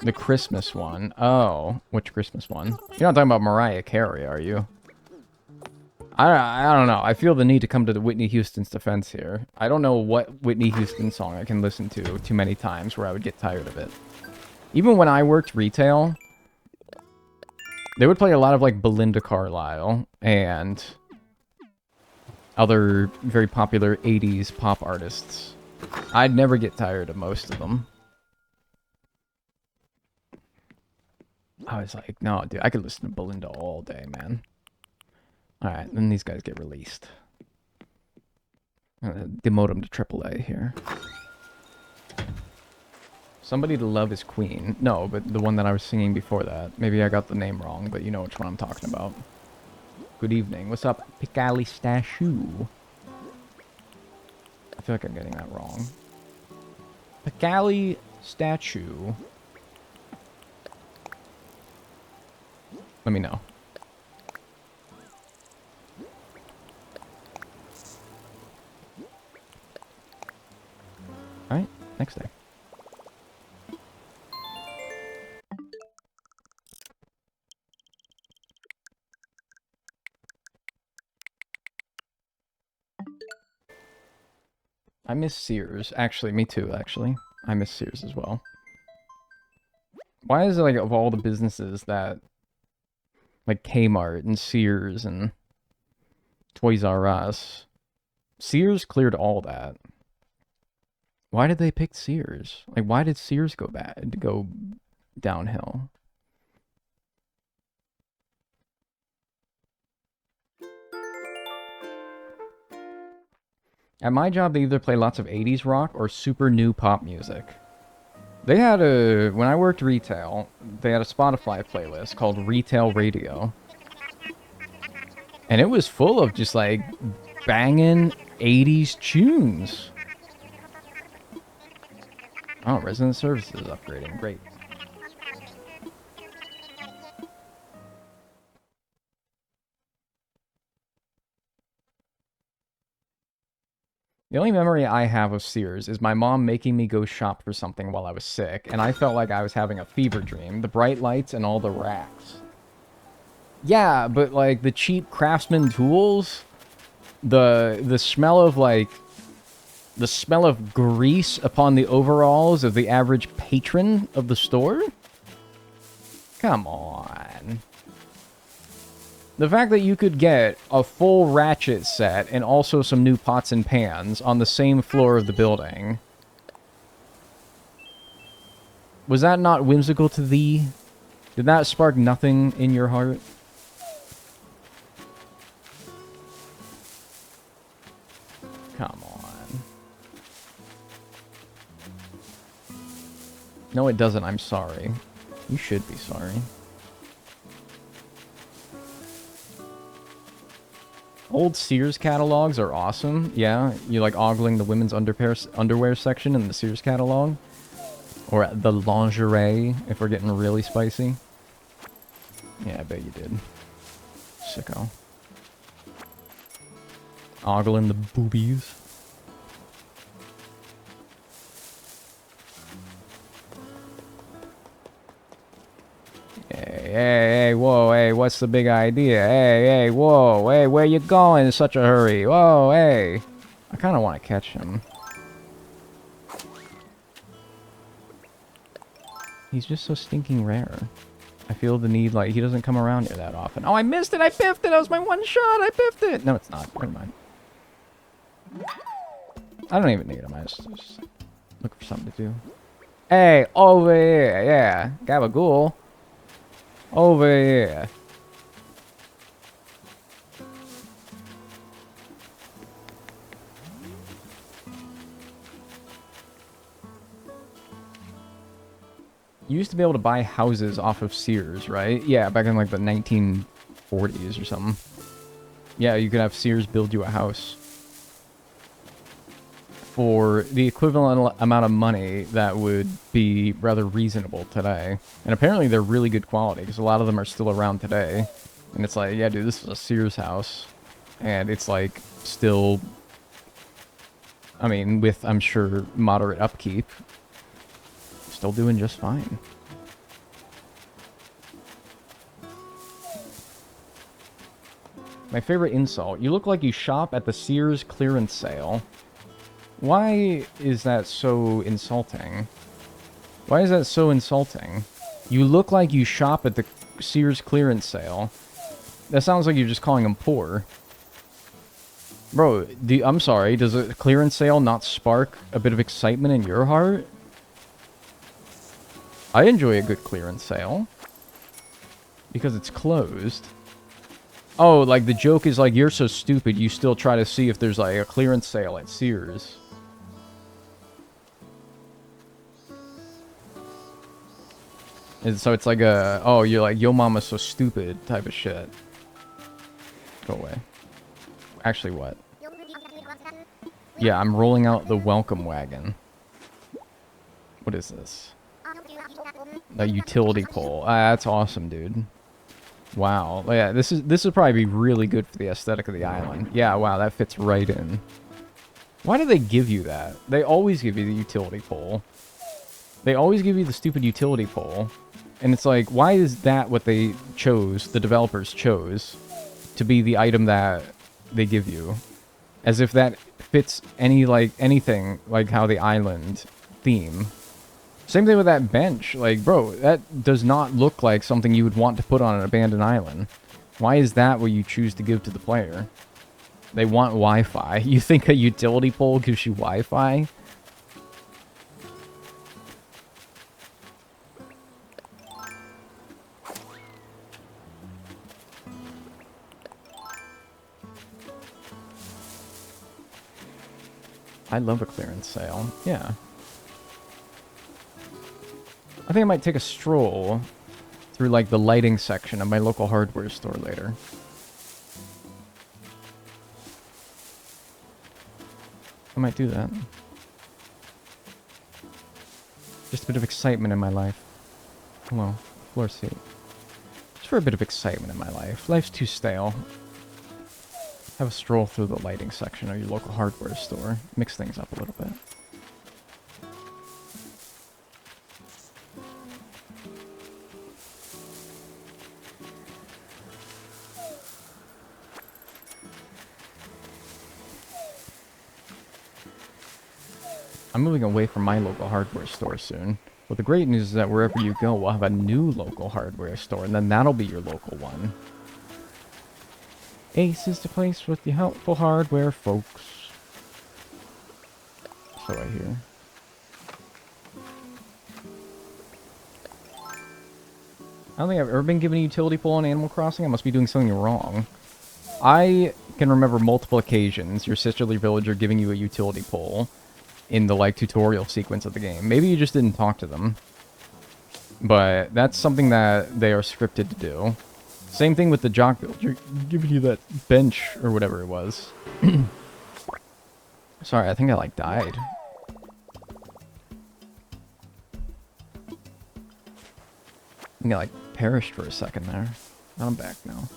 Speaker 1: The Christmas one. Oh, which Christmas one? You're not talking about Mariah Carey, are you? I don't know. I feel the need to come to the Whitney Houston's defense here. I don't know what Whitney Houston song I can listen to too many times where I would get tired of it. Even when I worked retail, they would play a lot of, like, Belinda Carlisle and other very popular 80s pop artists. I'd never get tired of most of them. I was like, no, dude, I could listen to Belinda all day, man. Alright, then these guys get released. I'm gonna demote them to AAA here. Somebody to Love is Queen. No, but the one that I was singing before that. Maybe I got the name wrong, but you know which one I'm talking about. Good evening. What's up, Picali Stashu? I feel like I'm getting that wrong. Picali Statue. Let me know. Alright, next day. I miss Sears. Actually, me too, actually. I miss Sears as well. Why is it, like, of all the businesses that... like, Kmart and Sears and Toys R Us... Sears cleared all that. Why did they pick Sears? Like, why did Sears go downhill? At my job, they either play lots of 80s rock or super new pop music. They had when I worked retail, they had a Spotify playlist called Retail Radio. And it was full of just like banging 80s tunes. Oh, resident services upgrading. Great. The only memory I have of Sears is my mom making me go shop for something while I was sick, and I felt like I was having a fever dream. The bright lights and all the racks. Yeah, but like the cheap craftsman tools, the smell of like the smell of grease upon the overalls of the average patron of the store? Come on. The fact that you could get a full ratchet set and also some new pots and pans on the same floor of the building. Was that not whimsical to thee? Did that spark nothing in your heart? Come on. No, it doesn't. I'm sorry. You should be sorry. Old Sears catalogs are awesome. Yeah, you like ogling the women's underwear section in the Sears catalog? Or the lingerie, if we're getting really spicy. Yeah, I bet you did. Sicko. Ogling the boobies. Hey, whoa, hey, what's the big idea? Hey, whoa, hey, where you going in such a hurry? Whoa, hey. I kind of want to catch him. He's just so stinking rare. I feel the need, like, he doesn't come around here that often. Oh, I missed it! I biffed it! That was my one shot! I biffed it! No, it's not. Never mind. I don't even need him. I just look for something to do. Hey, over here! Yeah, gabagool. Over here. You used to be able to buy houses off of Sears, right? Yeah, back in like the 1940s or something. Yeah, you could have Sears build you a house for the equivalent amount of money that would be rather reasonable today. And apparently they're really good quality, because a lot of them are still around today. And it's like, yeah, dude, this is a Sears house. And it's like, still, I mean, with, I'm sure, moderate upkeep, still doing just fine. My favorite insult. You look like you shop at the Sears clearance sale. Why is that so insulting? Why is that so insulting? You look like you shop at the Sears clearance sale. That sounds like you're just calling them poor. Bro, I'm sorry, does a clearance sale not spark a bit of excitement in your heart? I enjoy a good clearance sale. Because it's closed. Oh, like the joke is like, you're so stupid, you still try to see if there's like a clearance sale at Sears. And so it's like a, oh, you're like, yo mama's so stupid type of shit. Go away. Actually, what? Yeah, I'm rolling out the welcome wagon. What is this? A utility pole. Ah, that's awesome, dude. Wow. Yeah, this would probably be really good for the aesthetic of the island. Yeah, wow, that fits right in. Why do they give you that? They always give you the utility pole. They always give you the stupid utility pole. And it's like, why is that what they chose, the developers chose, to be the item that they give you? As if that fits anything like how the island theme. Same thing with that bench. Like, bro, that does not look like something you would want to put on an abandoned island. Why is that what you choose to give to the player? They want Wi-Fi. You think a utility pole gives you Wi-Fi? I love a clearance sale. Yeah. I think I might take a stroll through, like, the lighting section of my local hardware store later. I might do that. Just a bit of excitement in my life. Hello, floor seat. Just for a bit of excitement in my life. Life's too stale. Have a stroll through the lighting section of your local hardware store. Mix things up a little bit. I'm moving away from my local hardware store soon. But the great news is that wherever you go, we'll have a new local hardware store, and then that'll be your local one. Ace is the place with the helpful hardware, folks. So I hear. I don't think I've ever been given a utility pole on Animal Crossing. I must be doing something wrong. I can remember multiple occasions your sisterly villager giving you a utility pole in the, like, tutorial sequence of the game. Maybe you just didn't talk to them. But that's something that they are scripted to do. Same thing with the jock villager giving you that bench or whatever it was. Sorry, I think I, like, died. I think I, like, perished for a second there. I'm back now.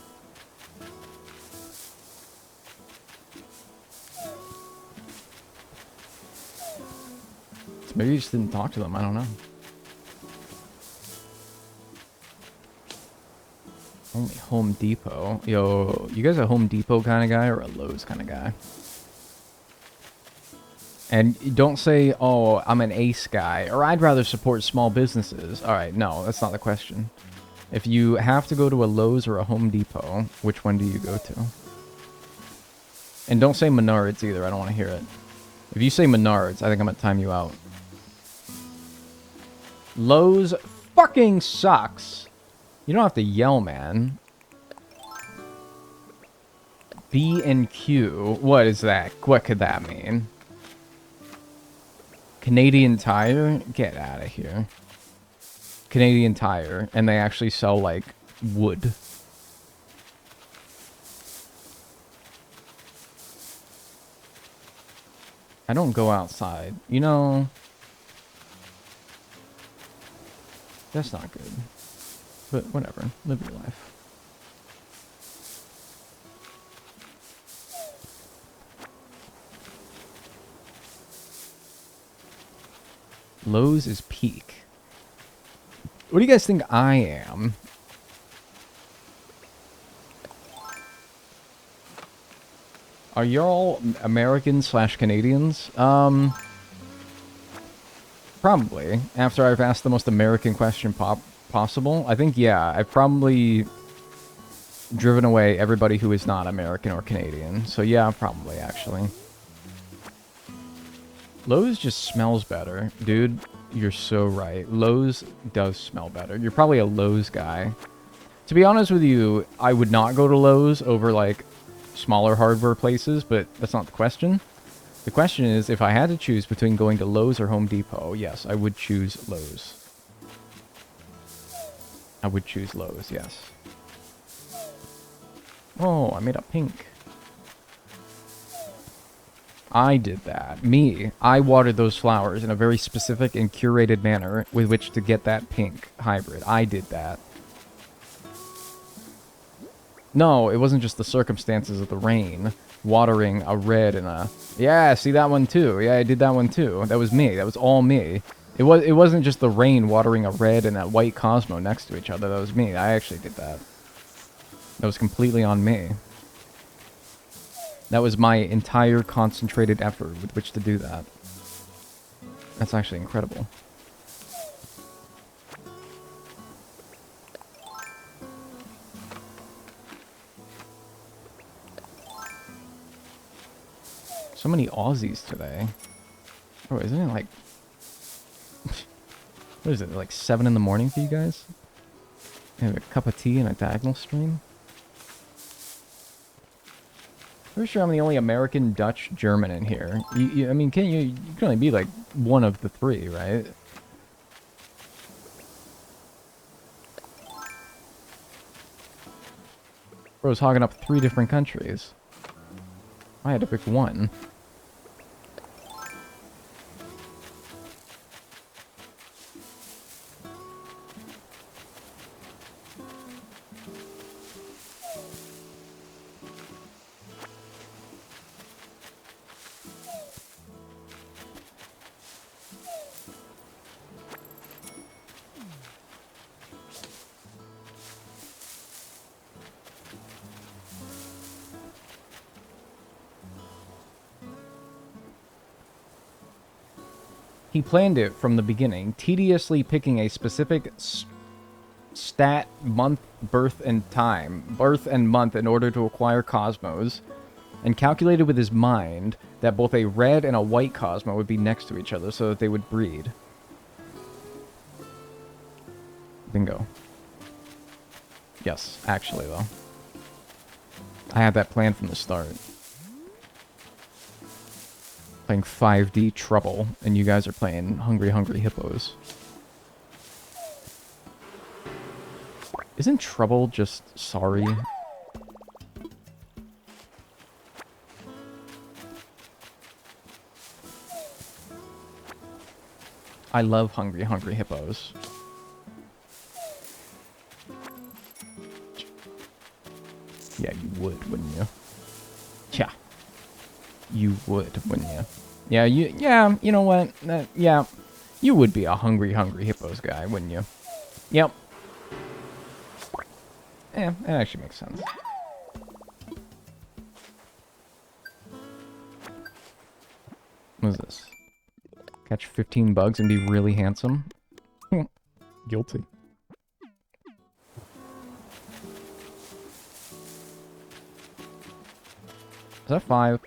Speaker 1: So maybe you just didn't talk to them, I don't know. Only Home Depot. Yo, you guys a Home Depot kind of guy or a Lowe's kind of guy? And don't say, oh, I'm an Ace guy, or I'd rather support small businesses. Alright, no, that's not the question. If you have to go to a Lowe's or a Home Depot, which one do you go to? And don't say Menards either, I don't want to hear it. If you say Menards, I think I'm going to time you out. Lowe's fucking sucks. You don't have to yell, man. B and Q. What is that? What could that mean? Canadian Tire? Get out of here. Canadian Tire. And they actually sell, like, wood. I don't go outside. You know... That's not good. But whatever. Live your life. Lowe's is peak. What do you guys think I am? Are y'all Americans/Canadians? Probably. After I've asked the most American question possible. I think, yeah, I've probably driven away everybody who is not American or Canadian. So yeah, probably, actually. Lowe's just smells better. Dude, you're so right. Lowe's does smell better. You're probably a Lowe's guy. To be honest with you, I would not go to Lowe's over, like, smaller hardware places, but that's not the question. The question is, if I had to choose between going to Lowe's or Home Depot, yes, I would choose Lowe's. I would choose Lowe's, yes. Oh, I made a pink. I did that. Me. I watered those flowers in a very specific and curated manner with which to get that pink hybrid. I did that. No, it wasn't just the circumstances of the rain. Watering a red and a... Yeah, see that one too. Yeah, I did that one too. That was me. That was all me. It wasn't just the rain watering a red and a white Cosmo next to each other. That was me. I actually did that. That was completely on me. That was my entire concentrated effort with which to do that. That's actually incredible. So many Aussies today. Oh, isn't it like... What is it, like 7 in the morning for you guys? You have a cup of tea and a diagonal stream? Pretty sure I'm the only American, Dutch, German in here. I mean, you can only be like one of the three, right? Bro's hogging up 3 different countries. I had to pick one. He planned it from the beginning, tediously picking a specific stat, month, birth, and month in order to acquire Cosmos, and calculated with his mind that both a red and a white Cosmo would be next to each other so that they would breed. Bingo. Yes, actually, though. I had that plan from the start. Playing 5D Trouble, and you guys are playing Hungry Hungry Hippos. Isn't Trouble just sorry? I love Hungry Hungry Hippos. Yeah, you would, wouldn't you? Tja. You would, wouldn't you? Yeah, you know what? Yeah, you would be a Hungry Hungry Hippos guy, wouldn't you? Yep. Yeah, that actually makes sense. What is this? Catch 15 bugs and be really handsome? Guilty. Is that 5?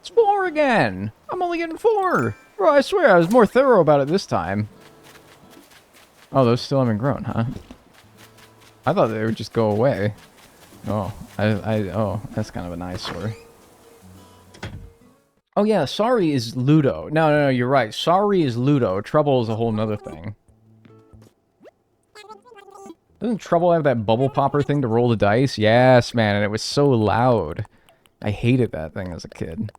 Speaker 1: It's 4 again! I'm only getting 4! Bro, I swear I was more thorough about it this time. Oh, those still haven't grown, huh? I thought they would just go away. Oh, oh, that's kind of an eyesore. Oh yeah, sorry is Ludo. No, you're right. Sorry is Ludo. Trouble is a whole nother thing. Doesn't Trouble have that bubble popper thing to roll the dice? Yes, man, and it was so loud. I hated that thing as a kid.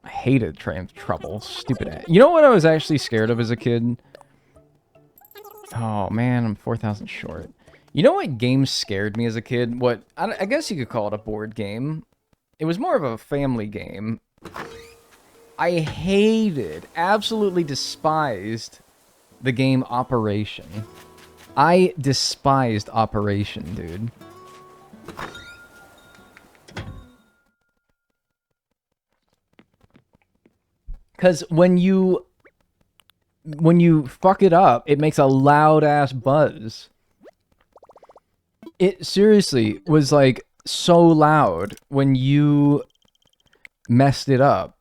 Speaker 1: I hated Trouble. Stupid ass. You know what I was actually scared of as a kid? Oh, man, I'm 4,000 short. You know what game scared me as a kid? What, I guess you could call it a board game. It was more of a family game. I hated, absolutely despised the game Operation. I despised Operation, dude. Because when you fuck it up, it makes a loud-ass buzz. It seriously was, like, so loud when you messed it up.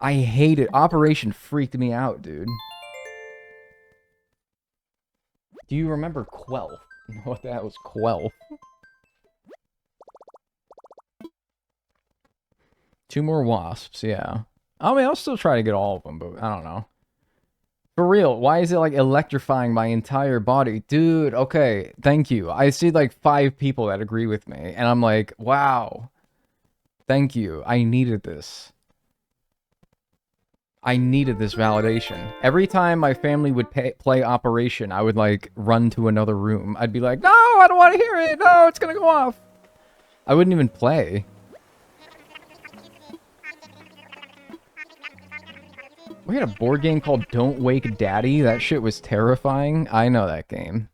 Speaker 1: I hate it. Operation freaked me out, dude. Do you remember Quelf? What the hell was Quelf? 2 more wasps, yeah. I mean, I'll still try to get all of them, but I don't know. For real, why is it, like, electrifying my entire body? Dude, okay, thank you. I see, like, 5 people that agree with me, and I'm like, wow. Thank you. I needed this. I needed this validation. Every time my family would play Operation, I would, like, run to another room. I'd be like, no, I don't want to hear it. No, it's gonna go off. I wouldn't even play. We had a board game called Don't Wake Daddy. That shit was terrifying. I know that game.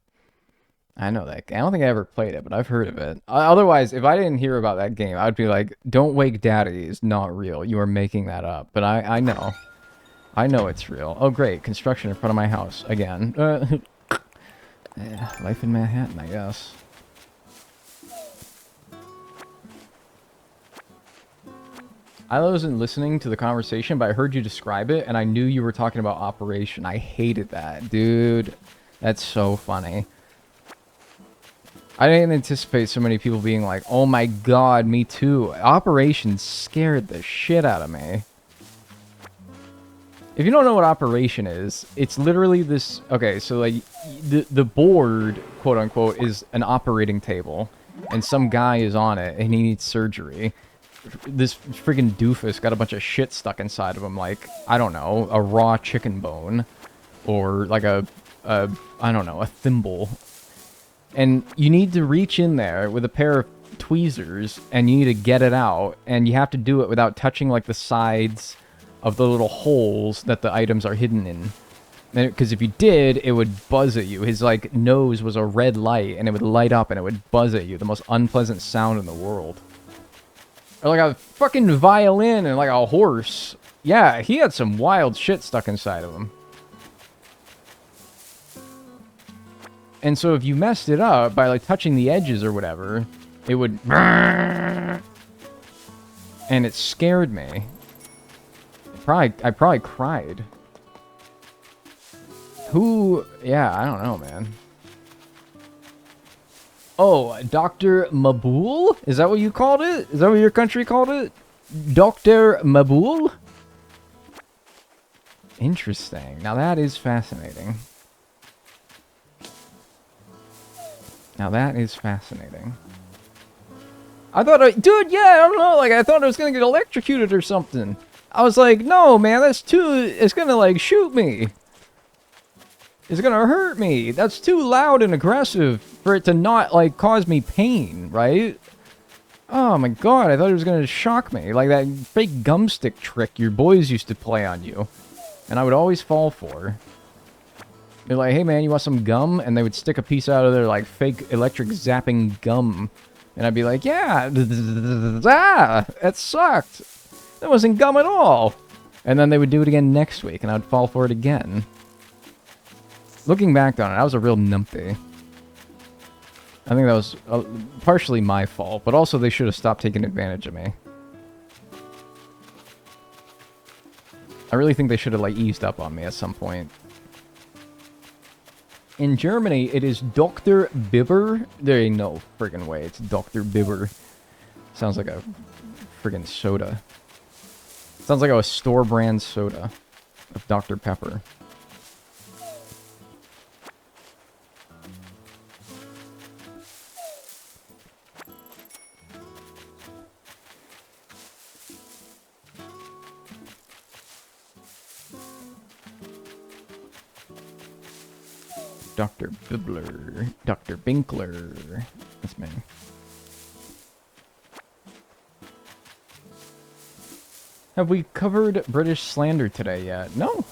Speaker 1: I know that game. I don't think I ever played it, but I've heard of it. Otherwise, if I didn't hear about that game, I'd be like, Don't Wake Daddy is not real. You are making that up. But I know. I know it's real. Oh, great. Construction in front of my house. Again. Yeah, life in Manhattan, I guess. I wasn't listening to the conversation, but I heard you describe it, and I knew you were talking about Operation. I hated that. Dude, that's so funny. I didn't anticipate so many people being like, oh my god, me too. Operation scared the shit out of me. If you don't know what Operation is, it's literally this... Okay, so like, the board, quote-unquote, is an operating table. And some guy is on it, and he needs surgery. This friggin' doofus got a bunch of shit stuck inside of him, like, I don't know, a raw chicken bone. Or like I don't know, a thimble. And you need to reach in there with a pair of tweezers, and you need to get it out. And you have to do it without touching, like, the sides of the little holes that the items are hidden in. Because if you did, it would buzz at you. His, like, nose was a red light, and it would light up, and it would buzz at you. The most unpleasant sound in the world. Or like a fucking violin and, like, a horse. Yeah, he had some wild shit stuck inside of him. And so if you messed it up by, like, touching the edges or whatever, it would... And it scared me. I probably cried. Who... Yeah, I don't know, man. Oh, Dr. Mabul? Is that what you called it? Is that what your country called it? Dr. Mabul? Interesting. Now that is fascinating. Now that is fascinating. I thought, dude, yeah, I don't know, like, I thought I was gonna get electrocuted or something. I was like, no, man, that's too, it's gonna, like, shoot me. It's gonna hurt me. That's too loud and aggressive for it to not, like, cause me pain, right? Oh my god, I thought it was gonna shock me. Like that fake gumstick trick your boys used to play on you. And I would always fall for. They're like, hey man, you want some gum? And they would stick a piece out of their, like, fake electric zapping gum. And I'd be like, yeah, ah, that sucked. That wasn't gum at all. And then they would do it again next week, and I'd fall for it again. Looking back on it, I was a real numpty. I think that was partially my fault, but also they should have stopped taking advantage of me. I really think they should have, like, eased up on me at some point. In Germany, it is Dr. Bibber. There ain't no friggin' way it's Dr. Bibber. Sounds like a friggin' soda. Sounds like a store brand soda of Dr. Pepper. Dr. Bibbler. Dr. Binkler. That's me. Have we covered British slander today yet? No.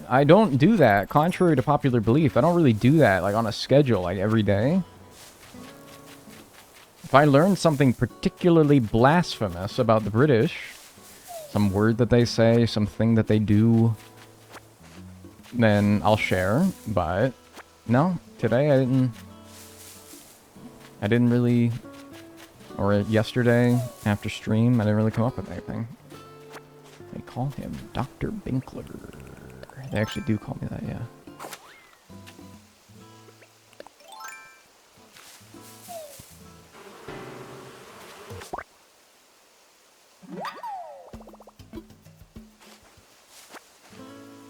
Speaker 1: I don't do that. Contrary to popular belief, I don't really do that, like, on a schedule, like, every day. If I learn something particularly blasphemous about the British, some word that they say, something that they do, then I'll share, but... No, today I didn't really, or yesterday after stream, I didn't really come up with anything. They call him Dr. Binkler. They actually do call me that, yeah.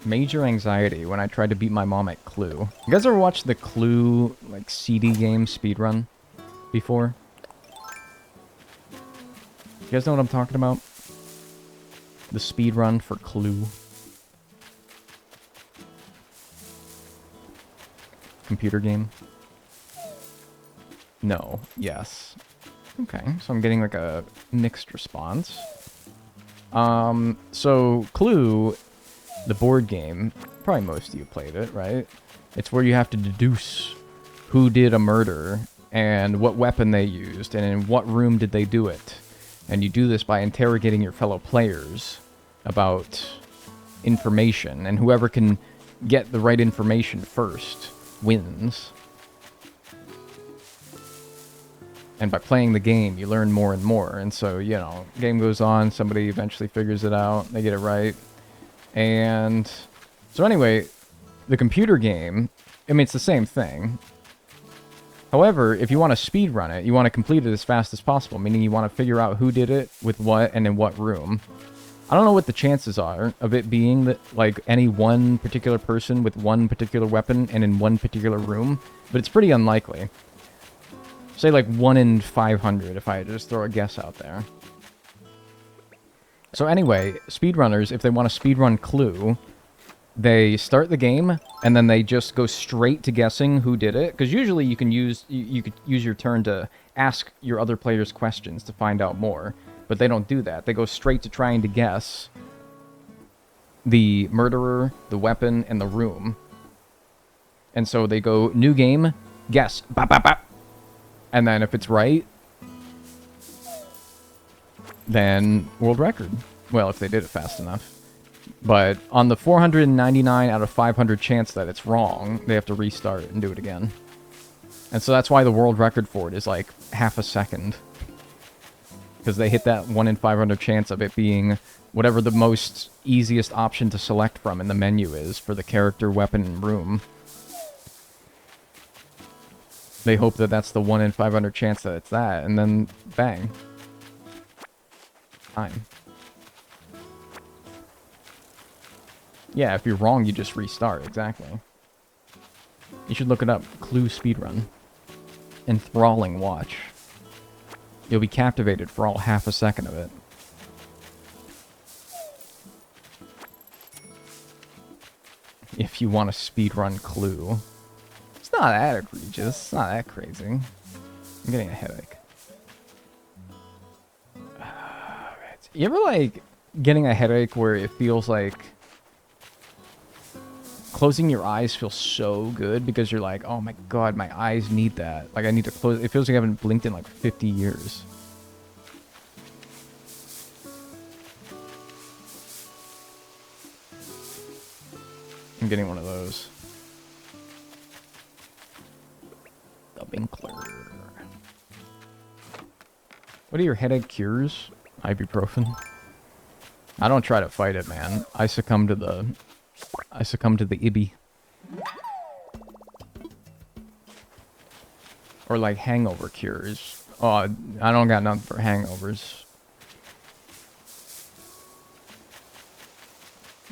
Speaker 1: Major anxiety when I tried to beat my mom at Clue. You guys ever watched the Clue, like, CD game speedrun before? You guys know what I'm talking about? The speedrun for Clue. Computer game? No. Yes. Okay, so I'm getting, like, a mixed response. So, Clue... The board game, probably most of you played it, right? It's where you have to deduce who did a murder and what weapon they used and in what room did they do it. And you do this by interrogating your fellow players about information, and whoever can get the right information first wins. And by playing the game, you learn more and more. And so, you know, game goes on, somebody eventually figures it out, they get it right. And so anyway, the computer game, I mean, it's the same thing. However, if you want to speed run it, you want to complete it as fast as possible, meaning you want to figure out who did it, with what, and in what room. I don't know what the chances are of it being that, like, any one particular person with one particular weapon and in one particular room, but it's pretty unlikely. Say, like, 1 in 500, if I just throw a guess out there. So anyway, speedrunners, if they want to speedrun Clue, they start the game, and then they just go straight to guessing who did it. Because usually you can use you could use your turn to ask your other players questions to find out more. But they don't do that. They go straight to trying to guess the murderer, the weapon, and the room. And so they go, new game, guess. Bop, bop, bop. And then if it's right, then world record. Well, if they did it fast enough. But on the 499 out of 500 chance that it's wrong, they have to restart and do it again. And so that's why the world record for it is like half a second. Because they hit that 1 in 500 chance of it being whatever the most easiest option to select from in the menu is for the character, weapon, and room. They hope that that's the 1 in 500 chance that it's that, and then bang. Time. Yeah, if you're wrong, you just restart, exactly. You should look it up. Clue speedrun. Enthralling watch. You'll be captivated for all half a second of it. If you want to speedrun Clue. It's not that egregious. It's not that crazy. I'm getting a headache. Right. You ever, like, getting a headache where it feels like closing your eyes feels so good because you're like, oh my god, my eyes need that. Like, I need to close. It feels like I haven't blinked in like 50 years. I'm getting one of those. The Winkler. What are your headache cures? Ibuprofen. I don't try to fight it, man. I succumb to the IBI. Or like hangover cures. Oh, I don't got nothing for hangovers.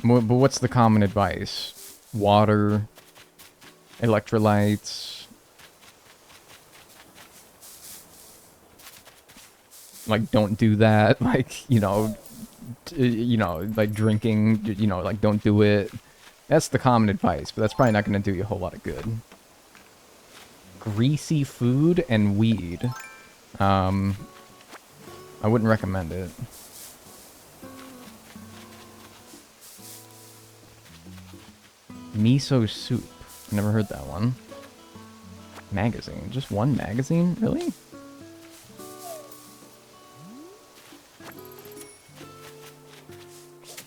Speaker 1: But what's the common advice? Water, electrolytes. Like, don't do that. Like, you know, like drinking, you know, like don't do it. That's the common advice, but that's probably not going to do you a whole lot of good. Greasy food and weed. I wouldn't recommend it. Miso soup. Never heard that one. Magazine. Just one magazine? Really?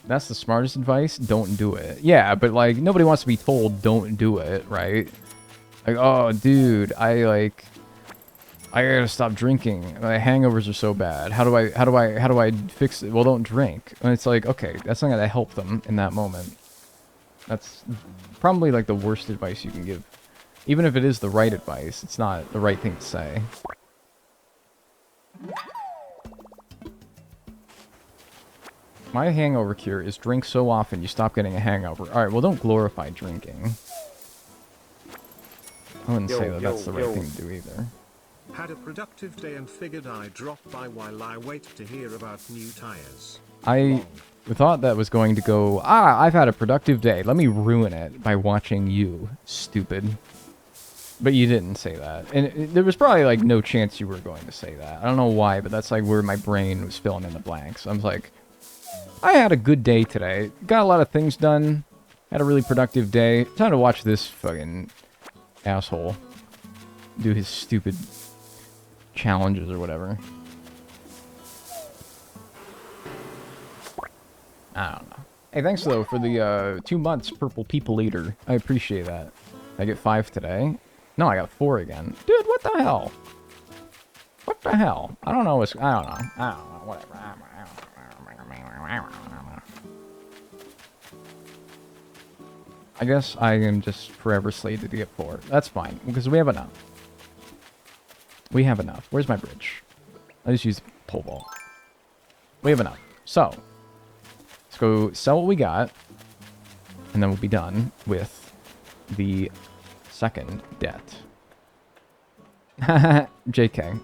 Speaker 1: That's the smartest advice. Don't do it. Yeah, but like nobody wants to be told don't do it, right? Like, oh, dude, I gotta stop drinking. My hangovers are so bad. How do I fix it? Well, don't drink. And it's like, okay, that's not gonna help them in that moment. That's probably like the worst advice you can give. Even if it is the right advice, it's not the right thing to say. My hangover cure is drink so often you stop getting a hangover. Alright, well don't glorify drinking. I wouldn't say that that's the right thing to do either.
Speaker 3: Had a productive day and figured I'd drop by while I wait to hear about new tires.
Speaker 1: I thought that was going to go, I've had a productive day. Let me ruin it by watching you, stupid. But you didn't say that. And there was probably like no chance you were going to say that. I don't know why, but that's like where my brain was filling in the blanks. I was like, I had a good day today. Got a lot of things done. Had a really productive day. Time to watch this fucking asshole do his stupid challenges or whatever. I don't know. Hey, thanks though for the 2 months Purple People Eater. I appreciate that. I get 5 today. No, I got 4 again. Dude, what the hell? What the hell? I don't know what's... I don't know. Whatever. I guess I am just forever slated to get 4. That's fine, because we have enough. We have enough. Where's my bridge? I just use pole vault. We have enough. So, let's go sell what we got. And then we'll be done with the second debt. JK.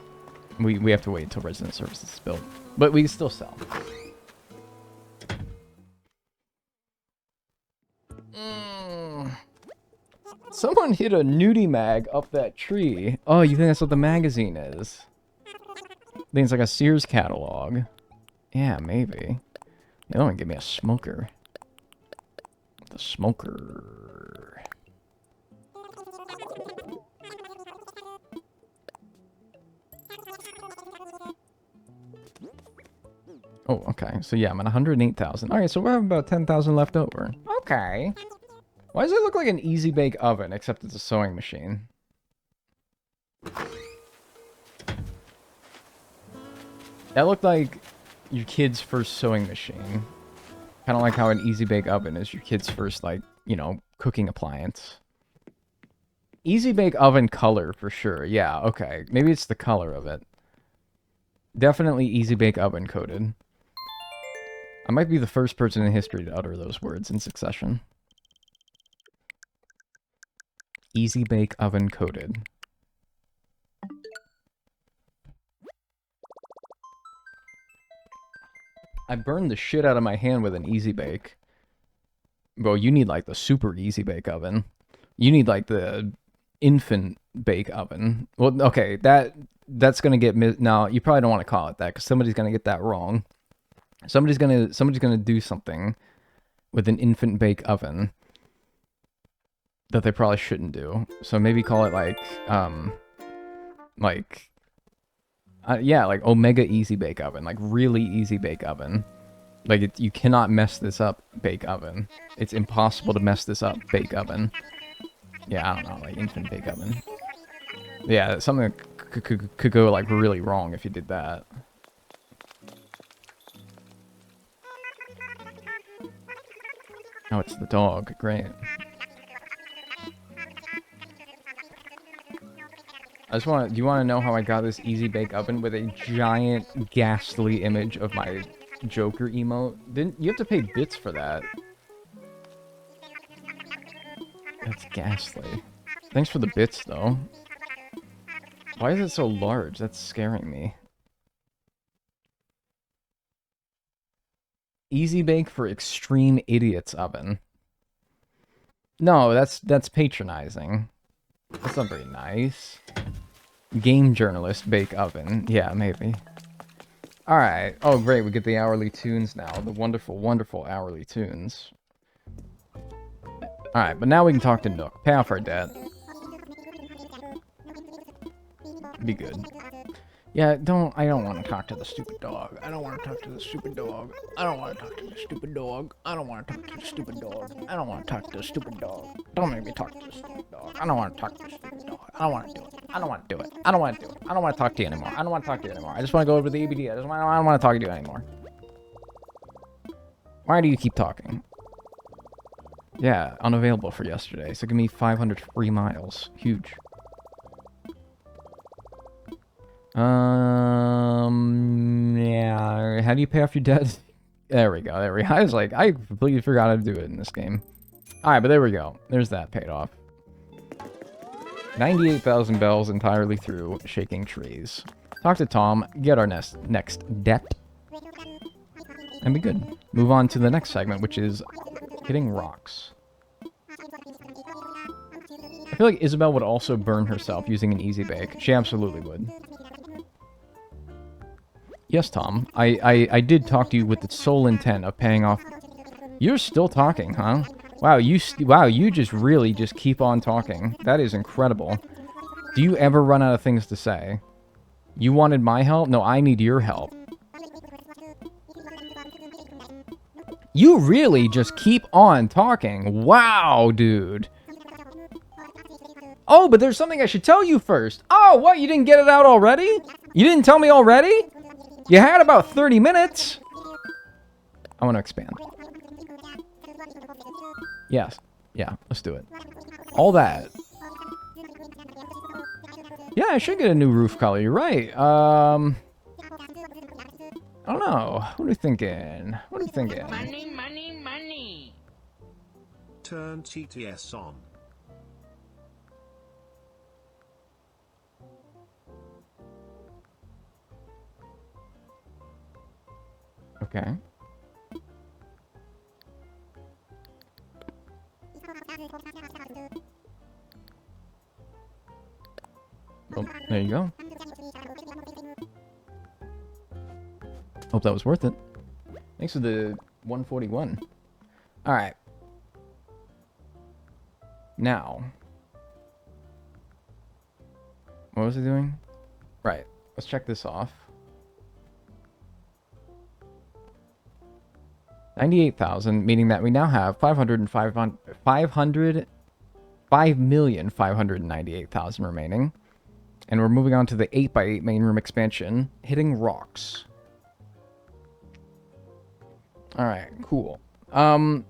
Speaker 1: We have to wait until resident services is built. But we can still sell. Someone hit a nudie mag up that tree. Oh, you think that's what the magazine is? I think it's like a Sears catalog. Yeah, maybe. They don't give me a smoker. The smoker. Oh, okay. So yeah, I'm at 108,000. Alright, so we have about 10,000 left over. Okay. Why does it look like an easy bake oven, except it's a sewing machine? That looked like your kid's first sewing machine. Kind of like how an easy bake oven is your kid's first, like, you know, cooking appliance. Easy bake oven color, for sure. Yeah, okay. Maybe it's the color of it. Definitely easy bake oven coded. I might be the first person in history to utter those words in succession. Easy bake oven coated. I burned the shit out of my hand with an easy bake. Bro, you need like the super easy bake oven. You need like the infant bake oven. Well, okay, that's gonna get now. You probably don't want to call it that because somebody's gonna get that wrong. Somebody's gonna do something with an infant bake oven that they probably shouldn't do. So maybe call it like yeah, like Omega Easy Bake Oven, like really easy bake oven. Like you cannot mess this up, bake oven. It's impossible to mess this up, bake oven. Yeah, I don't know, like infant bake oven. Yeah, something could go like really wrong if you did that. Oh, it's the dog. Great. I just want to... Do you want to know how I got this easy bake oven with a giant, ghastly image of my Joker emote? You have to pay bits for that. That's ghastly. Thanks for the bits, though. Why is it so large? That's scaring me. Easy bake for extreme idiots oven. No, that's patronizing. That's not very nice. Game journalist bake oven. Yeah, maybe. Alright. Oh, great. We get the hourly tunes now. The wonderful, wonderful hourly tunes. Alright, but now we can talk to Nook. Pay off our debt. Be good. Yeah, I don't want to talk to the stupid dog. I don't want to talk to the stupid dog. I don't want to talk to the stupid dog. I don't want to talk to the stupid dog. I don't want to talk to the stupid dog. Don't make me talk to the stupid dog. I don't want to talk to the stupid dog. I don't want to do it. I don't want to do it. I don't want to do it. I don't want to talk to you anymore. I don't want to talk to you anymore. I just want to go over the EBD. I don't want to talk to you anymore. Why do you keep talking? Yeah, unavailable for yesterday. So give me 500 free miles. Huge. Yeah, how do you pay off your debt? There we go, there we go. I was like, I completely forgot how to do it in this game. Alright, but there we go. There's that paid off. 98,000 bells entirely through shaking trees. Talk to Tom, get our next debt, and be good. Move on to the next segment, which is hitting rocks. I feel like Isabelle would also burn herself using an easy bake. She absolutely would. Yes, Tom. I did talk to you with the sole intent of paying off... You're still talking, huh? Wow, you just really just keep on talking. That is incredible. Do you ever run out of things to say? You wanted my help? No, I need your help. You really just keep on talking. Wow, dude. Oh, but there's something I should tell you first. Oh, what? You didn't get it out already? You didn't tell me already? You had about 30 minutes. I want to expand. Yes. Yeah, let's do it. All that. Yeah, I should get a new roof color. You're right. I don't know. What are you thinking? What are you thinking?
Speaker 2: Money, money, money.
Speaker 3: Turn TTS on.
Speaker 1: Okay. Oh, there you go. Hope that was worth it. Thanks for the 141. Alright. Now. What was it doing? Right. Let's check this off. 98,000, meaning that we now have 5,598,000 remaining. And we're moving on to the 8x8 main room expansion, hitting rocks. Alright, cool.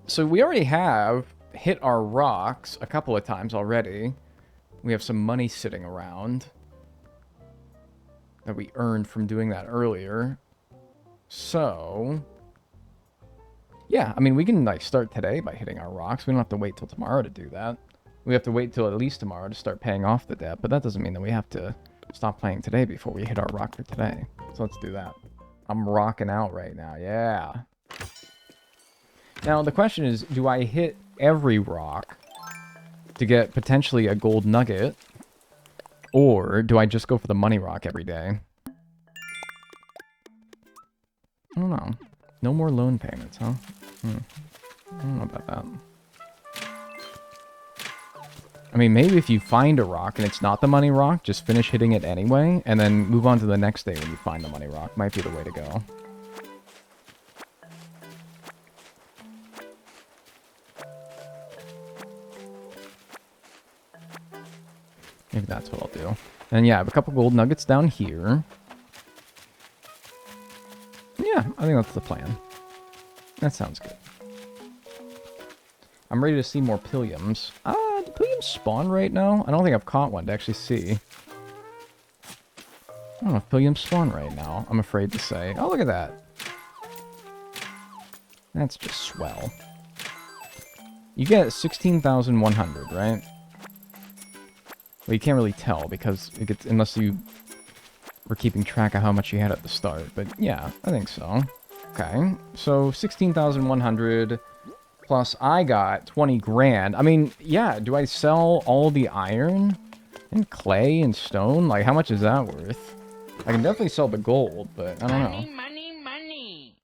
Speaker 1: So we already have hit our rocks a couple of times already. We have some money sitting around that we earned from doing that earlier. So, yeah, I mean, we can like start today by hitting our rocks. We don't have to wait till tomorrow to do that. We have to wait till at least tomorrow to start paying off the debt, but that doesn't mean that we have to stop playing today before we hit our rock for today. So let's do that. I'm rocking out right now, yeah. Now, the question is, do I hit every rock to get potentially a gold nugget, or do I just go for the money rock every day? I don't know. No more loan payments, huh? I don't know about that. I mean, maybe if you find a rock and it's not the money rock, just finish hitting it anyway, and then move on to the next day when you find the money rock. Might be the way to go. Maybe that's what I'll do. And yeah, I have a couple gold nuggets down here. Yeah, I think that's the plan. That sounds good. I'm ready to see more pilliums. Do pilliums spawn right now? I don't think I've caught one to actually see. I don't know if pilliums spawn right now, I'm afraid to say. Oh, look at that. That's just swell. You get 16,100, right? Well, you can't really tell because it gets, unless you were keeping track of how much you had at the start. But yeah, I think so. Okay, so 16,100 plus I got 20 grand. I mean, yeah, do I sell all the iron and clay and stone? Like, how much is that worth? I can definitely sell the gold, but I don't know.
Speaker 2: Money, money, money.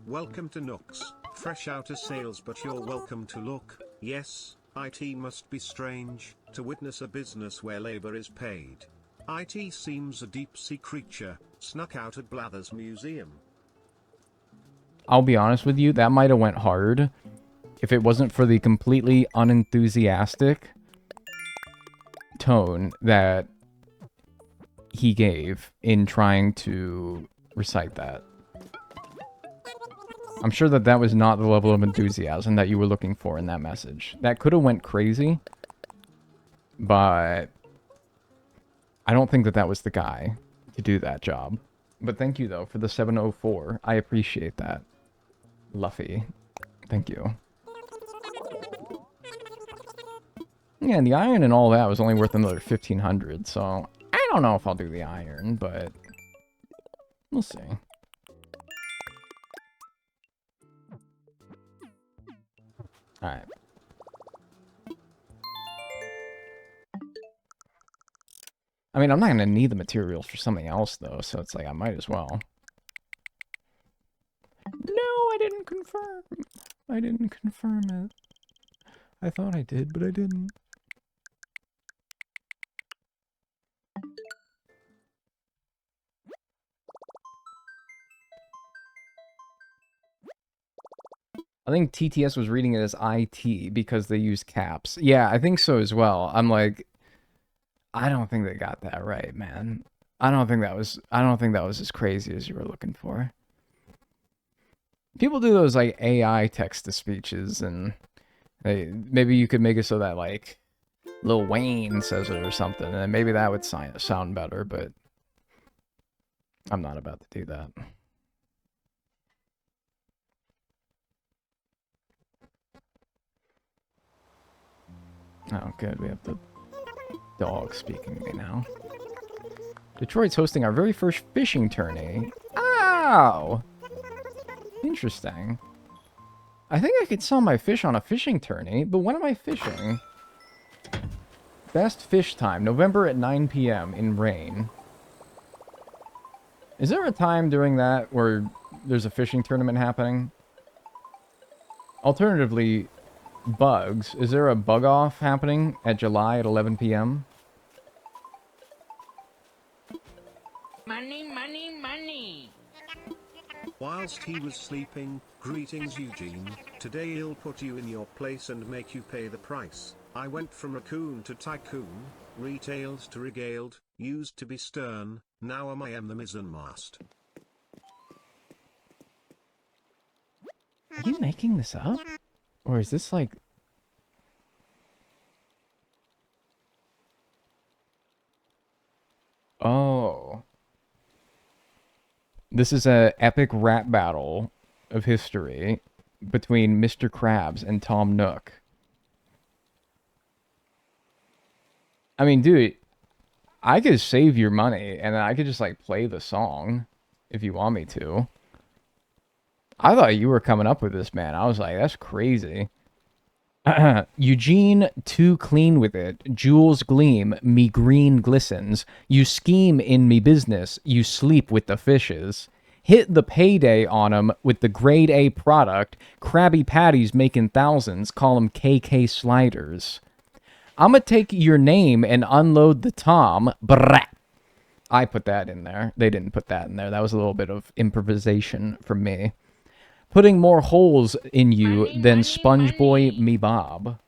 Speaker 3: Welcome to Nooks. Fresh out of sales, but you're welcome to look. Yes, IT must be strange to witness a business where labor is paid. IT seems a deep-sea creature, snuck out at Blather's museum.
Speaker 1: I'll be honest with you, that might have went hard if it wasn't for the completely unenthusiastic tone that he gave in trying to recite that. I'm sure that that was not the level of enthusiasm that you were looking for in that message. That could have went crazy, but I don't think that that was the guy to do that job. But thank you, though, for the 704. I appreciate that. Luffy. Thank you. Yeah, and the iron and all that was only worth another 1,500, so I don't know if I'll do the iron, but we'll see. Alright. I mean, I'm not going to need the materials for something else, though, so it's like I might as well. No, I didn't confirm. I didn't confirm it. I thought I did, but I didn't. I think TTS was reading it as IT because they use caps. Yeah, I think so as well. I'm like, I don't think they got that right, man. I don't think that was as crazy as you were looking for. People do those like AI text to speeches, and maybe you could make it so that like Lil Wayne says it or something, and maybe that would sound better, but I'm not about to do that. Oh, good. We have the dog speaking to me now. Detroit's hosting our very first fishing tourney. Ow! Interesting. I think I could sell my fish on a fishing tourney, but when am I fishing? Best fish time, November at 9 p.m. in rain. Is there a time during that where there's a fishing tournament happening? Alternatively, bugs. Is there a bug off happening at July at 11 p.m.?
Speaker 2: Money, money, money.
Speaker 3: Whilst he was sleeping, greetings Eugene, today he'll put you in your place and make you pay the price. I went from raccoon to tycoon, retailed to regaled, used to be stern, now I am the mizzenmast.
Speaker 1: Are you making this up? Or is this like... Oh. This is a epic rap battle of history between Mr. Krabs and Tom Nook. I mean, dude, I could save your money and I could just like play the song if you want me to. I thought you were coming up with this, man. I was like, that's crazy. Eugene, too clean with it. Jewels gleam, me green glistens. You scheme in me business. You sleep with the fishes. Hit the payday on 'em with the grade A product. Krabby Patties making thousands. Call 'em KK sliders. I'ma take your name and unload the Tom. Brrrah. I put that in there. They didn't put that in there. That was a little bit of improvisation from me. Putting more holes in you
Speaker 2: Money,
Speaker 1: than
Speaker 2: money,
Speaker 1: Sponge Boy
Speaker 2: money.
Speaker 1: me Bob.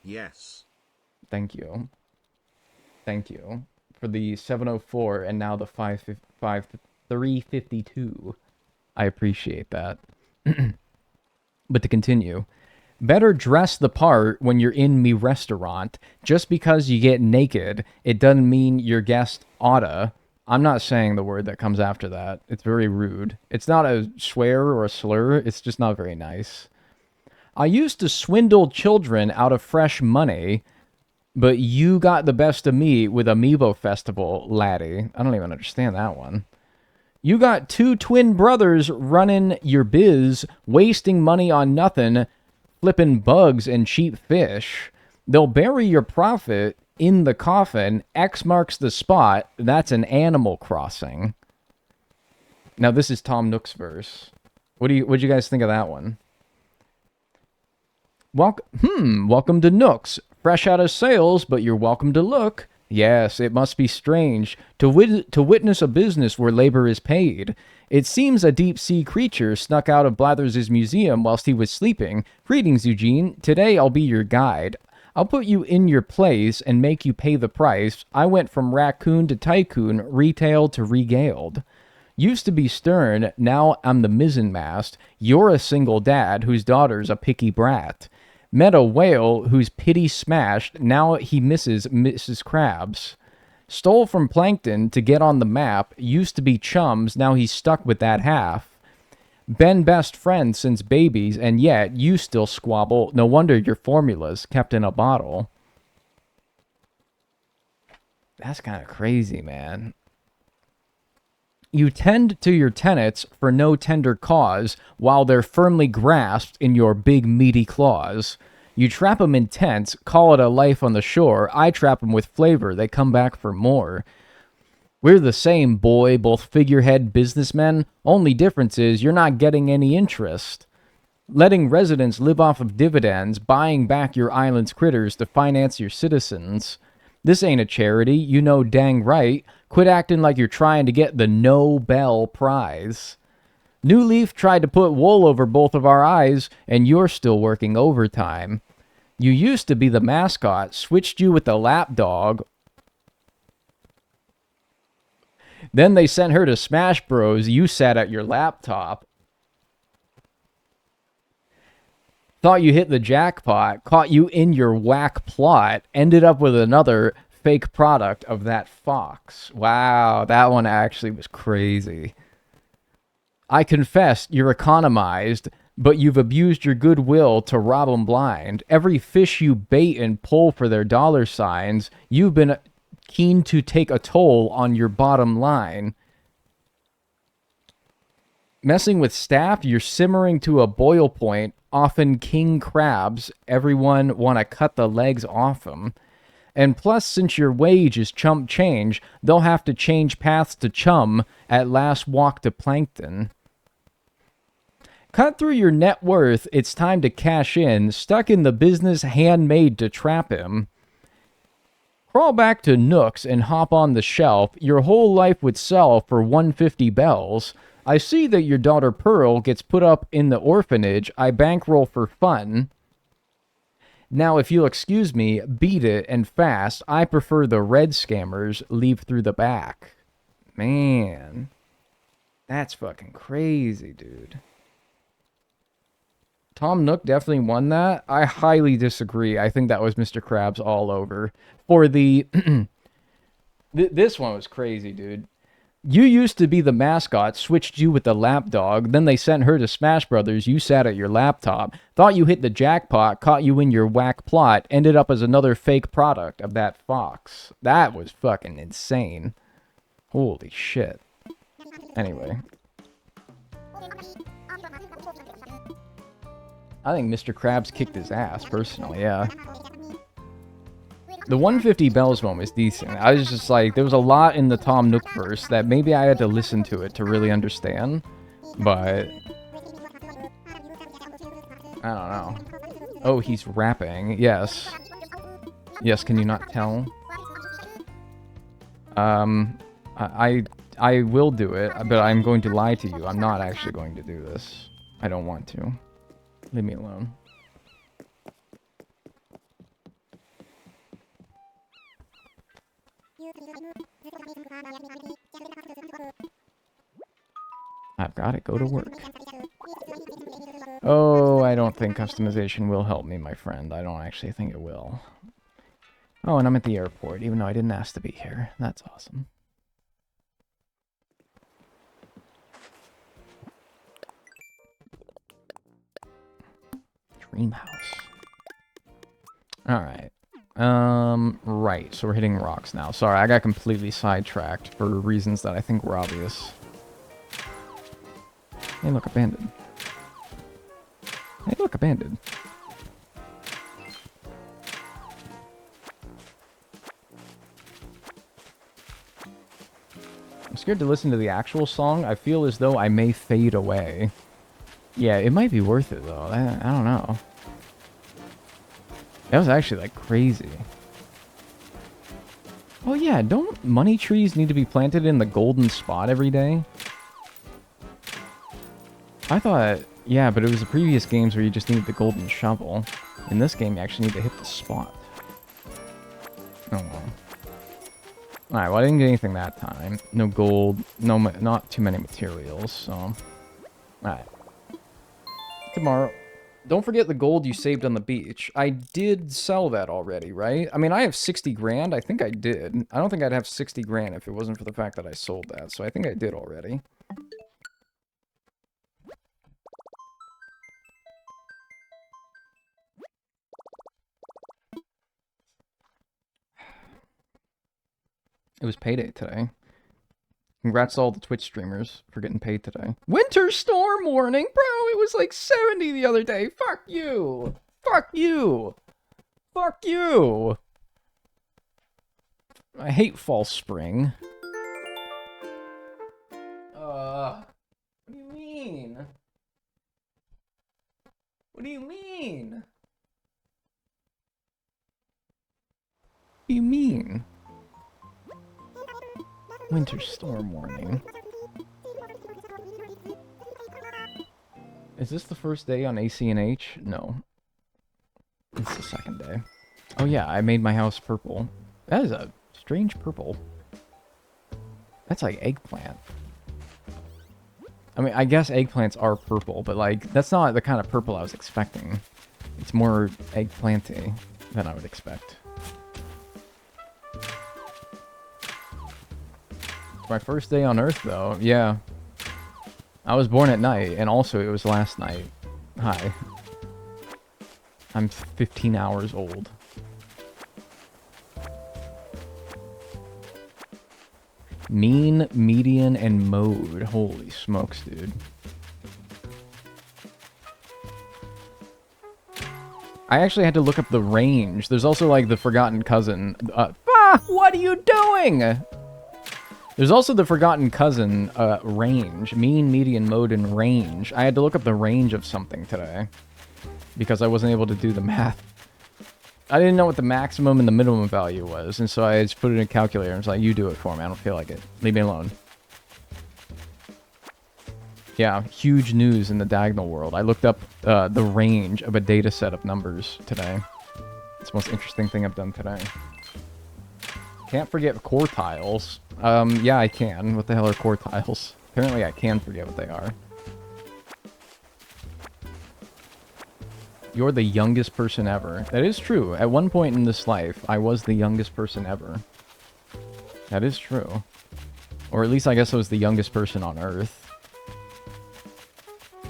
Speaker 3: Yes.
Speaker 1: Thank you. Thank you for the 704 and now the 352. I appreciate that. But to continue, better dress the part when you're in me restaurant. Just because you get naked, it doesn't mean your guest oughta. I'm not saying the word that comes after that. It's very rude. It's not a swear or a slur. It's just not very nice. I used to swindle children out of fresh money, but you got the best of me with Amiibo Festival, laddie. I don't even understand that one. You got two twin brothers running your biz, wasting money on nothing, flipping bugs and cheap fish. They'll bury your profit in the coffin. X marks the spot. That's an Animal Crossing. Now this is Tom Nook's verse. What'd you guys think of that one? Welcome to Nooks. Fresh out of sales, but you're welcome to look. Yes, it must be strange to witness a business where labor is paid. It seems a deep-sea creature snuck out of Blathers' museum whilst he was sleeping. Greetings, Eugene. Today I'll be your guide. I'll put you in your place and make you pay the price. I went from raccoon to tycoon, retailed to regaled. Used to be stern, now I'm the mizzenmast. You're a single dad whose daughter's a picky brat. Met a whale whose pity smashed, now he misses Mrs. Krabs. Stole from Plankton to get on the map, used to be chums, now he's stuck with that half. Been best friends since babies, and yet you still squabble. No wonder your formula's kept in a bottle. That's kind of crazy, man. You tend to your tenants for no tender cause, while they're firmly grasped in your big meaty claws. You trap 'em in tents, call it a life on the shore. I trap 'em with flavor, they come back for more. We're the same, boy, both figurehead businessmen. Only difference is you're not getting any interest. Letting residents live off of dividends, buying back your island's critters to finance your citizens. This ain't a charity, you know dang right. Quit acting like you're trying to get the Nobel Prize. New Leaf tried to put wool over both of our eyes, and you're still working overtime. You used to be the mascot, switched you with the lapdog. Then they sent her to Smash Bros. You sat at your laptop. Thought you hit the jackpot, caught you in your whack plot, ended up with another fake product of that fox. Wow, that one actually was crazy. I confess you're economized, but you've abused your goodwill to rob 'em blind. Every fish you bait and pull for their dollar signs, you've been keen to take a toll on your bottom line. Messing with staff, you're simmering to a boil point, often king crabs. Everyone want to cut the legs off them. And plus, since your wage is chump change, they'll have to change paths to chum at last walk to plankton. Cut through your net worth, it's time to cash in, stuck in the business handmade to trap him. Crawl back to Nooks and hop on the shelf, your whole life would sell for 150 bells. I see that your daughter Pearl gets put up in the orphanage, I bankroll for fun. Now, if you'll excuse me, beat it and fast. I prefer the red scammers leave through the back. Man, that's fucking crazy, dude. Tom Nook definitely won that. I highly disagree. I think that was Mr. Krabs all over. For the... this one was crazy, dude. You used to be the mascot, switched you with the lapdog, then they sent her to Smash Brothers, you sat at your laptop, thought you hit the jackpot, caught you in your whack plot, ended up as another fake product of that fox. That was fucking insane. Holy shit. Anyway. I think Mr. Krabs kicked his ass, personally, yeah. The 150 bells one was decent. I was just like, there was a lot in the Tom Nook verse that maybe I had to listen to it to really understand. But I don't know. Oh, he's rapping. Yes. Yes, can you not tell? I will do it, but I'm going to lie to you. I'm not actually going to do this. I don't want to. Leave me alone. I've got to go to work. Oh, I don't think customization will help me, my friend. I don't actually think it will. Oh, and I'm at the airport, even though I didn't ask to be here. That's awesome. Dream house. Alright. Right, so we're hitting rocks now. Sorry, I got completely sidetracked for reasons that I think were obvious. Hey, look, abandoned. Hey, look, abandoned. I'm scared to listen to the actual song. I feel as though I may fade away. Yeah, it might be worth it, though. I don't know. That was actually, like, crazy. Oh, yeah, don't money trees need to be planted in the golden spot every day? I thought, yeah, but it was the previous games where you just needed the golden shovel. In this game, you actually need to hit the spot. Oh, well. Alright, well, I didn't get anything that time. No gold, not too many materials, so... Alright. Tomorrow. Don't forget the gold you saved on the beach. I did sell that already, right? I mean, I have 60 grand. I think I did. I don't think I'd have 60 grand if it wasn't for the fact that I sold that, so I think I did already. It was payday today. Congrats to all the Twitch streamers for getting paid today. Winter storm warning? Bro, it was like 70 the other day. Fuck you. Fuck you. Fuck you. I hate fall spring. What do you mean? What do you mean? What do you mean? Winter storm warning. Is this the first day on ACNH? No. It's the second day. Oh yeah, I made my house purple. That is a strange purple. That's like eggplant. I mean, I guess eggplants are purple, but like, that's not the kind of purple I was expecting. It's more eggplanty than I would expect. My first day on Earth, though, yeah. I was born at night, and also it was last night. Hi. I'm 15 hours old. Mean, median, and mode. Holy smokes, dude. I actually had to look up the range. There's also, like, the Forgotten Cousin. What are you doing? There's also the Forgotten Cousin range. Mean, median, mode, and range. I had to look up the range of something today. Because I wasn't able to do the math. I didn't know what the maximum and the minimum value was. And so I just put it in a calculator and was like, you do it for me. I don't feel like it. Leave me alone. Yeah, huge news in the diagonal world. I looked up the range of a data set of numbers today. It's the most interesting thing I've done today. Can't forget quartiles. Yeah, I can. What the hell are quartiles? Apparently I can forget what they are. You're the youngest person ever. That is true. At one point in this life, I was the youngest person ever. That is true. Or at least I guess I was the youngest person on Earth.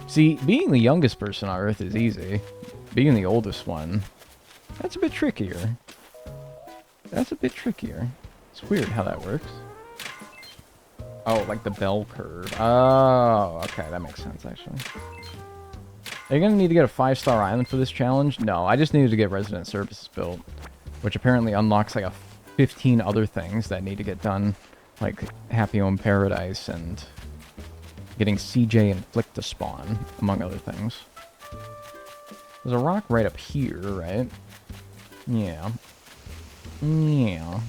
Speaker 1: See, being the youngest person on Earth is easy. Being the oldest one, that's a bit trickier. That's a bit trickier. It's weird how that works. Oh, like the bell curve. Oh, okay, that makes sense, actually. Are you going to need to get a 5-star island for this challenge? No, I just needed to get resident services built. Which apparently unlocks like 15 other things that need to get done. Like Happy Home Paradise and getting CJ and Flick to spawn, among other things. There's a rock right up here, right? Yeah. Yeah.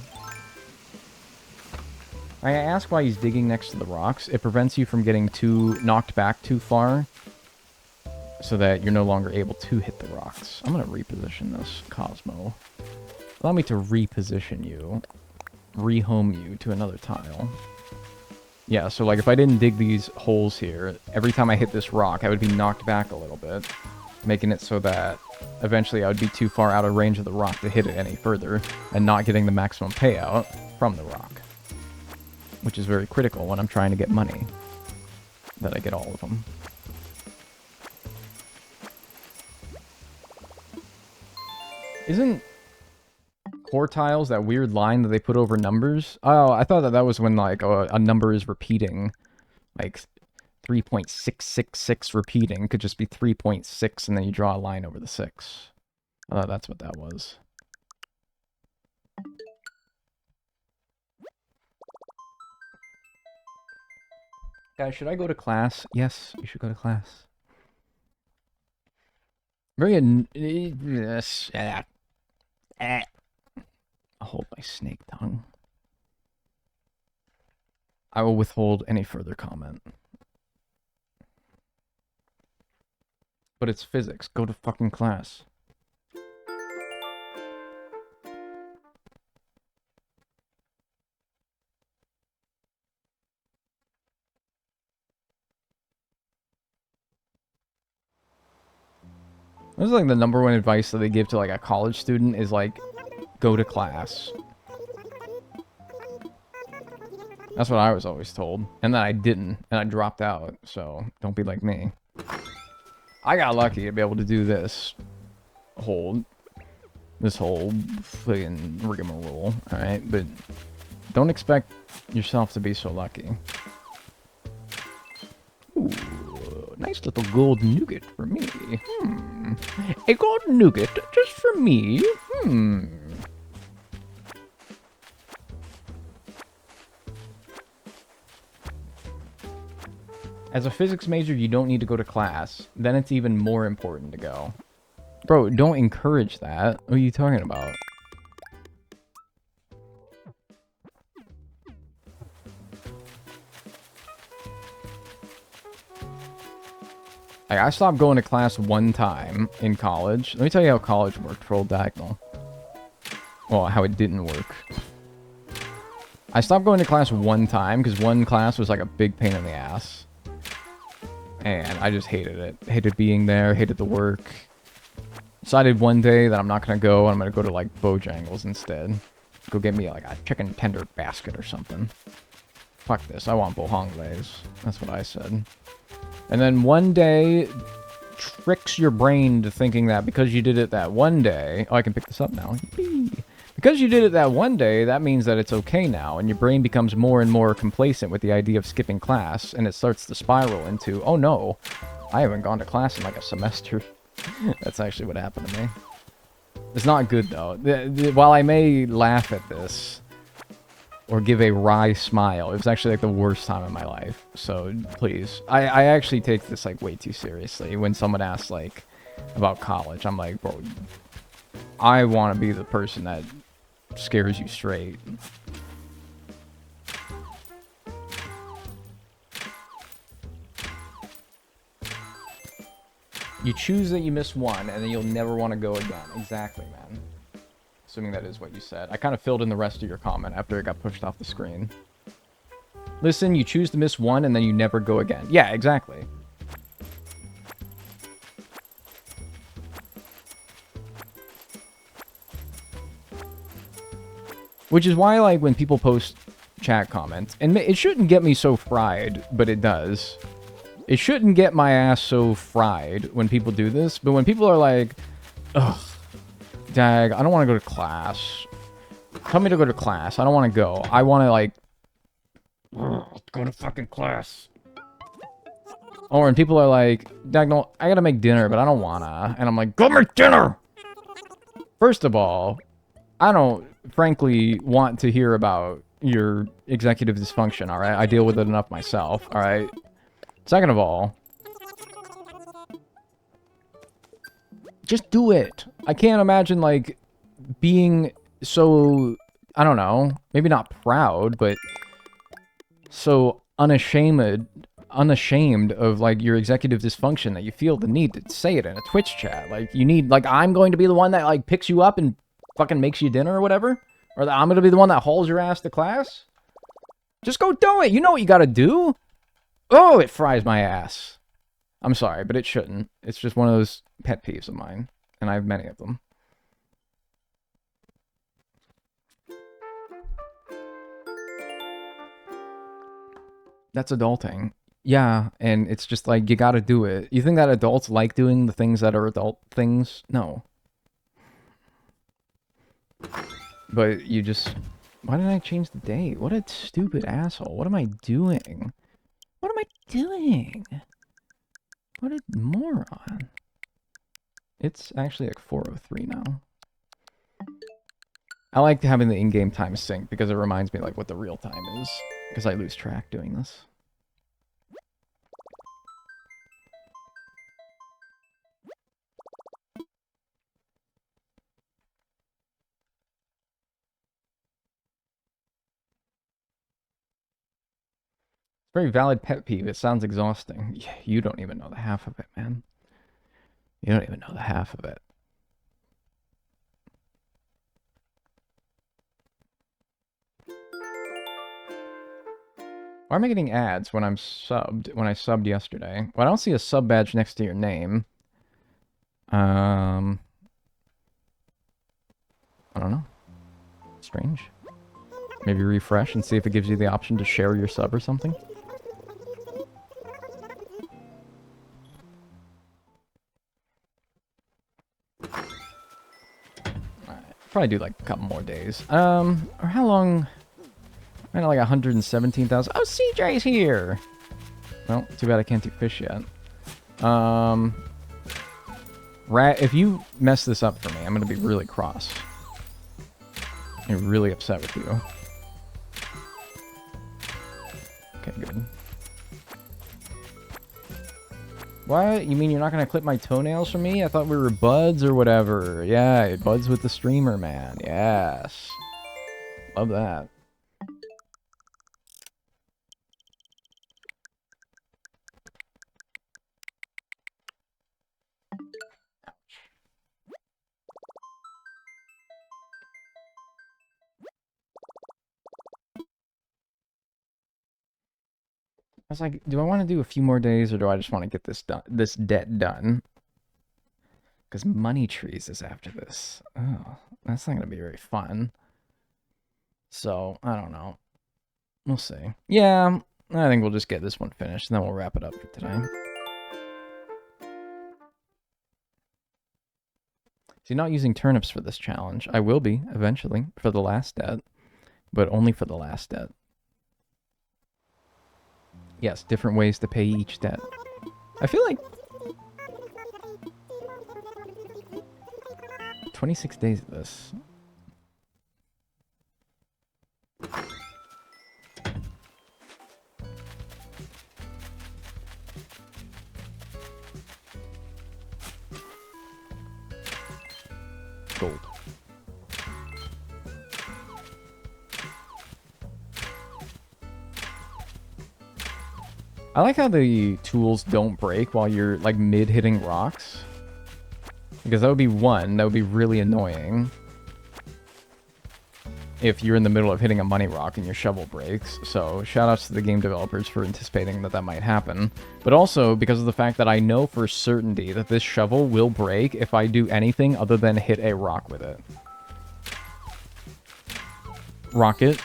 Speaker 1: I ask why he's digging next to the rocks. It prevents you from getting knocked back too far, so that you're no longer able to hit the rocks. I'm gonna reposition this, Cosmo. Allow me to reposition you. Rehome you to another tile. Yeah, so like if I didn't dig these holes here, every time I hit this rock, I would be knocked back a little bit, making it so that eventually I would be too far out of range of the rock to hit it any further, and not getting the maximum payout from the rock. Which is very critical when I'm trying to get money. That I get all of them. Isn't quartiles that weird line that they put over numbers? Oh, I thought that that was when, like, a number is repeating. Like, 3.666 repeating could just be 3.6, and then you draw a line over the 6. I thought that's what that was. Guys, should I go to class? Yes, you should go to class. Very yes. I'll hold my snake tongue. I will withhold any further comment. But it's physics. Go to fucking class. This is like the number one advice that they give to like a college student is like, go to class. That's what I was always told. And then I didn't, and I dropped out, so don't be like me. I got lucky to be able to do this whole friggin' rigmarole, alright? But don't expect yourself to be so lucky. Ooh, nice little gold nougat for me. A gold nougat just for me. As a physics major, you don't need to go to class. Then it's even more important to go. Bro, don't encourage that. What are you talking about? I stopped going to class one time in college. Let me tell you how college worked for Old Diagonal. Well, how it didn't work. I stopped going to class one time because one class was like a big pain in the ass. And I just hated it. Hated being there, hated the work. Decided one day that I'm not gonna go, and I'm gonna go to, like, Bojangles instead. Go get me, like, a chicken tender basket or something. Fuck this, I want Bohongles. That's what I said. And then one day tricks your brain to thinking that because you did it that one day... Oh, I can pick this up now. Yippee. Because you did it that one day, that means that it's okay now, and your brain becomes more and more complacent with the idea of skipping class, and it starts to spiral into, oh no, I haven't gone to class in like a semester. That's actually what happened to me. It's not good, though. While I may laugh at this, or give a wry smile, it was actually like the worst time of my life. So, please. I actually take this like way too seriously. When someone asks like, about college, I'm like, bro, I want to be the person that scares you straight. You choose that you miss one, and then you'll never want to go again. Exactly, man. Assuming that is what you said. I kind of filled in the rest of your comment after it got pushed off the screen. Listen, you choose to miss one, and then you never go again. Yeah, exactly. Which is why, like, when people post chat comments, and it shouldn't get me so fried, but it does. It shouldn't get my ass so fried when people do this, but when people are like, ugh, dag, I don't want to go to class. Tell me to go to class. I don't want to go. I want to, like, go to fucking class. Or when people are like, dag, no, I gotta make dinner, but I don't wanna. And I'm like, go make dinner! First of all, I don't, frankly, want to hear about your executive dysfunction, alright? I deal with it enough myself, alright? Second of all, just do it. I can't imagine, like, being so, I don't know, maybe not proud, but so unashamed of, like, your executive dysfunction that you feel the need to say it in a Twitch chat. Like, you need, like, I'm going to be the one that, like, picks you up and fucking makes you dinner or whatever? Or that I'm going to be the one that hauls your ass to class? Just go do it. You know what you got to do. Oh, it fries my ass. I'm sorry, but it shouldn't. It's just one of those pet peeves of mine. And I have many of them. That's adulting. Yeah, and it's just like, you gotta do it. You think that adults like doing the things that are adult things? No. But you just... Why did I change the date? What a stupid asshole. What am I doing? What am I doing? What a moron. It's actually like 4:03 now. I like having the in-game time sync because it reminds me like what the real time is. Because I lose track doing this. Very valid pet peeve. It sounds exhausting. Yeah, you don't even know the half of it, man. You don't even know the half of it. Why am I getting ads when I'm subbed? When I subbed yesterday? Well, I don't see a sub badge next to your name. I don't know. Strange. Maybe refresh and see if it gives you the option to share your sub or something. Probably do like a couple more days. Or how long? I know like 117,000. Oh, CJ's here. Well, too bad I can't do fish yet. Rat, if you mess this up for me, I'm gonna be really cross. I'm really upset with you. Okay, good. What? You mean you're not gonna clip my toenails for me? I thought we were buds or whatever. Yeah, buds with the streamer, man. Yes. Love that. I was like, do I want to do a few more days or do I just want to get this done, this debt done? Because Money Trees is after this. Oh, that's not going to be very fun. So, I don't know. We'll see. Yeah, I think we'll just get this one finished, and then we'll wrap it up for today. So you're not using turnips for this challenge. I will be, eventually, for the last debt. But only for the last debt. Yes, different ways to pay each debt. I feel like 26 days of this. Gold. I like how the tools don't break while you're, like, mid-hitting rocks. Because that would be one, that would be really annoying. If you're in the middle of hitting a money rock and your shovel breaks. So, shoutouts to the game developers for anticipating that that might happen. But also, because of the fact that I know for certainty that this shovel will break if I do anything other than hit a rock with it. Rocket,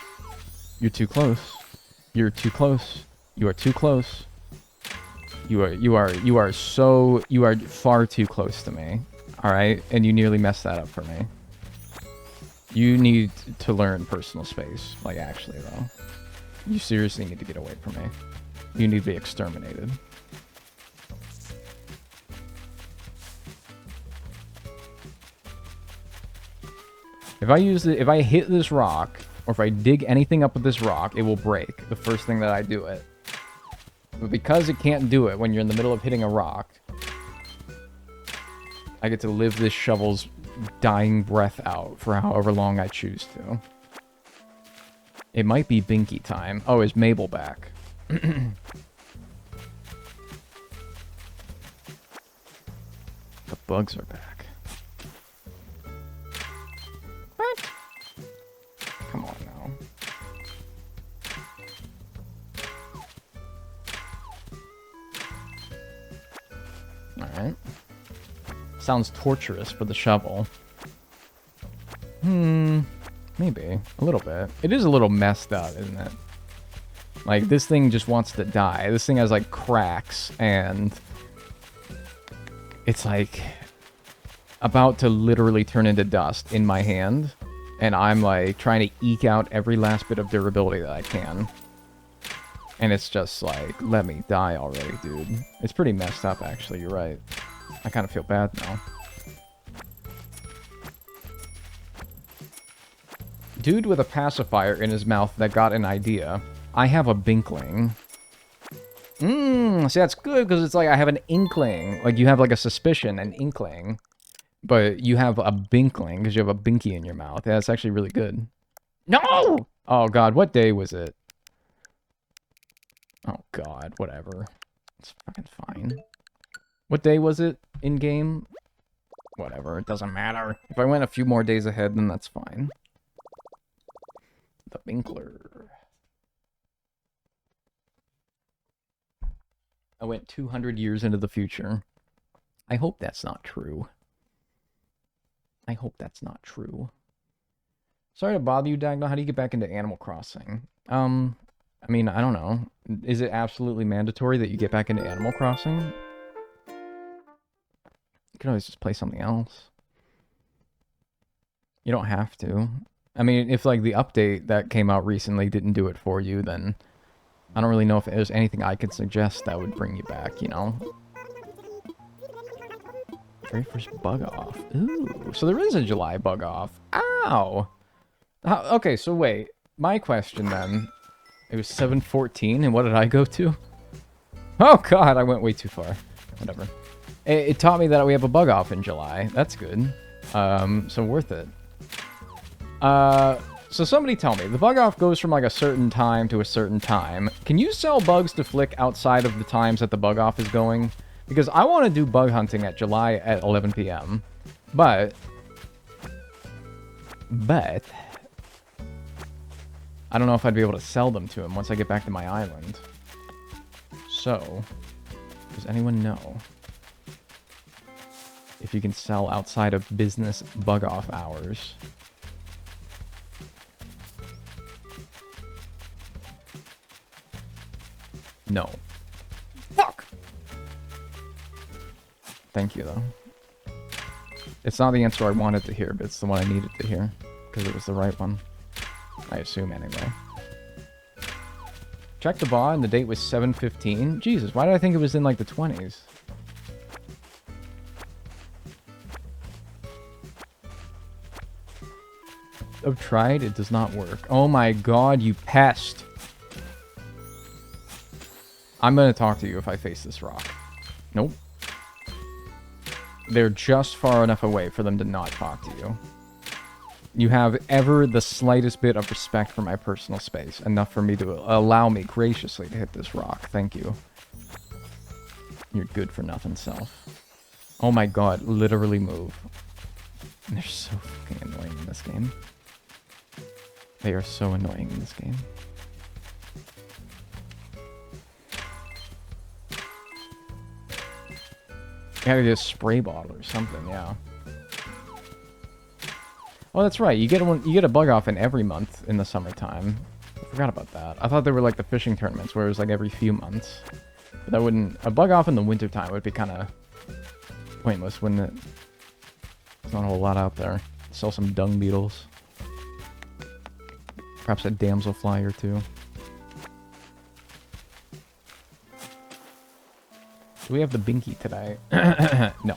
Speaker 1: you're too close. You're too close. You are too close. You are far too close to me. Alright? And you nearly messed that up for me. You need to learn personal space. Like, actually, though. You seriously need to get away from me. You need to be exterminated. If I hit this rock, or if I dig anything up with this rock, it will break the first thing that I do it. But because it can't do it when you're in the middle of hitting a rock, I get to live this shovel's dying breath out for however long I choose to. It might be Binky time. Oh, is Mabel back? The bugs are back. What? Come on now. Alright. Sounds torturous for the shovel. Maybe. A little bit. It is a little messed up, isn't it? Like, this thing just wants to die. This thing has, like, cracks, and it's, like, about to literally turn into dust in my hand. And I'm, like, trying to eke out every last bit of durability that I can. And it's just, like, let me die already, dude. It's pretty messed up, actually. You're right. I kind of feel bad now. Dude with a pacifier in his mouth that got an idea. I have a binkling. See, that's good, because it's like I have an inkling. Like, you have, like, a suspicion, an inkling. But you have a binkling, because you have a binky in your mouth. Yeah, that's actually really good. No! Oh, God, what day was it? Oh, God, whatever. It's fucking fine. What day was it in-game? Whatever, it doesn't matter. If I went a few more days ahead, then that's fine. The Binkler. I went 200 years into the future. I hope that's not true. I hope that's not true. Sorry to bother you, Dagno. How do you get back into Animal Crossing? I mean, I don't know. Is it absolutely mandatory that you get back into Animal Crossing? You can always just play something else. You don't have to. I mean, if, like, the update that came out recently didn't do it for you, then I don't really know if there's anything I could suggest that would bring you back, you know? Very first bug off. Ooh, so there is a July bug off. Ow! Okay, so wait. My question, then. It was 7:14, and what did I go to? Oh, God, I went way too far. Whatever. It taught me that we have a bug off in July. That's good. So worth it. So somebody tell me, the bug off goes from, like, a certain time to a certain time. Can you sell bugs to Flick outside of the times that the bug off is going? Because I want to do bug hunting at July at 11 p.m. But I don't know if I'd be able to sell them to him once I get back to my island. So, does anyone know? If you can sell outside of business bug-off hours. No. Fuck! Thank you, though. It's not the answer I wanted to hear, but it's the one I needed to hear. Because it was the right one. I assume, anyway. Check the bar, and the date was 7/15. Jesus, why did I think it was in, like, the 20s? I've tried, it does not work. Oh my god, you pest! I'm gonna talk to you if I face this rock. Nope. They're just far enough away for them to not talk to you. You have ever the slightest bit of respect for my personal space, enough for me to allow me graciously to hit this rock. Thank you. Your good for nothing self. Oh my god, literally move. They're so fucking annoying in this game. They are so annoying in this game. Gotta get a spray bottle or something, yeah. Oh, that's right. You get a bug off in every month in the summertime. I forgot about that. I thought they were like the fishing tournaments where it was like every few months. But that wouldn't... A bug off in the wintertime would be kind of pointless, wouldn't it? There's not a whole lot out there. Sell some dung beetles. Perhaps a damselfly or two. Do we have the binky today? No.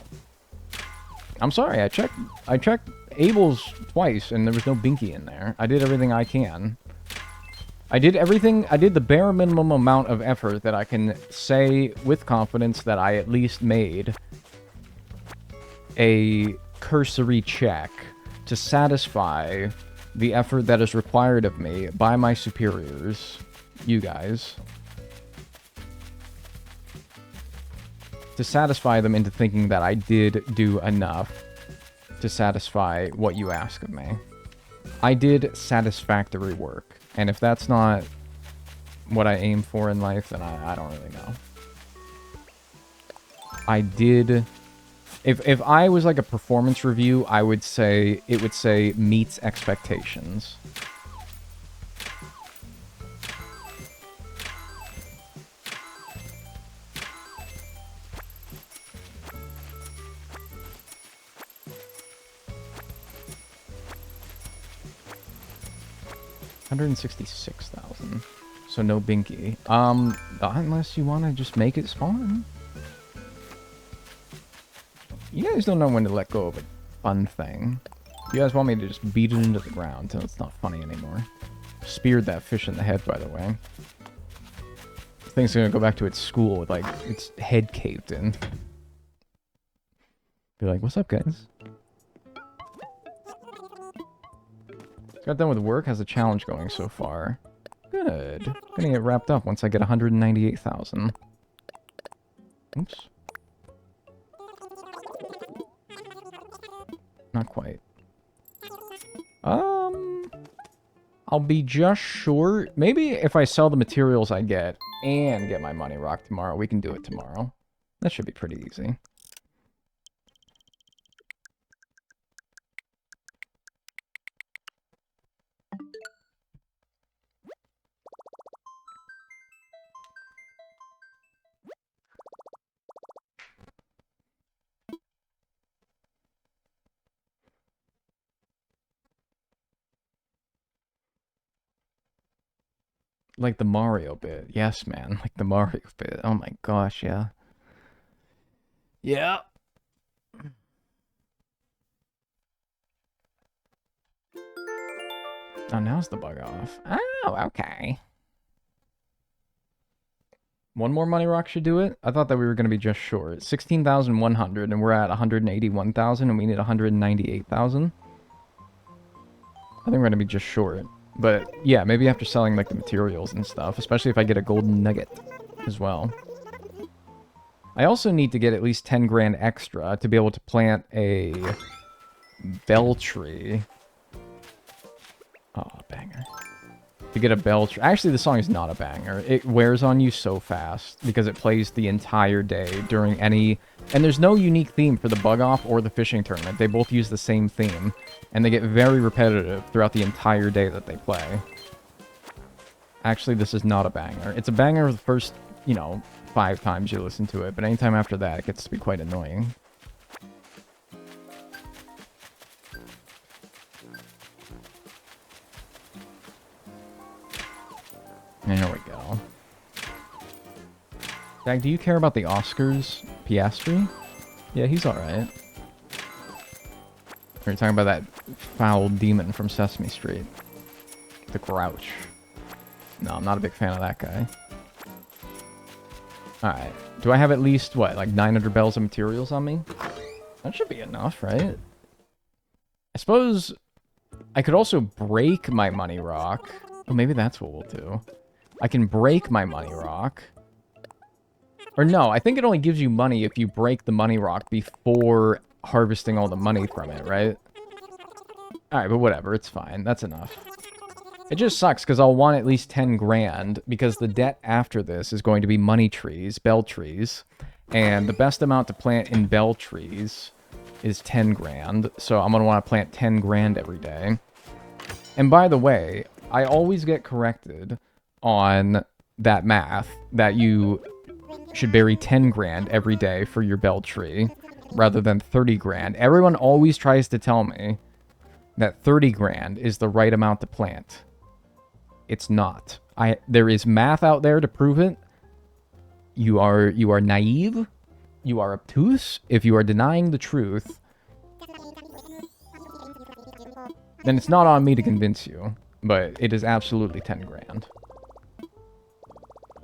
Speaker 1: I'm sorry, I checked Abel's twice and there was no binky in there. I did everything I can. I did the bare minimum amount of effort that I can say with confidence that I at least made a cursory check to satisfy the effort that is required of me by my superiors, you guys. To satisfy them into thinking that I did do enough to satisfy what you ask of me. I did satisfactory work. And if that's not what I aim for in life, then I don't really know. I did... If I was like a performance review, I would say... It would say meets expectations. $166,000. So no binky. Unless you want to just make it spawn. You guys don't know when to let go of a fun thing. You guys want me to just beat it into the ground until it's not funny anymore. Speared that fish in the head, by the way. This thing's gonna go back to its school with, like, its head caved in. Be like, what's up, guys? Got done with work, has a challenge going so far. Good. Gonna get wrapped up once I get 198,000. Oops. Not quite. I'll be just short. Maybe if I sell the materials I get and get my money rocked tomorrow, we can do it tomorrow. That should be pretty easy. Like the Mario bit. Yes, man. Like the Mario bit. Oh my gosh, yeah. Yeah. Oh, now's the bug off. Oh, okay. One more money rock should do it? I thought that we were going to be just short. 16,100 and we're at 181,000 and we need 198,000. I think we're going to be just short. But yeah, maybe after selling like the materials and stuff, especially if I get a golden nugget as well. I also need to get at least 10 grand extra to be able to plant a bell tree. Oh, banger. to get a bell tree. Actually, the song is not a banger. It wears on you so fast because it plays the entire day during any... And there's no unique theme for the bug off or the fishing tournament. They both use the same theme, and they get very repetitive throughout the entire day that they play. Actually, this is not a banger. It's a banger the first, you know, 5 times you listen to it, but anytime after that, it gets to be quite annoying. And here we go. Jack, do you care about the Oscars? Piastri? Yeah, he's alright. We're talking about that foul demon from Sesame Street. The Grouch. No, I'm not a big fan of that guy. Alright. Do I have at least, what, like 900 bells of materials on me? That should be enough, right? I suppose I could also break my money rock. Oh, maybe that's what we'll do. I can break my money rock. Or no, I think it only gives you money if you break the money rock before harvesting all the money from it, right? Alright, but whatever, it's fine. That's enough. It just sucks because I'll want at least 10 grand because the debt after this is going to be money trees, bell trees. And the best amount to plant in bell trees is 10 grand. So I'm going to want to plant 10 grand every day. And by the way, I always get corrected on that math that you should bury 10 grand every day for your bell tree rather than 30 grand. Everyone always tries to tell me that 30 grand is the right amount to plant. It's not. There is math out there to prove it. You are naive. You are obtuse. If you are denying the truth, then it's not on me to convince you. But it is absolutely 10 grand.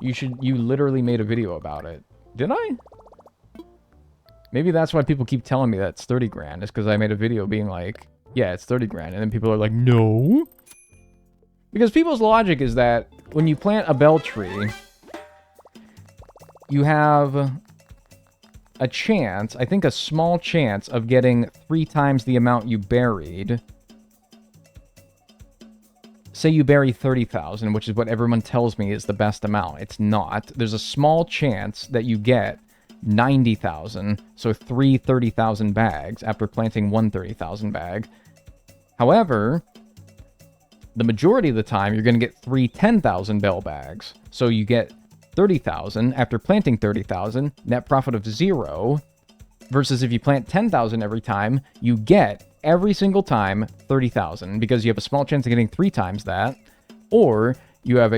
Speaker 1: You literally made a video about it. Did I? Maybe that's why people keep telling me that it's 30 grand. Is because I made a video being like, yeah, it's 30 grand. And then people are like, no. Because people's logic is that when you plant a bell tree, you have a chance, I think a small chance, of getting 3 times the amount you buried. Say you bury 30,000, which is what everyone tells me is the best amount. It's not. There's a small chance that you get 90,000, so 3 30,000 bags after planting 1 30,000 bag. However, the majority of the time, you're going to get 3 10,000 bell bags. So you get 30,000 after planting 30,000, net profit of 0, versus if you plant 10,000 every time, you get every single time 30,000 because you have a small chance of getting 3 times that, or you have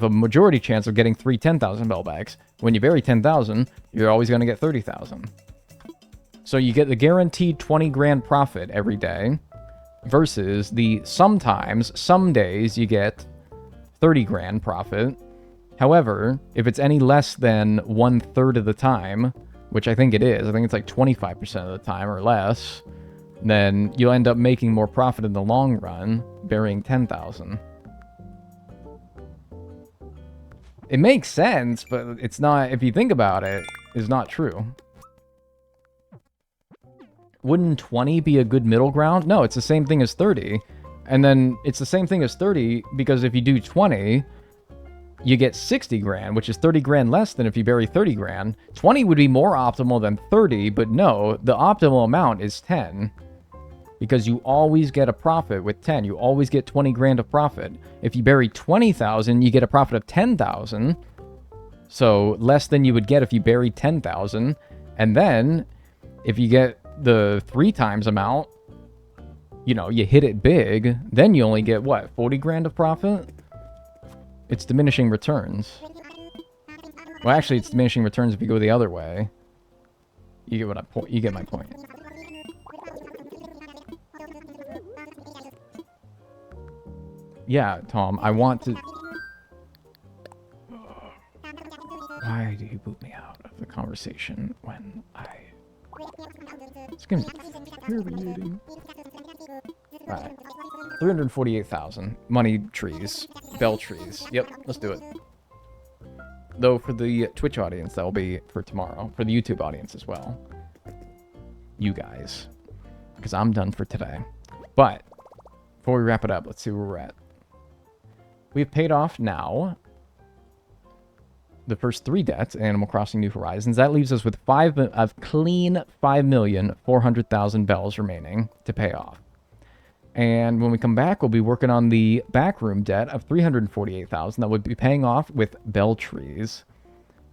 Speaker 1: a majority chance of getting 3 10,000 bell bags. When you bury 10,000, you're always going to get 30,000. So you get the guaranteed 20 grand profit every day versus the sometimes, some days you get 30 grand profit. However, if it's any less than 1/3 of the time, which I think it is, I think it's like 25% of the time or less, then you'll end up making more profit in the long run, burying 10,000. It makes sense, but it's not, if you think about it, it's not true. Wouldn't 20 be a good middle ground? No, it's the same thing as 30. And then it's the same thing as 30 because if you do 20, you get 60 grand, which is 30 grand less than if you bury 30 grand. 20 would be more optimal than 30, but no, the optimal amount is 10. Because you always get a profit with 10. You always get 20 grand of profit. If you bury 20,000, you get a profit of 10,000. So less than you would get if you buried 10,000. And then if you get the 3 times amount, you know, you hit it big, then you only get what, 40 grand of profit? It's diminishing returns. Well, actually, it's diminishing returns if you go the other way. You get what you get my point. Yeah, Tom, I want to... Why do you boot me out of the conversation when I... It's gonna be infuriating. Alright. 348,000. Money trees. Bell trees. Yep, let's do it. Though for the Twitch audience, that'll be for tomorrow. For the YouTube audience as well. You guys. Because I'm done for today. But, before we wrap it up, let's see where we're at. We've paid off now the first 3 debts, Animal Crossing New Horizons. That leaves us with a clean 5,400,000 bells remaining to pay off. And when we come back, we'll be working on the backroom debt of 348,000 that would be paying off with bell trees.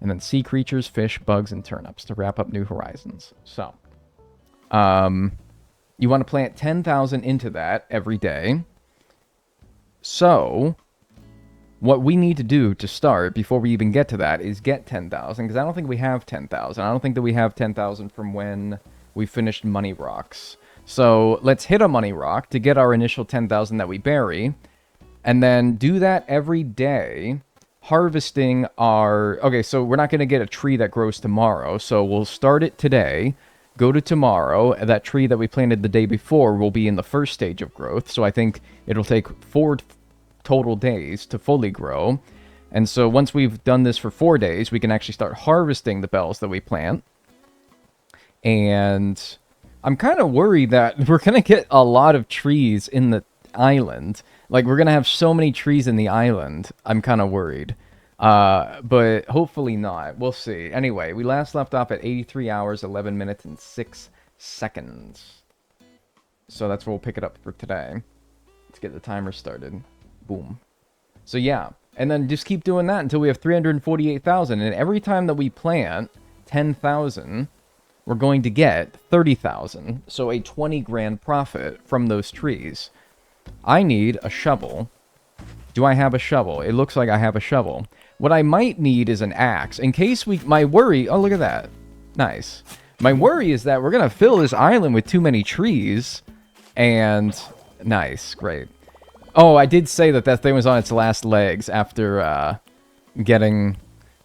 Speaker 1: And then sea creatures, fish, bugs, and turnips to wrap up New Horizons. So, you want to plant 10,000 into that every day. So, what we need to do to start, before we even get to that, is get 10,000. Because I don't think we have 10,000. I don't think that we have 10,000 from when we finished Money Rocks. So, let's hit a Money Rock to get our initial 10,000 that we bury. And then do that every day, harvesting our... Okay, so we're not going to get a tree that grows tomorrow. So, we'll start it today, go to tomorrow. That tree that we planted the day before will be in the first stage of growth. So, I think it'll take 4 total days to fully grow. And so once we've done this for 4 days, we can actually start harvesting the bells that we plant. And I'm kind of worried that we're going to get a lot of trees in the island. Like, we're going to have so many trees in the island. I'm kind of worried. But hopefully not. We'll see. Anyway, we last left off at 83 hours, 11 minutes, and 6 seconds. So that's where we'll pick it up for today. Let's get the timer started. Boom. So yeah, and then just keep doing that until we have 348,000. And every time that we plant 10,000, we're going to get 30,000. So a 20 grand profit from those trees. I need a shovel. Do I have a shovel? It looks like I have a shovel. What I might need is an axe. In case my worry... Oh, look at that. Nice. My worry is that we're going to fill this island with too many trees. And... Nice. Great. Oh, I did say that that thing was on its last legs after getting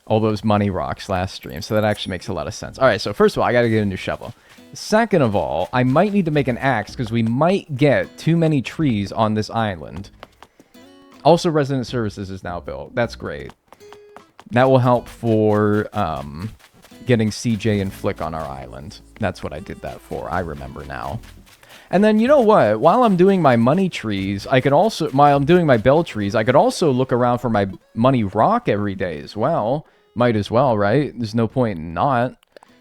Speaker 1: all those money rocks last stream. So that actually makes a lot of sense. All right, so first of all, I got to get a new shovel. Second of all, I might need to make an axe because we might get too many trees on this island. Also, resident services is now built. That's great. That will help for getting CJ and Flick on our island. That's what I did that for. I remember now. And then, you know what? While I'm doing my money trees, I could also... While I'm doing my bell trees, I could also look around for my money rock every day as well. Might as well, right? There's no point in not.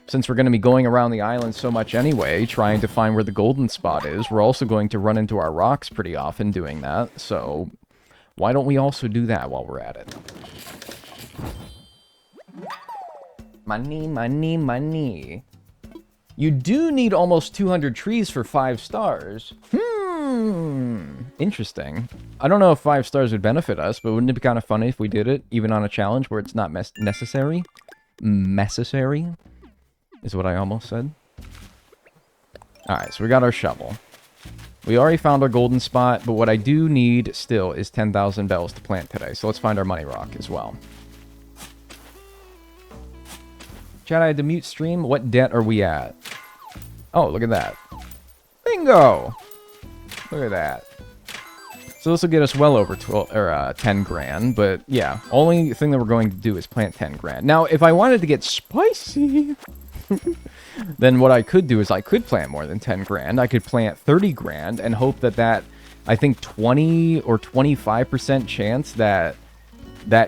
Speaker 1: Since we're going to be going around the island so much anyway, trying to find where the golden spot is, we're also going to run into our rocks pretty often doing that. So, why don't we also do that while we're at it? Money, money, money. You do need almost 200 trees for 5 stars. Interesting. I don't know if 5 stars would benefit us, but wouldn't it be kind of funny if we did it, even on a challenge where it's not necessary? Necessary? Is what I almost said. Alright, so we got our shovel. We already found our golden spot, but what I do need still is 10,000 bells to plant today. So let's find our money rock as well. Chat, I had to mute stream. What debt are we at? Oh, look at that. Bingo! Look at that. So this will get us well over 10 grand, but yeah, only thing that we're going to do is plant 10 grand. Now, if I wanted to get spicy, then what I could do is I could plant more than 10 grand. I could plant 30 grand and hope that I think 20 or 25% chance that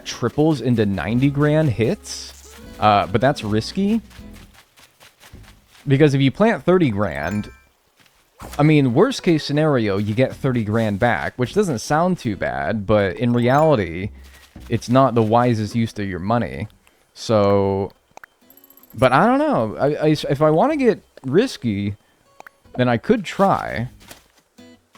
Speaker 1: triples into 90 grand hits. But that's risky. Because if you plant 30 grand, I mean, worst case scenario, you get 30 grand back, which doesn't sound too bad, but in reality, it's not the wisest use of your money. So, but I don't know. If I want to get risky, then I could try.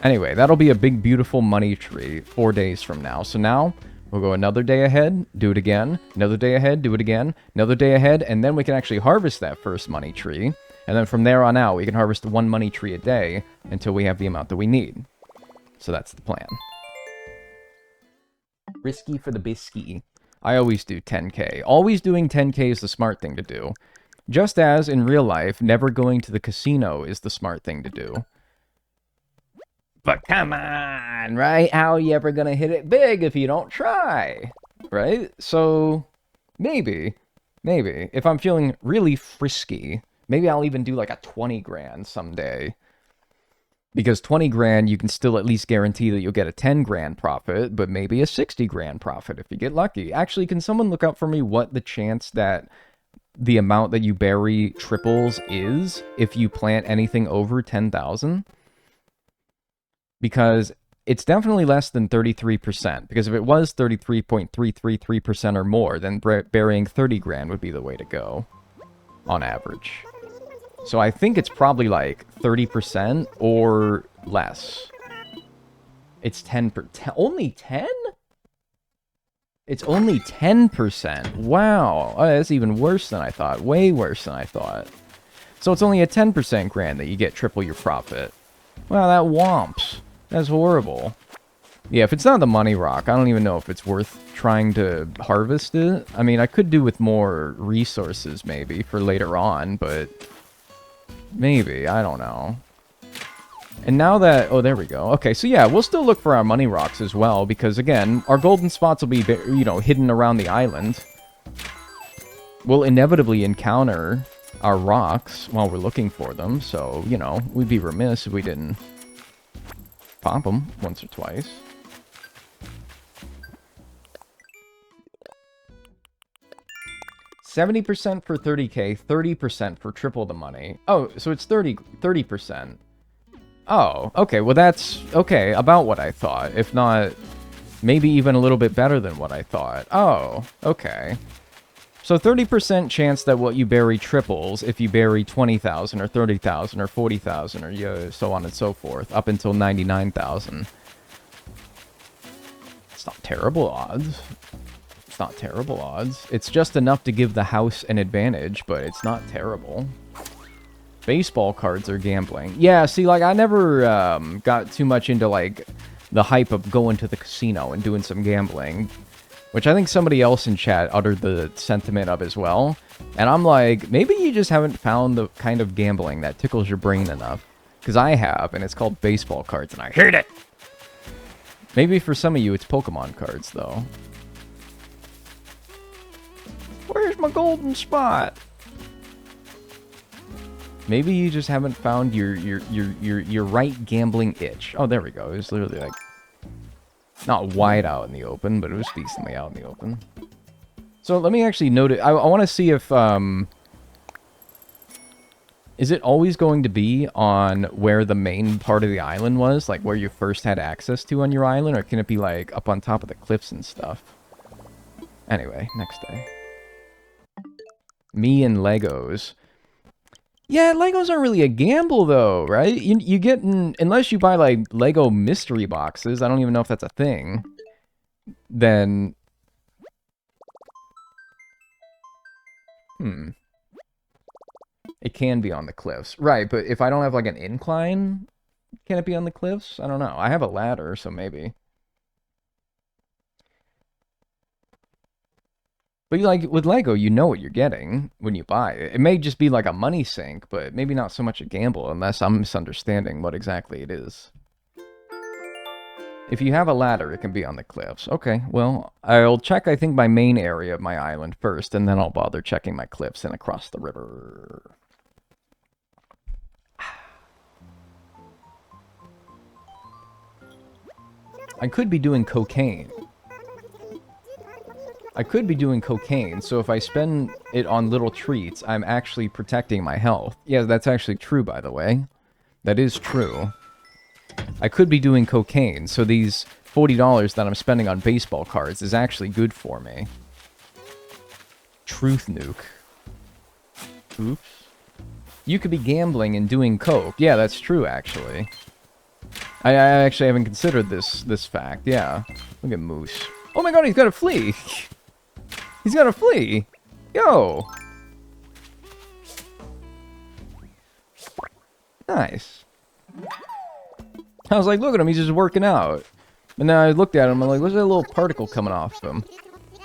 Speaker 1: Anyway, that'll be a big, beautiful money tree 4 days from now. So now... we'll go another day ahead, do it again, another day ahead, do it again, another day ahead, and then we can actually harvest that first money tree. And then from there on out, we can harvest 1 money tree a day until we have the amount that we need. So that's the plan. Risky for the bisky. I always do 10k. Always doing 10k is the smart thing to do. Just as, in real life, never going to the casino is the smart thing to do. But come on, right? How are you ever going to hit it big if you don't try? Right? So, maybe. If I'm feeling really frisky, maybe I'll even do like a 20 grand someday. Because 20 grand, you can still at least guarantee that you'll get a 10 grand profit, but maybe a 60 grand profit if you get lucky. Actually, can someone look up for me what the chance that the amount that you bury triples is if you plant anything over 10,000? Because it's definitely less than 33%. Because if it was 33.333% or more, then burying 30 grand would be the way to go on average. So I think it's probably like 30% or less. It's 10%. Only 10? It's only 10%. Wow. Oh, that's even worse than I thought. Way worse than I thought. So it's only a 10% grant that you get triple your profit. Wow, that womps. That's horrible. Yeah, if it's not the money rock, I don't even know if it's worth trying to harvest it. I mean, I could do with more resources maybe for later on, but maybe. I don't know. And now that... Oh, there we go. Okay, so yeah, we'll still look for our money rocks as well, because again, our golden spots will be, you know, hidden around the island. We'll inevitably encounter our rocks while we're looking for them, so, you know, we'd be remiss if we didn't pop them once or twice. $70% for 30k, 30% for triple the money. Oh, so it's 30%. Oh, okay, well that's, okay, about what I thought. If not, maybe even a little bit better than what I thought. Oh, okay. So 30% chance that what you bury triples if you bury 20,000 or 30,000 or 40,000 or so on and so forth, up until 99,000. It's not terrible odds. It's not terrible odds. It's just enough to give the house an advantage, but it's not terrible. Baseball cards are gambling. Yeah, see, like, I never got too much into, like, the hype of going to the casino and doing some gambling, which I think somebody else in chat uttered the sentiment of as well. And I'm like, maybe you just haven't found the kind of gambling that tickles your brain enough. Because I have, and it's called baseball cards, and I hate it! Maybe for some of you, it's Pokemon cards, though. Where's my golden spot? Maybe you just haven't found your right gambling itch. Oh, there we go. It was literally like not wide out in the open, but it was decently out in the open. So let me actually note it. I want to see if is it always going to be on where the main part of the island was, like where you first had access to on your island, or can it be like up on top of the cliffs and stuff? Anyway, next day. Me and Legos. Yeah, Legos aren't really a gamble, though, right? You get... unless you buy, like, Lego mystery boxes, I don't even know if that's a thing, then... It can be on the cliffs. Right, but if I don't have, like, an incline, can it be on the cliffs? I don't know. I have a ladder, so maybe. But, like, with Lego, you know what you're getting when you buy it. It may just be like a money sink, but maybe not so much a gamble, unless I'm misunderstanding what exactly it is. If you have a ladder, it can be on the cliffs. Okay, well, I'll check, I think, my main area of my island first, and then I'll bother checking my cliffs and across the river. I could be doing cocaine. I could be doing cocaine, so if I spend it on little treats, I'm actually protecting my health. Yeah, that's actually true, by the way. That is true. I could be doing cocaine, so these $40 that I'm spending on baseball cards is actually good for me. Truth nuke. Oops. You could be gambling and doing coke. Yeah, that's true, actually. I actually haven't considered this fact, yeah. Look at Moose. Oh my god, he's got a flea! He's got a flea! Yo! Nice. I was like, look at him, he's just working out. And then I looked at him, I'm like, what's that little particle coming off of him?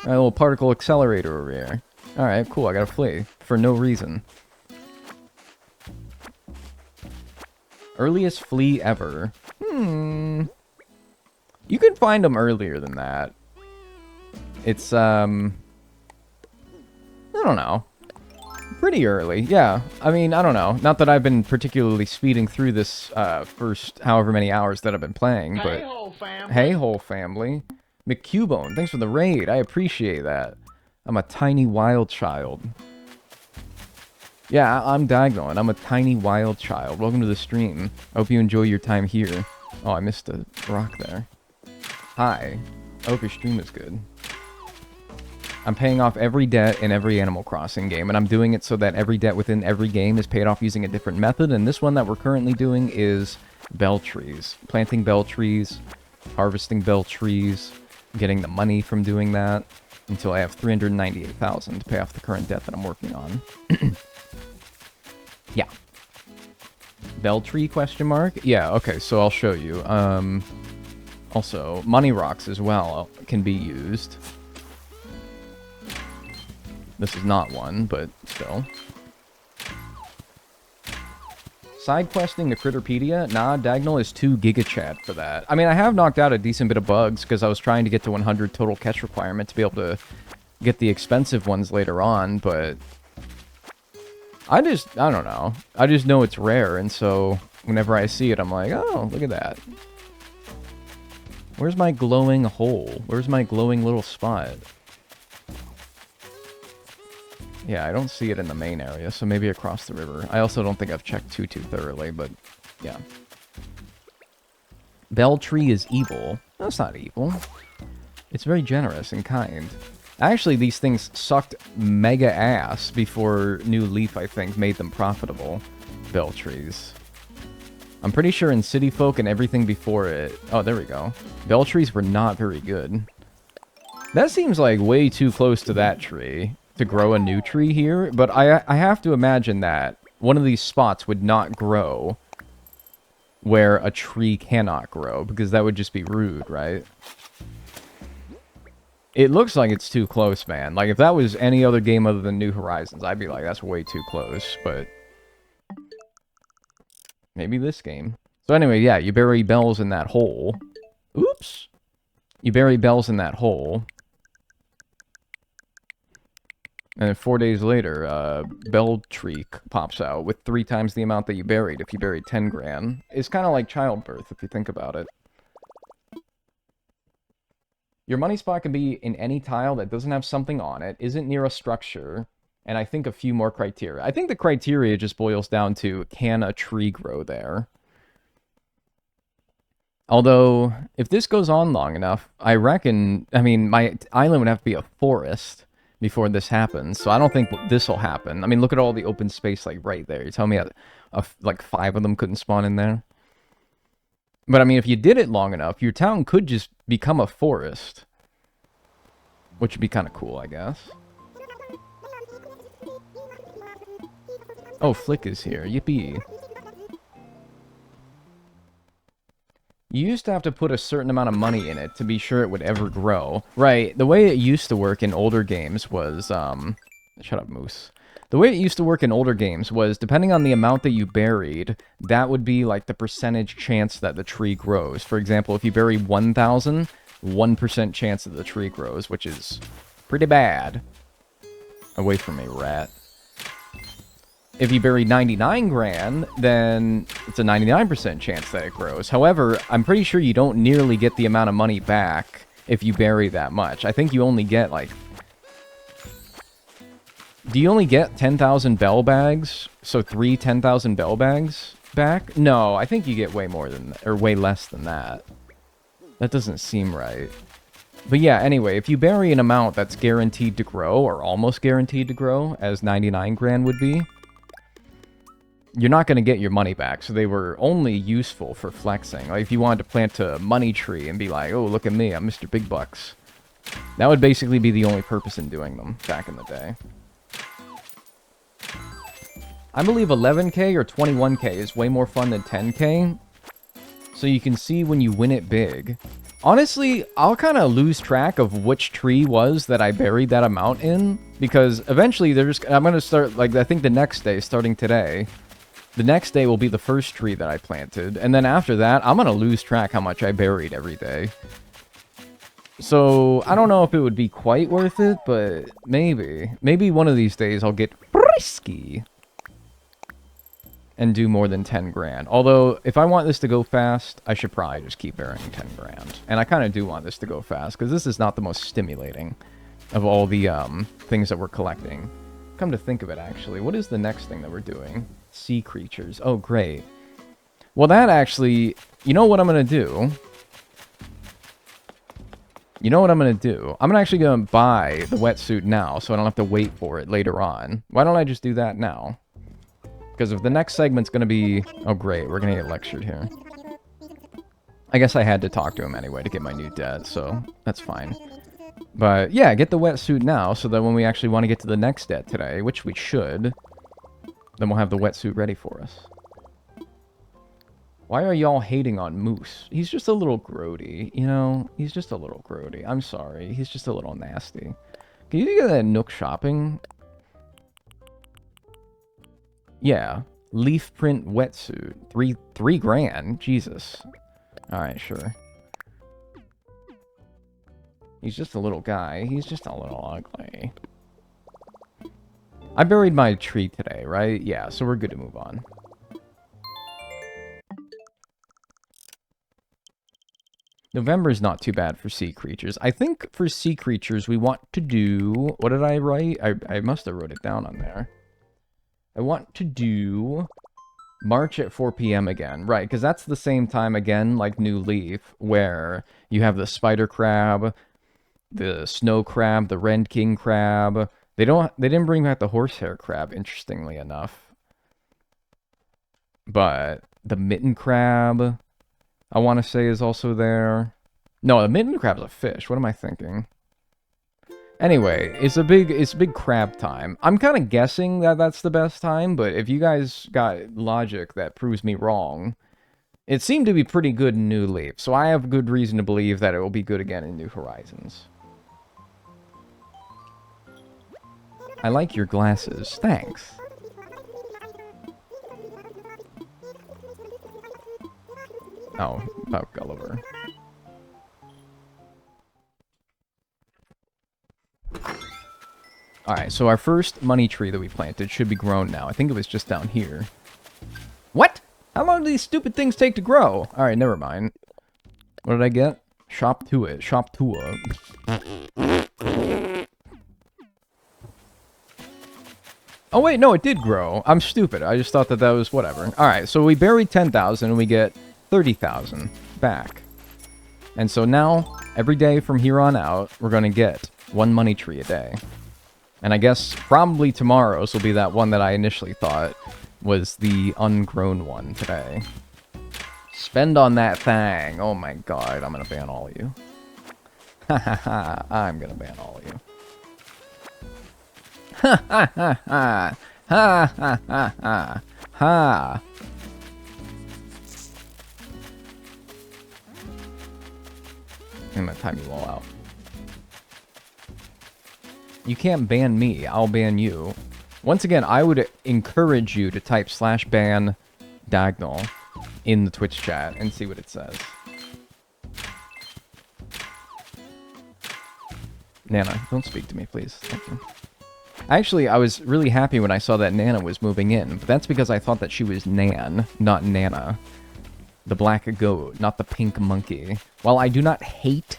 Speaker 1: A little particle accelerator over here. Alright, cool, I got a flea. For no reason. Earliest flea ever. You can find them earlier than that. It's, I don't know. Pretty early, yeah. I mean, I don't know. Not that I've been particularly speeding through this first however many hours that I've been playing, but...
Speaker 2: Hey, whole family.
Speaker 1: Hey, whole family. McCubone, thanks for the raid. I appreciate that. I'm a tiny wild child. Yeah, I'm Diagonal, and I'm a tiny wild child. Welcome to the stream. I hope you enjoy your time here. Oh, I missed a rock there. Hi. I hope your stream is good. I'm paying off every debt in every Animal Crossing game, and I'm doing it so that every debt within every game is paid off using a different method, and this one that we're currently doing is bell trees. Planting bell trees, harvesting bell trees, getting the money from doing that, until I have 398,000 to pay off the current debt that I'm working on. Yeah. Bell tree, question mark? Yeah, okay, so I'll show you. Also, money rocks as well can be used. This is not one, but still. Side questing the critterpedia? Nah, Diagonal is too gigachad for that. I mean, I have knocked out a decent bit of bugs because I was trying to get to 100 total catch requirement to be able to get the expensive ones later on, but... I don't know. I just know it's rare, and so whenever I see it, I'm like, oh, look at that. Where's my glowing hole? Where's my glowing little spot? Yeah, I don't see it in the main area, so maybe across the river. I also don't think I've checked too thoroughly, but yeah. Bell tree is evil. No, it's not evil. It's very generous and kind. Actually, these things sucked mega ass before New Leaf, I think, made them profitable. Bell trees. I'm pretty sure in City Folk and everything before it... Oh, there we go. Bell trees were not very good. That seems like way too close to that tree to grow a new tree here, but I have to imagine that one of these spots would not grow where a tree cannot grow, because that would just be rude, right? It looks like it's too close, man. Like, if that was any other game other than New Horizons, I'd be like, that's way too close, but... maybe this game. So anyway, yeah, you bury bells in that hole. Oops! You bury bells in that hole. And then 4 days later, bell tree pops out with 3 times the amount that you buried if you buried 10 grand. It's kind of like childbirth, if you think about it. Your money spot can be in any tile that doesn't have something on it, isn't near a structure, and I think a few more criteria. I think the criteria just boils down to, can a tree grow there? Although, if this goes on long enough, I reckon, I mean, my island would have to be a forest before this happens, so I don't think this will happen. I mean, look at all the open space, like, right there. You tell me, like, 5 of them couldn't spawn in there? But, I mean, if you did it long enough, your town could just become a forest. Which would be kind of cool, I guess. Oh, Flick is here. Yippee. You used to have to put a certain amount of money in it to be sure it would ever grow. Right, the way it used to work in older games was, shut up, Moose. The way it used to work in older games was, depending on the amount that you buried, that would be, like, the percentage chance that the tree grows. For example, if you bury 1,000, 1% chance that the tree grows, which is pretty bad. Away from me, rat. If you bury 99 grand, then it's a 99% chance that it grows. However, I'm pretty sure you don't nearly get the amount of money back if you bury that much. I think you only get, like... Do you only get 10,000 bell bags? So 3 10,000 bell bags back? No, I think you get way more than... or way less than that. That doesn't seem right. But yeah, anyway, if you bury an amount that's guaranteed to grow, or almost guaranteed to grow, as 99 grand would be... you're not going to get your money back, so they were only useful for flexing. Like, if you wanted to plant a money tree and be like, oh, look at me, I'm Mr. Big Bucks. That would basically be the only purpose in doing them back in the day. I believe 11k or 21k is way more fun than 10k, so you can see when you win it big. Honestly, I'll kind of lose track of which tree was that I buried that amount in, because eventually I'm going to start, like, I think the next day, starting today... the next day will be the first tree that I planted, and then after that, I'm gonna lose track how much I buried every day. So, I don't know if it would be quite worth it, but maybe. Maybe one of these days I'll get risky. And do more than 10 grand. Although, if I want this to go fast, I should probably just keep burying 10 grand. And I kind of do want this to go fast, because this is not the most stimulating of all the things that we're collecting. Come to think of it, actually, what is the next thing that we're doing? Sea creatures. Oh, great. Well, that actually... You know what I'm going to do? You know what I'm going to do? I'm actually going to buy the wetsuit now, so I don't have to wait for it later on. Why don't I just do that now? Because if the next segment's going to be... Oh, great. We're going to get lectured here. I guess I had to talk to him anyway to get my new debt, so that's fine. But, yeah, get the wetsuit now, so that when we actually want to get to the next debt today, which we should, then we'll have the wetsuit ready for us. Why are y'all hating on Moose? He's just a little grody, you know? He's just a little grody. I'm sorry. He's just a little nasty. Can you get that Nook shopping? Yeah, leaf print wetsuit. Three grand? Jesus. Alright, sure. He's just a little guy. He's just a little ugly. I buried my tree today, right? Yeah, so we're good to move on. November's not too bad for sea creatures. I think for sea creatures we want to do... What did I write? I must have wrote it down on there. I want to do March at 4 p.m. again. Right, because that's the same time again, like New Leaf, where you have the spider crab, the snow crab, the red king crab. They didn't bring back the horsehair crab, interestingly enough. But the mitten crab, I want to say, is also there. No, the mitten crab's a fish. What am I thinking? Anyway, it's big crab time. I'm kind of guessing that that's the best time, but if you guys got logic that proves me wrong, it seemed to be pretty good in New Leaf, so I have good reason to believe that it will be good again in New Horizons. I like your glasses. Thanks. Oh, about Gulliver. Alright, so our first money tree that we planted should be grown now. I think it was just down here. What? How long do these stupid things take to grow? Alright, never mind. What did I get? Shop to it. Shop to it. Oh wait, no, it did grow. I'm stupid. I just thought that that was whatever. Alright, so we buried 10,000 and we get 30,000 back. And so now, every day from here on out, we're going to get one money tree a day. And I guess probably tomorrow's will be that one that I initially thought was the ungrown one today. Spend on that thing. Oh my god, I'm gonna ban all of you. Ha ha ha, I'm gonna ban all of you. Ha ha ha ha. Ha ha ha ha. Ha. I'm gonna time you all out. You can't ban me, I'll ban you. Once again, I would encourage you to type /ban diagonal in the Twitch chat and see what it says. Nana, don't speak to me, please. Thank you. Actually, I was really happy when I saw that Nana was moving in, but that's because I thought that she was Nan, not Nana. The black goat, not the pink monkey. While I do not hate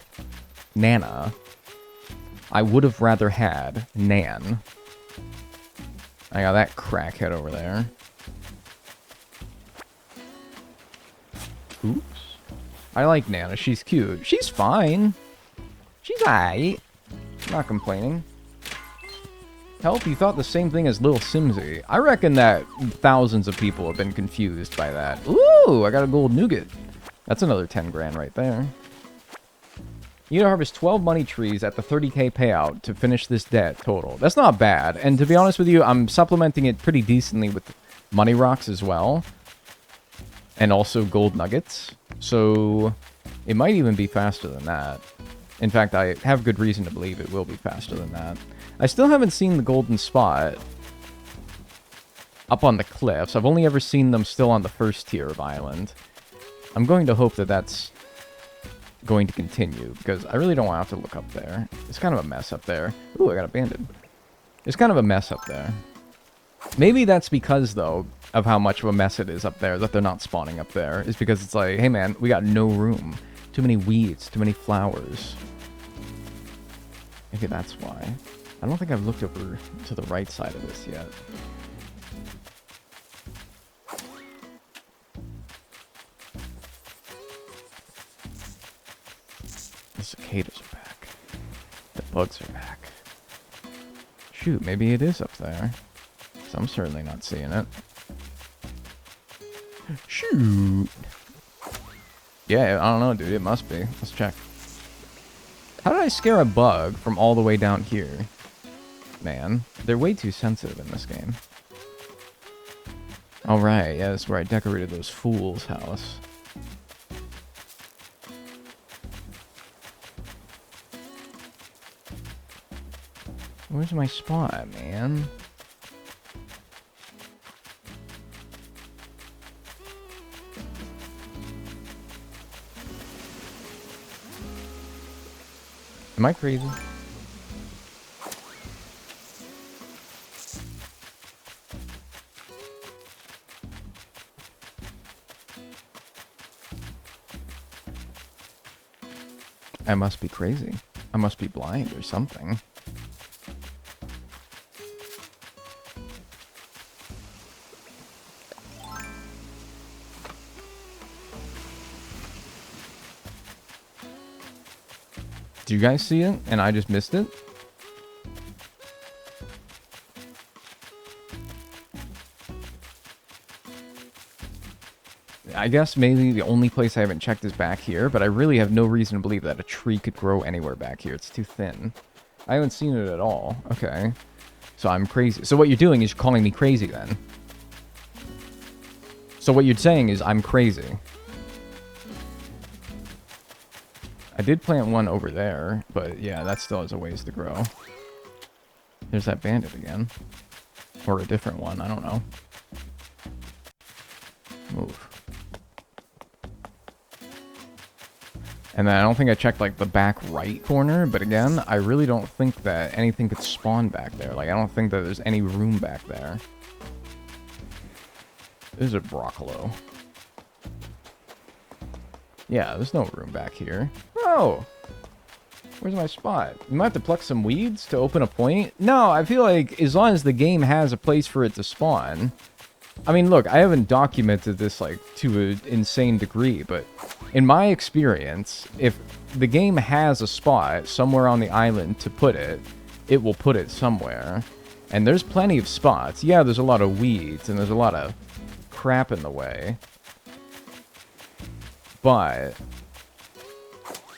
Speaker 1: Nana, I would have rather had Nan. I got that crackhead over there. Oops. I like Nana. She's cute. She's fine. She's aight. Not complaining. Help, you thought the same thing as Lil Simsy. I reckon that thousands of people have been confused by that. Ooh, I got a gold nougat. That's another 10 grand right there. You need to harvest 12 money trees at the 30k payout to finish this debt total. That's not bad. And to be honest with you, I'm supplementing it pretty decently with money rocks as well. And also gold nuggets. So it might even be faster than that. In fact, I have good reason to believe it will be faster than that. I still haven't seen the golden spot up on the cliffs. I've only ever seen them still on the first tier of island. I'm going to hope that that's going to continue, because I really don't want to have to look up there. It's kind of a mess up there. Ooh, I got abandoned. It's kind of a mess up there. Maybe that's because, though, of how much of a mess it is up there, that they're not spawning up there. Is because it's like, hey man, we got no room. Too many weeds, too many flowers. Maybe that's why. I don't think I've looked over to the right side of this yet. The cicadas are back. The bugs are back. Shoot, maybe it is up there. 'Cause I'm certainly not seeing it. Shoot. Yeah, I don't know, dude. It must be. Let's check. How did I scare a bug from all the way down here? Man, they're way too sensitive in this game. Alright, yeah, that's where I decorated those fools' house. Where's my spot, man? Am I crazy? I must be crazy. I must be blind or something. Do you guys see it and I just missed it? I guess maybe the only place I haven't checked is back here, but I really have no reason to believe that a tree could grow anywhere back here. It's too thin. I haven't seen it at all. Okay. So I'm crazy. So what you're doing is you're calling me crazy then. So what you're saying is I'm crazy. I did plant one over there, but yeah, that still has a ways to grow. There's that bandit again. Or a different one, I don't know. Move. And then I don't think I checked, like, the back right corner, but again, I really don't think that anything could spawn back there. Like, I don't think that there's any room back there. There's a broccolo. Yeah, there's no room back here. Oh! Where's my spot? You might have to pluck some weeds to open a point? No, I feel like as long as the game has a place for it to spawn... I mean, look, I haven't documented this, like, to an insane degree, but in my experience, if the game has a spot somewhere on the island to put it, it will put it somewhere. And there's plenty of spots. Yeah, there's a lot of weeds, and there's a lot of crap in the way. But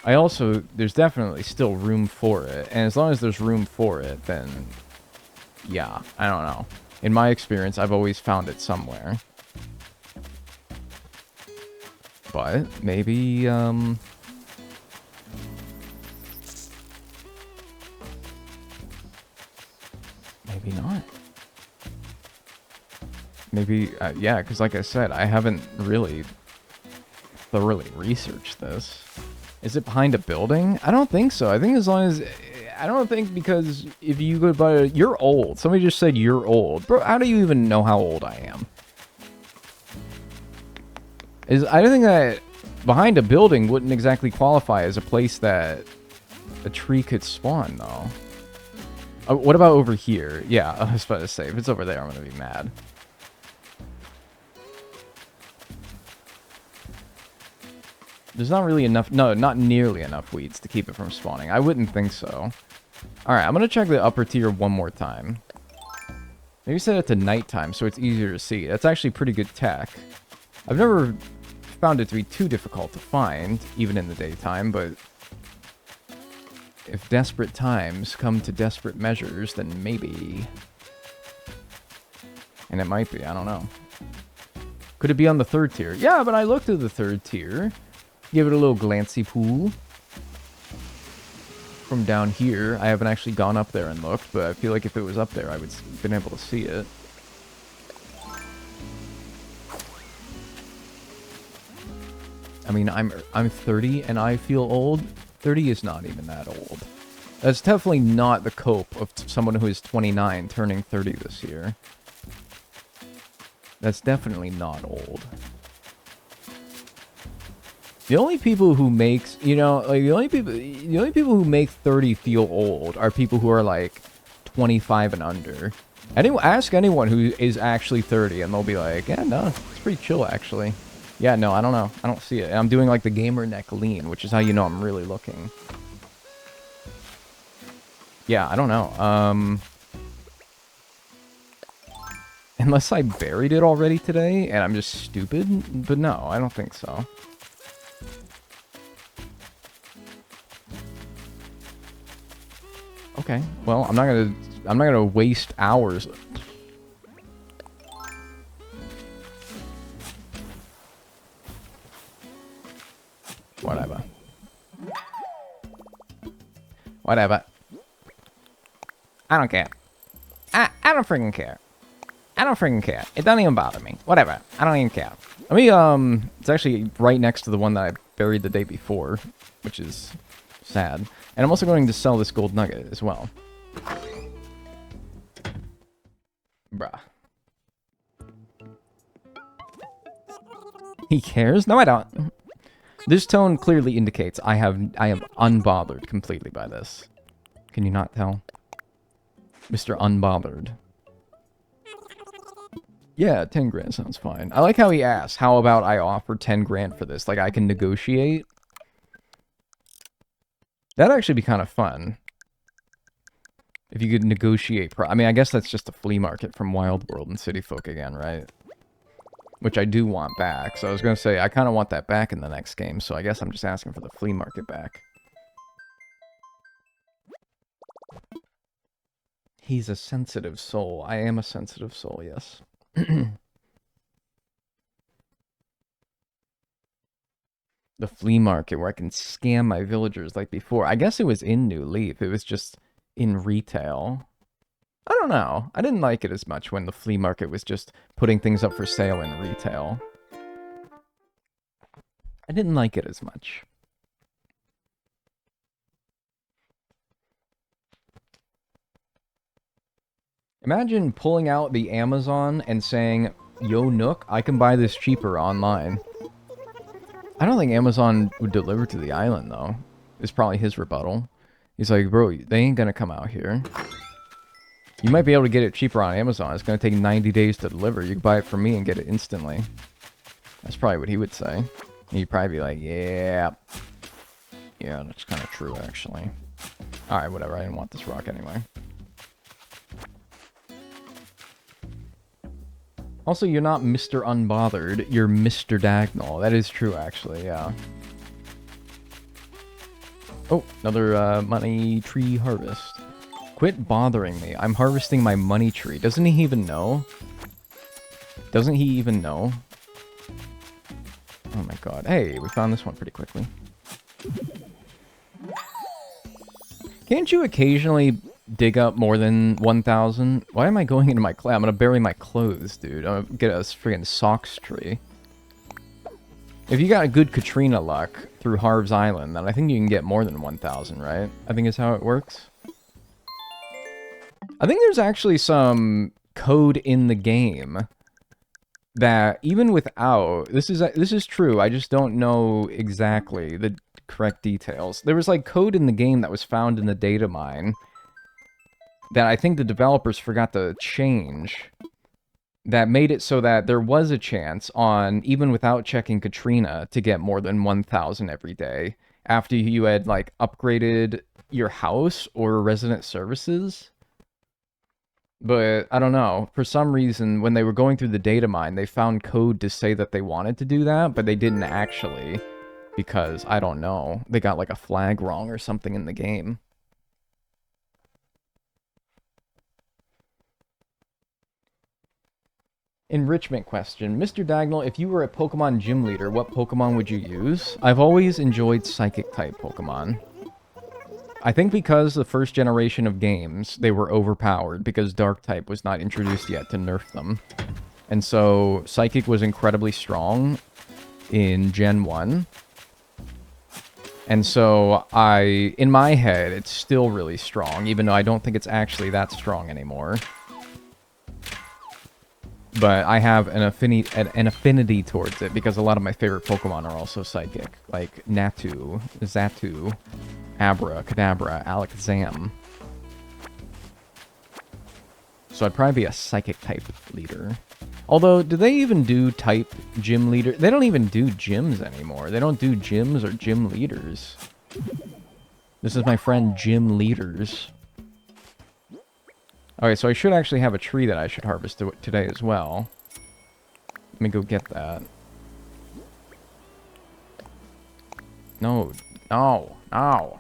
Speaker 1: I also, there's definitely still room for it. And as long as there's room for it, then, yeah, I don't know. In my experience, I've always found it somewhere. But maybe, maybe not. Maybe, yeah, because like I said, I haven't really thoroughly researched this. Is it behind a building? I don't think so. I think as long as... I don't think because if you go by... You're old. Somebody just said you're old. Bro, how do you even know how old I am? I don't think that behind a building wouldn't exactly qualify as a place that a tree could spawn, though. What about over here? Yeah, I was about to say, if it's over there, I'm going to be mad. There's not really enough... No, not nearly enough weeds to keep it from spawning. I wouldn't think so. Alright, I'm going to check the upper tier one more time. Maybe set it to nighttime so it's easier to see. That's actually pretty good tech. I've never found it to be too difficult to find, even in the daytime, but... if desperate times come to desperate measures, then maybe... And it might be, I don't know. Could it be on the third tier? Yeah, but I looked at the third tier. Give it a little glancy pool. From down here, I haven't actually gone up there and looked, but I feel like if it was up there, I would have been able to see it. I mean, I'm 30 and I feel old. 30 is not even that old. That's definitely not the cope of someone who is 29 turning 30 this year. That's definitely not old. The only people who makes, you know, like the only people who make 30 feel old are people who are like 25 and under. Ask anyone who is actually 30 and they'll be like, yeah, no, it's pretty chill actually. Yeah, no, I don't know. I don't see it. And I'm doing like the gamer neck lean, which is how you know I'm really looking. Yeah, I don't know. Unless I buried it already today and I'm just stupid, but no, I don't think so. Okay, well, I'm not gonna waste hours. Whatever. Whatever. I don't care. I don't freaking care. I don't freaking care. It doesn't even bother me. Whatever. I don't even care. Let me, it's actually right next to the one that I buried the day before, which is sad. And I'm also going to sell this gold nugget as well. Bruh. He cares? No, I don't. This tone clearly indicates I am unbothered completely by this. Can you not tell? Mr. Unbothered. Yeah, 10 grand sounds fine. I like how he asked, how about I offer 10 grand for this? Like, I can negotiate? That'd actually be kind of fun. If you could negotiate... I mean, I guess that's just a flea market from Wild World and City Folk again, right? Which I do want back. So I was going to say, I kind of want that back in the next game. So I guess I'm just asking for the flea market back. He's a sensitive soul. I am a sensitive soul, yes. The flea market where I can scam my villagers like before. I guess it was in New Leaf. It was just in retail. I don't know. I didn't like it as much when the flea market was just putting things up for sale in retail. I didn't like it as much. Imagine pulling out the Amazon and saying, yo, Nook, I can buy this cheaper online. I don't think Amazon would deliver to the island, though. It's probably his rebuttal. He's like, bro, they ain't gonna come out here. You might be able to get it cheaper on Amazon. It's gonna take 90 days to deliver. You can buy it from me and get it instantly. That's probably what he would say. And he'd probably be like, yeah. Yeah, that's kind of true, actually. Alright, whatever. I didn't want this rock anyway. Also, you're not Mr. Unbothered, you're Mr. Dagnall. That is true, actually, yeah. Oh, another money tree harvest. Quit bothering me. I'm harvesting my money tree. Doesn't he even know? Doesn't he even know? Oh my god. Hey, we found this one pretty quickly. Can't you occasionally dig up more than 1,000? Why am I going into my clay? I'm gonna bury my clothes, dude. I'm gonna get a friggin' socks tree. If you got a good Katrina luck through Harv's Island, then I think you can get more than 1,000, right? I think is how it works. I think there's actually some code in the game that even without... This is true, I just don't know exactly the correct details. There was like code in the game that was found in the data mine that I think the developers forgot to change, that made it so that there was a chance on, even without checking Katrina, to get more than 1,000 every day after you had, like, upgraded your house or resident services. But, I don't know, for some reason, when they were going through the data mine, they found code to say that they wanted to do that, but they didn't actually, because, I don't know, they got, like, a flag wrong or something in the game. Enrichment question. Mr. Dagnall, if you were a Pokemon gym leader, what Pokemon would you use? I've always enjoyed Psychic-type Pokemon. I think because the first generation of games, they were overpowered because Dark-type was not introduced yet to nerf them. And so, Psychic was incredibly strong in Gen 1. And so, in my head, it's still really strong, even though I don't think it's actually that strong anymore. but I have an affinity towards it because a lot of my favorite Pokemon are also psychic, like Natu, Xatu, Abra, Kadabra, Alakazam. So I'd probably be a psychic type leader. Although, do they even do type gym leader? They don't even do gyms anymore. They don't do gyms or gym leaders. This is my friend Gym Leaders. Okay, so I should actually have a tree that I should harvest today as well. Let me go get that. No, no, no.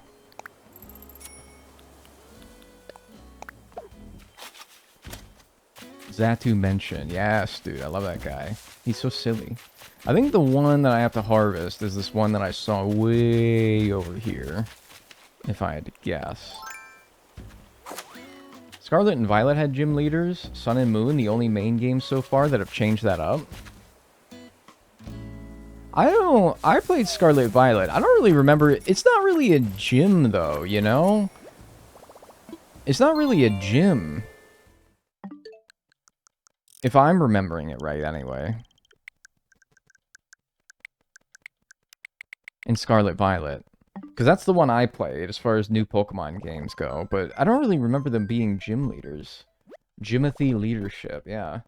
Speaker 1: Xatu mentioned. Yes, dude, I love that guy. He's so silly. I think the one that I have to harvest is this one that I saw way over here. If I had to guess. Scarlet and Violet had gym leaders. Sun and Moon, the only main games so far that have changed that up. I played Scarlet Violet. I don't really remember it. It's not really a gym, though, you know? It's not really a gym. If I'm remembering it right, anyway. In Scarlet Violet. Because that's the one I played, as far as new Pokemon games go. But I don't really remember them being gym leaders. Gymothy leadership, yeah.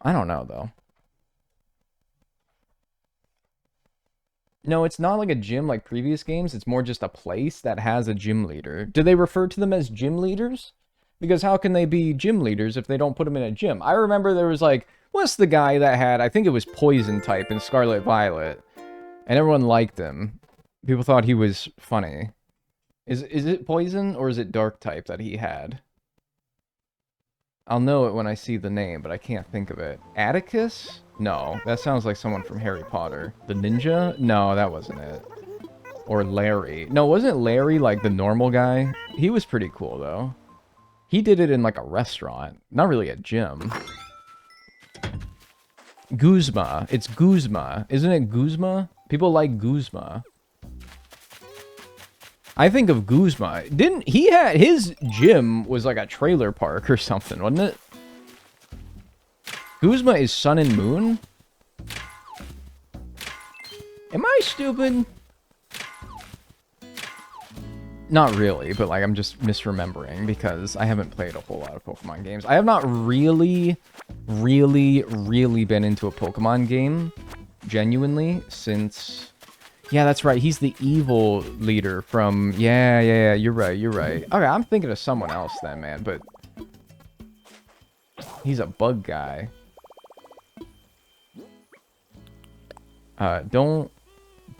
Speaker 1: I don't know, though. No, it's not like a gym like previous games. It's more just a place that has a gym leader. Do they refer to them as gym leaders? Because how can they be gym leaders if they don't put them in a gym? I remember there was like, what's the guy that had, I think it was Poison type in Scarlet Violet. And everyone liked him. People thought he was funny. Is it Poison or is it Dark type that he had? I'll know it when I see the name, but I can't think of it. Atticus? No, that sounds like someone from Harry Potter. The ninja? No, that wasn't it. Or Larry. No, wasn't Larry like the normal guy? He was pretty cool, though. He did it in like a restaurant. Not really a gym. Guzma. It's Guzma. Isn't it Guzma? People like Guzma. I think of Guzma. Didn't he had his gym was like a trailer park or something, wasn't it? Guzma is Sun and Moon? Am I stupid? Not really, but like I'm just misremembering because I haven't played a whole lot of Pokemon games. I have not really been into a Pokemon game, genuinely, since... Yeah, that's right, he's the evil leader from... Yeah, you're right. Okay, I'm thinking of someone else then, man, but... He's a bug guy. Don't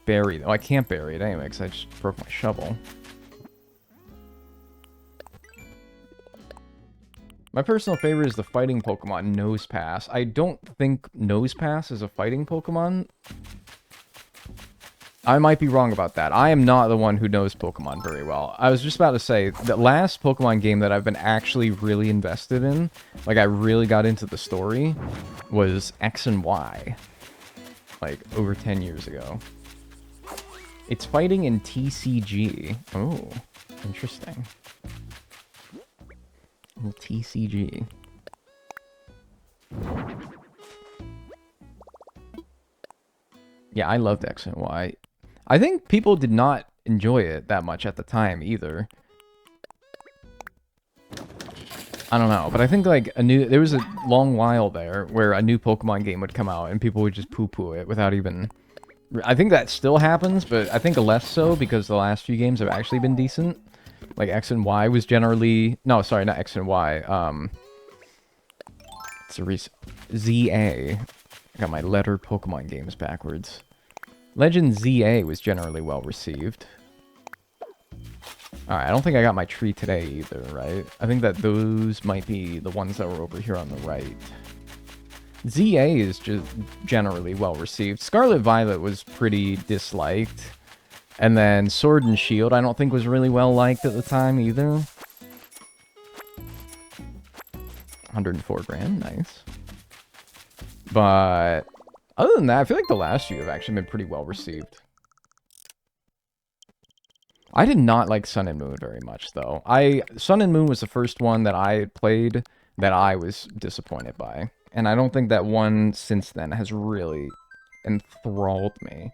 Speaker 1: bury... Oh, I can't bury it anyway, because I just broke my shovel. My personal favorite is the fighting Pokemon, Nosepass. I don't think Nosepass is a fighting Pokemon. I might be wrong about that. I am not the one who knows Pokemon very well. I was just about to say, the last Pokemon game that I've been actually really invested in, like I really got into the story, was X and Y. Like, over 10 years ago. It's fighting in TCG. Oh, interesting. TCG. Yeah, I loved X and Y. I think people did not enjoy it that much at the time either. I don't know, but I think like there was a long while there where a new Pokemon game would come out and people would just poo-poo it without even... I think that still happens, but I think less so because the last few games have actually been decent. Like, X and Y was generally... No, sorry, not X and Y. It's a ZA. I got my letter Pokemon games backwards. Legend ZA was generally well received. Alright, I don't think I got my tree today either, right? I think that those might be the ones that were over here on the right. ZA is just generally well received. Scarlet Violet was pretty disliked. And then Sword and Shield, I don't think was really well liked at the time either. 104 grand, nice. But other than that, I feel like the last few have actually been pretty well received. I did not like Sun and Moon very much, though. Sun and Moon was the first one that I played that I was disappointed by. And I don't think that one since then has really enthralled me.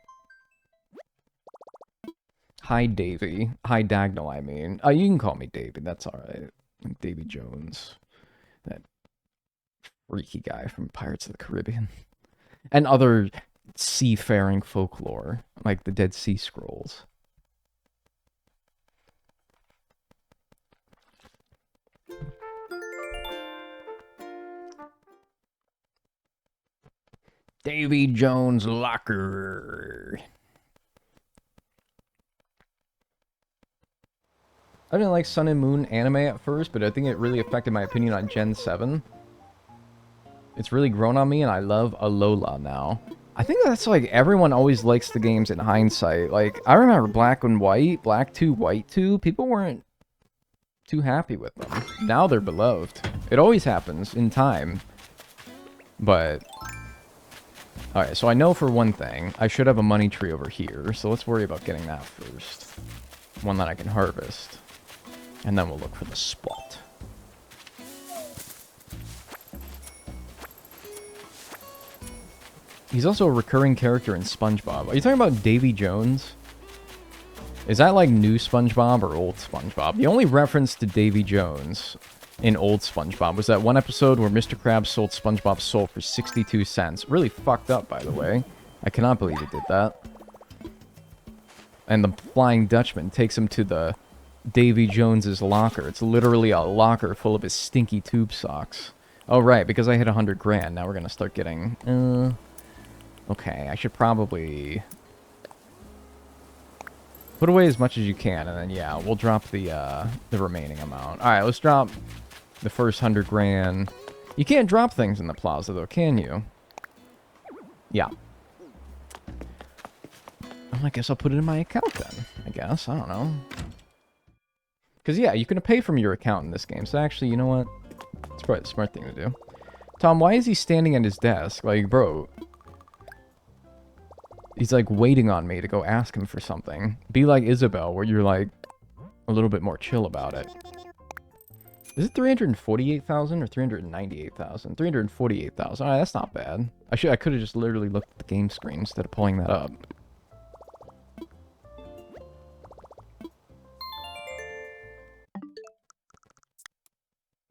Speaker 1: Hi, Davy. Hi, Dagnall, I mean. You can call me Davy, that's alright. Davy Jones. That freaky guy from Pirates of the Caribbean. And other seafaring folklore, like the Dead Sea Scrolls. Davy Jones' locker. I didn't like Sun and Moon anime at first, but I think it really affected my opinion on Gen 7. It's really grown on me, and I love Alola now. I think that's like, everyone always likes the games in hindsight. Like, I remember Black and White, Black 2, White 2, people weren't too happy with them. Now they're beloved. It always happens in time. But... alright, so I know for one thing, I should have a money tree over here, so let's worry about getting that first. One that I can harvest. And then we'll look for the spot. He's also a recurring character in SpongeBob. Are you talking about Davy Jones? Is that like new SpongeBob or old SpongeBob? The only reference to Davy Jones in old SpongeBob was that one episode where Mr. Krabs sold SpongeBob's soul for 62 cents. Really fucked up, by the way. I cannot believe he did that. And the Flying Dutchman takes him to the Davy Jones's locker. It's literally a locker full of his stinky tube socks. Oh, right, because I hit 100 grand. Now we're gonna start getting... okay, I should probably... put away as much as you can, and then, yeah, we'll drop the remaining amount. Alright, let's drop the first 100 grand. You can't drop things in the plaza, though, can you? Yeah. Well, I guess I'll put it in my account, then. I guess. I don't know. Because, yeah, you can pay from your account in this game. So, actually, you know what? It's probably the smart thing to do. Tom, why is he standing at his desk? Like, bro... he's, like, waiting on me to go ask him for something. Be like Isabel, where you're, like, a little bit more chill about it. Is it 348,000 or 398,000? 348,000. Alright, that's not bad. I could have just literally looked at the game screen instead of pulling that up.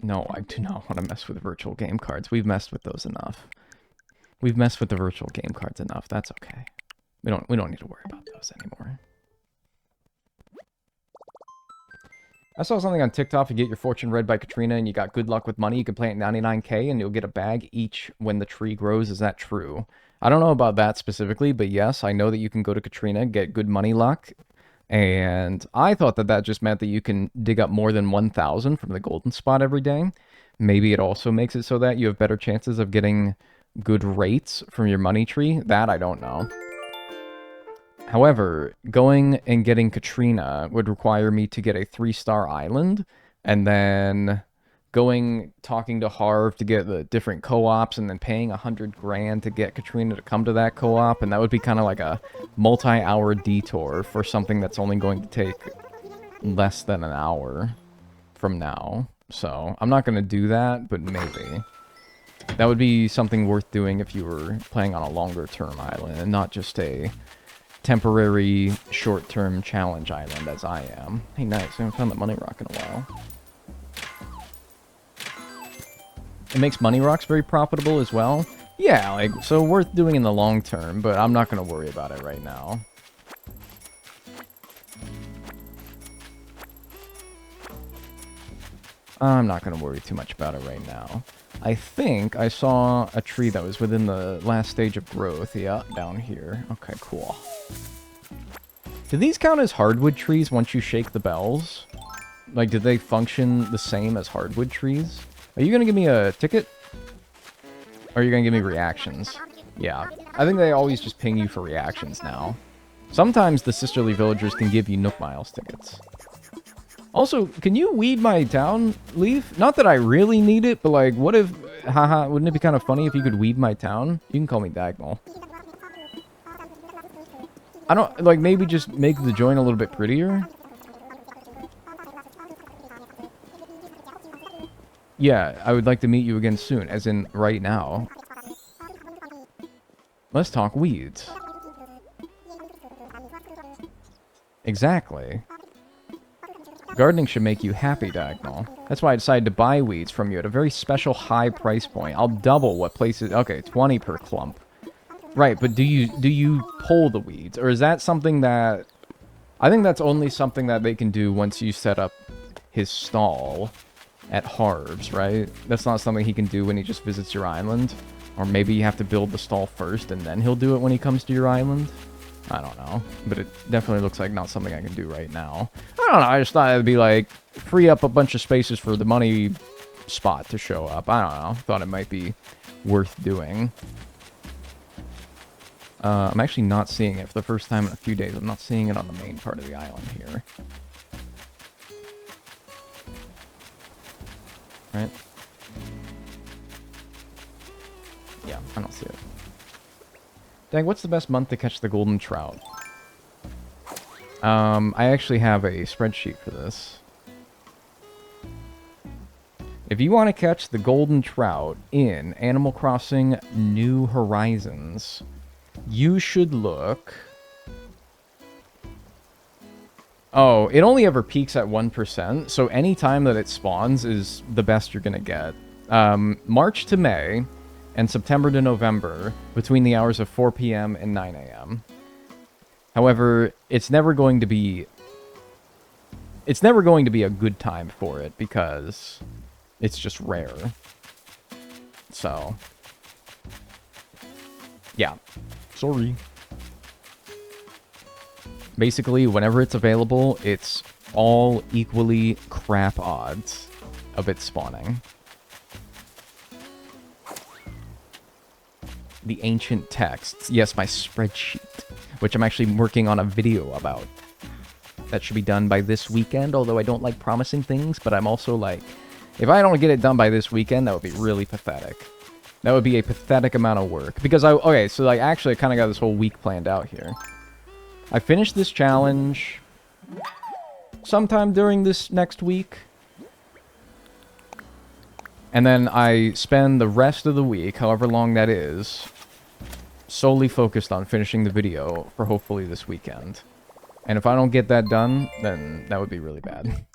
Speaker 1: No, I do not want to mess with virtual game cards. We've messed with those enough. We've messed with the virtual game cards enough. That's okay. We don't need to worry about those anymore. I saw something on TikTok. If you get your fortune read by Katrina and you got good luck with money, you can play at 99k and you'll get a bag each when the tree grows. Is that true? I don't know about that specifically, but yes, I know that you can go to Katrina, get good money luck. And I thought that that just meant that you can dig up more than 1,000 from the golden spot every day. Maybe it also makes it so that you have better chances of getting good rates from your money tree. That I don't know. However, going and getting Katrina would require me to get a 3-star island, and then talking to Harv to get the different co-ops, and then paying 100 grand to get Katrina to come to that co-op, and that would be kind of like a multi-hour detour for something that's only going to take less than an hour from now. So, I'm not going to do that, but maybe. That would be something worth doing if you were playing on a longer-term island, and not just a temporary, short-term challenge island as I am. Hey, nice. I haven't found that money rock in a while. It makes money rocks very profitable as well. Yeah, like, so worth doing in the long term, but I'm not going to worry about it right now. I'm not going to worry too much about it right now. I think I saw a tree that was within the last stage of growth. Yeah, down here. Okay, cool. Do these count as hardwood trees once you shake the bells? Like, do they function the same as hardwood trees? Are you going to give me a ticket? Or are you going to give me reactions? Yeah, I think they always just ping you for reactions now. Sometimes the Sisterly Villagers can give you Nook Miles tickets. Also, can you weed my town, Leaf? Not that I really need it, but like, what if... haha, wouldn't it be kind of funny if you could weed my town? You can call me Dagnall. I don't... like, maybe just make the joint a little bit prettier? Yeah, I would like to meet you again soon, as in right now. Let's talk weeds. Exactly. Gardening should make you happy, Diagonal. That's why I decided to buy weeds from you at a very special high price point. I'll double what places... Okay, 20 per clump. Right, but do you pull the weeds? Or is that something that... I think that's only something that they can do once you set up his stall at Harbs, right? That's not something he can do when he just visits your island. Or maybe you have to build the stall first and then he'll do it when he comes to your island. I don't know. But it definitely looks like not something I can do right now. I don't know, I just thought it'd be like, free up a bunch of spaces for the money spot to show up. I don't know. Thought it might be worth doing. I'm actually not seeing it for the first time in a few days. I'm not seeing it on the main part of the island here. Right? Yeah, I don't see it. Dang, what's the best month to catch the golden trout? I actually have a spreadsheet for this. If you want to catch the golden trout in Animal Crossing New Horizons, you should look... Oh, it only ever peaks at 1%, so any time that it spawns is the best you're gonna get. March to May, and September to November, between the hours of 4 p.m. and 9 a.m. However, it's never going to be a good time for it, because it's just rare. So, yeah. Sorry. Basically, whenever it's available, it's all equally crap odds of it spawning. The ancient texts. Yes, my spreadsheet, which I'm actually working on a video about. That should be done by this weekend, although I don't like promising things, but I'm also like, if I don't get it done by this weekend, that would be really pathetic. That would be a pathetic amount of work. Because okay, so like, actually, I kind of got this whole week planned out here. I finished this challenge sometime during this next week. And then I spend the rest of the week, however long that is, solely focused on finishing the video for hopefully this weekend. And if I don't get that done, then that would be really bad.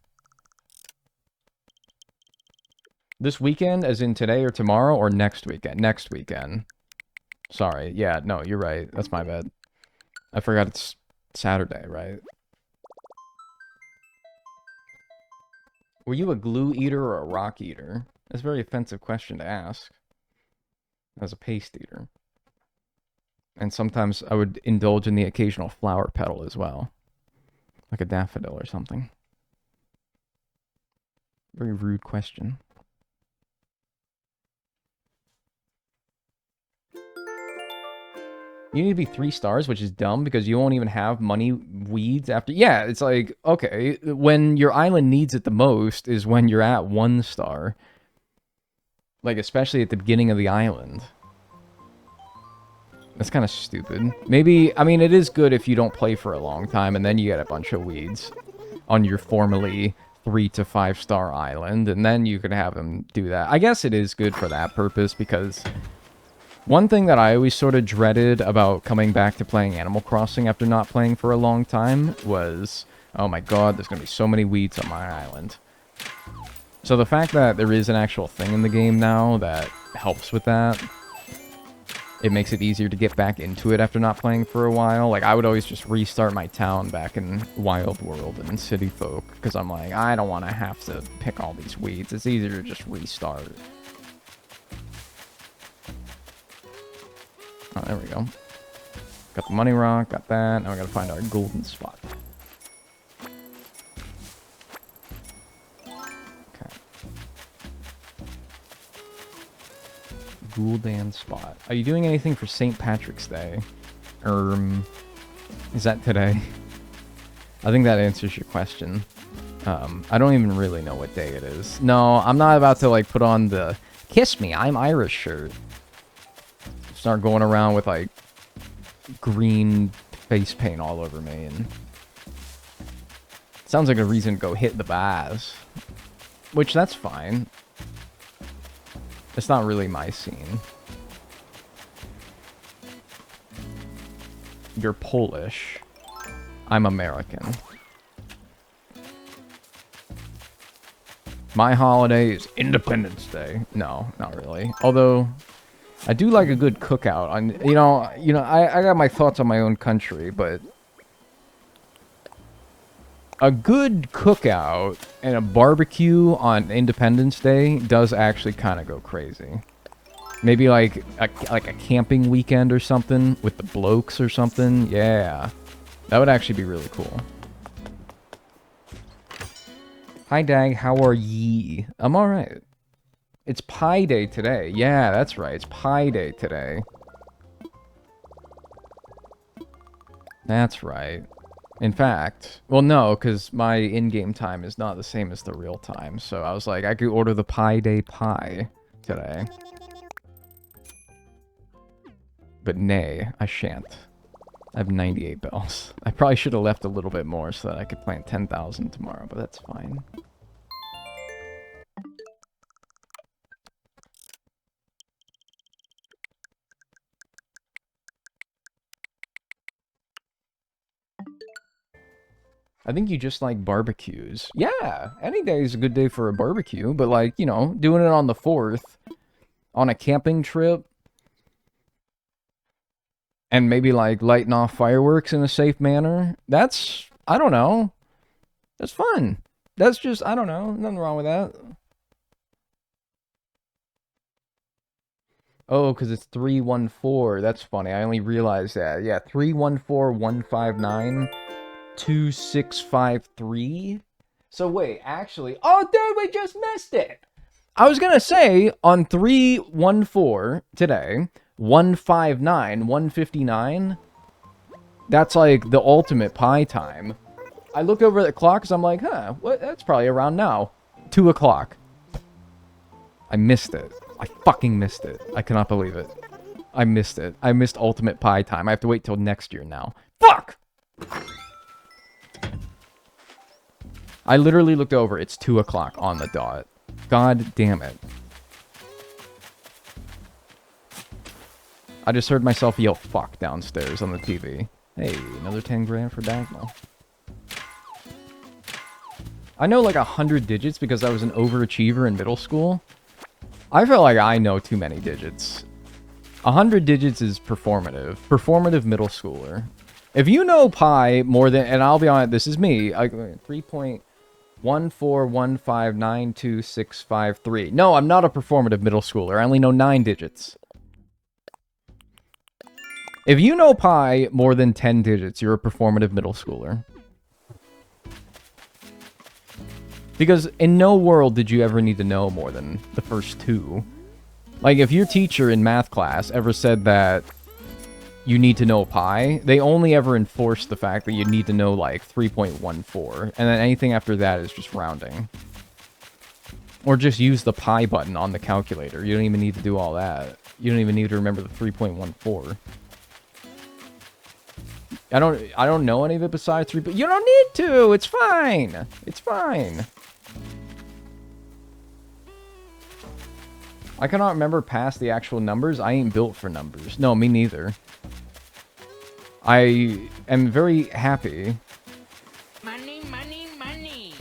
Speaker 1: This weekend, as in today or tomorrow, or next weekend? Next weekend. Sorry. Yeah, no, you're right. That's my bad. I forgot it's Saturday, right? Were you a glue eater or a rock eater? That's a very offensive question to ask. As a paste eater. And sometimes I would indulge in the occasional flower petal as well. Like a daffodil or something. Very rude question. You need to be 3 stars, which is dumb because you won't even have money weeds after. Yeah, it's like, okay, when your island needs it the most is when you're at 1 star. Like, especially at the beginning of the island. That's kind of stupid. Maybe, I mean, it is good if you don't play for a long time and then you get a bunch of weeds on your formerly 3 to 5 star island, and then you could have them do that. I guess it is good for that purpose because one thing that I always sort of dreaded about coming back to playing Animal Crossing after not playing for a long time was, oh my god, there's going to be so many weeds on my island. So the fact that there is an actual thing in the game now that helps with that, it makes it easier to get back into it after not playing for a while. Like, I would always just restart my town back in Wild World and City Folk, because I'm like, I don't want to have to pick all these weeds. It's easier to just restart. Oh, there we go. Got the money rock, got that. Now we gotta find our golden spot. Okay. Gul'dan spot. Are you doing anything for St. Patrick's Day? Is that today? I think that answers your question. I don't even really know what day it is. No, I'm not about to, like, put on the Kiss Me, I'm Irish shirt. Start going around with, like, green face paint all over me, and sounds like a reason to go hit the bars. Which, that's fine. It's not really my scene. You're Polish. I'm American. My holiday is Independence Day. No, not really. Although, I do like a good cookout. I got my thoughts on my own country, but a good cookout and a barbecue on Independence Day does actually kind of go crazy. Maybe like a camping weekend or something with the blokes or something. Yeah, that would actually be really cool. Hi, Dag. How are ye? I'm all right. It's Pi Day today. Yeah, that's right. It's Pi Day today. That's right. In fact, well, no, because my in-game time is not the same as the real time. So I was like, I could order the Pi Day pie today. But nay, I shan't. I have 98 bells. I probably should have left a little bit more so that I could plant 10,000 tomorrow, but that's fine. I think you just like barbecues. Yeah, any day is a good day for a barbecue, but like, you know, doing it on the 4th, on a camping trip, and maybe like lighting off fireworks in a safe manner, that's, I don't know, that's fun. That's just, I don't know, nothing wrong with that. Oh, because it's 314. That's funny. I only realized that. Yeah, 314-159-2653. So wait, actually, oh, dude, we just missed it. I was gonna say on 314 today, 159, 159. That's like the ultimate pie time. I look over at the clock because I'm like, huh, what? That's probably around now. 2 o'clock. I missed it. I fucking missed it. I cannot believe it. I missed it. I missed ultimate pie time. I have to wait till next year now. Fuck! I literally looked over. It's 2 o'clock on the dot. God damn it. I just heard myself yell fuck downstairs on the TV. Hey, another 10 grand for Dagnall. I know like 100 digits because I was an overachiever in middle school. I feel like I know too many digits. 100 digits is performative. Performative middle schooler. If you know pi more than, and I'll be honest, this is me, 3.141592653. No, I'm not a performative middle schooler. I only know 9 digits. If you know pi more than 10 digits, you're a performative middle schooler. Because in no world did you ever need to know more than the first 2. Like, if your teacher in math class ever said that you need to know pi, they only ever enforced the fact that you need to know, like, 3.14. And then anything after that is just rounding. Or just use the pi button on the calculator. You don't even need to do all that. You don't even need to remember the 3.14. I don't know any of it besides 3, but you don't need to! It's fine! It's fine! I cannot remember past the actual numbers. I ain't built for numbers. No, me neither. I am very happy.
Speaker 2: Money, money, money.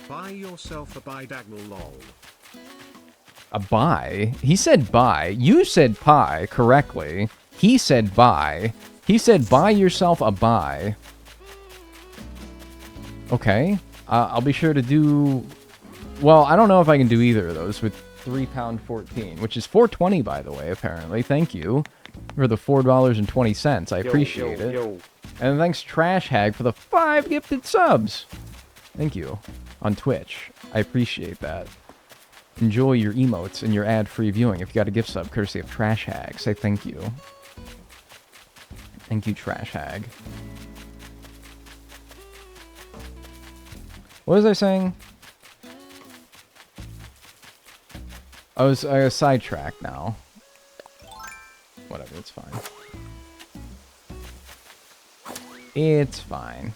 Speaker 3: Buy yourself a Dagnall lol.
Speaker 1: A buy? He said buy. You said pie correctly. He said buy. He said buy yourself a buy. Okay. I'll be sure to do... Well, I don't know if I can do either of those with £3.14, which is $4.20, by the way, apparently. Thank you for the $4.20. I appreciate it. And thanks, Trash Hag, for the 5 gifted subs. Thank you. On Twitch. I appreciate that. Enjoy your emotes and your ad-free viewing if you got a gift sub, courtesy of Trash Hag. Say thank you. Thank you, Trash Hag. What was I saying? I was sidetracked now. Whatever, it's fine. It's fine.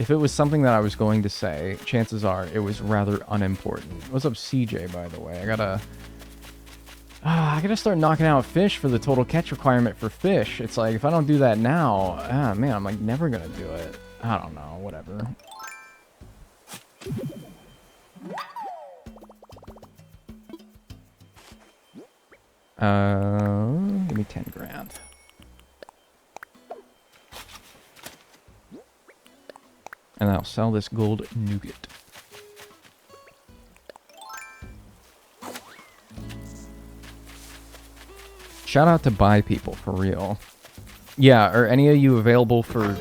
Speaker 1: If it was something that I was going to say, chances are it was rather unimportant. What's up, CJ, by the way? I gotta start knocking out fish for the total catch requirement for fish. It's like, if I don't do that now, man, I'm like never gonna do it. I don't know, whatever. Give me 10 grand. And I'll sell this gold nougat. Shout out to buy people, for real. Yeah, are any of you available for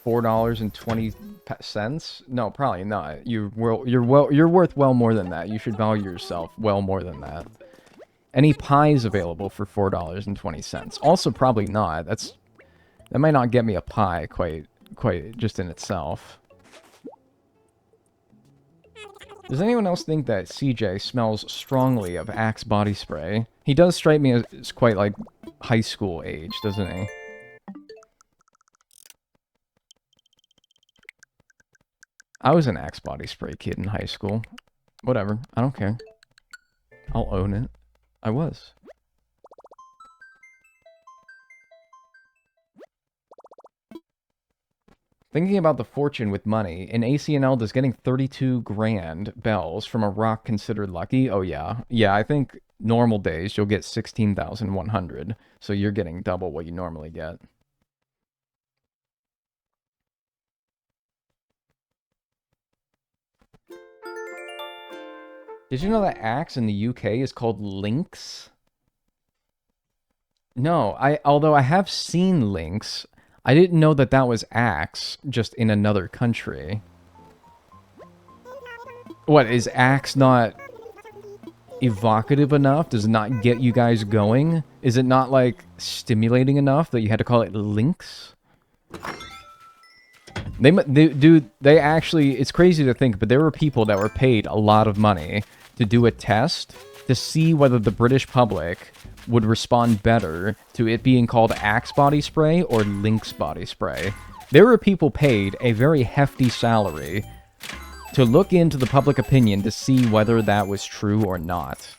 Speaker 1: $4.20? No, probably not. You're worth well more than that. You should value yourself well more than that. Any pies available for $4.20? Also, probably not. That might not get me a pie quite just in itself. Does anyone else think that CJ smells strongly of Axe body spray? He does strike me as quite like high school age, doesn't he? I was an Axe body spray kid in high school. Whatever, I don't care. I'll own it. I was. Thinking about the fortune with money, in ACNL, does getting 32 grand bells from a rock considered lucky? Oh yeah. Yeah, I think normal days you'll get 16,100, so you're getting double what you normally get. Did you know that Axe in the UK is called Lynx? No, although I have seen Lynx, I didn't know that that was Axe, just in another country. What, is Axe not evocative enough? Does it not get you guys going? Is it not, like, stimulating enough that you had to call it Lynx? They actually, it's crazy to think, but there were people that were paid a lot of money to do a test to see whether the British public would respond better to it being called Axe body spray or Lynx body spray. There were people paid a very hefty salary to look into the public opinion to see whether that was true or not.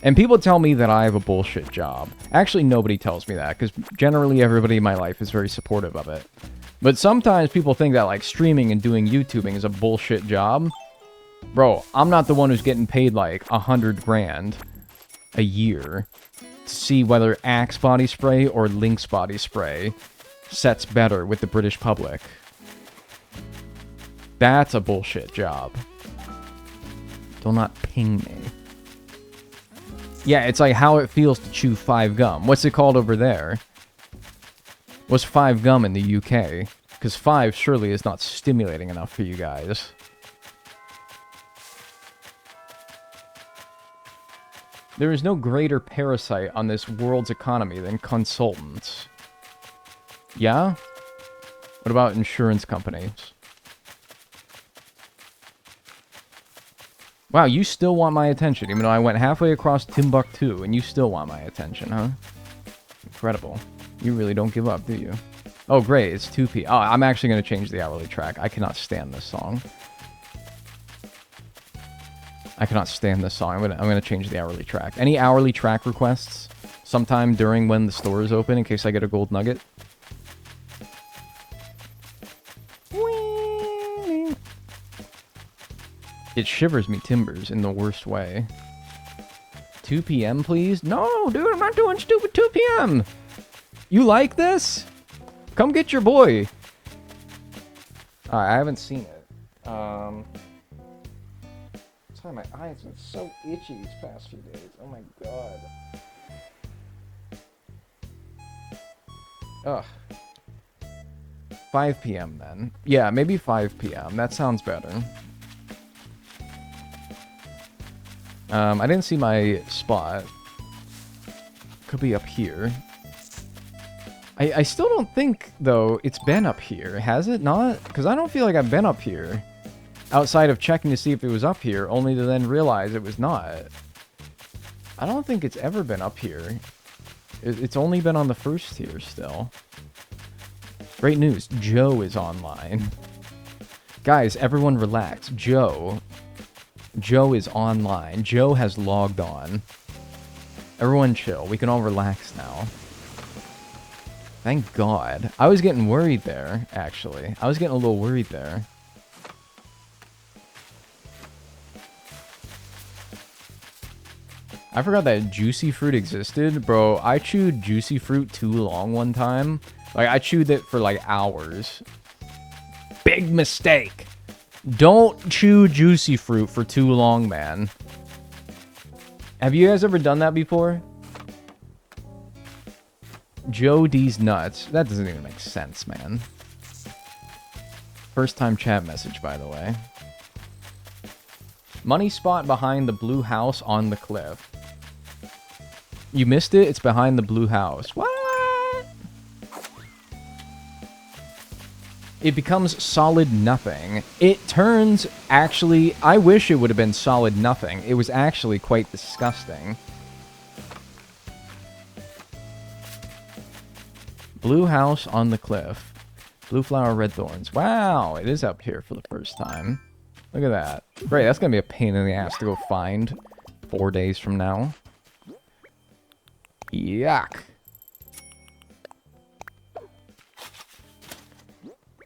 Speaker 1: And people tell me that I have a bullshit job. Actually, nobody tells me that, because generally everybody in my life is very supportive of it. But sometimes people think that, like, streaming and doing YouTubing is a bullshit job. Bro, I'm not the one who's getting paid, like, 100 grand a year to see whether Axe body spray or Lynx body spray sets better with the British public. That's a bullshit job. Do not ping me. Yeah, it's like how it feels to chew 5 gum. What's it called over there? What's 5 gum in the UK? Because 5 surely is not stimulating enough for you guys. There is no greater parasite on this world's economy than consultants. Yeah? What about insurance companies? Wow, you still want my attention, even though I went halfway across Timbuktu, and you still want my attention, huh? Incredible. You really don't give up, do you? Oh, great, it's 2 p. Oh, I'm actually going to change the hourly track. I cannot stand this song. I cannot stand this song. I'm gonna change the hourly track. Any hourly track requests? Sometime during when the store is open, in case I get a gold nugget? It shivers me timbers in the worst way. 2 p.m., please? No, dude, I'm not doing stupid 2 p.m. You like this? Come get your boy. I haven't seen it. My eyes have been so itchy these past few days. Oh my god. Ugh. 5 p.m. then. Yeah, maybe 5 p.m. That sounds better. I didn't see my spot. Could be up here. I still don't think, though, it's been up here. Has it not? Because I don't feel like I've been up here. Outside of checking to see if it was up here, only to then realize it was not. I don't think it's ever been up here. It's only been on the first tier still. Great news, Joe is online. Guys, everyone relax. Joe is online. Joe has logged on. Everyone chill. We can all relax now. Thank God. I was getting worried there, actually. I was getting a little worried there. I forgot that juicy fruit existed. Bro, I chewed juicy fruit too long one time. Like, I chewed it for, like, hours. Big mistake. Don't chew juicy fruit for too long, man. Have you guys ever done that before? Joe D's nuts. That doesn't even make sense, man. First time chat message, by the way. Money spot behind the blue house on the cliff. You missed it? It's behind the blue house. What? It becomes solid nothing. It turns, actually, I wish it would have been solid nothing. It was actually quite disgusting. Blue house on the cliff. Blue flower, red thorns. Wow, it is up here for the first time. Look at that. Great, that's gonna be a pain in the ass to go find 4 days from now. Yuck.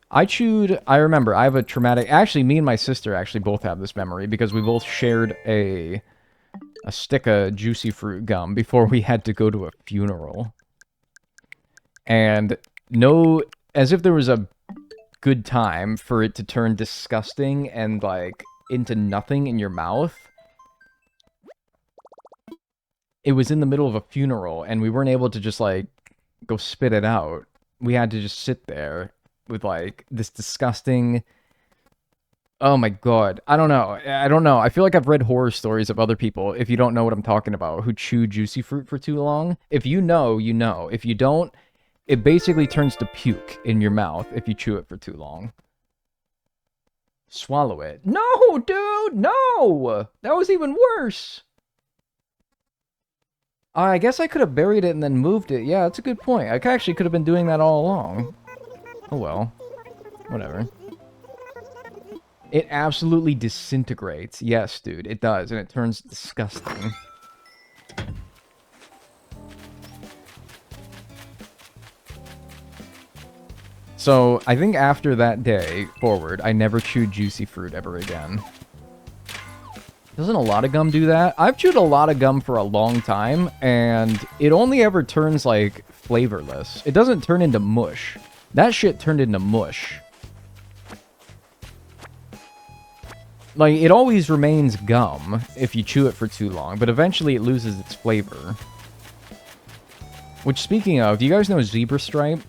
Speaker 1: I remember, I have a traumatic... Actually, me and my sister actually both have this memory because we both shared a stick of juicy fruit gum before we had to go to a funeral. And no... As if there was a good time for it to turn disgusting and, like, into nothing in your mouth. It was in the middle of a funeral, and we weren't able to just, like, go spit it out. We had to just sit there with, like, this disgusting... Oh my god. I don't know. I feel like I've read horror stories of other people, if you don't know what I'm talking about, who chew juicy fruit for too long. If you know, you know. If you don't, it basically turns to puke in your mouth if you chew it for too long. Swallow it. No, dude! No! That was even worse! I guess I could have buried it and then moved it. Yeah, that's a good point. I actually could have been doing that all along. Oh well. Whatever. It absolutely disintegrates. Yes, dude, it does, and it turns disgusting. So, I think after that day forward, I never chewed juicy fruit ever again. Doesn't a lot of gum do that? I've chewed a lot of gum for a long time, and it only ever turns, like, flavorless. It doesn't turn into mush. That shit turned into mush. Like, it always remains gum if you chew it for too long, but eventually it loses its flavor. Which, speaking of, do you guys know Zebra Stripe?